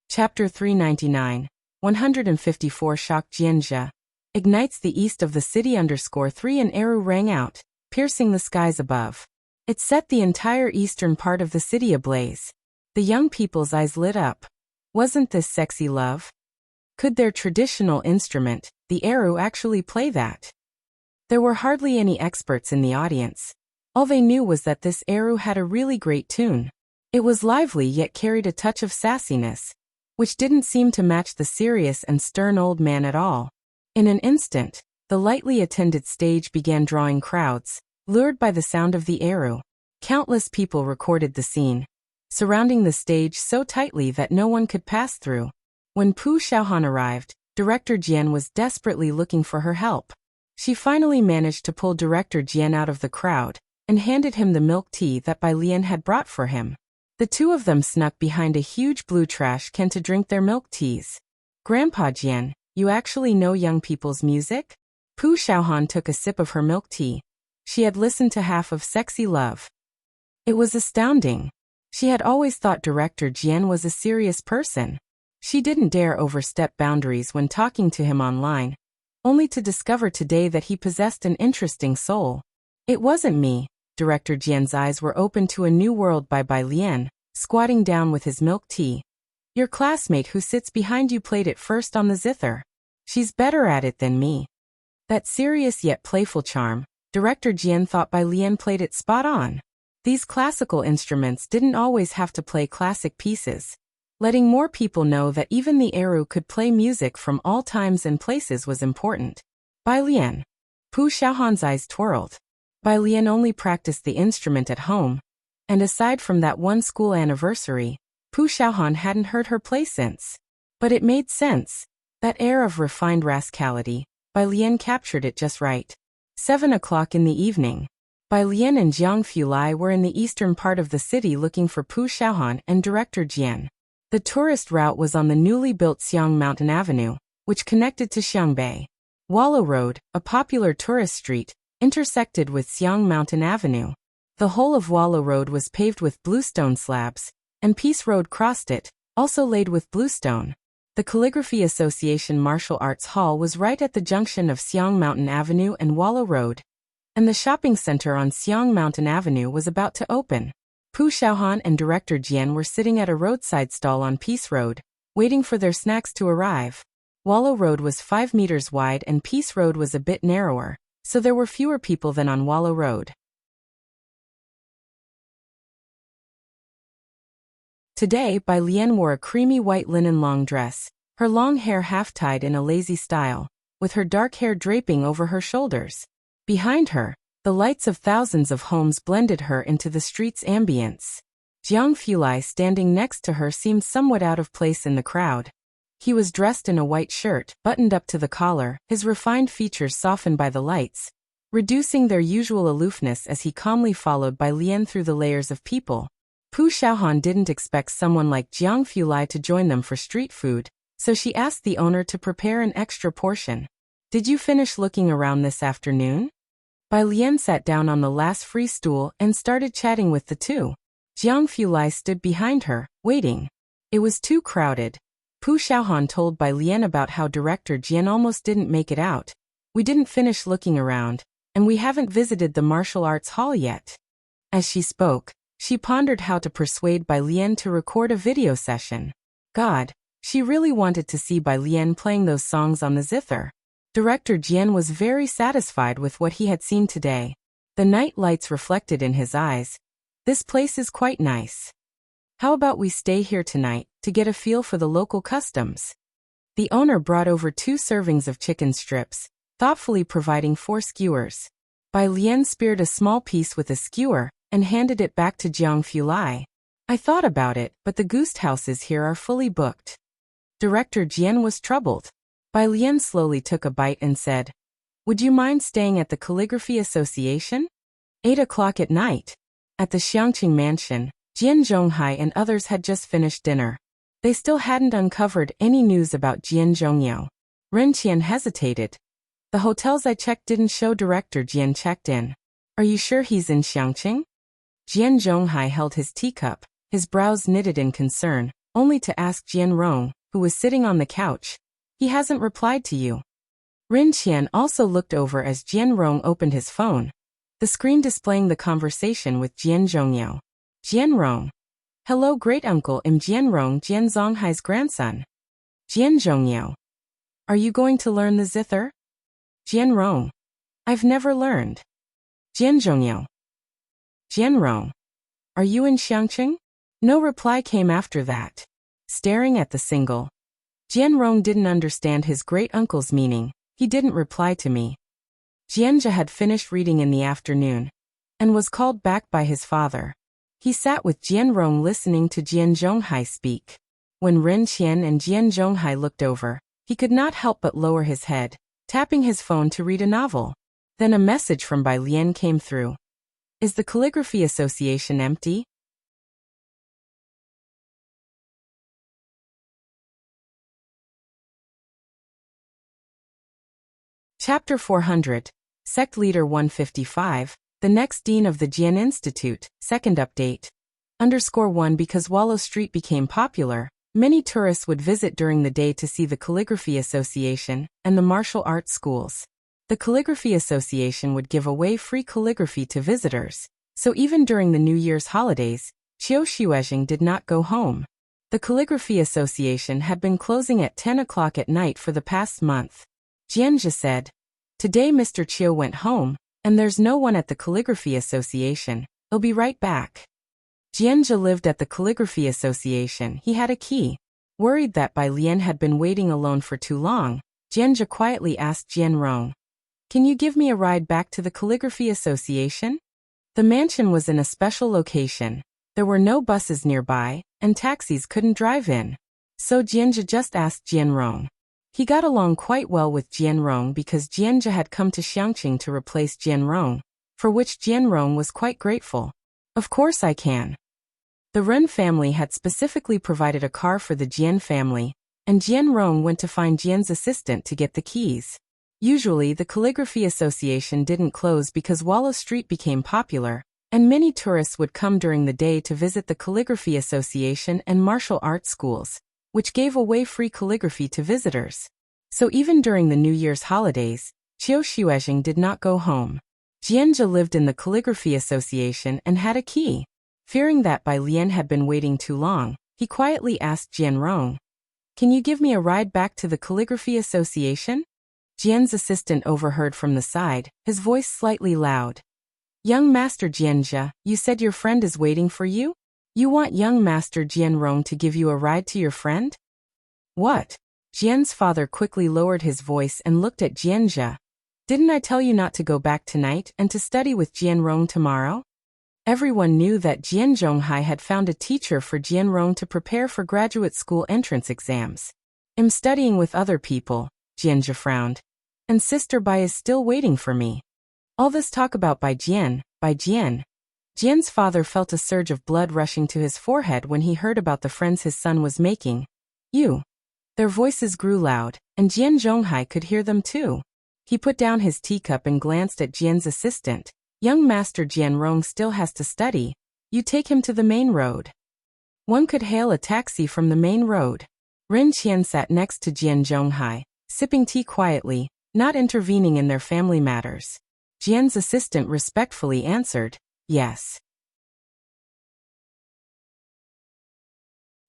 Chapter 399, 154 Shock Jianjia. Ignites the east of the city _3 An eru rang out, piercing the skies above. It set the entire eastern part of the city ablaze. The young people's eyes lit up. Wasn't this sexy love? Could their traditional instrument, the eru, actually play that? There were hardly any experts in the audience. All they knew was that this eru had a really great tune. It was lively yet carried a touch of sassiness, which didn't seem to match the serious and stern old man at all. In an instant, the lightly attended stage began drawing crowds, lured by the sound of the eru. Countless people recorded the scene, surrounding the stage so tightly that no one could pass through. When Pu Xiaohan arrived, Director Jian was desperately looking for her help. She finally managed to pull Director Jian out of the crowd, and handed him the milk tea that Bai Lian had brought for him. The two of them snuck behind a huge blue trash can to drink their milk teas. Grandpa Jian, you actually know young people's music? Pu Xiaohan took a sip of her milk tea. She had listened to half of Sexy Love. It was astounding. She had always thought Director Jian was a serious person. She didn't dare overstep boundaries when talking to him online, only to discover today that he possessed an interesting soul. It wasn't me. Director Jian's eyes were open to a new world by Bai Lian, squatting down with his milk tea. Your classmate who sits behind you played it first on the zither. She's better at it than me. That serious yet playful charm, Director Jian thought Bai Lian played it spot on. These classical instruments didn't always have to play classic pieces. Letting more people know that even the eru could play music from all times and places was important. Bai Lian. Pu Xiaohan's eyes twirled. Bai Lian only practiced the instrument at home, and aside from that one school anniversary, Pu Xiaohan hadn't heard her play since. But it made sense. That air of refined rascality, Bai Lian captured it just right. 7 o'clock in the evening. Bai Lian and Jiang Fulai were in the eastern part of the city looking for Pu Xiaohan and Director Jian. The tourist route was on the newly built Xiang Mountain Avenue, which connected to Xiangbei. Wallow Road, a popular tourist street, intersected with Xiang Mountain Avenue. The whole of Wallow Road was paved with bluestone slabs, and Peace Road crossed it, also laid with bluestone. The Calligraphy Association Martial Arts Hall was right at the junction of Xiang Mountain Avenue and Wallow Road, and the shopping center on Xiang Mountain Avenue was about to open. Pu Xiaohan and Director Jian were sitting at a roadside stall on Peace Road, waiting for their snacks to arrive. Wallow Road was 5 meters wide and Peace Road was a bit narrower, so there were fewer people than on Wallow Road. Today, Bai Lian wore a creamy white linen long dress, her long hair half-tied in a lazy style, with her dark hair draping over her shoulders. Behind her, the lights of thousands of homes blended her into the street's ambience. Jiang Fulai standing next to her seemed somewhat out of place in the crowd. He was dressed in a white shirt, buttoned up to the collar, his refined features softened by the lights, reducing their usual aloofness as he calmly followed Bai Lian through the layers of people. Pu Xiaohan didn't expect someone like Jiang Fulai to join them for street food, so she asked the owner to prepare an extra portion. Did you finish looking around this afternoon? Bai Lian sat down on the last free stool and started chatting with the two. Jiang Fulai stood behind her, waiting. It was too crowded. Pu Xiaohan told Bai Lian about how Director Jian almost didn't make it out. We didn't finish looking around. and we haven't visited the martial arts hall yet." As she spoke, she pondered how to persuade Bai Lian to record a video session. God, she really wanted to see Bai Lian playing those songs on the zither. Director Jian was very satisfied with what he had seen today. The night lights reflected in his eyes. "This place is quite nice. How about we stay here tonight, to get a feel for the local customs?" The owner brought over 2 servings of chicken strips, thoughtfully providing 4 skewers. Bai Lian speared a small piece with a skewer and handed it back to Jiang Fulai. "I thought about it, but the guest houses here are fully booked." Director Jian was troubled. Bai Lian slowly took a bite and said, "Would you mind staying at the Calligraphy Association? 8 o'clock at night." At the Xiangqing mansion, Jian Zhonghai and others had just finished dinner. They still hadn't uncovered any news about Jian Zhongyao. Ren Qian hesitated. "The hotels I checked didn't show Director Jian checked in. Are you sure he's in Xiangqing?" Jian Zhonghai held his teacup, his brows knitted in concern, only to ask Jian Rong, who was sitting on the couch, "He hasn't replied to you?" Ren Qian also looked over as Jian Rong opened his phone, the screen displaying the conversation with Jian Zhongyao. "Jian Rong. Hello, great-uncle Im Jian Rong, Jian Zonghai's grandson. Jian Zhongyao. Are you going to learn the zither?" Jian Rong. "I've never learned." Jian Zhongyao. "Jian Rong. Are you in Xiangqing?" No reply came after that. Staring at the single, Jian Rong didn't understand his great-uncle's meaning. "He didn't reply to me." Jianjia had finished reading in the afternoon and was called back by his father. He sat with Jian Rong listening to Jian Zhonghai speak. When Ren Qian and Jian Zhonghai looked over, he could not help but lower his head, tapping his phone to read a novel. Then a message from Bai Lian came through. "Is the Calligraphy Association empty?" Chapter 400. Sect Leader 155, the next Dean of the Jian Institute, second update. _1 Because Wallow Street became popular, many tourists would visit during the day to see the Calligraphy Association and the martial arts schools. The Calligraphy Association would give away free calligraphy to visitors, so even during the New Year's holidays, Qiu Xuezheng did not go home. The Calligraphy Association had been closing at 10 o'clock at night for the past month. Jianjia said, "Today Mr. Qiu went home, and there's no one at the Calligraphy Association. I'll be right back." Jianjia lived at the Calligraphy Association. He had a key. Worried that Bai Lian had been waiting alone for too long, Jianjia quietly asked Jian Rong, "Can you give me a ride back to the Calligraphy Association?" The mansion was in a special location. There were no buses nearby, and taxis couldn't drive in. So Jianjia just asked Jian Rong. He got along quite well with Jian Rong because Jianjia had come to Xiangqing to replace Jian Rong, for which Jian Rong was quite grateful. "Of course I can." The Ren family had specifically provided a car for the Jian family, and Jian Rong went to find Jian's assistant to get the keys. Usually the Calligraphy Association didn't close because Wallow Street became popular, and many tourists would come during the day to visit the Calligraphy Association and martial arts schools, which gave away free calligraphy to visitors. So even during the New Year's holidays, Qiu Xuezheng did not go home. Jianjia lived in the Calligraphy Association and had a key. Fearing that Bai Lian had been waiting too long, he quietly asked Jian Rong, "Can you give me a ride back to the Calligraphy Association?" Jian's assistant overheard from the side, his voice slightly loud. "Young Master Jianjia, you said your friend is waiting for you? You want young Master Jian Rong to give you a ride to your friend?" "What?" Jian's father quickly lowered his voice and looked at Jianjia. "Didn't I tell you not to go back tonight and to study with Jian Rong tomorrow?" Everyone knew that Jian Zhonghai had found a teacher for Jian Rong to prepare for graduate school entrance exams. "I'm studying with other people," Jianjia frowned. "And Sister Bai is still waiting for me." All this talk about Bai Jian. Jian's father felt a surge of blood rushing to his forehead when he heard about the friends his son was making. "You." Their voices grew loud, and Jian Zhonghai could hear them too. He put down his teacup and glanced at Jian's assistant. "Young Master Jian Rong still has to study. You take him to the main road." One could hail a taxi from the main road. Ren Qian sat next to Jian Zhonghai, sipping tea quietly, not intervening in their family matters. Jian's assistant respectfully answered, yes.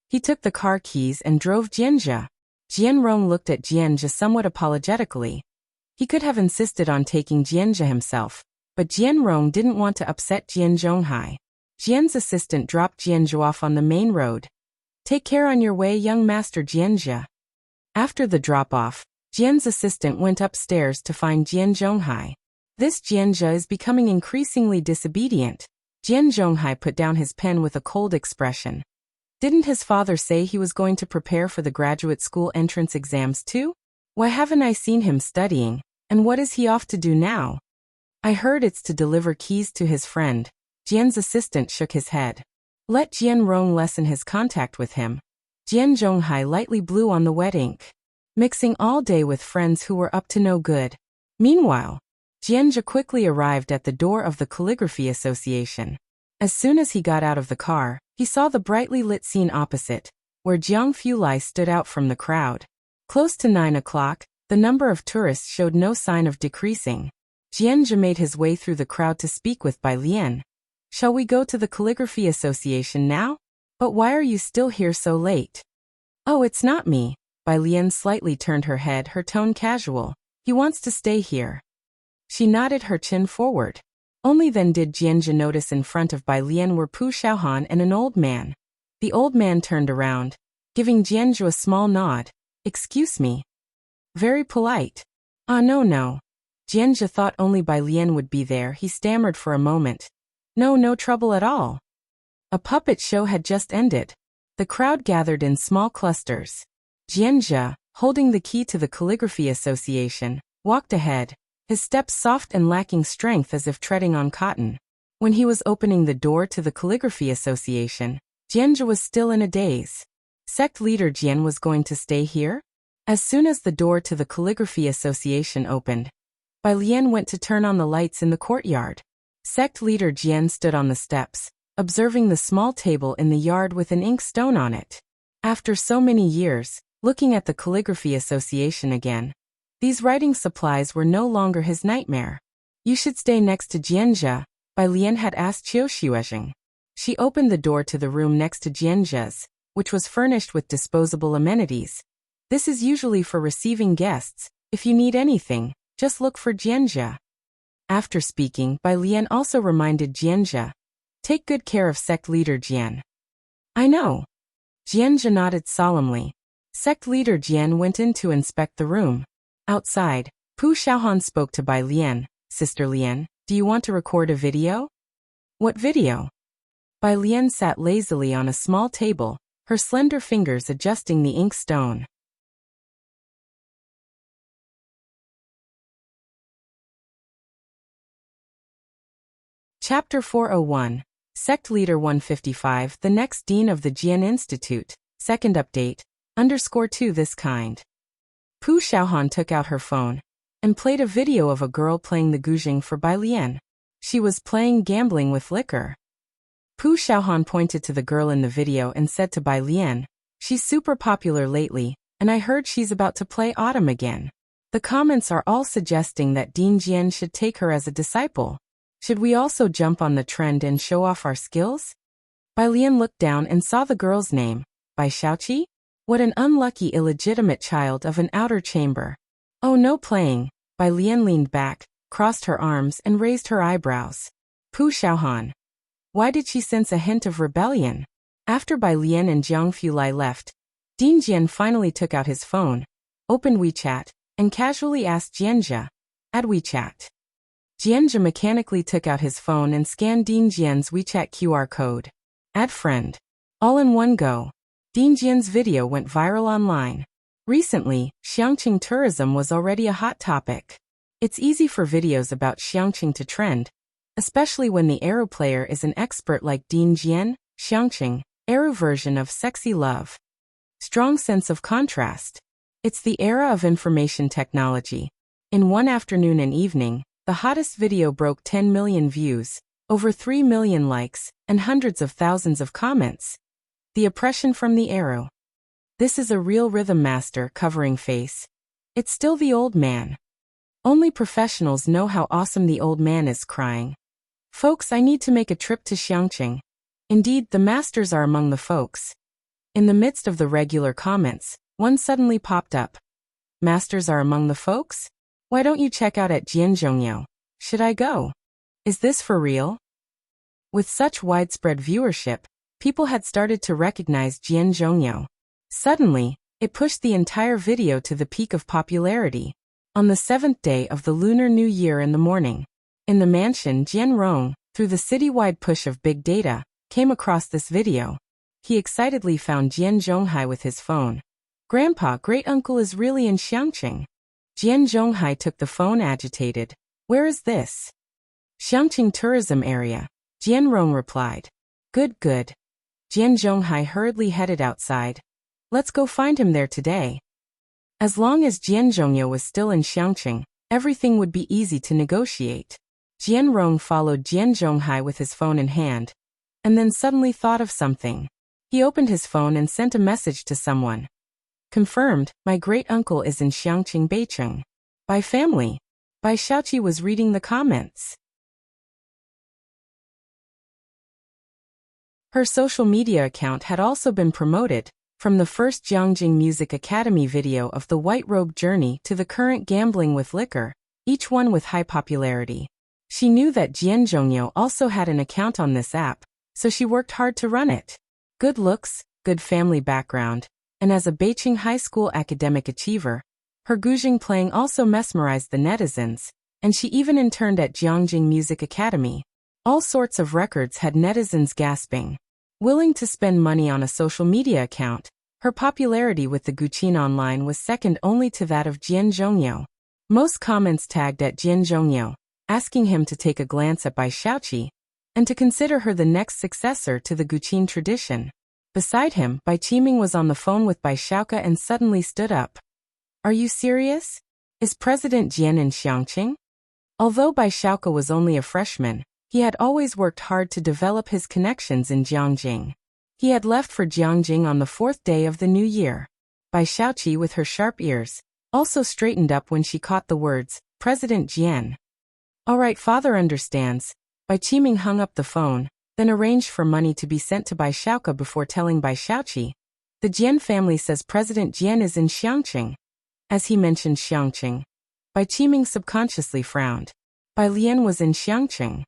He took the car keys and drove Jianzhe. Jianrong looked at Jianzhe somewhat apologetically. He could have insisted on taking Jianzhe himself, but Jianrong didn't want to upset Jian Zhonghai. Jian's assistant dropped Jianzhe off on the main road. Take care on your way, young master Jianzhe. After the drop-off, Jian's assistant went upstairs to find Jian Zhonghai. This Jianzhe is becoming increasingly disobedient. Jian Zhonghai put down his pen with a cold expression. Didn't his father say he was going to prepare for the graduate school entrance exams too? Why haven't I seen him studying, and what is he off to do now? I heard it's to deliver keys to his friend. Jian's assistant shook his head. Let Jianrong lessen his contact with him. Jian Zhonghai lightly blew on the wet ink. Mixing all day with friends who were up to no good. Meanwhile, Jianzhe quickly arrived at the door of the Calligraphy Association. As soon as he got out of the car, he saw the brightly lit scene opposite, where Jiang Fulai stood out from the crowd. Close to 9 o'clock, the number of tourists showed no sign of decreasing. Jianzhe made his way through the crowd to speak with Bai Lian. Shall we go to the Calligraphy Association now? But why are you still here so late? Oh, it's not me. Bai Lian slightly turned her head, her tone casual. He wants to stay here. She nodded, her chin forward. Only then did Jianzhe notice in front of Bai Lian were Pu Xiaohan and an old man. The old man turned around, giving Jianzhe a small nod. Excuse me. Very polite. Ah, no. Jianzhe thought only Bai Lian would be there. He stammered for a moment. No trouble at all. A puppet show had just ended. The crowd gathered in small clusters. Jianzhe, holding the key to the Calligraphy Association, walked ahead, his steps soft and lacking strength as if treading on cotton. When he was opening the door to the Calligraphy Association, Jianzhe was still in a daze. Sect leader Jian was going to stay here? As soon as the door to the Calligraphy Association opened, Bai Lian went to turn on the lights in the courtyard. Sect leader Jian stood on the steps, observing the small table in the yard with an ink stone on it. After so many years, looking at the Calligraphy Association again, these writing supplies were no longer his nightmare. You should stay next to Jianzhe, Bai Lian had asked Qiu Xuezheng. She opened the door to the room next to Jianzhe's, which was furnished with disposable amenities. This is usually for receiving guests. If you need anything, just look for Jianzhe. After speaking, Bai Lian also reminded Jianzhe, take good care of sect leader Jian. I know. Jianzhe nodded solemnly. Sect leader Jian went in to inspect the room. Outside, Pu Xiaohan spoke to Bai Lian. Sister Lian, do you want to record a video? What video? Bai Lian sat lazily on a small table, her slender fingers adjusting the ink stone. Chapter 401. Sect Leader 155. The next Dean of the Jian Institute. Second update. _2 this kind. Pu Xiaohan took out her phone and played a video of a girl playing the guzheng for Bai Lian. She was playing gambling with liquor. Pu Xiaohan pointed to the girl in the video and said to Bai Lian, she's super popular lately, and I heard she's about to play autumn again. The comments are all suggesting that Dean Jian should take her as a disciple. Should we also jump on the trend and show off our skills? Bai Lian looked down and saw the girl's name, Bai Xiaoqi? What an unlucky illegitimate child of an outer chamber. Oh, no playing. Bai Lian leaned back, crossed her arms and raised her eyebrows. Pu Xiaohan. Why did she sense a hint of rebellion? After Bai Lian and Jiang Fulai left, Dean Jian finally took out his phone, opened WeChat, and casually asked Jianzhe, add WeChat. Jianzhe mechanically took out his phone and scanned Dean Jian's WeChat QR code. Add friend. All in one go. Dean Jian's video went viral online. Recently, Xiangqing tourism was already a hot topic. It's easy for videos about Xiangqing to trend, especially when the Aero player is an expert like Dean Jian. Xiangqing, Aero version of sexy love. Strong sense of contrast. It's the era of information technology. In one afternoon and evening, the hottest video broke 10 million views, over 3 million likes, and hundreds of thousands of comments. The oppression from the Aero. This is a real rhythm master covering face. It's still the old man. Only professionals know how awesome the old man is crying. Folks, I need to make a trip to Xiangqing. Indeed, the masters are among the folks. In the midst of the regular comments, one suddenly popped up. Masters are among the folks? Why don't you check out at Jianzhongyou? Should I go? Is this for real? With such widespread viewership, people had started to recognize Jianzhongyou. Suddenly, it pushed the entire video to the peak of popularity. On the 7th day of the Lunar New Year in the morning, in the mansion, Jianrong, through the citywide push of big data, came across this video. He excitedly found Jian Zhonghai with his phone. Grandpa, great-uncle is really in Xiangqing. Jian Zhonghai took the phone agitated. Where is this? Xiangqing tourism area. Jianrong replied. Good, good. Jian Zhonghai hurriedly headed outside. Let's go find him there today. As long as Jianzhongyou was still in Xiangqing, everything would be easy to negotiate. Jianrong followed Jian Zhonghai with his phone in hand, and then suddenly thought of something. He opened his phone and sent a message to someone. Confirmed, my great-uncle is in Xiangqing Beicheng. By family. Bai Xiaoqi was reading the comments. Her social media account had also been promoted, from the first Jiangjing Music Academy video of the White Robe Journey to the current Gambling with Liquor, each one with high popularity. She knew that Jianzhongyou also had an account on this app, so she worked hard to run it. Good looks, good family background, and as a Beijing high school academic achiever, her guzheng playing also mesmerized the netizens, and she even interned at Jiangjing Music Academy. All sorts of records had netizens gasping. Willing to spend money on a social media account, her popularity with the Guqin online was second only to that of Jianzhongyou. Most comments tagged at Jianzhongyou, asking him to take a glance at Bai Xiaoqi, and to consider her the next successor to the Guqin tradition. Beside him, Bai Qiming was on the phone with Bai Xiaoka and suddenly stood up. Are you serious? Is President Jian in Xiangqing? Although Bai Xiaoka was only a freshman, he had always worked hard to develop his connections in Jiangjing. He had left for Jiangjing on the 4th day of the new year. Bai Xiaoqi, with her sharp ears, also straightened up when she caught the words, President Jian. All right, father understands. Bai Qiming hung up the phone, then arranged for money to be sent to Bai Xiaoka before telling Bai Xiaoqi. The Jian family says President Jian is in Xiangqing. As he mentioned Xiangqing, Bai Qiming subconsciously frowned. Bai Lian was in Xiangqing.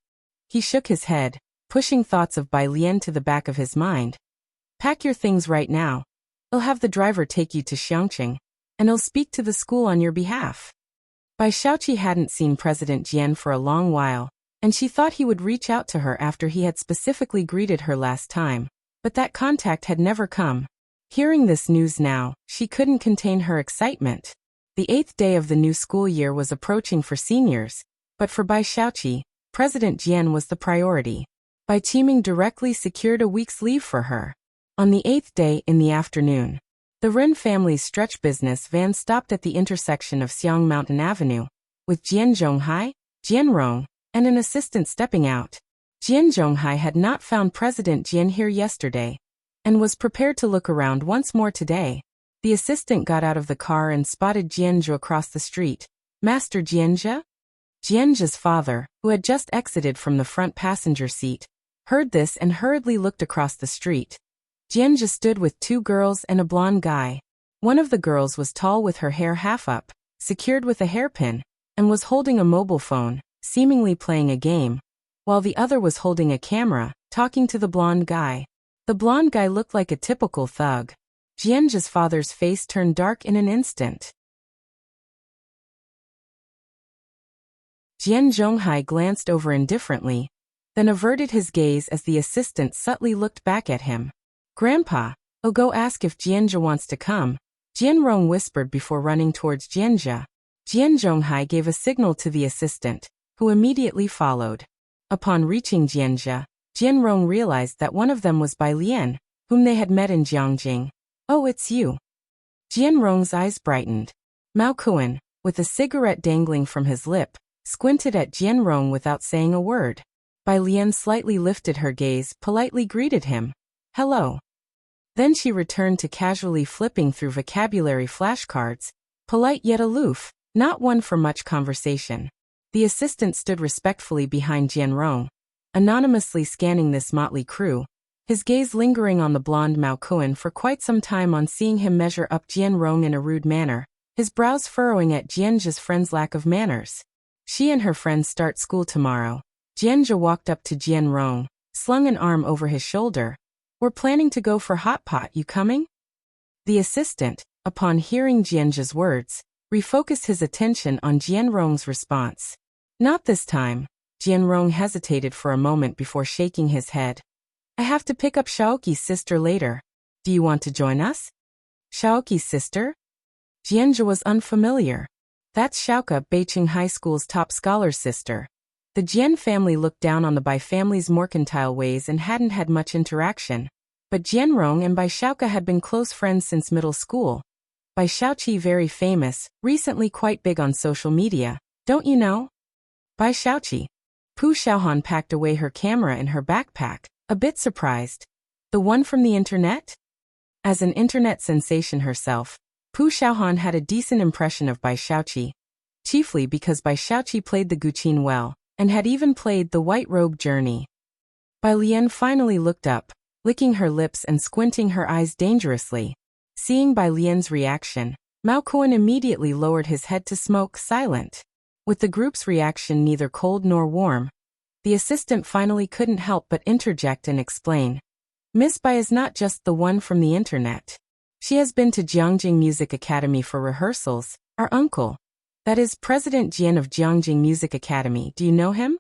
He shook his head, pushing thoughts of Bai Lian to the back of his mind. Pack your things right now. I'll have the driver take you to Xiangqing, and I'll speak to the school on your behalf. Bai Xiaoqi hadn't seen President Jian for a long while, and she thought he would reach out to her after he had specifically greeted her last time, but that contact had never come. Hearing this news now, she couldn't contain her excitement. The 8th day of the new school year was approaching for seniors, but for Bai Xiaoqi, President Jian was the priority. Bai Qiming directly secured a week's leave for her. On the 8th day in the afternoon, the Ren family's stretch business van stopped at the intersection of Xiang Mountain Avenue, with Jian Zhonghai, Jianrong, and an assistant stepping out. Jian Zhonghai had not found President Jian here yesterday, and was prepared to look around once more today. The assistant got out of the car and spotted Jianzhe across the street. Master Jianzhe? Jianzhe's father, who had just exited from the front passenger seat, heard this and hurriedly looked across the street. Jianzhe stood with 2 girls and a blonde guy. One of the girls was tall with her hair half up, secured with a hairpin, and was holding a mobile phone, seemingly playing a game, while the other was holding a camera, talking to the blonde guy. The blonde guy looked like a typical thug. Jianzhe's father's face turned dark in an instant. Jian Zhonghai glanced over indifferently, then averted his gaze as the assistant subtly looked back at him. Grandpa, I'll go ask if Jianzhe wants to come, Jianrong whispered before running towards Jianzhe. Jian Zhonghai gave a signal to the assistant, who immediately followed. Upon reaching Jianzhe, Jianrong realized that one of them was Bai Lian, whom they had met in Jiangjing. Oh, it's you. Jianrong's eyes brightened. Mao Kuan, with a cigarette dangling from his lip, squinted at Jianrong without saying a word. Bai Lian slightly lifted her gaze, politely greeted him. Hello. Then she returned to casually flipping through vocabulary flashcards, polite yet aloof. not one for much conversation. The assistant stood respectfully behind Jianrong, anonymously scanning this motley crew, his gaze lingering on the blonde Mao Kuan for quite some time on seeing him measure up Jianrong in a rude manner, his brows furrowing at Jianzha's friend's lack of manners. She and her friends start school tomorrow. Jianzha walked up to Jianrong, slung an arm over his shoulder. We're planning to go for hot pot, you coming? The assistant, upon hearing Jianzha's words, refocused his attention on Jianrong's response. Not this time. Jianrong hesitated for a moment before shaking his head. I have to pick up Shaoqi's sister later. Do you want to join us? Shaoqi's sister? Jianzha was unfamiliar. That's Shaoqa, Beiqing High School's top scholar's sister. The Jian family looked down on the Bai family's mercantile ways and hadn't had much interaction. But Jianrong and Bai Shaoqa had been close friends since middle school. Bai Shaoqi very famous, recently quite big on social media, don't you know? Bai Shaoqi. Pu Xiaohan packed away her camera in her backpack, a bit surprised. The one from the internet? As an internet sensation herself, Pu Xiaohan had a decent impression of Bai Shaoqi, chiefly because Bai Shaoqi played the guqin well, and had even played the White Robe Journey. Bai Lian finally looked up, licking her lips and squinting her eyes dangerously. Seeing Bai Lian's reaction, Mao Kuan immediately lowered his head to smoke silent. With the group's reaction neither cold nor warm, the assistant finally couldn't help but interject and explain. Miss Bai is not just the one from the internet. She has been to Jiangjing Music Academy for rehearsals. Our uncle, that is President Jian of Jiangjing Music Academy, do you know him?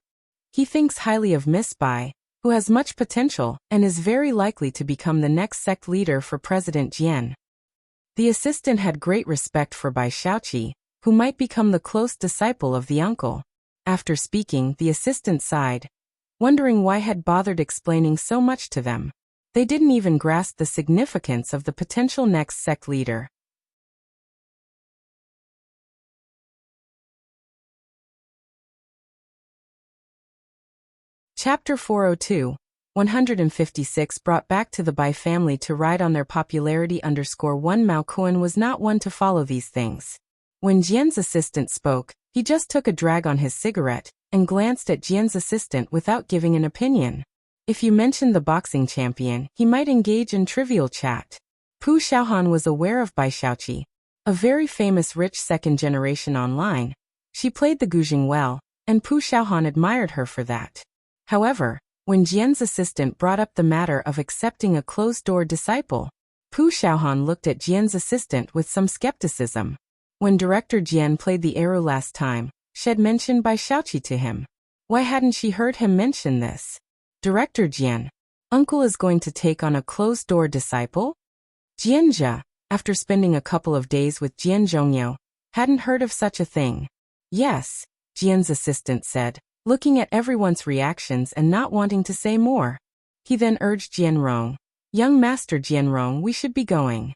He thinks highly of Miss Bai, who has much potential and is very likely to become the next sect leader for President Jian. The assistant had great respect for Bai Shaoqi, who might become the close disciple of the uncle. After speaking, the assistant sighed, wondering why had bothered explaining so much to them. They didn't even grasp the significance of the potential next sect leader. Chapter 402, 156 brought back to the Bai family to ride on their popularity _1 Mao Kuan was not one to follow these things. When Jian's assistant spoke, he just took a drag on his cigarette and glanced at Jian's assistant without giving an opinion. If you mentioned the boxing champion, he might engage in trivial chat. Pu Xiaohan was aware of Bai Shaoqi, a very famous rich second generation online. She played the guzheng well, and Pu Xiaohan admired her for that. However, when Jian's assistant brought up the matter of accepting a closed-door disciple, Pu Xiaohan looked at Jian's assistant with some skepticism. When Director Jian played the arrow last time, she had mentioned Bai Shaoqi to him. Why hadn't she heard him mention this? Director Jian, uncle is going to take on a closed-door disciple? Jianzha, after spending a couple of days with Jian Zhongyou, hadn't heard of such a thing. Yes, Jian's assistant said, looking at everyone's reactions and not wanting to say more. He then urged Jianrong, young master Jianrong, we should be going.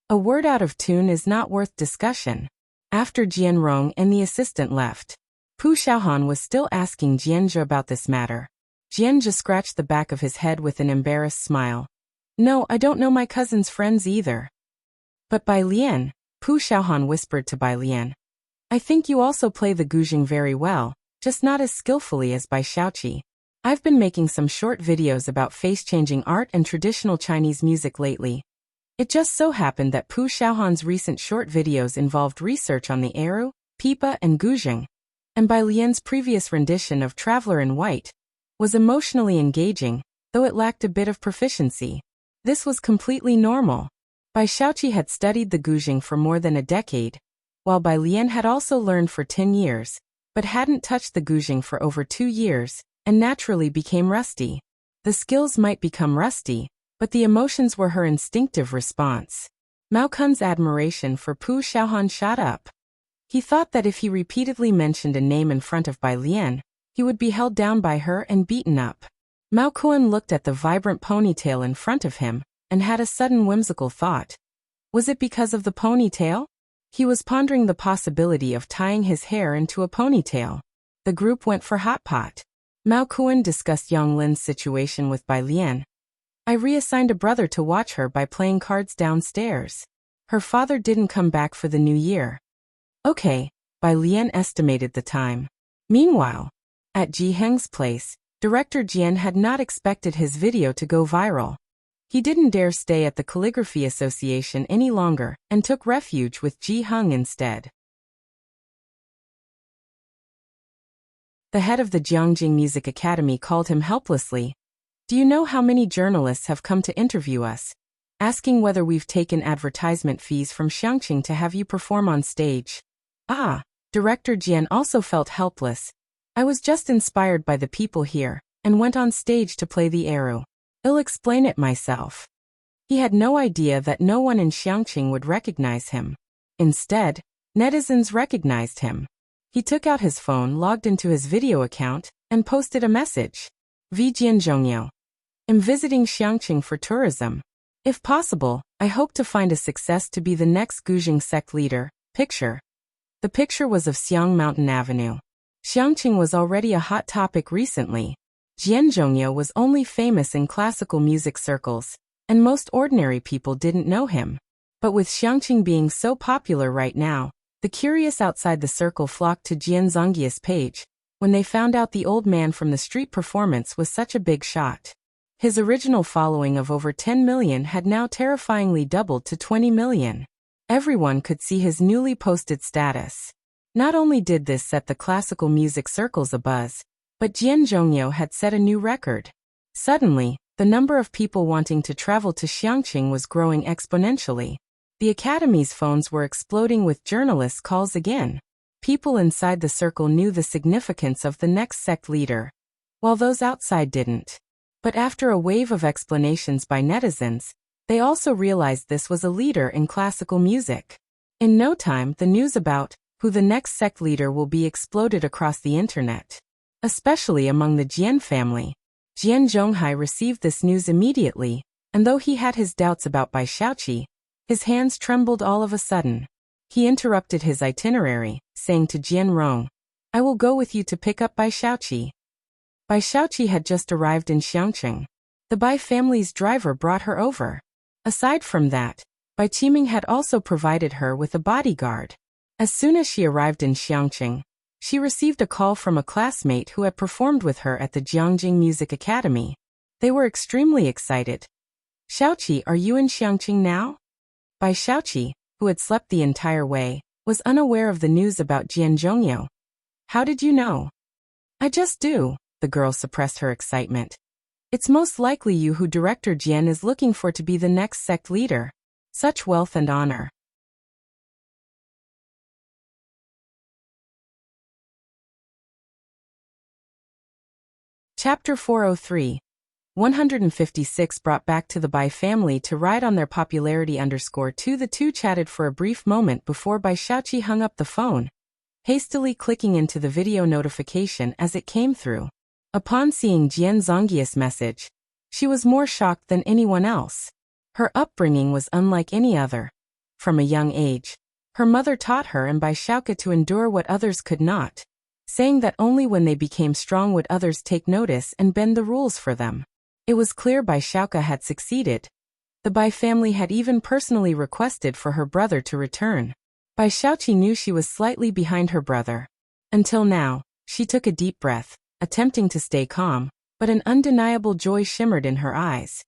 A word out of tune is not worth discussion. After Jianrong and the assistant left, Pu Xiaohan was still asking Jianzha about this matter. Jianzha scratched the back of his head with an embarrassed smile. No, I don't know my cousin's friends either. But Bai Lian, Pu Xiaohan whispered to Bai Lian. I think you also play the guzheng very well, just not as skillfully as Bai Shaoqi. I've been making some short videos about face-changing art and traditional Chinese music lately. It just so happened that Pu Xiaohan's recent short videos involved research on the erhu, pipa and guzheng, and Bai Lian's previous rendition of Traveler in White was emotionally engaging, though it lacked a bit of proficiency. This was completely normal. Bai Shaoqi had studied the guzheng for more than a decade, while Bai Lian had also learned for 10 years, but hadn't touched the guzheng for over 2 years, and naturally became rusty. The skills might become rusty, but the emotions were her instinctive response. Mao Kun's admiration for Pu Xiaohan shot up. He thought that if he repeatedly mentioned a name in front of Bai Lian, he would be held down by her and beaten up. Mao Kun looked at the vibrant ponytail in front of him, and had a sudden whimsical thought. Was it because of the ponytail? He was pondering the possibility of tying his hair into a ponytail. The group went for hot pot. Mao Kun discussed Yang Lin's situation with Bai Lian. I reassigned a brother to watch her by playing cards downstairs. Her father didn't come back for the new year. Okay, Bai Lian estimated the time. Meanwhile, at Ji Heng's place, director Jian had not expected his video to go viral. He didn't dare stay at the Calligraphy Association any longer and took refuge with Ji Heng instead. The head of the Jiangjing Music Academy called him helplessly. "Do you know how many journalists have come to interview us, asking whether we've taken advertisement fees from Xiangqing to have you perform on stage?" Ah, Director Jian also felt helpless. "I was just inspired by the people here, and went on stage to play the eru. I'll explain it myself." He had no idea that no one in Xiangqing would recognize him. Instead, netizens recognized him. He took out his phone, logged into his video account, and posted a message. "V Jianzhongyou. I'm visiting Xiangqing for tourism. If possible, I hope to find a success to be the next Guzheng sect leader." Picture. The picture was of Xiang Mountain Avenue. Xiangqing was already a hot topic recently. Jianzhongyou was only famous in classical music circles, and most ordinary people didn't know him. But with Xiangqing being so popular right now, the curious outside the circle flocked to Jianzhongyou's page when they found out the old man from the street performance was such a big shot. His original following of over 10 million had now terrifyingly doubled to 20 million. Everyone could see his newly posted status. Not only did this set the classical music circles abuzz, but Jianzhongyou had set a new record. Suddenly, the number of people wanting to travel to Xiangqing was growing exponentially. The Academy's phones were exploding with journalists' calls again. People inside the circle knew the significance of the next sect leader, while those outside didn't. But after a wave of explanations by netizens, they also realized this was a leader in classical music. In no time, the news about who the next sect leader will be exploded across the internet, especially among the Jian family. Jian Zhonghai received this news immediately, and though he had his doubts about Bai Shaoqi, his hands trembled all of a sudden. He interrupted his itinerary, saying to Jian Rong, "I will go with you to pick up Bai Shaoqi." Bai Shaoqi had just arrived in Xiangqing. The Bai family's driver brought her over. Aside from that, Bai Qiming had also provided her with a bodyguard. As soon as she arrived in Xiangqing, she received a call from a classmate who had performed with her at the Jiangjing Music Academy. They were extremely excited. "Shaoqi, are you in Xiangqing now?" Bai Shaoqi, who had slept the entire way, was unaware of the news about Jianzhongyou. "How did you know?" "I just do," the girl suppressed her excitement. "It's most likely you who Director Jian is looking for to be the next sect leader. Such wealth and honor." Chapter 403. 156 brought back to the Bai family to ride on their popularity _2. The two chatted for a brief moment before Bai Shaoqi hung up the phone, hastily clicking into the video notification as it came through. Upon seeing Jianzhongyou's message, she was more shocked than anyone else. Her upbringing was unlike any other. From a young age, her mother taught her and Bai Shaoqi to endure what others could not, saying that only when they became strong would others take notice and bend the rules for them. It was clear Bai Shaoqi had succeeded. The Bai family had even personally requested for her brother to return. Bai Shaoqi knew she was slightly behind her brother. Until now, she took a deep breath, attempting to stay calm, but an undeniable joy shimmered in her eyes.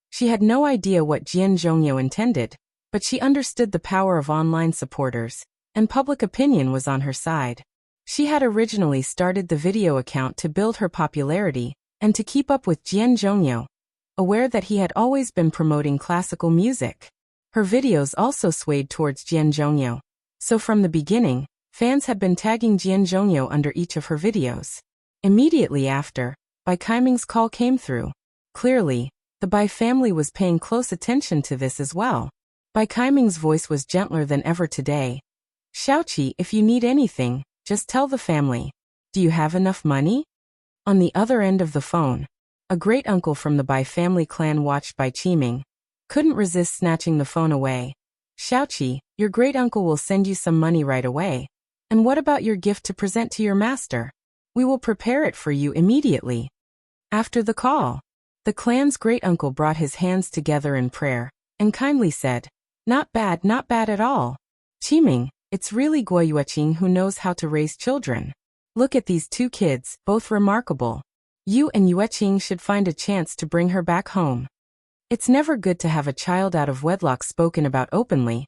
She had no idea what Jianzhongyou intended, but she understood the power of online supporters, and public opinion was on her side. She had originally started the video account to build her popularity, and to keep up with Jianzhongyou, aware that he had always been promoting classical music. Her videos also swayed towards Jianzhongyou, so from the beginning, fans had been tagging Jianzhongyou under each of her videos. Immediately after, Bai Qiming's call came through. Clearly, the Bai family was paying close attention to this as well. Bai Qiming's voice was gentler than ever today. "Shaoqi, if you need anything, just tell the family. Do you have enough money?" On the other end of the phone, a great-uncle from the Bai family clan watched Bai Qiming, couldn't resist snatching the phone away. "Shaoqi, your great-uncle will send you some money right away. And what about your gift to present to your master? We will prepare it for you immediately." After the call, the clan's great-uncle brought his hands together in prayer, and kindly said, not bad at all. Qiming, It's really Guo Yueqing who knows how to raise children. Look at these two kids, both remarkable. You and Yueqing should find a chance to bring her back home. It's never good to have a child out of wedlock spoken about openly.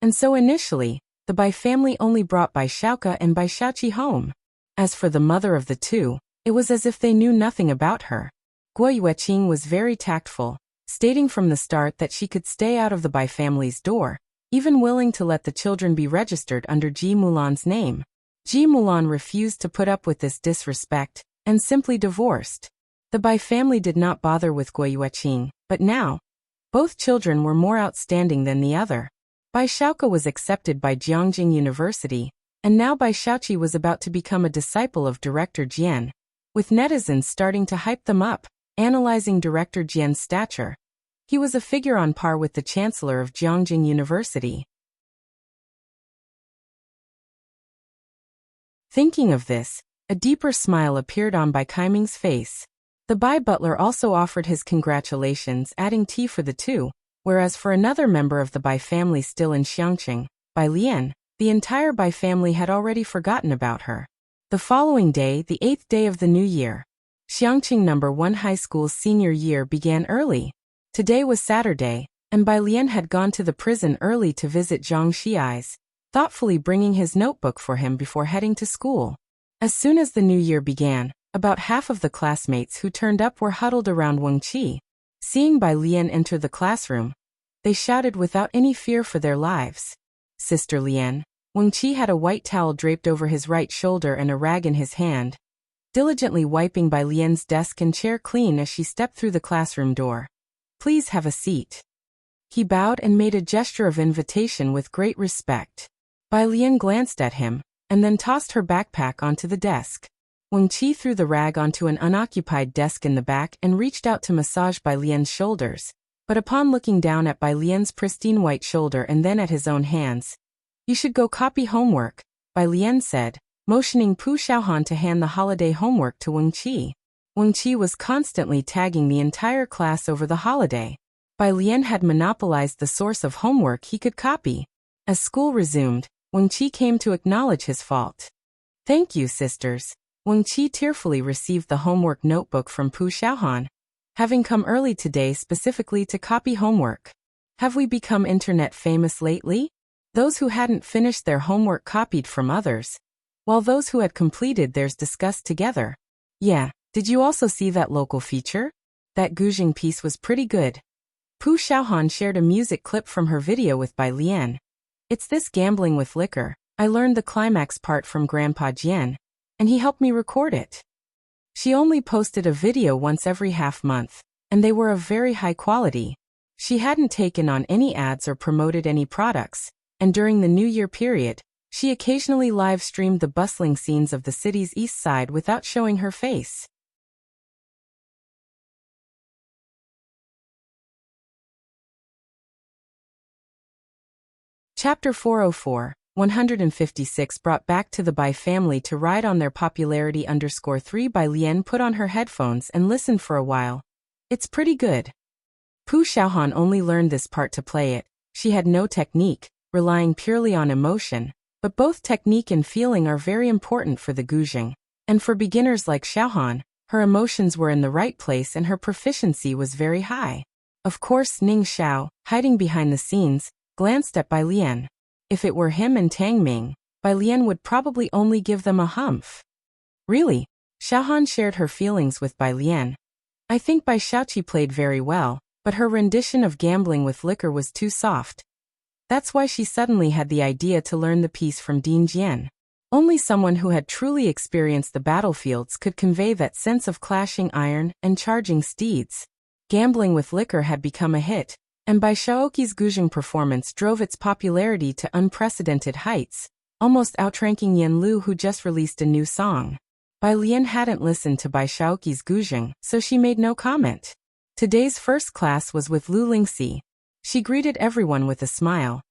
And so initially, the Bai family only brought Bai Xiaoke and Bai Xiaoqi home. As for the mother of the two, it was as if they knew nothing about her. Guo Yueqing was very tactful, stating from the start that she could stay out of the Bai family's door, even willing to let the children be registered under Ji Mulan's name. Ji Mulan refused to put up with this disrespect, and simply divorced. The Bai family did not bother with Guo Yueqing, but now, both children were more outstanding than the other. Bai Xiaoke was accepted by Jiangjing University, and now Bai Xiaoqi was about to become a disciple of Director Jian, with netizens starting to hype them up, analyzing Director Jian's stature. He was a figure on par with the Chancellor of Jiangjing University. Thinking of this, a deeper smile appeared on Bai Kaiming's face. The Bai butler also offered his congratulations, adding tea for the two, whereas for another member of the Bai family still in Xiangqing, Bai Lian, the entire Bai family had already forgotten about her. The following day, the 8th day of the new year, Xiangqing No. 1 High School's senior year began early. Today was Saturday, and Bai Lian had gone to the prison early to visit Zhang Xiai's, thoughtfully bringing his notebook for him before heading to school. As soon as the new year began, about half of the classmates who turned up were huddled around Wang Qi. Seeing Bai Lian enter the classroom, they shouted without any fear for their lives. Sister Lian. Wang Qi had a white towel draped over his right shoulder and a rag in his hand, diligently wiping Bai Lian's desk and chair clean as she stepped through the classroom door. Please have a seat. He bowed and made a gesture of invitation with great respect. Bai Lian glanced at him, and then tossed her backpack onto the desk. Wang Qi threw the rag onto an unoccupied desk in the back and reached out to massage Bai Lian's shoulders, but upon looking down at Bai Lian's pristine white shoulder and then at his own hands, "You should go copy homework," Bai Lian said, motioning Pu Xiaohan to hand the holiday homework to Wang Qi. Wang Qi was constantly tagging the entire class over the holiday. Bai Lian had monopolized the source of homework he could copy. As school resumed, Wang Qi came to acknowledge his fault. "Thank you, sisters." Wang Qi tearfully received the homework notebook from Pu Xiaohan, having come early today specifically to copy homework. Have we become internet famous lately? Those who hadn't finished their homework copied from others, while those who had completed theirs discussed together. Yeah, did you also see that local feature? That Guzheng piece was pretty good. Pu Xiaohan shared a music clip from her video with Bai Lian. It's this gambling with liquor. I learned the climax part from Grandpa Jian, and he helped me record it. She only posted a video once every half month, and they were of very high quality. She hadn't taken on any ads or promoted any products, and during the New Year period, she occasionally live-streamed the bustling scenes of the city's east side without showing her face. Chapter 404, 156 brought back to the Bai family to ride on their popularity _3. Bai Lian put on her headphones and listened for a while. It's pretty good. Pu Xiaohan only learned this part to play it. She had no technique, relying purely on emotion, but both technique and feeling are very important for the Guzheng. And for beginners like Xiaohan, her emotions were in the right place and her proficiency was very high. Of course, Ning Xiao, hiding behind the scenes, glanced at Bai Lian. If it were him and Tang Ming, Bai Lian would probably only give them a humph. Really? Xiaohan shared her feelings with Bai Lian. I think Bai Xiaoqi played very well, but her rendition of gambling with liquor was too soft. That's why she suddenly had the idea to learn the piece from Ding Jian. Only someone who had truly experienced the battlefields could convey that sense of clashing iron and charging steeds. Gambling with liquor had become a hit, and Bai Xiaoqi's Guzheng performance drove its popularity to unprecedented heights, almost outranking Yan Lu, who just released a new song. Bai Lian hadn't listened to Bai Xiaoqi's Guzheng, so she made no comment. Today's first class was with Lu Lingxi. She greeted everyone with a smile.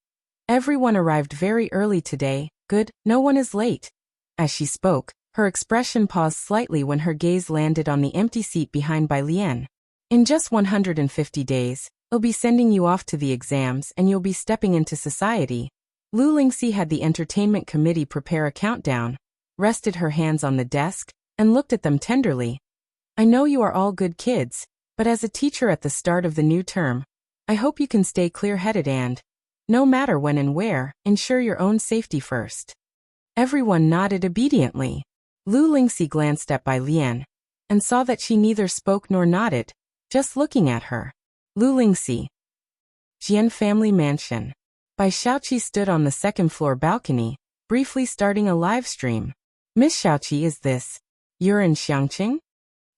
Everyone arrived very early today, good, no one is late. As she spoke, her expression paused slightly when her gaze landed on the empty seat behind Bai Lian. In just 150 days, I'll be sending you off to the exams and you'll be stepping into society. Lu Lingxi had the entertainment committee prepare a countdown, rested her hands on the desk, and looked at them tenderly. I know you are all good kids, but as a teacher at the start of the new term, I hope you can stay clear-headed and, no matter when and where, ensure your own safety first. Everyone nodded obediently. Lu Lingxi glanced at Bai Lian and saw that she neither spoke nor nodded, just looking at her. Lu Lingxi. Jian family mansion. Bai Xiaoqi stood on the second-floor balcony, briefly starting a live stream. Miss Xiaoqi, is this? You're in Xiangqing?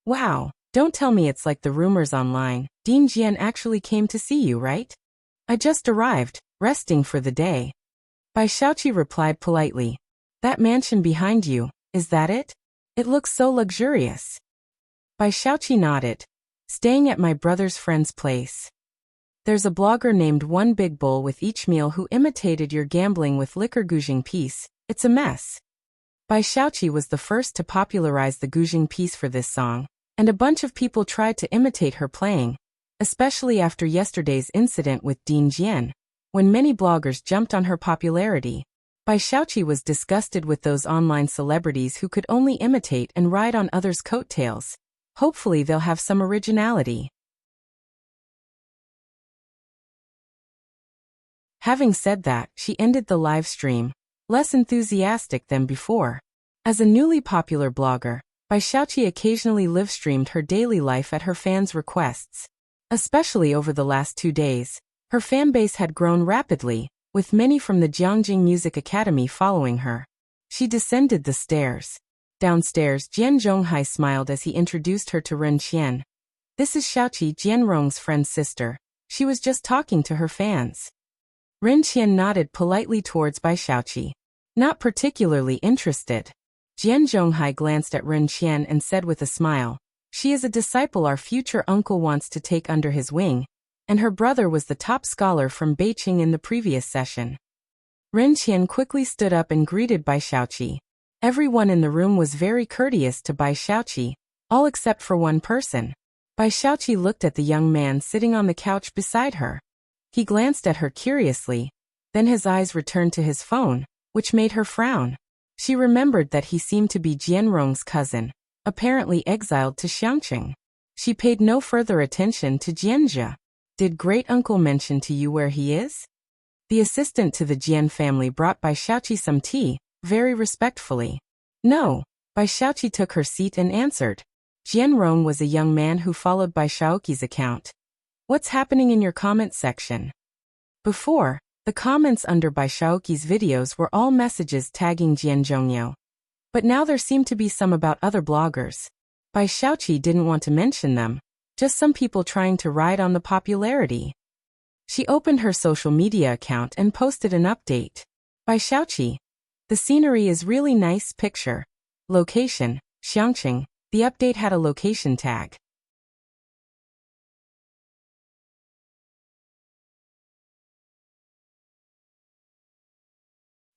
Wow, don't tell me it's like the rumors online. Dean Jian actually came to see you, right? I just arrived, resting for the day. Bai Xiaoqi replied politely. That mansion behind you, is that it? It looks so luxurious. Bai Xiaoqi nodded. Staying at my brother's friend's place. There's a blogger named One Big Bowl with each meal who imitated your gambling with liquor Guzheng piece. It's a mess. Bai Xiaoqi was the first to popularize the Guzheng piece for this song, and a bunch of people tried to imitate her playing, especially after yesterday's incident with Dean Jian, when many bloggers jumped on her popularity. Bai Xiaoqi was disgusted with those online celebrities who could only imitate and ride on others' coattails. Hopefully they'll have some originality. Having said that, she ended the live stream, less enthusiastic than before. As a newly popular blogger, Bai Xiaoqi occasionally live-streamed her daily life at her fans' requests. Especially over the last 2 days, her fan base had grown rapidly, with many from the Jiangjing Music Academy following her. She descended the stairs. Downstairs, Jian Zhonghai smiled as he introduced her to Ren Qian. This is Xiaoqi, Jianrong's friend's sister. She was just talking to her fans. Ren Qian nodded politely towards Bai Xiaoqi. Not particularly interested. Jian Zhonghai glanced at Ren Qian and said with a smile, she is a disciple our future uncle wants to take under his wing, and her brother was the top scholar from Beijing in the previous session. Ren Qian quickly stood up and greeted Bai Xiaoqi. Everyone in the room was very courteous to Bai Xiaoqi, all except for one person. Bai Xiaoqi looked at the young man sitting on the couch beside her. He glanced at her curiously, then his eyes returned to his phone, which made her frown. She remembered that he seemed to be Jianrong's cousin, apparently exiled to Xiangqing. She paid no further attention to Jianzhe. Did great-uncle mention to you where he is? The assistant to the Jian family brought Bai Xiaoqi some tea, very respectfully. No. Bai Xiaoqi took her seat and answered. Jianrong was a young man who followed Bai Xiaoqi's account. What's happening in your comments section? Before, the comments under Bai Xiaoqi's videos were all messages tagging Jian Zhongyao. But now there seemed to be some about other bloggers. Bai Xiaoqi didn't want to mention them, just some people trying to ride on the popularity. She opened her social media account and posted an update. Bai Xiaoqi. The scenery is really nice. Picture. Location, Xiangqing. The update had a location tag.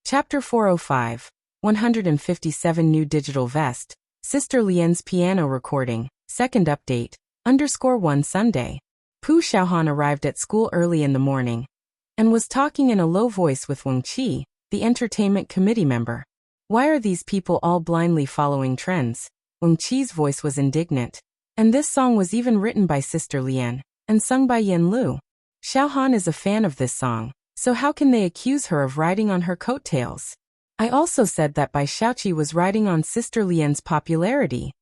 Chapter 405. 157 New Digital Vest. Sister Lian's piano recording. Second update. _1 Sunday. Pu Xiaohan arrived at school early in the morning and was talking in a low voice with Wang Qi, the entertainment committee member. Why are these people all blindly following trends? Wang Qi's voice was indignant. And this song was even written by Sister Lian and sung by Yan Lu. Xiaohan is a fan of this song, so how can they accuse her of riding on her coattails? I also said that Bai Xiaoqi was riding on Sister Lian's popularity.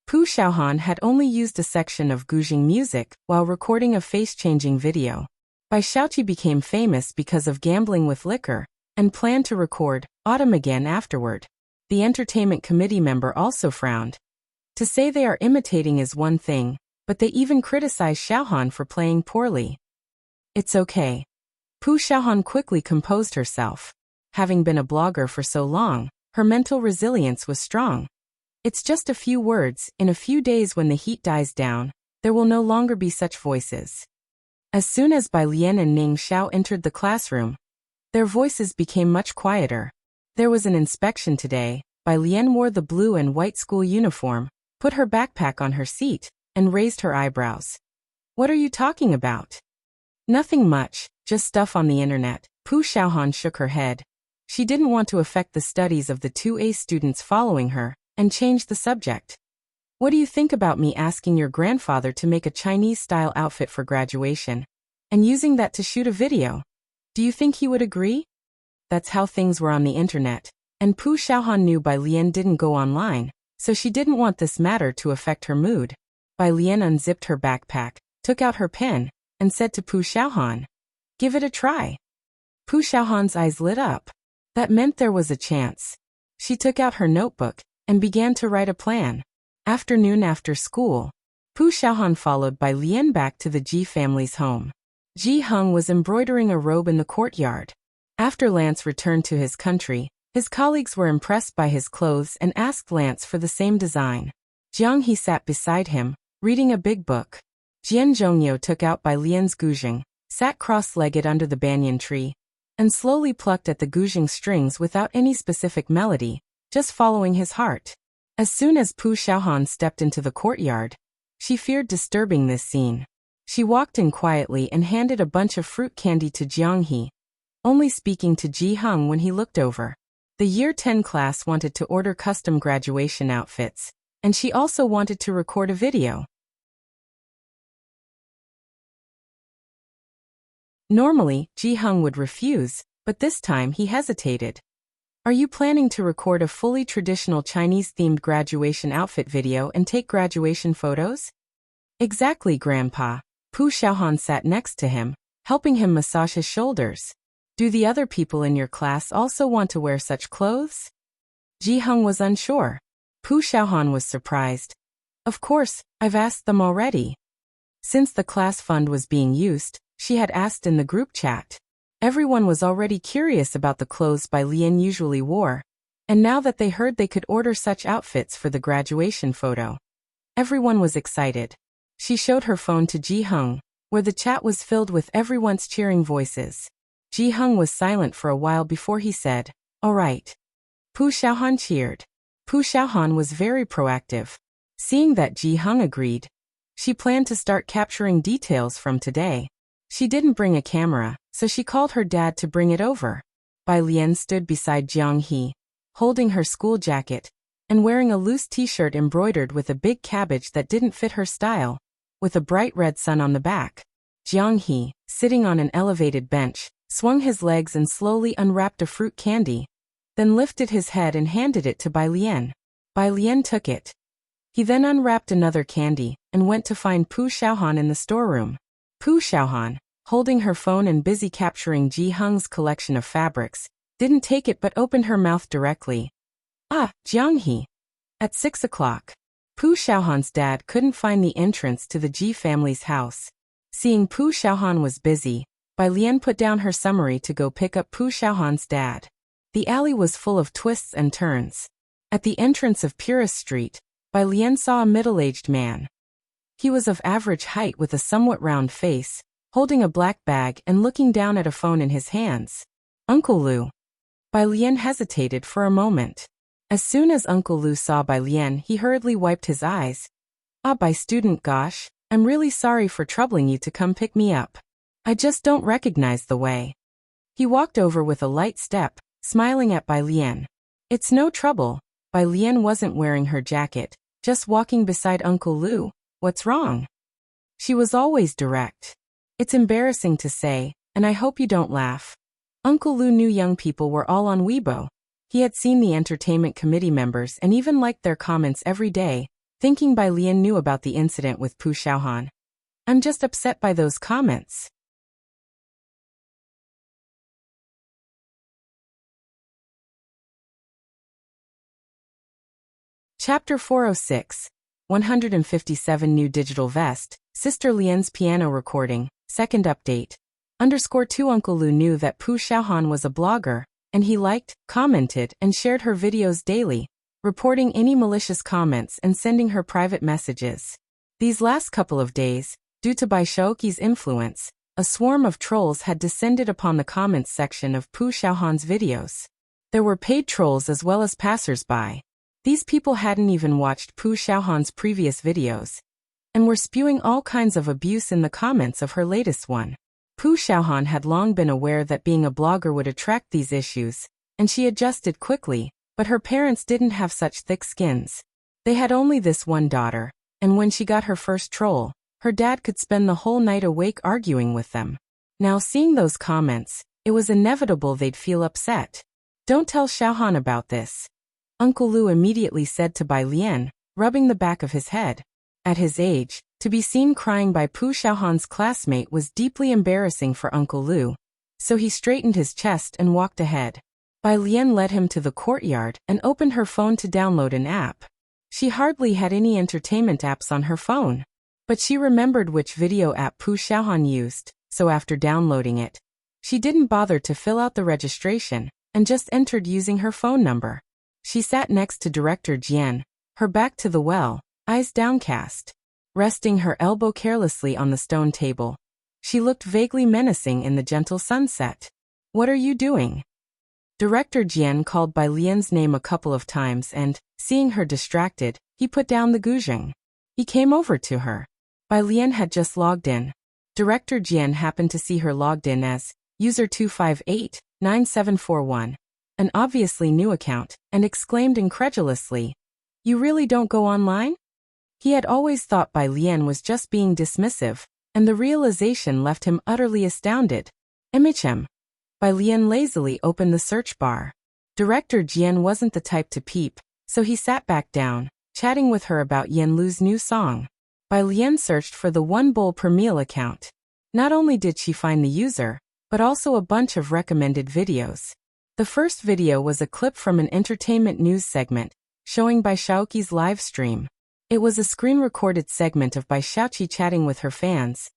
Pu Xiaohan had only used a section of Guzheng music while recording a face-changing video. Bai Xiaoqi became famous because of gambling with liquor and planned to record Autumn again afterward. The entertainment committee member also frowned. To say they are imitating is one thing, but they even criticize Xiaohan for playing poorly. It's okay. Pu Xiaohan quickly composed herself. Having been a blogger for so long, her mental resilience was strong. It's just a few words. In a few days when the heat dies down, there will no longer be such voices. As soon as Bai Lian and Ning Xiao entered the classroom, their voices became much quieter. There was an inspection today. Bai Lian wore the blue and white school uniform, put her backpack on her seat, and raised her eyebrows. What are you talking about? Nothing much, just stuff on the internet. Pu Xiaohan shook her head. She didn't want to affect the studies of the 2A students following her, and changed the subject. What do you think about me asking your grandfather to make a Chinese-style outfit for graduation, and using that to shoot a video? Do you think he would agree? That's how things were on the internet, and Pu Xiaohan knew Bai Lian didn't go online, so she didn't want this matter to affect her mood. Bai Lian unzipped her backpack, took out her pen, and said to Pu Xiaohan, "Give it a try." Pu Xiaohan's eyes lit up. That meant there was a chance. She took out her notebook and began to write a plan. Afternoon after school, Pu Xiaohan followed Bai Lian back to the Ji family's home. Ji Heng was embroidering a robe in the courtyard. After Lance returned to his country, his colleagues were impressed by his clothes and asked Lance for the same design. Jiang He sat beside him, reading a big book. Jian Zhongyou took out Bai Lian's guzheng, sat cross-legged under the banyan tree, and slowly plucked at the guzheng strings without any specific melody, just following his heart. As soon as Pu Xiaohan stepped into the courtyard, she feared disturbing this scene. She walked in quietly and handed a bunch of fruit candy to Jiang He, only speaking to Ji Heng when he looked over. The Year 10 class wanted to order custom graduation outfits, and she also wanted to record a video. Normally, Ji Heng would refuse, but this time he hesitated. "Are you planning to record a fully traditional Chinese-themed graduation outfit video and take graduation photos?" "Exactly, Grandpa." Pu Xiaohan sat next to him, helping him massage his shoulders. "Do the other people in your class also want to wear such clothes?" Ji Heng was unsure. Pu Xiaohan was surprised. "Of course, I've asked them already." Since the class fund was being used, she had asked in the group chat. Everyone was already curious about the clothes Bai Lian usually wore, and now that they heard they could order such outfits for the graduation photo, everyone was excited. She showed her phone to Ji Heng, where the chat was filled with everyone's cheering voices. Ji Heng was silent for a while before he said, "All right." Pu Xiaohan cheered. Pu Xiaohan was very proactive. Seeing that Ji Heng agreed, she planned to start capturing details from today. She didn't bring a camera, so she called her dad to bring it over. Bai Lian stood beside Jiang He, holding her school jacket, and wearing a loose t-shirt embroidered with a big cabbage that didn't fit her style, with a bright red sun on the back. Jiang He, sitting on an elevated bench, swung his legs and slowly unwrapped a fruit candy, then lifted his head and handed it to Bai Lian. Bai Lian took it. He then unwrapped another candy, and went to find Pu Xiaohan in the storeroom. Pu Xiaohan, holding her phone and busy capturing Ji Heng's collection of fabrics, didn't take it but opened her mouth directly. "Ah, Jiang He." At 6 o'clock, Pu Xiaohan's dad couldn't find the entrance to the Ji family's house. Seeing Pu Xiaohan was busy, Bai Lian put down her summary to go pick up Pu Xiaohan's dad. The alley was full of twists and turns. At the entrance of Purist Street, Bai Lian saw a middle-aged man. He was of average height with a somewhat round face, holding a black bag and looking down at a phone in his hands. "Uncle Lu." Bai Lian hesitated for a moment. As soon as Uncle Lu saw Bai Lian, he hurriedly wiped his eyes. "Ah, Bai student, gosh, I'm really sorry for troubling you to come pick me up. I just don't recognize the way." He walked over with a light step, smiling at Bai Lian. "It's no trouble." Bai Lian wasn't wearing her jacket, just walking beside Uncle Lu. "What's wrong?" She was always direct. "It's embarrassing to say, and I hope you don't laugh." Uncle Lu knew young people were all on Weibo. He had seen the entertainment committee members and even liked their comments every day, thinking Bai Lian knew about the incident with Pu Xiaohan. "I'm just upset by those comments." Chapter 406, 157 New Digital Vest, Sister Lian's Piano Recording, Second Update. _2 Uncle Lu knew that Pu Xiaohan was a blogger, and he liked, commented, and shared her videos daily, reporting any malicious comments and sending her private messages. These last couple of days, due to Bai Shaoqi's influence, a swarm of trolls had descended upon the comments section of Pu Xiaohan's videos. There were paid trolls as well as passers-by. These people hadn't even watched Pu Xiaohan's previous videos, and were spewing all kinds of abuse in the comments of her latest one. Pu Xiaohan had long been aware that being a blogger would attract these issues, and she adjusted quickly, but her parents didn't have such thick skins. They had only this one daughter, and when she got her first troll, her dad could spend the whole night awake arguing with them. Now seeing those comments, it was inevitable they'd feel upset. Don't tell Xiaohan about this, Uncle Lu immediately said to Bai Lian, rubbing the back of his head. At his age, to be seen crying by Pu Xiaohan's classmate was deeply embarrassing for Uncle Lu, so he straightened his chest and walked ahead. Bai Lian led him to the courtyard and opened her phone to download an app. She hardly had any entertainment apps on her phone, but she remembered which video app Pu Xiaohan used, so after downloading it, she didn't bother to fill out the registration and just entered using her phone number. She sat next to Director Jian, her back to the well, eyes downcast. Resting her elbow carelessly on the stone table, she looked vaguely menacing in the gentle sunset. What are you doing? Director Jian called Bai Lian's name a couple of times and, seeing her distracted, he put down the guzheng. He came over to her. Bai Lian had just logged in. Director Jian happened to see her logged in as user 2589741, an obviously new account, and exclaimed incredulously, "You really don't go online?" He had always thought Bai Lian was just being dismissive, and the realization left him utterly astounded. MHM. Bai Lian lazily opened the search bar. Director Jian wasn't the type to peep, so he sat back down, chatting with her about Yan Lu's new song. Bai Lian searched for the one bowl per meal account. Not only did she find the user, but also a bunch of recommended videos. The first video was a clip from an entertainment news segment, showing Bai Shaoqi's live stream. It was a screen-recorded segment of Bai Shaoqi chatting with her fans.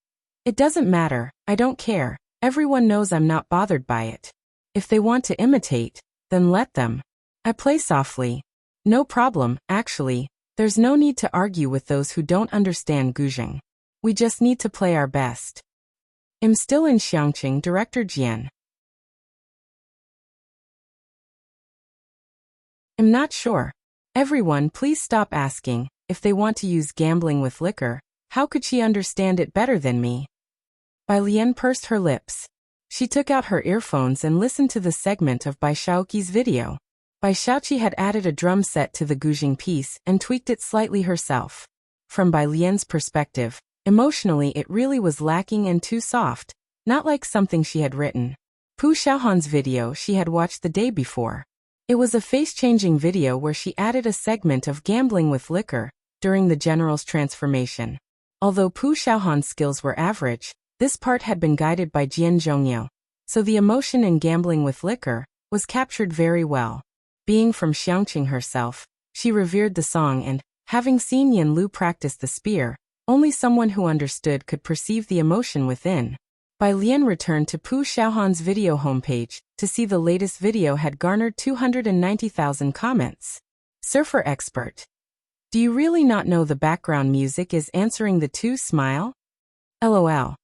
"It doesn't matter, I don't care, everyone knows I'm not bothered by it. If they want to imitate, then let them. I play softly. No problem, actually, there's no need to argue with those who don't understand guzheng. We just need to play our best." I'm still in Xiangqing, Director Jian. I'm not sure. Everyone please stop asking. If they want to use gambling with liquor, how could she understand it better than me? Bai Lian pursed her lips. She took out her earphones and listened to the segment of Bai Shaoqi's video. Bai Shaoqi had added a drum set to the guzheng piece and tweaked it slightly herself. From Bai Lian's perspective, emotionally it really was lacking and too soft, not like something she had written. Pu Xiaohan's video she had watched the day before. It was a face-changing video where she added a segment of gambling with liquor during the general's transformation. Although Pu Xiaohan's skills were average, this part had been guided by Jian Zhongyou, so the emotion in gambling with liquor was captured very well. Being from Xiangqing herself, she revered the song and, having seen Yan Lu practice the spear, only someone who understood could perceive the emotion within. Bai Lian returned to Pu Xiaohan's video homepage to see the latest video had garnered 290,000 comments. Surfer expert. Do you really not know the background music is answering the two smile? LOL.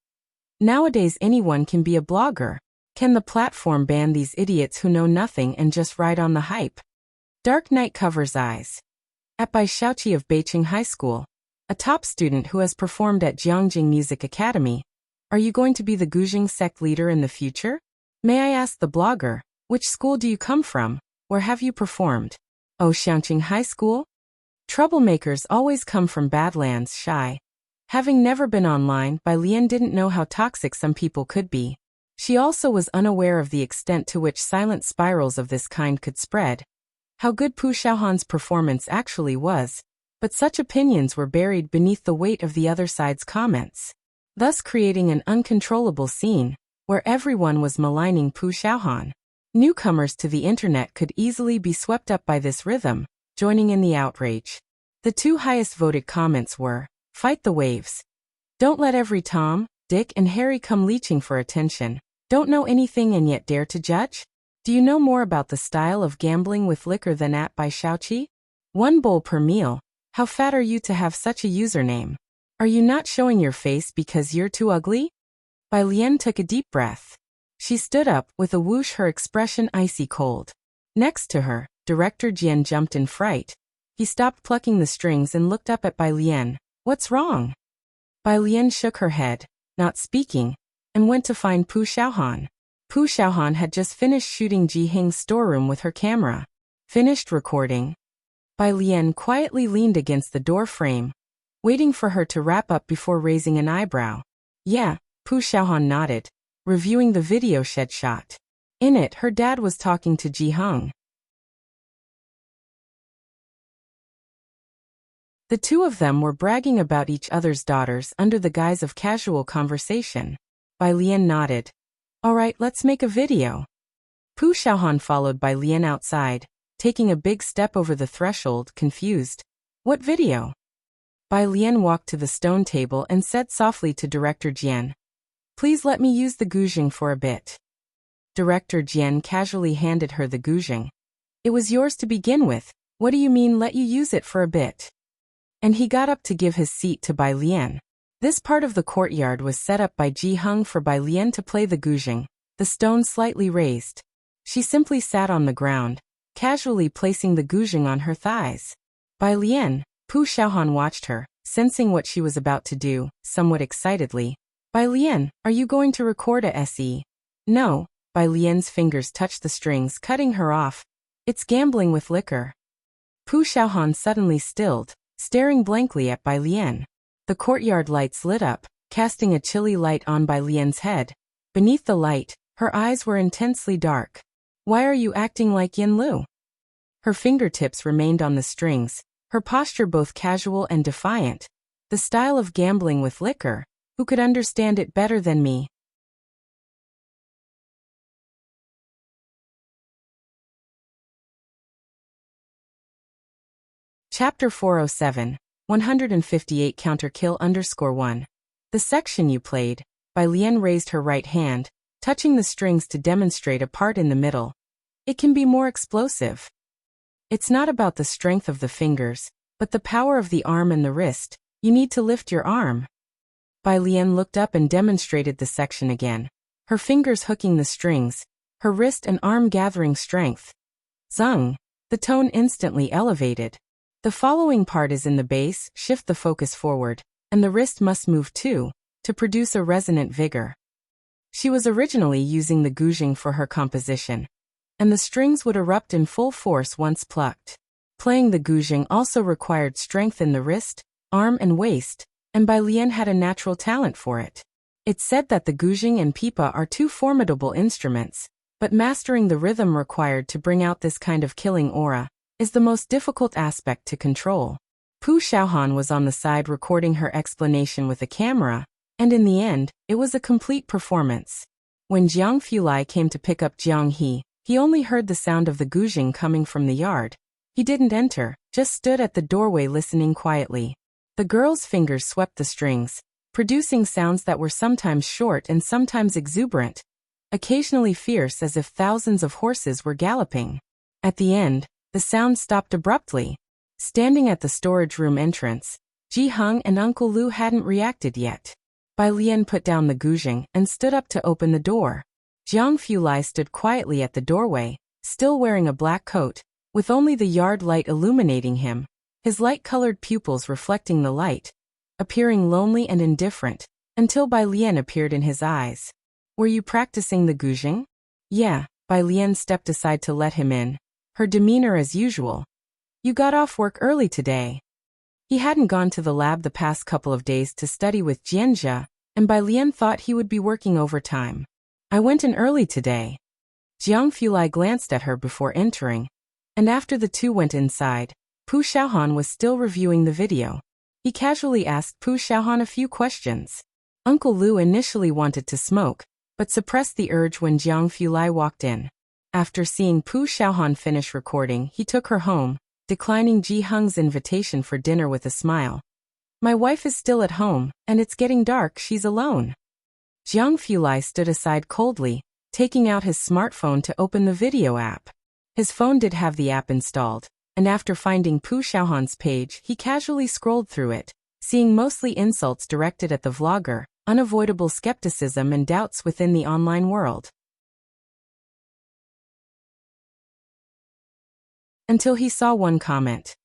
Nowadays anyone can be a blogger. Can the platform ban these idiots who know nothing and just ride on the hype? Dark night covers eyes. At Bai Shaoqi of Beijing High School, a top student who has performed at Jiangjing Music Academy. Are you going to be the guzheng sect leader in the future? May I ask the blogger, which school do you come from? Where have you performed? Oh, Xiangqing High School? Troublemakers always come from Badlands, shy. Having never been online, Bai Lian didn't know how toxic some people could be. She also was unaware of the extent to which silent spirals of this kind could spread. How good Pu Xiaohan's performance actually was, but such opinions were buried beneath the weight of the other side's comments, thus creating an uncontrollable scene, where everyone was maligning Pu Xiaohan. Newcomers to the internet could easily be swept up by this rhythm, joining in the outrage. The two highest voted comments were, "Fight the waves. Don't let every Tom, Dick and Harry come leeching for attention. Don't know anything and yet dare to judge? Do you know more about the style of gambling with liquor than at Bai Shaoqi? One bowl per meal. How fat are you to have such a username? Are you not showing your face because you're too ugly?" Bai Lian took a deep breath. She stood up with a whoosh, her expression icy cold. Next to her, Director Jian jumped in fright. He stopped plucking the strings and looked up at Bai Lian. "What's wrong?" Bai Lian shook her head, not speaking, and went to find Pu Xiaohan. Pu Xiaohan had just finished shooting Ji Hing's storeroom with her camera. Finished recording. Bai Lian quietly leaned against the door frame, waiting for her to wrap up before raising an eyebrow. Yeah, Pu Xiaohan nodded, reviewing the video shed shot. In it, her dad was talking to Ji Heng. The two of them were bragging about each other's daughters under the guise of casual conversation. Bai Lian nodded. Alright, let's make a video. Pu Xiaohan followed Bai Lian outside, taking a big step over the threshold, confused. What video? Bai Lian walked to the stone table and said softly to Director Jian. Please let me use the guzheng for a bit. Director Jian casually handed her the guzheng. It was yours to begin with. What do you mean let you use it for a bit? And he got up to give his seat to Bai Lian. This part of the courtyard was set up by Ji Heng for Bai Lian to play the guzheng, the stone slightly raised. She simply sat on the ground, casually placing the guzheng on her thighs. Bai Lian, Pu Xiaohan watched her, sensing what she was about to do, somewhat excitedly. Bai Lian, are you going to record a SE? No. Bai Lian's fingers touched the strings, cutting her off. It's gambling with liquor. Pu Xiaohan suddenly stilled, staring blankly at Bai Lian. The courtyard lights lit up, casting a chilly light on Bai Lian's head. Beneath the light, her eyes were intensely dark. Why are you acting like Yin Lu? Her fingertips remained on the strings, her posture both casual and defiant. The style of gambling with liquor. Who could understand it better than me? Chapter 407, 158 Counterkill _1. The section you played. Bai Lian raised her right hand, touching the strings to demonstrate a part in the middle. It can be more explosive. It's not about the strength of the fingers, but the power of the arm and the wrist. You need to lift your arm. Bai Lian looked up and demonstrated the section again. Her fingers hooking the strings, her wrist and arm gathering strength. Zung. The tone instantly elevated. The following part is in the bass, shift the focus forward, and the wrist must move too, to produce a resonant vigor. She was originally using the guzheng for her composition, and the strings would erupt in full force once plucked. Playing the guzheng also required strength in the wrist, arm and waist, and Bai Lian had a natural talent for it. It's said that the guzheng and pipa are two formidable instruments, but mastering the rhythm required to bring out this kind of killing aura is the most difficult aspect to control. Pu Xiaohan was on the side recording her explanation with a camera, and in the end, it was a complete performance. When Jiang Fulai came to pick up Jiang he only heard the sound of the guzheng coming from the yard. He didn't enter, just stood at the doorway listening quietly. The girl's fingers swept the strings, producing sounds that were sometimes short and sometimes exuberant, occasionally fierce as if thousands of horses were galloping. At the end, the sound stopped abruptly. Standing at the storage room entrance, Ji Heng and Uncle Lu hadn't reacted yet. Bai Lian put down the guzheng and stood up to open the door. Jiang Fulai stood quietly at the doorway, still wearing a black coat, with only the yard light illuminating him, his light-colored pupils reflecting the light, appearing lonely and indifferent, until Bai Lian appeared in his eyes. Were you practicing the guzheng? Yeah. Bai Lian stepped aside to let him in, her demeanor as usual. You got off work early today. He hadn't gone to the lab the past couple of days to study with Jianjia, and Bai Lian thought he would be working overtime. I went in early today. Jiang Fulai glanced at her before entering, and after the two went inside, Pu Xiaohan was still reviewing the video. He casually asked Pu Xiaohan a few questions. Uncle Lu initially wanted to smoke, but suppressed the urge when Jiang Fulai walked in. After seeing Pu Xiaohan finish recording, he took her home, declining Ji Heng's invitation for dinner with a smile. My wife is still at home, and it's getting dark, she's alone. Jiang Fulai stood aside coldly, taking out his smartphone to open the video app. His phone did have the app installed, and after finding Pu Xiaohan's page, he casually scrolled through it, seeing mostly insults directed at the vlogger, unavoidable skepticism and doubts within the online world. Until he saw one comment.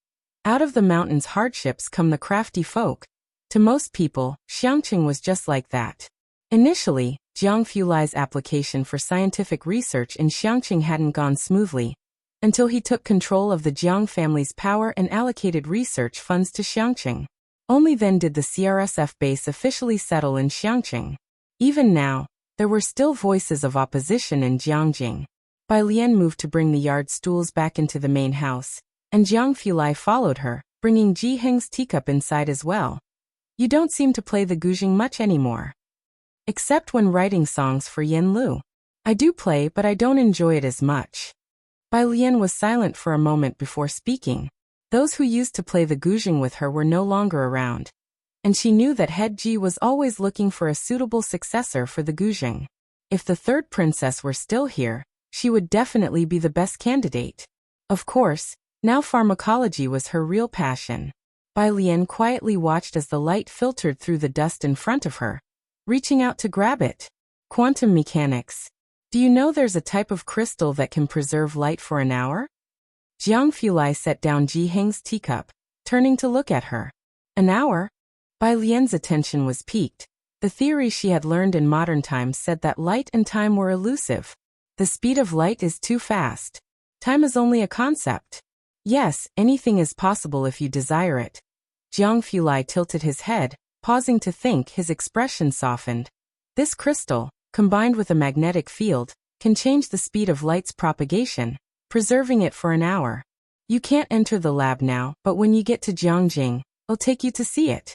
Out of the mountain's hardships come the crafty folk. To most people, Xiangqing was just like that. Initially, Jiang Fulai's application for scientific research in Xiangqing hadn't gone smoothly until he took control of the Jiang family's power and allocated research funds to Xiangqing. Only then did the CRSF base officially settle in Xiangqing. Even now, there were still voices of opposition in Jiangjing. Bai Lian moved to bring the yard stools back into the main house, and Jiang Fulai followed her, bringing Ji Heng's teacup inside as well. You don't seem to play the guzheng much anymore. Except when writing songs for Yen Lu. I do play, but I don't enjoy it as much. Bai Lian was silent for a moment before speaking. Those who used to play the guzheng with her were no longer around, and she knew that Head Ji was always looking for a suitable successor for the guzheng. If the third princess were still here, she would definitely be the best candidate. Of course, now pharmacology was her real passion. Bai Lian quietly watched as the light filtered through the dust in front of her, reaching out to grab it. Quantum mechanics. Do you know there's a type of crystal that can preserve light for an hour? Jiang Fulai set down Ji Heng's teacup, turning to look at her. An hour? Bai Lian's attention was piqued. The theory she had learned in modern times said that light and time were elusive. The speed of light is too fast. Time is only a concept. Yes, anything is possible if you desire it. Jiang Fulai tilted his head, pausing to think. His expression softened. This crystal, combined with a magnetic field, can change the speed of light's propagation, preserving it for an hour. You can't enter the lab now, but when you get to Jiangjing, I'll take you to see it.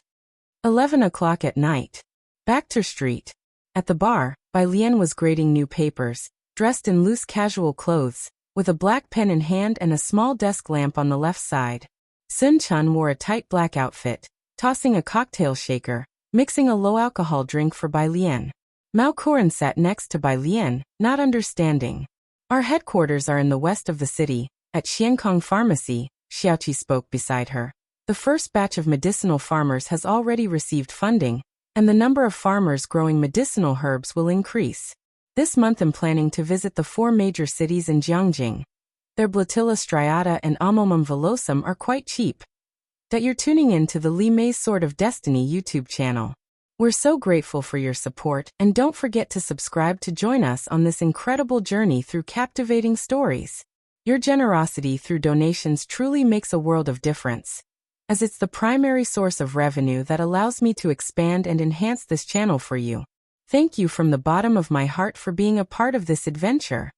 11 o'clock at night. Bachter Street. At the bar, Bai Lian was grading new papers, dressed in loose casual clothes, with a black pen in hand and a small desk lamp on the left side. Sun Chun wore a tight black outfit, tossing a cocktail shaker, mixing a low-alcohol drink for Bai Lian. Mao Kuren sat next to Bai Lian, not understanding. Our headquarters are in the west of the city, at Xiankong Pharmacy, Xiaoqi spoke beside her. The first batch of medicinal farmers has already received funding, and the number of farmers growing medicinal herbs will increase. This month I'm planning to visit the 4 major cities in Jiangjing. Their Blatilla striata and Amomum villosum are quite cheap. That you're tuning in to the Li Mei's Sword of Destiny YouTube channel. We're so grateful for your support, and don't forget to subscribe to join us on this incredible journey through captivating stories. Your generosity through donations truly makes a world of difference, as it's the primary source of revenue that allows me to expand and enhance this channel for you. Thank you from the bottom of my heart for being a part of this adventure.